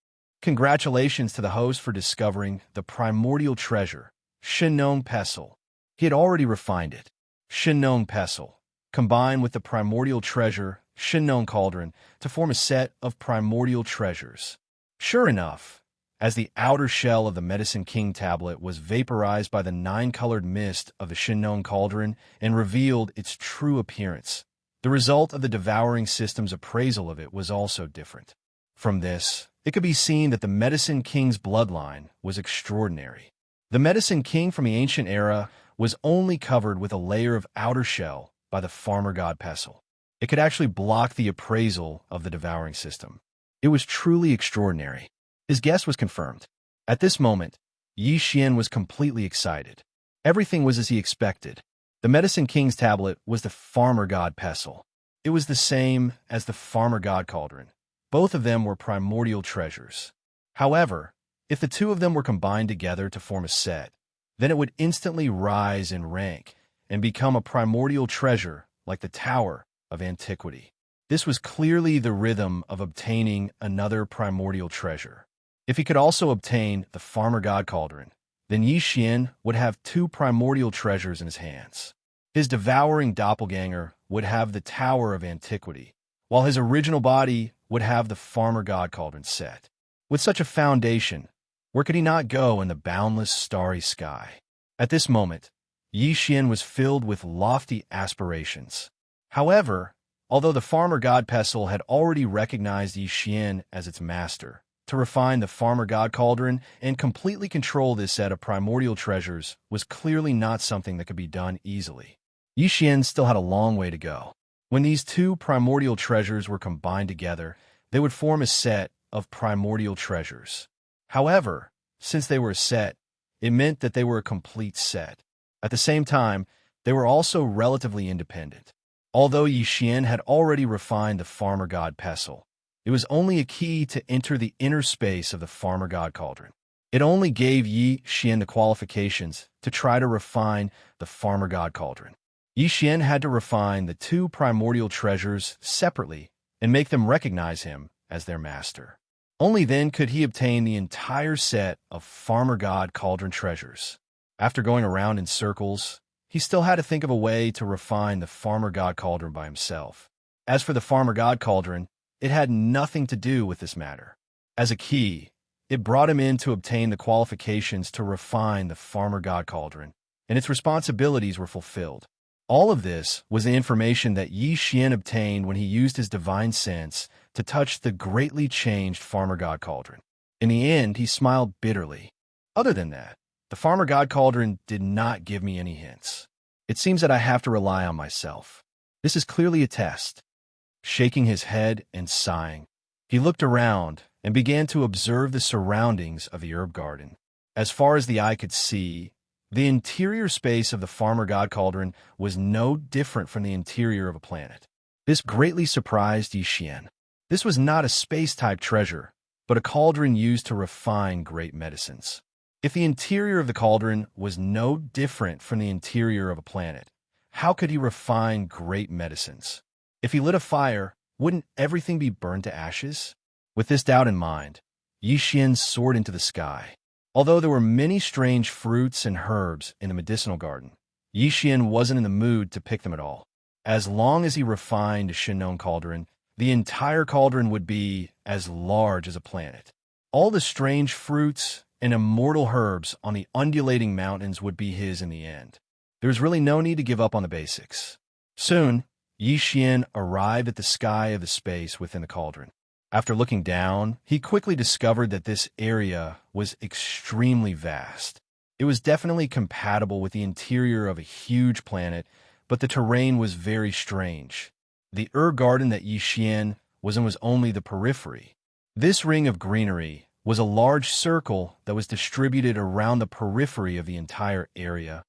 Congratulations to the host for discovering the primordial treasure, Shinnon pestle. He had already refined it. Shinnon pestle, combined with the primordial treasure, Shinnon cauldron, to form a set of primordial treasures. Sure enough, as the outer shell of the Medicine King tablet was vaporized by the 9-colored mist of the Shinnon cauldron and revealed its true appearance, the result of the devouring system's appraisal of it was also different. From this, it could be seen that the Medicine King's bloodline was extraordinary. The Medicine King from the ancient era was only covered with a layer of outer shell by the Farmer God pestle. It could actually block the appraisal of the devouring system. It was truly extraordinary. His guess was confirmed. At this moment, Yi Xian was completely excited. Everything was as he expected. The Medicine King's tablet was the Farmer God pestle. It was the same as the Farmer God cauldron. Both of them were primordial treasures. However, if the two of them were combined together to form a set, then it would instantly rise in rank and become a primordial treasure like the Tower of Antiquity. This was clearly the rhythm of obtaining another primordial treasure. If he could also obtain the Farmer God Cauldron, then Yi Xian would have two primordial treasures in his hands. His devouring doppelganger would have the Tower of Antiquity, while his original body would have the Farmer God Cauldron set. With such a foundation, where could he not go in the boundless starry sky? At this moment, Yi Xian was filled with lofty aspirations. However, although the farmer god Pestle had already recognized Yi Xian as its master, to refine the farmer god cauldron and completely control this set of primordial treasures was clearly not something that could be done easily. Yi Xian still had a long way to go. When these two primordial treasures were combined together, they would form a set of primordial treasures. However, since they were a set, it meant that they were a complete set. At the same time, they were also relatively independent. Although Yi Xian had already refined the farmer god Pestle, it was only a key to enter the inner space of the farmer god cauldron. It only gave Yi Xian the qualifications to try to refine the farmer god cauldron. Yi Xian had to refine the two primordial treasures separately and make them recognize him as their master. Only then could he obtain the entire set of farmer god cauldron treasures. After going around in circles, he still had to think of a way to refine the farmer god cauldron by himself. As for the farmer god cauldron, it had nothing to do with this matter. As a key, it brought him in to obtain the qualifications to refine the farmer god cauldron, and its responsibilities were fulfilled. All of this was the information that Yi Xian obtained when he used his divine sense to touch the greatly changed farmer god cauldron. In the end, he smiled bitterly. Other than that, the farmer god cauldron did not give me any hints. It seems that I have to rely on myself. This is clearly a test. Shaking his head and sighing, he looked around and began to observe the surroundings of the herb garden. As far as the eye could see, the interior space of the farmer god cauldron was no different from the interior of a planet. This greatly surprised Yi Xian. This was not a space-type treasure, but a cauldron used to refine great medicines. If the interior of the cauldron was no different from the interior of a planet, how could he refine great medicines? If he lit a fire, wouldn't everything be burned to ashes? With this doubt in mind, Yi Xian soared into the sky. Although there were many strange fruits and herbs in the medicinal garden, Yi Xian wasn't in the mood to pick them at all. As long as he refined a Shinnong cauldron, the entire cauldron would be as large as a planet. All the strange fruits and immortal herbs on the undulating mountains would be his in the end. There was really no need to give up on the basics. Soon, Yi Xian arrived at the sky of the space within the cauldron. After looking down, he quickly discovered that this area was extremely vast. It was definitely compatible with the interior of a huge planet, but the terrain was very strange. The herb garden that Yi Xian was in was only the periphery. This ring of greenery was a large circle that was distributed around the periphery of the entire area,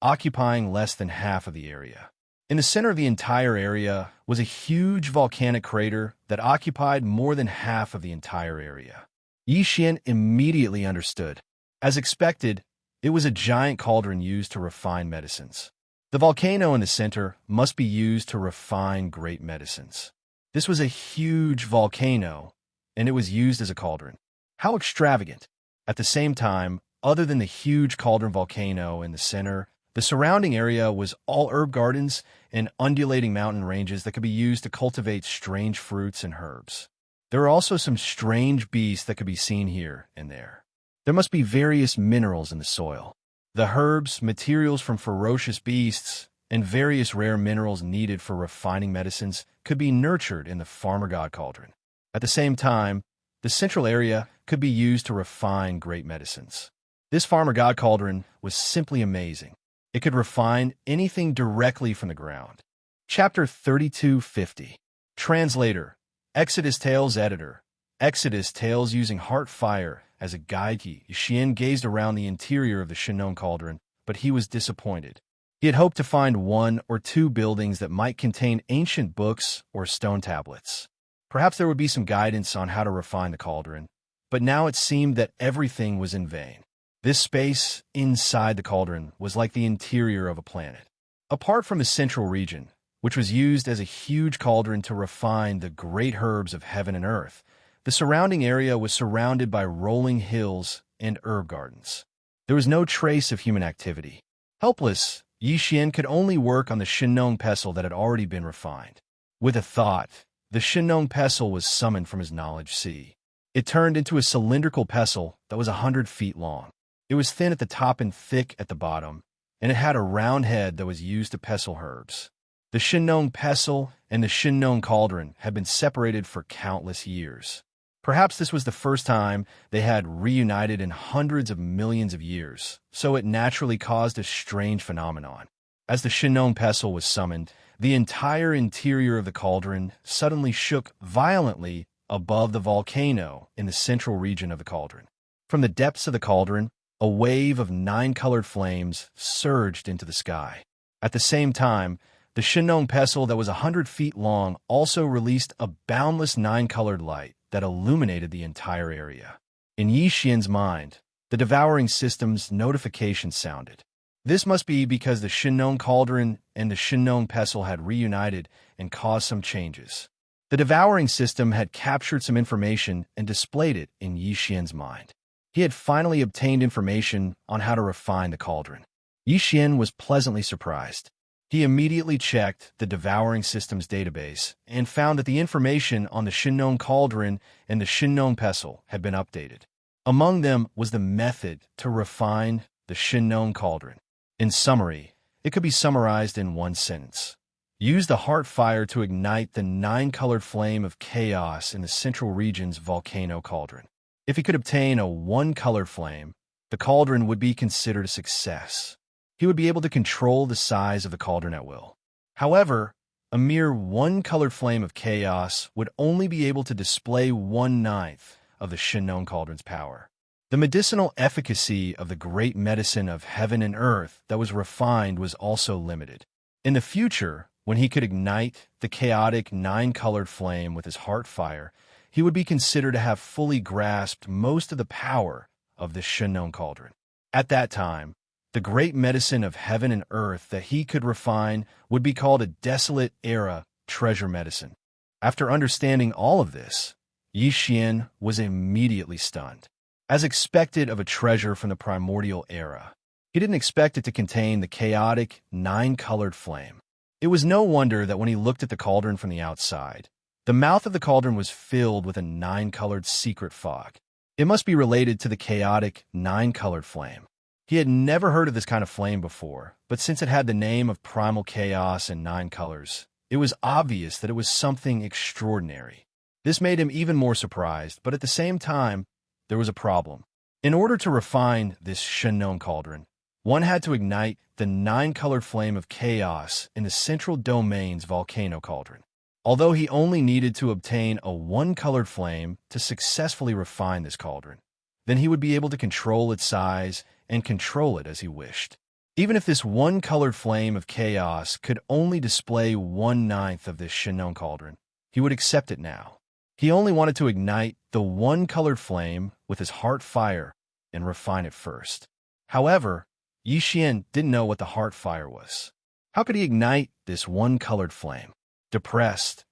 occupying less than half of the area. In the center of the entire area was a huge volcanic crater that occupied more than half of the entire area. Yi Xian immediately understood. As expected, it was a giant cauldron used to refine medicines. The volcano in the center must be used to refine great medicines. This was a huge volcano, and it was used as a cauldron. How extravagant! At the same time, other than the huge cauldron volcano in the center, the surrounding area was all herb gardens and undulating mountain ranges that could be used to cultivate strange fruits and herbs. There are also some strange beasts that could be seen here and there. There must be various minerals in the soil. The herbs, materials from ferocious beasts, and various rare minerals needed for refining medicines could be nurtured in the farmer god cauldron. At the same time, the central area could be used to refine great medicines. This farmer god cauldron was simply amazing. It could refine anything directly from the ground. Chapter 3250. Translator, Exodus Tales Editor. Exodus Tales using Heart Fire as a guide key. Xian gazed around the interior of the Shinnong cauldron, but he was disappointed. He had hoped to find one or two buildings that might contain ancient books or stone tablets. Perhaps there would be some guidance on how to refine the cauldron, but now it seemed that everything was in vain. This space inside the cauldron was like the interior of a planet. Apart from the central region, which was used as a huge cauldron to refine the great herbs of heaven and earth, the surrounding area was surrounded by rolling hills and herb gardens. There was no trace of human activity. Helpless, Yi Xian could only work on the Shinnong pestle that had already been refined. With a thought, the Shinnong pestle was summoned from his knowledge sea. It turned into a cylindrical pestle that was 100 feet long. It was thin at the top and thick at the bottom, and it had a round head that was used to pestle herbs. The Shinnong pestle and the Shinnong cauldron had been separated for countless years. Perhaps this was the first time they had reunited in hundreds of millions of years, so it naturally caused a strange phenomenon. As the Shinnong pestle was summoned, the entire interior of the cauldron suddenly shook violently above the volcano in the central region of the cauldron. From the depths of the cauldron, a wave of 9-colored flames surged into the sky. At the same time, the Shinnong pestle that was 100 feet long also released a boundless 9-colored light that illuminated the entire area. In Yi Xian's mind, the devouring system's notification sounded. This must be because the Shinnong cauldron and the Shinnong pestle had reunited and caused some changes. The devouring system had captured some information and displayed it in Yi Xian's mind. He had finally obtained information on how to refine the cauldron. Yi Xian was pleasantly surprised. He immediately checked the devouring system's database and found that the information on the Shinnong cauldron and the Shinnong pestle had been updated. Among them was the method to refine the Shinnong cauldron. In summary, it could be summarized in one sentence. Use the heart fire to ignite the 9-colored flame of chaos in the central region's volcano cauldron. If he could obtain a 1-color flame, the cauldron would be considered a success. He would be able to control the size of the cauldron at will. However, a mere 1-colored flame of chaos would only be able to display 1/9 of the Shinnong cauldron's power. The medicinal efficacy of the great medicine of heaven and earth that was refined was also limited. In the future, when he could ignite the chaotic 9-colored flame with his heart fire, he would be considered to have fully grasped most of the power of the Shinnong cauldron. At that time, the great medicine of heaven and earth that he could refine would be called a desolate era treasure medicine. After understanding all of this, Yi Xian was immediately stunned. As expected of a treasure from the primordial era, he didn't expect it to contain the chaotic 9-colored flame. It was no wonder that when he looked at the cauldron from the outside, the mouth of the cauldron was filled with a 9-colored secret fog. It must be related to the chaotic 9-colored flame. He had never heard of this kind of flame before, but since it had the name of primal chaos and 9 colors, it was obvious that it was something extraordinary. This made him even more surprised, but at the same time, there was a problem. In order to refine this Shinnong cauldron, one had to ignite the 9-colored flame of chaos in the central domain's volcano cauldron. Although he only needed to obtain a 1-colored flame to successfully refine this cauldron, then he would be able to control its size and control it as he wished. Even if this 1-colored flame of chaos could only display 1/9 of this Shinnong cauldron, he would accept it now. He only wanted to ignite the 1-colored flame with his heart fire and refine it first. However, Yi Xian didn't know what the heart fire was. How could he ignite this 1-colored flame? Depressed,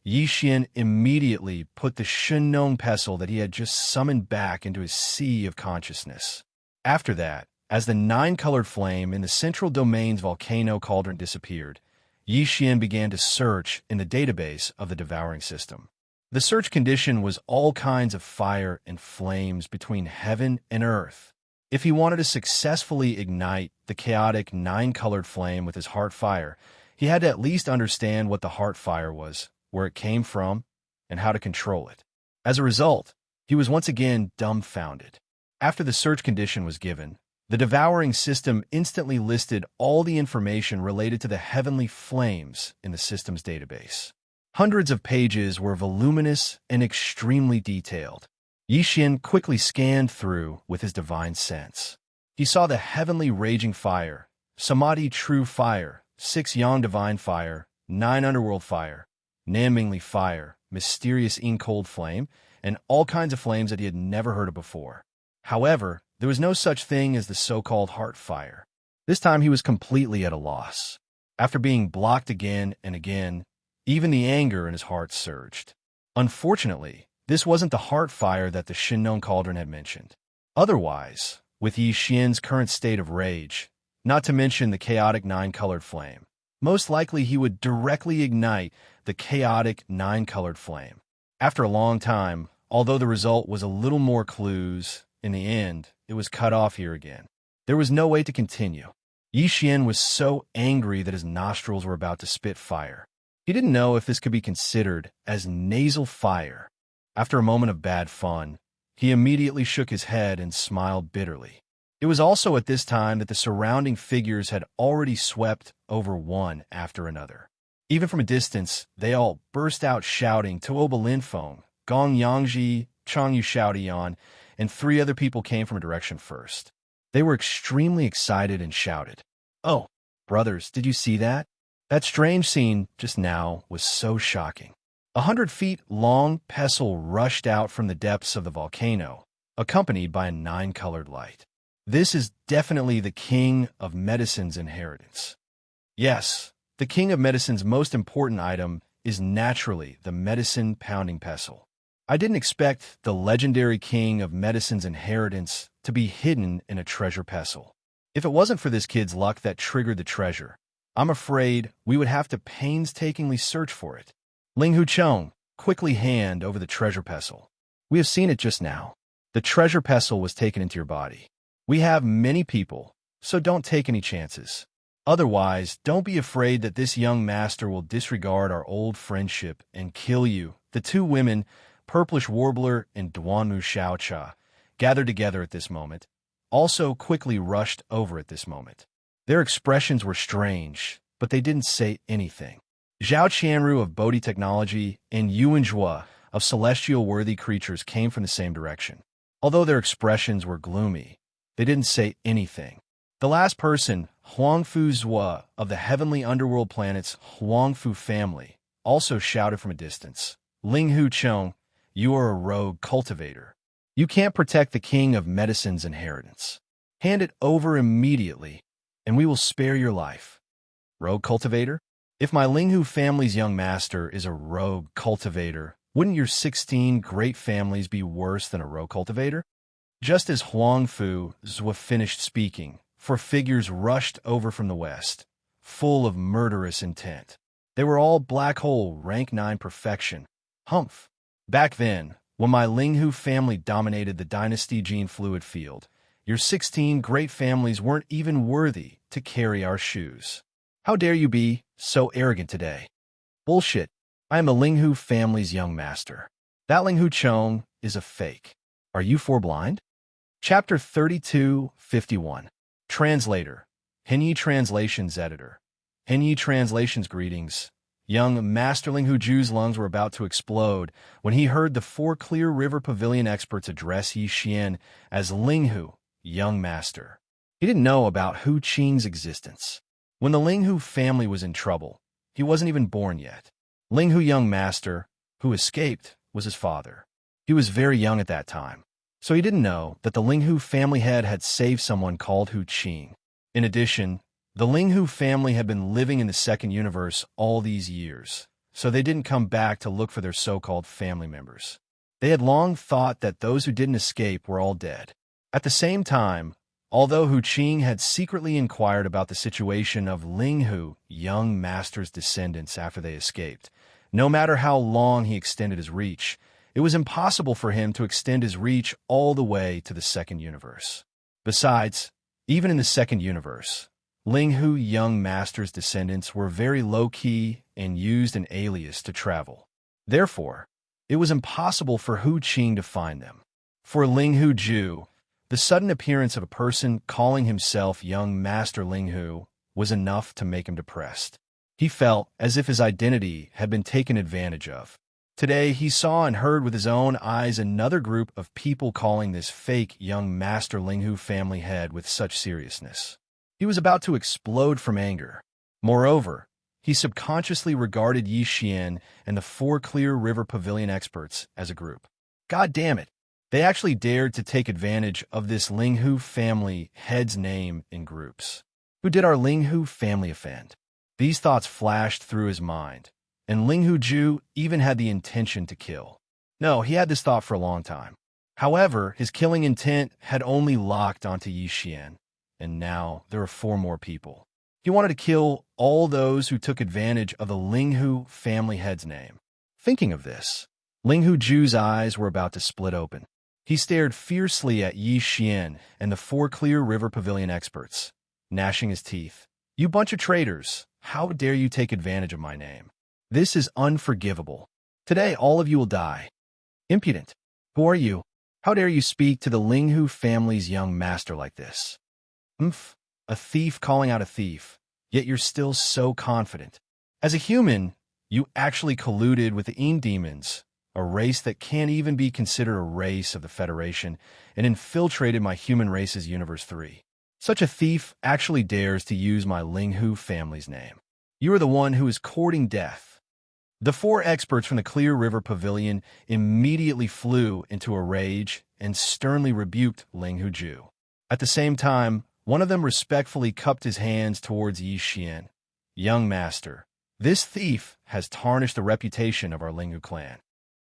Yi Xian immediately put the Shinnong pestle that he had just summoned back into his sea of consciousness. After that, as the 9-colored flame in the central domain's volcano cauldron disappeared, Yi Xian began to search in the database of the devouring system. The search condition was all kinds of fire and flames between heaven and earth. If he wanted to successfully ignite the chaotic 9-colored flame with his heart fire, he had to at least understand what the heart fire was, where it came from, and how to control it. As a result, he was once again dumbfounded. After the search condition was given, the devouring system instantly listed all the information related to the heavenly flames in the system's database. Hundreds of pages were voluminous and extremely detailed. Yi Xian quickly scanned through with his divine sense. He saw the heavenly raging fire, Samadhi true fire, 6 yang divine fire, 9 underworld fire, Nanmingli fire, mysterious ink-cold flame, and all kinds of flames that he had never heard of before. However, there was no such thing as the so-called heart fire. This time he was completely at a loss. After being blocked again and again, even the anger in his heart surged. Unfortunately, this wasn't the heart fire that the Shinnong cauldron had mentioned. Otherwise, with Yi Xian's current state of rage, not to mention the chaotic 9-colored flame, most likely he would directly ignite the chaotic 9-colored flame. After a long time, although the result was a little more clues, in the end, it was cut off here again. There was no way to continue. Yi Xian was so angry that his nostrils were about to spit fire. He didn't know if this could be considered as nasal fire. After a moment of bad fun, he immediately shook his head and smiled bitterly. It was also at this time that the surrounding figures had already swept over one after another. Even from a distance, they all burst out shouting Tuoba Linfeng, Gong Yangji, Chang Yu Xiaodian, and 3 other people came from a direction first. They were extremely excited and shouted, "Oh, brothers, did you see that? That strange scene just now was so shocking." 100-feet-long pestle rushed out from the depths of the volcano, accompanied by a 9-colored light. This is definitely the King of Medicine's inheritance. Yes, the King of Medicine's most important item is naturally the medicine pounding pestle. I didn't expect the legendary King of Medicine's inheritance to be hidden in a treasure pestle. If it wasn't for this kid's luck that triggered the treasure, I'm afraid we would have to painstakingly search for it. Ling Hu Chong, quickly hand over the treasure pestle. We have seen it just now. The treasure pestle was taken into your body. We have many people, so don't take any chances. Otherwise, don't be afraid that this young master will disregard our old friendship and kill you. The 2 women, Purplish Warbler and Duanmu Xiaocha, gathered together at this moment, also quickly rushed over at this moment. Their expressions were strange, but they didn't say anything. Zhao Qianru of Bodhi Technology and Yuan Zhua of Celestial Worthy Creatures came from the same direction. Although their expressions were gloomy, they didn't say anything. The last person, Huangfu Zhua of the Heavenly Underworld Planet's Huangfu family, also shouted from a distance, "Ling Hu Chong, you are a rogue cultivator. You can't protect the King of Medicine's inheritance. Hand it over immediately, and we will spare your life." Rogue cultivator? If my Ling Hu family's young master is a rogue cultivator, wouldn't your 16 great families be worse than a rogue cultivator? Just as Huangfu Zhua finished speaking, 4 figures rushed over from the west, full of murderous intent. They were all black hole rank 9 perfection. Humph. Back then, when my Ling Hu family dominated the dynasty gene fluid field, your 16 great families weren't even worthy to carry our shoes. How dare you be so arrogant today? Bullshit. I am the Ling Hu family's young master. That Ling Hu Chong is a fake. Are you 4 blind? Chapter 32:51. Translator. Henyi Translations Editor. Henyi Translations greetings. Young Master Ling Hu Ju's lungs were about to explode when he heard the 4 Clear River Pavilion experts address Yi Xian as Ling Hu, young master. He didn't know about Hu Qing's existence. When the Ling Hu family was in trouble, he wasn't even born yet. Ling Hu, young master, who escaped, was his father. He was very young at that time, so he didn't know that the Ling Hu family head had saved someone called Hu Qing. In addition, the Ling Hu family had been living in the second universe all these years, so they didn't come back to look for their so-called family members. They had long thought that those who didn't escape were all dead. At the same time, although Hu Qing had secretly inquired about the situation of Ling Hu, young master's descendants after they escaped, no matter how long he extended his reach, it was impossible for him to extend his reach all the way to the second universe. Besides, even in the second universe, Ling Hu young master's descendants were very low-key and used an alias to travel. Therefore, it was impossible for Hu Qing to find them. For Ling Hu Ju, the sudden appearance of a person calling himself young master Ling Hu was enough to make him depressed. He felt as if his identity had been taken advantage of. Today, he saw and heard with his own eyes another group of people calling this fake young master Ling Hu family head with such seriousness. He was about to explode from anger. Moreover, he subconsciously regarded Yi Xian and the 4 Clear River Pavilion experts as a group. God damn it! They actually dared to take advantage of this Ling Hu family head's name in groups. Who did our Ling Hu family offend? These thoughts flashed through his mind, and Ling Hu Ju even had the intention to kill. No, he had this thought for a long time. However, his killing intent had only locked onto Yi Xian, and now there are 4 more people. He wanted to kill all those who took advantage of the Ling Hu family head's name. Thinking of this, Ling Hu Ju's eyes were about to split open. He stared fiercely at Yi Xian and the 4 Clear River Pavilion experts, gnashing his teeth. You bunch of traitors! How dare you take advantage of my name? This is unforgivable. Today all of you will die. Impudent! Who are you? How dare you speak to the Linghu family's young master like this? Umph, a thief calling out a thief, yet you're still so confident. As a human, you actually colluded with the demons, a race that can't even be considered a race of the Federation, and infiltrated my human race's Universe 3. Such a thief actually dares to use my Linghu family's name. You are the one who is courting death. The 4 experts from the Clear River Pavilion immediately flew into a rage and sternly rebuked Linghu Ju. At the same time, one of them respectfully cupped his hands towards Yi Xian. Young master, this thief has tarnished the reputation of our Linghu clan.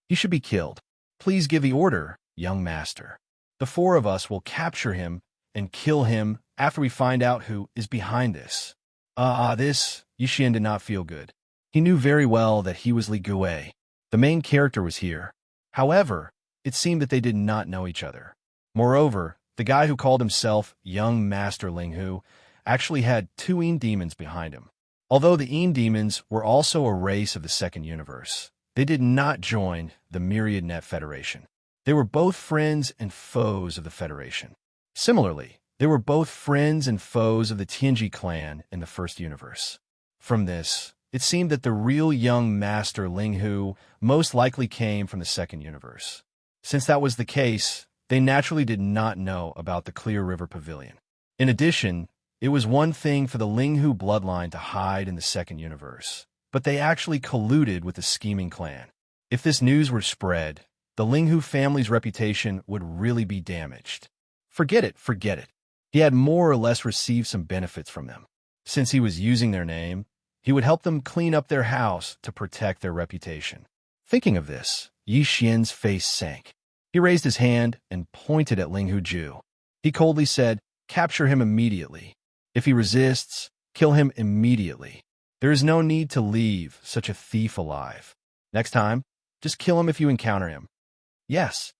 He should be killed. Please give the order, young master. The 4 of us will capture him and kill him after we find out who is behind this. Yi Xian did not feel good. He knew very well that he was Li Gui. The main character was here. However, it seemed that they did not know each other. Moreover, the guy who called himself Young Master Linghu actually had 2 demons behind him. Although the demons were also a race of the second universe, they did not join the Myriad Net Federation. They were both friends and foes of the Federation. Similarly, they were both friends and foes of the Tianji clan in the first universe. From this, it seemed that the real young master Linghu most likely came from the second universe. Since that was the case, they naturally did not know about the Clear River Pavilion. In addition, it was one thing for the Linghu bloodline to hide in the second universe, but they actually colluded with the scheming clan. If this news were spread, the Linghu family's reputation would really be damaged. Forget it. He had more or less received some benefits from them. Since he was using their name, he would help them clean up their house to protect their reputation. Thinking of this, Yi Xian's face sank. He raised his hand and pointed at Linghu Ju. He coldly said, "Capture him immediately. If he resists, kill him immediately. There is no need to leave such a thief alive. Next time, just kill him if you encounter him." Yes.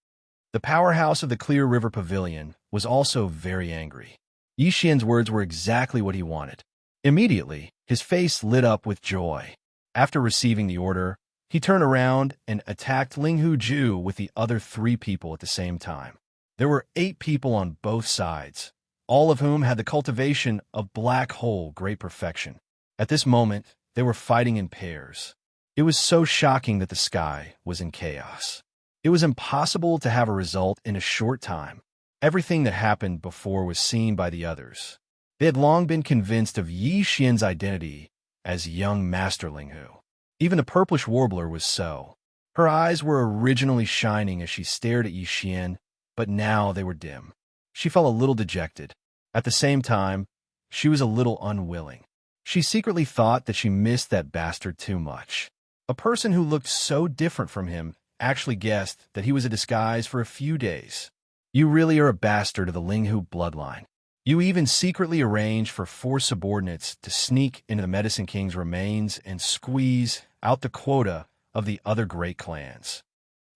The powerhouse of the Clear River Pavilion was also very angry. Yi Xian's words were exactly what he wanted. Immediately, his face lit up with joy. After receiving the order, he turned around and attacked Linghu Ju with the other 3 people at the same time. There were 8 people on both sides, all of whom had the cultivation of black hole great perfection. At this moment, they were fighting in pairs. It was so shocking that the sky was in chaos. It was impossible to have a result in a short time. Everything that happened before was seen by the others. They had long been convinced of Yi Xian's identity as young Master Linghu. Even the purplish warbler was so. Her eyes were originally shining as she stared at Yi Xian, but now they were dim. She felt a little dejected. At the same time, she was a little unwilling. She secretly thought that she missed that bastard too much. A person who looked so different from him actually guessed that he was a disguise for a few days. You really are a bastard of the Linghu bloodline. You even secretly arranged for 4 subordinates to sneak into the Medicine King's remains and squeeze out the quota of the other great clans.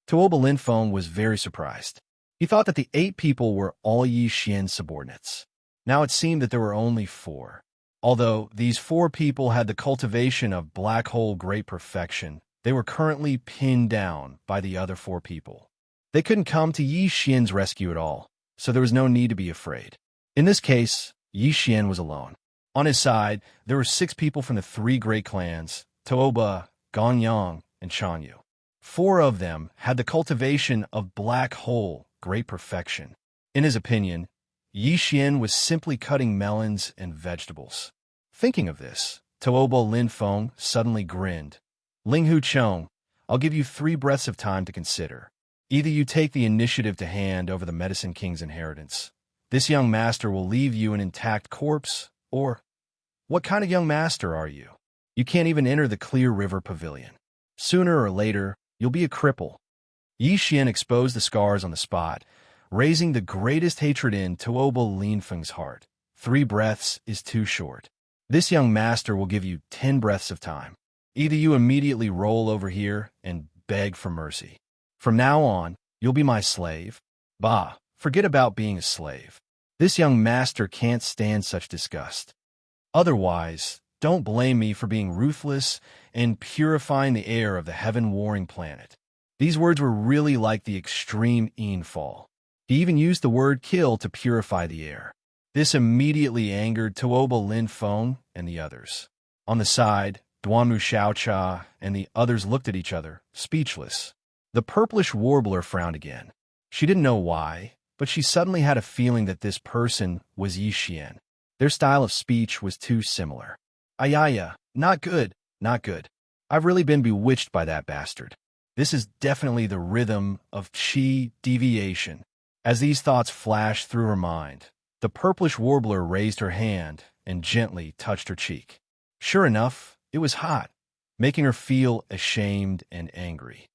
Tuoba Linfeng was very surprised. He thought that the 8 people were all Yi Xian's subordinates. Now it seemed that there were only 4. Although these 4 people had the cultivation of black hole great perfection, they were currently pinned down by the other 4 people. They couldn't come to Yi Xian's rescue at all, so there was no need to be afraid. In this case, Yi Xian was alone. On his side, there were 6 people from the 3 great clans, Tuoba, Gangyang, and Chanyu. 4 of them had the cultivation of black hole great perfection. In his opinion, Yi Xian was simply cutting melons and vegetables. Thinking of this, Tuoba Linfeng suddenly grinned. Linghu Chong, I'll give you 3 breaths of time to consider. Either you take the initiative to hand over the Medicine King's inheritance. This young master will leave you an intact corpse, or what kind of young master are you? You can't even enter the Clear River Pavilion. Sooner or later, you'll be a cripple. Yi Xian exposed the scars on the spot, raising the greatest hatred in Tuoba Linfeng's heart. 3 breaths is too short. This young master will give you 10 breaths of time. Either you immediately roll over here and beg for mercy. From now on, you'll be my slave. Bah, forget about being a slave. This young master can't stand such disgust. Otherwise, don't blame me for being ruthless and purifying the air of the heaven-warring planet. These words were really like the extreme fall. He even used the word kill to purify the air. This immediately angered Tuoba Lin Feng and the others. On the side, Duanmu Xiaocha and the others looked at each other, speechless. The purplish warbler frowned again. She didn't know why, but she suddenly had a feeling that this person was Yi Xian. Their style of speech was too similar. Ayaya, not good, not good. I've really been bewitched by that bastard. This is definitely the rhythm of qi deviation. As these thoughts flashed through her mind, the purplish warbler raised her hand and gently touched her cheek. Sure enough, it was hot, making her feel ashamed and angry.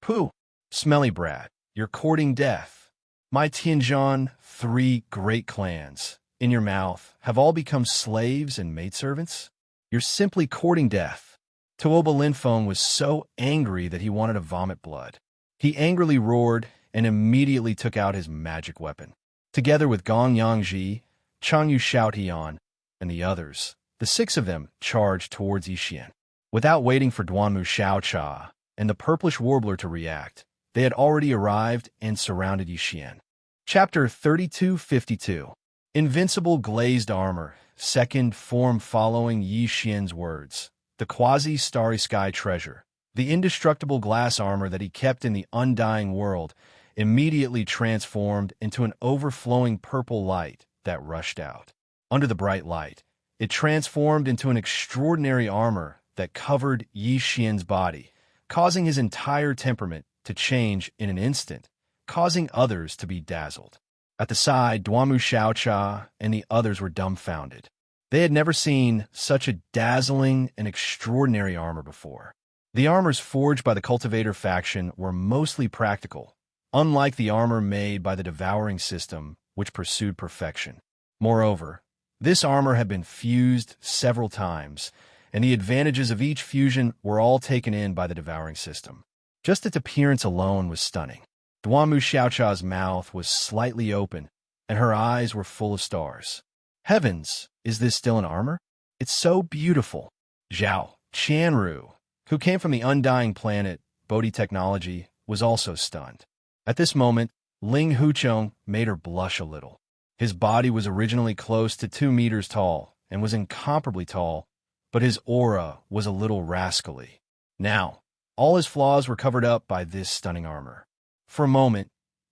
Pooh, smelly brat, you're courting death. My Tianzhan, 3 great clans, in your mouth, have all become slaves and maidservants? You're simply courting death. Tuoba Linfeng was so angry that he wanted to vomit blood. He angrily roared and immediately took out his magic weapon. Together with Gong Yangji, Chang Yu Xiaotian, and the others, the 6 of them charged towards Yixian. Without waiting for Duanmu Xiaocha and the purplish warbler to react, they had already arrived and surrounded Yixian. Chapter 3252. Invincible Glazed Armor, second form following Yi Xian's words. The quasi-starry sky treasure, the indestructible glass armor that he kept in the undying world, immediately transformed into an overflowing purple light that rushed out. Under the bright light, it transformed into an extraordinary armor that covered Yi Xian's body, causing his entire temperament to change in an instant, causing others to be dazzled. At the side, Duanmu Xiaocha and the others were dumbfounded. They had never seen such a dazzling and extraordinary armor before. The armors forged by the Cultivator faction were mostly practical, unlike the armor made by the Devouring system, which pursued perfection. Moreover, this armor had been fused several times, and the advantages of each fusion were all taken in by the Devouring system. Just its appearance alone was stunning. Duanmu Xiaocha's mouth was slightly open, and her eyes were full of stars. Heavens, is this still an armor? It's so beautiful. Zhao Chanru, who came from the undying planet, Bodhi Technology, was also stunned. At this moment, Ling Huchong made her blush a little. His body was originally close to 2 meters tall and was incomparably tall, but his aura was a little rascally. Now, all his flaws were covered up by this stunning armor. For a moment,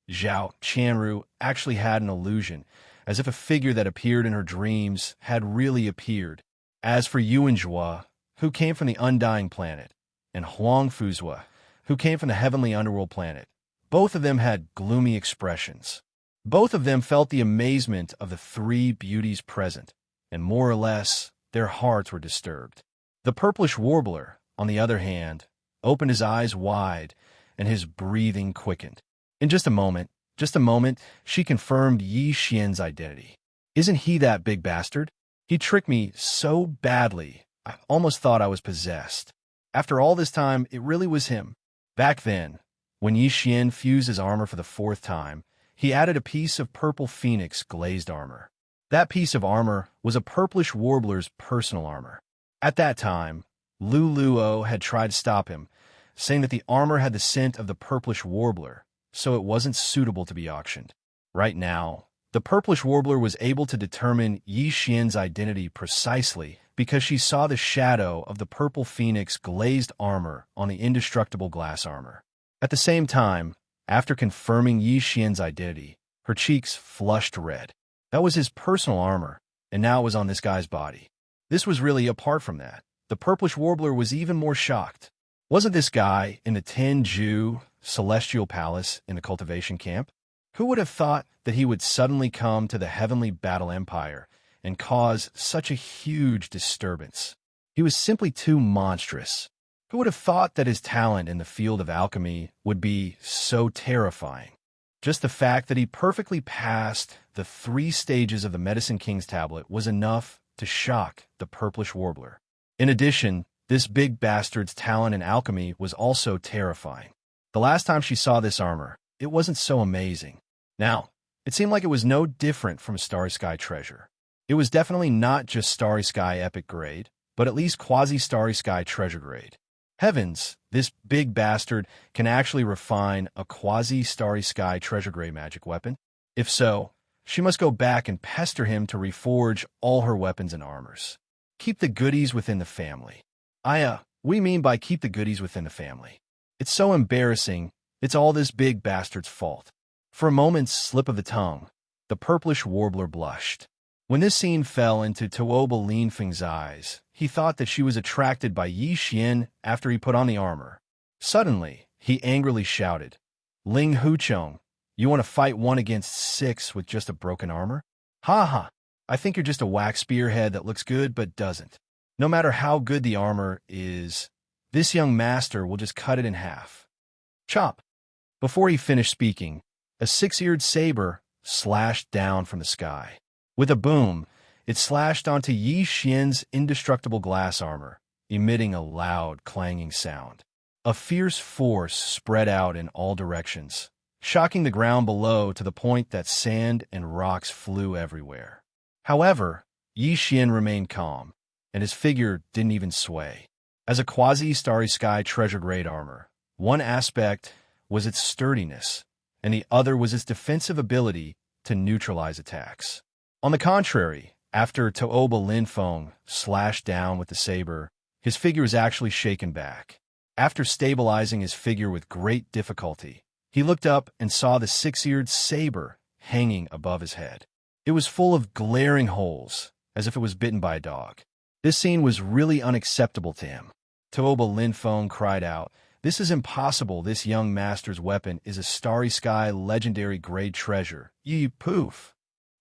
Zhao Chanru actually had an illusion, as if a figure that appeared in her dreams had really appeared. As for Yuan Zhua, who came from the undying planet, and Huang Fuzhua, who came from the heavenly underworld planet, both of them had gloomy expressions. Both of them felt the amazement of the 3 beauties present, and more or less, their hearts were disturbed. The purplish warbler, on the other hand, opened his eyes wide, and his breathing quickened. In just a moment, she confirmed Yi Xian's identity. Isn't he that big bastard? He tricked me so badly, I almost thought I was possessed. After all this time, it really was him. Back then, when Yi Xian fused his armor for the 4th time, he added a piece of purple phoenix glazed armor. That piece of armor was a purplish warbler's personal armor. At that time, Lu Luo had tried to stop him, saying that the armor had the scent of the purplish warbler, so it wasn't suitable to be auctioned. Right now, the purplish warbler was able to determine Yi Xian's identity precisely because she saw the shadow of the purple phoenix glazed armor on the indestructible glass armor. At the same time, after confirming Yi Xian's identity, her cheeks flushed red. That was his personal armor, and now it was on this guy's body. This was really apart from that. The purplish warbler was even more shocked. Wasn't this guy in the Tenju Celestial Palace in the cultivation camp? Who would have thought that he would suddenly come to the Heavenly Battle Empire and cause such a huge disturbance? He was simply too monstrous. Who would have thought that his talent in the field of alchemy would be so terrifying? Just the fact that he perfectly passed the 3 stages of the Medicine King's tablet was enough to shock the purplish warbler. In addition, this big bastard's talent in alchemy was also terrifying. The last time she saw this armor, it wasn't so amazing. Now, It seemed like it was no different from Starry Sky treasure. It was definitely not just Starry Sky epic grade, but at least quasi-Starry Sky treasure grade. Heavens, this big bastard can actually refine a quasi-Starry Sky treasure grade magic weapon? If so, she must go back and pester him to reforge all her weapons and armors. Keep the goodies within the family. We mean by keep the goodies within the family. It's so embarrassing, it's all this big bastard's fault. For a moment's slip of the tongue, the purplish warbler blushed. When this scene fell into Tooba Linfeng's eyes, he thought that she was attracted by Yi Xian after he put on the armor. Suddenly, he angrily shouted, "Ling Huchong, you want to fight 1 against 6 with just a broken armor? Ha ha, I think you're just a wax spearhead that looks good but doesn't. No matter how good the armor is, this young master will just cut it in half." Chop! Before he finished speaking, a 6-eared saber slashed down from the sky. With a boom, it slashed onto Yi Xian's indestructible glass armor, emitting a loud, clanging sound. A fierce force spread out in all directions, shocking the ground below to the point that sand and rocks flew everywhere. However, Yi Xian remained calm, and his figure didn't even sway. As a quasi-Starry Sky treasure-grade armor, one aspect was its sturdiness, and the other was its defensive ability to neutralize attacks. On the contrary, after Tooba Linfeng slashed down with the saber, his figure was actually shaken back. After stabilizing his figure with great difficulty, he looked up and saw the 6-eared saber hanging above his head. It was full of glaring holes, as if it was bitten by a dog. This scene was really unacceptable to him. Tooba Linfeng cried out, "This is impossible. This young master's weapon is a Starry Sky legendary grade treasure." Yi poof!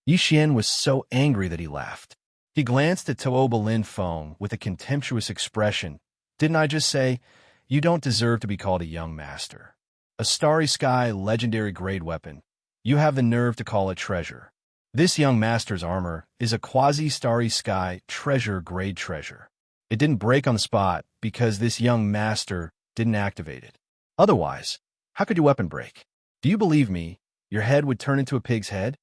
Yi Xian was so angry that he laughed. He glanced at Tooba Linfeng with a contemptuous expression. "Didn't I just say, you don't deserve to be called a young master? A Starry Sky legendary grade weapon. You have the nerve to call it treasure. This young master's armor is a quasi-Starry Sky treasure grade treasure. It didn't break on the spot because this young master didn't activate it. Otherwise, how could your weapon break? Do you believe me, your head would turn into a pig's head?"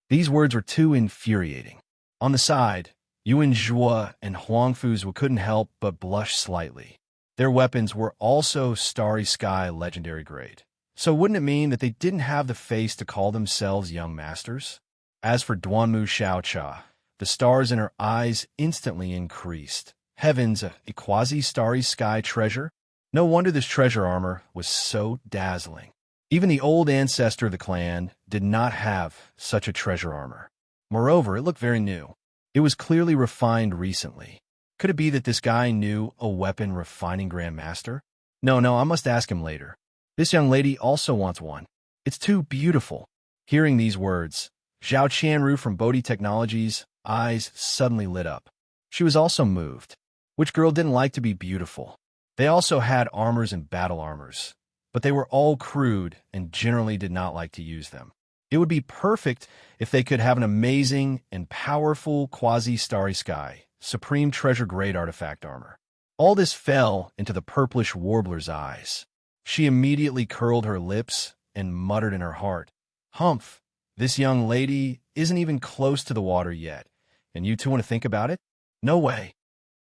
These words were too infuriating. On the side, Yuan Zhua and Huang Fuzi couldn't help but blush slightly. Their weapons were also Starry Sky legendary grade. So wouldn't it mean that they didn't have the face to call themselves young masters? As for Duanmu Xiaocha, the stars in her eyes instantly increased. Heavens, a quasi-Starry Sky treasure? No wonder this treasure armor was so dazzling. Even the old ancestor of the clan did not have such a treasure armor. Moreover, it looked very new. It was clearly refined recently. Could it be that this guy knew a weapon refining grandmaster? No, I must ask him later. This young lady also wants one. It's too beautiful. Hearing these words, Zhao Qianru from Bodhi Technologies' eyes suddenly lit up. She was also moved. Which girl didn't like to be beautiful? They also had armors and battle armors, but they were all crude and generally did not like to use them. It would be perfect if they could have an amazing and powerful quasi-Starry Sky, supreme treasure grade artifact armor. All this fell into the purplish warbler's eyes. She immediately curled her lips and muttered in her heart, "Humph, this young lady isn't even close to the water yet, and you two want to think about it? No way."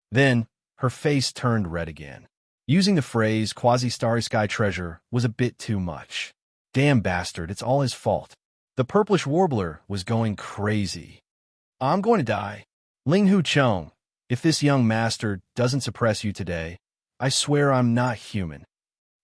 Then, her face turned red again. Using the phrase quasi-Starry Sky treasure was a bit too much. Damn bastard, it's all his fault. The purplish warbler was going crazy. "I'm going to die. Ling Huchong, if this young master doesn't suppress you today, I swear I'm not human."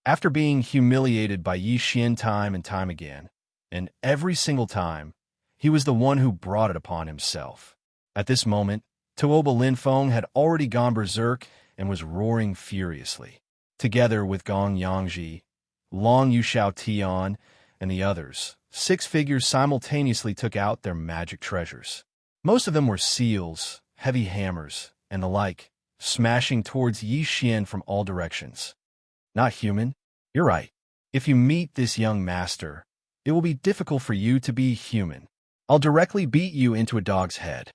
After being humiliated by Yi Xian time and time again, and every single time, he was the one who brought it upon himself. At this moment, Tooba Linfeng had already gone berserk and was roaring furiously. Together with Gong Yangji, Long Yushao Tian, and the others, 6 figures simultaneously took out their magic treasures. Most of them were seals, heavy hammers, and the like, smashing towards Yi Xian from all directions. Not human? You're right. If you meet this young master, it will be difficult for you to be human. I'll directly beat you into a dog's head.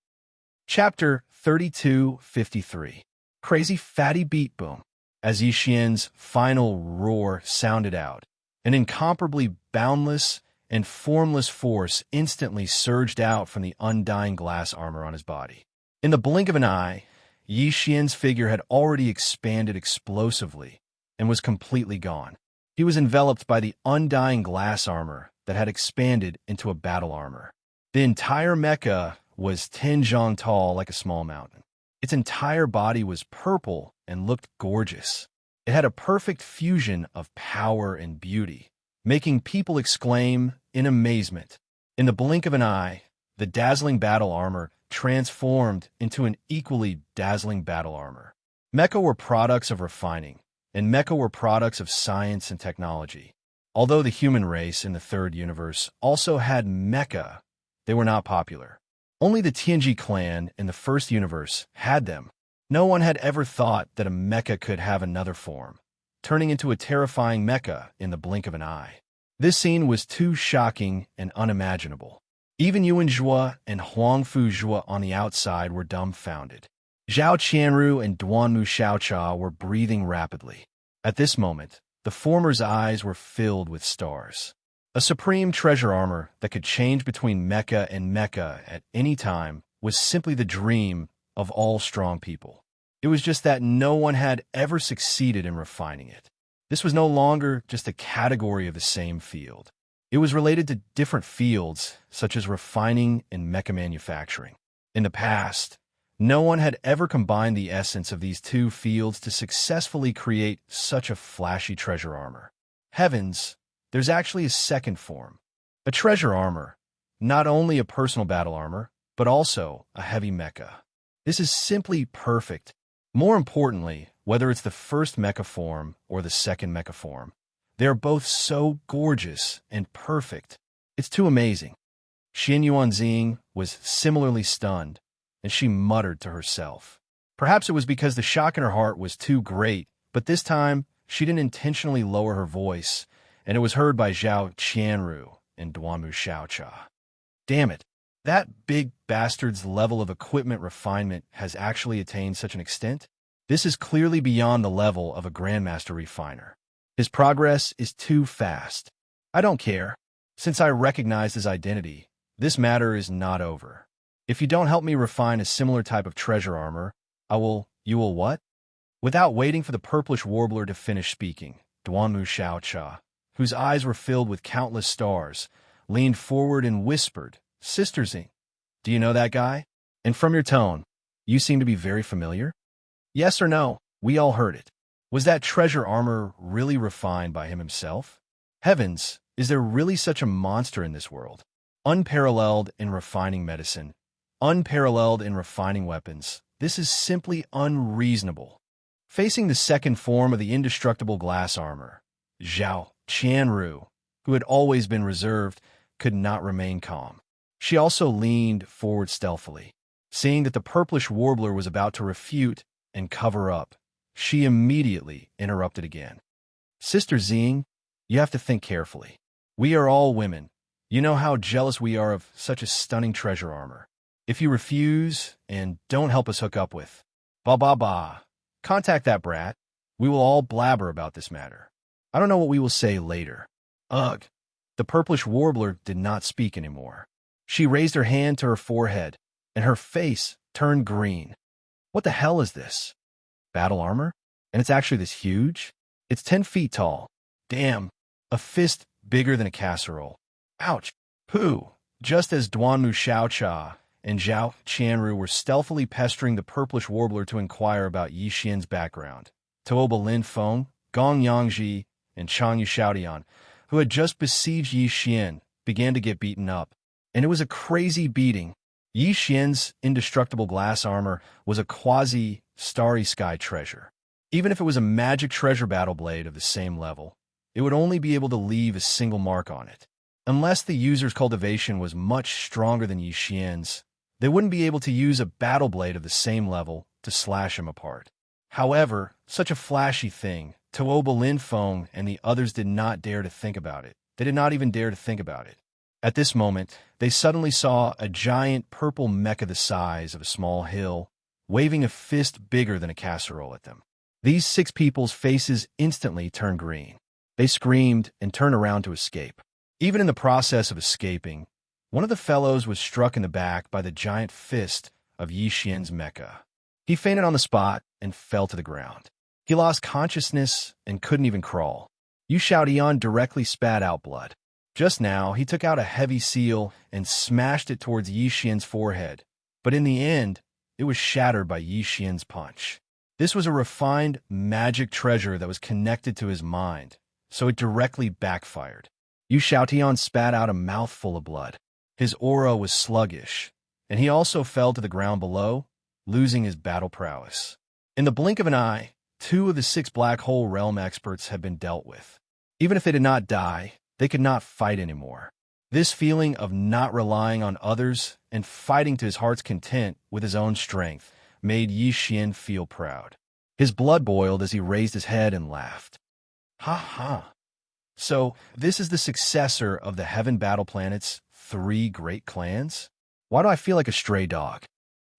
Chapter 3253. Crazy Fatty Beat Boom. As Yi Xian's final roar sounded out, an incomparably boundless and formless force instantly surged out from the undying glass armor on his body. In the blink of an eye, Yi Xian's figure had already expanded explosively and was completely gone. He was enveloped by the undying glass armor that had expanded into a battle armor. The entire mecha was 10 zhang tall like a small mountain. Its entire body was purple and looked gorgeous. It had a perfect fusion of power and beauty, making people exclaim in amazement. In the blink of an eye, the dazzling battle armor transformed into an equally dazzling battle armor. Mecha were products of refining, and mecha were products of science and technology. Although the human race in the third universe also had mecha, they were not popular. Only the Tianji clan in the first universe had them. No one had ever thought that a mecha could have another form, turning into a terrifying mecha in the blink of an eye. This scene was too shocking and unimaginable. Even Yuan Zhuo and Huangfu Zhuo on the outside were dumbfounded. Zhao Qianru and Duanmu Xiaocha were breathing rapidly. At this moment, the former's eyes were filled with stars. A supreme treasure armor that could change between mecha and mecha at any time was simply the dream of all strong people. It was just that no one had ever succeeded in refining it. This was no longer just a category of the same field. It was related to different fields, such as refining and mecha manufacturing. In the past, no one had ever combined the essence of these two fields to successfully create such a flashy treasure armor. Heavens, there's actually a second form. A treasure armor, not only a personal battle armor, but also a heavy mecha. This is simply perfect. More importantly, whether it's the first mecha form or the second mecha form, they are both so gorgeous and perfect. It's too amazing. Xin Yuanxing was similarly stunned, and she muttered to herself. Perhaps it was because the shock in her heart was too great, but this time she didn't intentionally lower her voice, and it was heard by Zhao Qianru and Duanmu Xiaocha. Damn it, that big bastard's level of equipment refinement has actually attained such an extent? This is clearly beyond the level of a Grandmaster refiner. His progress is too fast. I don't care. Since I recognize his identity, this matter is not over. If you don't help me refine a similar type of treasure armor, you will what? Without waiting for the purplish warbler to finish speaking, Duanmu Xiaocha, whose eyes were filled with countless stars, leaned forward and whispered, "Sister Xing, do you know that guy? And from your tone, you seem to be very familiar? Yes or no? We all heard it. Was that treasure armor really refined by him himself? Heavens, is there really such a monster in this world? Unparalleled in refining medicine, unparalleled in refining weapons. This is simply unreasonable." Facing the second form of the indestructible glass armor, Zhao Qianru, who had always been reserved, could not remain calm. She also leaned forward stealthily. Seeing that the purplish warbler was about to refute and cover up, she immediately interrupted again. "Sister Xing, you have to think carefully. We are all women. You know how jealous we are of such a stunning treasure armor. If you refuse and don't help us hook up with, contact that brat. We will all blabber about this matter. I don't know what we will say later." Ugh. The purplish warbler did not speak anymore. She raised her hand to her forehead, and her face turned green. What the hell is this? Battle armor? And it's actually this huge? It's 10 feet tall. Damn. A fist bigger than a casserole. Ouch. Pooh. Just as Duanmu Xiaocha and Zhao Qianru were stealthily pestering the purplish warbler to inquire about Yi Xian's background, Tuoba Lin Feng, Gong Yangji, and Chang Xiaodian, who had just besieged Yi Xian, began to get beaten up. And it was a crazy beating. Yi Xian's indestructible glass armor was a quasi-starry sky treasure. Even if it was a magic treasure battle blade of the same level, it would only be able to leave a single mark on it. Unless the user's cultivation was much stronger than Yi Xian's, they wouldn't be able to use a battle blade of the same level to slash him apart. However, such a flashy thing, Tuoba Lin Feng and the others did not dare to think about it. They did not even dare to think about it. At this moment, they suddenly saw a giant purple mecha the size of a small hill, waving a fist bigger than a casserole at them. These 6 people's faces instantly turned green. They screamed and turned around to escape. Even in the process of escaping, one of the fellows was struck in the back by the giant fist of Yi Xian's mecha. He fainted on the spot and fell to the ground. He lost consciousness and couldn't even crawl. Yu Xiaodian directly spat out blood. Just now, he took out a heavy seal and smashed it towards Yi Xian's forehead, but in the end, it was shattered by Yi Xian's punch. This was a refined magic treasure that was connected to his mind, so it directly backfired. Yu Xiaotian spat out a mouthful of blood. His aura was sluggish, and he also fell to the ground below, losing his battle prowess. In the blink of an eye, 2 of the 6 black hole realm experts had been dealt with. Even if they did not die, they could not fight anymore. This feeling of not relying on others and fighting to his heart's content with his own strength made Yi Xian feel proud. His blood boiled as he raised his head and laughed. Ha ha. So, this is the successor of the Heaven Battle Planet's 3 great clans? Why do I feel like a stray dog?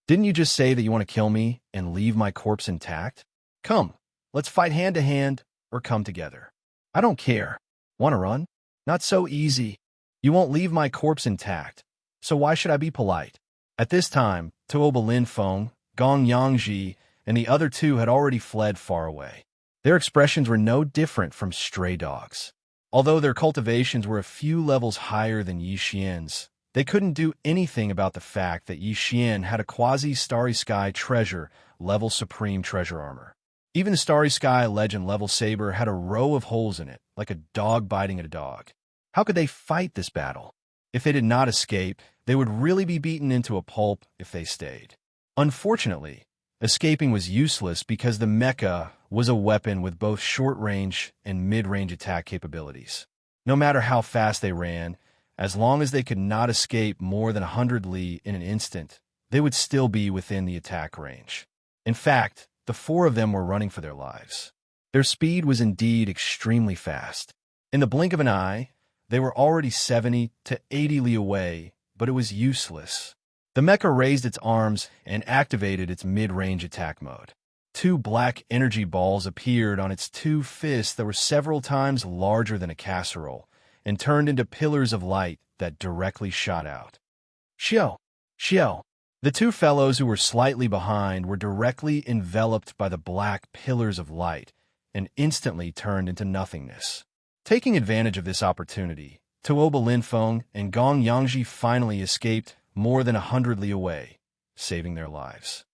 Didn't you just say that you want to kill me and leave my corpse intact? Come, let's fight hand to hand or come together. I don't care. Want to run? Not so easy. You won't leave my corpse intact, so why should I be polite? At this time, Tuoba Linfeng, Gong Yangji, and the other 2 had already fled far away. Their expressions were no different from stray dogs. Although their cultivations were a few levels higher than Yi Xian's, they couldn't do anything about the fact that Yi Xian had a quasi-Starry Sky treasure level supreme treasure armor. Even the Starry Sky Legend level saber had a row of holes in it, like a dog biting at a dog. How could they fight this battle? If they did not escape, they would really be beaten into a pulp if they stayed. Unfortunately, escaping was useless because the mecha was a weapon with both short-range and mid-range attack capabilities. No matter how fast they ran, as long as they could not escape more than 100 li in an instant, they would still be within the attack range. In fact, the 4 of them were running for their lives. Their speed was indeed extremely fast. In the blink of an eye, they were already 70 to 80 li away, but it was useless. The mecha raised its arms and activated its mid-range attack mode. 2 black energy balls appeared on its 2 fists that were several times larger than a casserole, and turned into pillars of light that directly shot out. Xiao! Xiao! The 2 fellows who were slightly behind were directly enveloped by the black pillars of light and instantly turned into nothingness. Taking advantage of this opportunity, Tuoba Linfeng and Gong Yangji finally escaped more than 100 li away, saving their lives.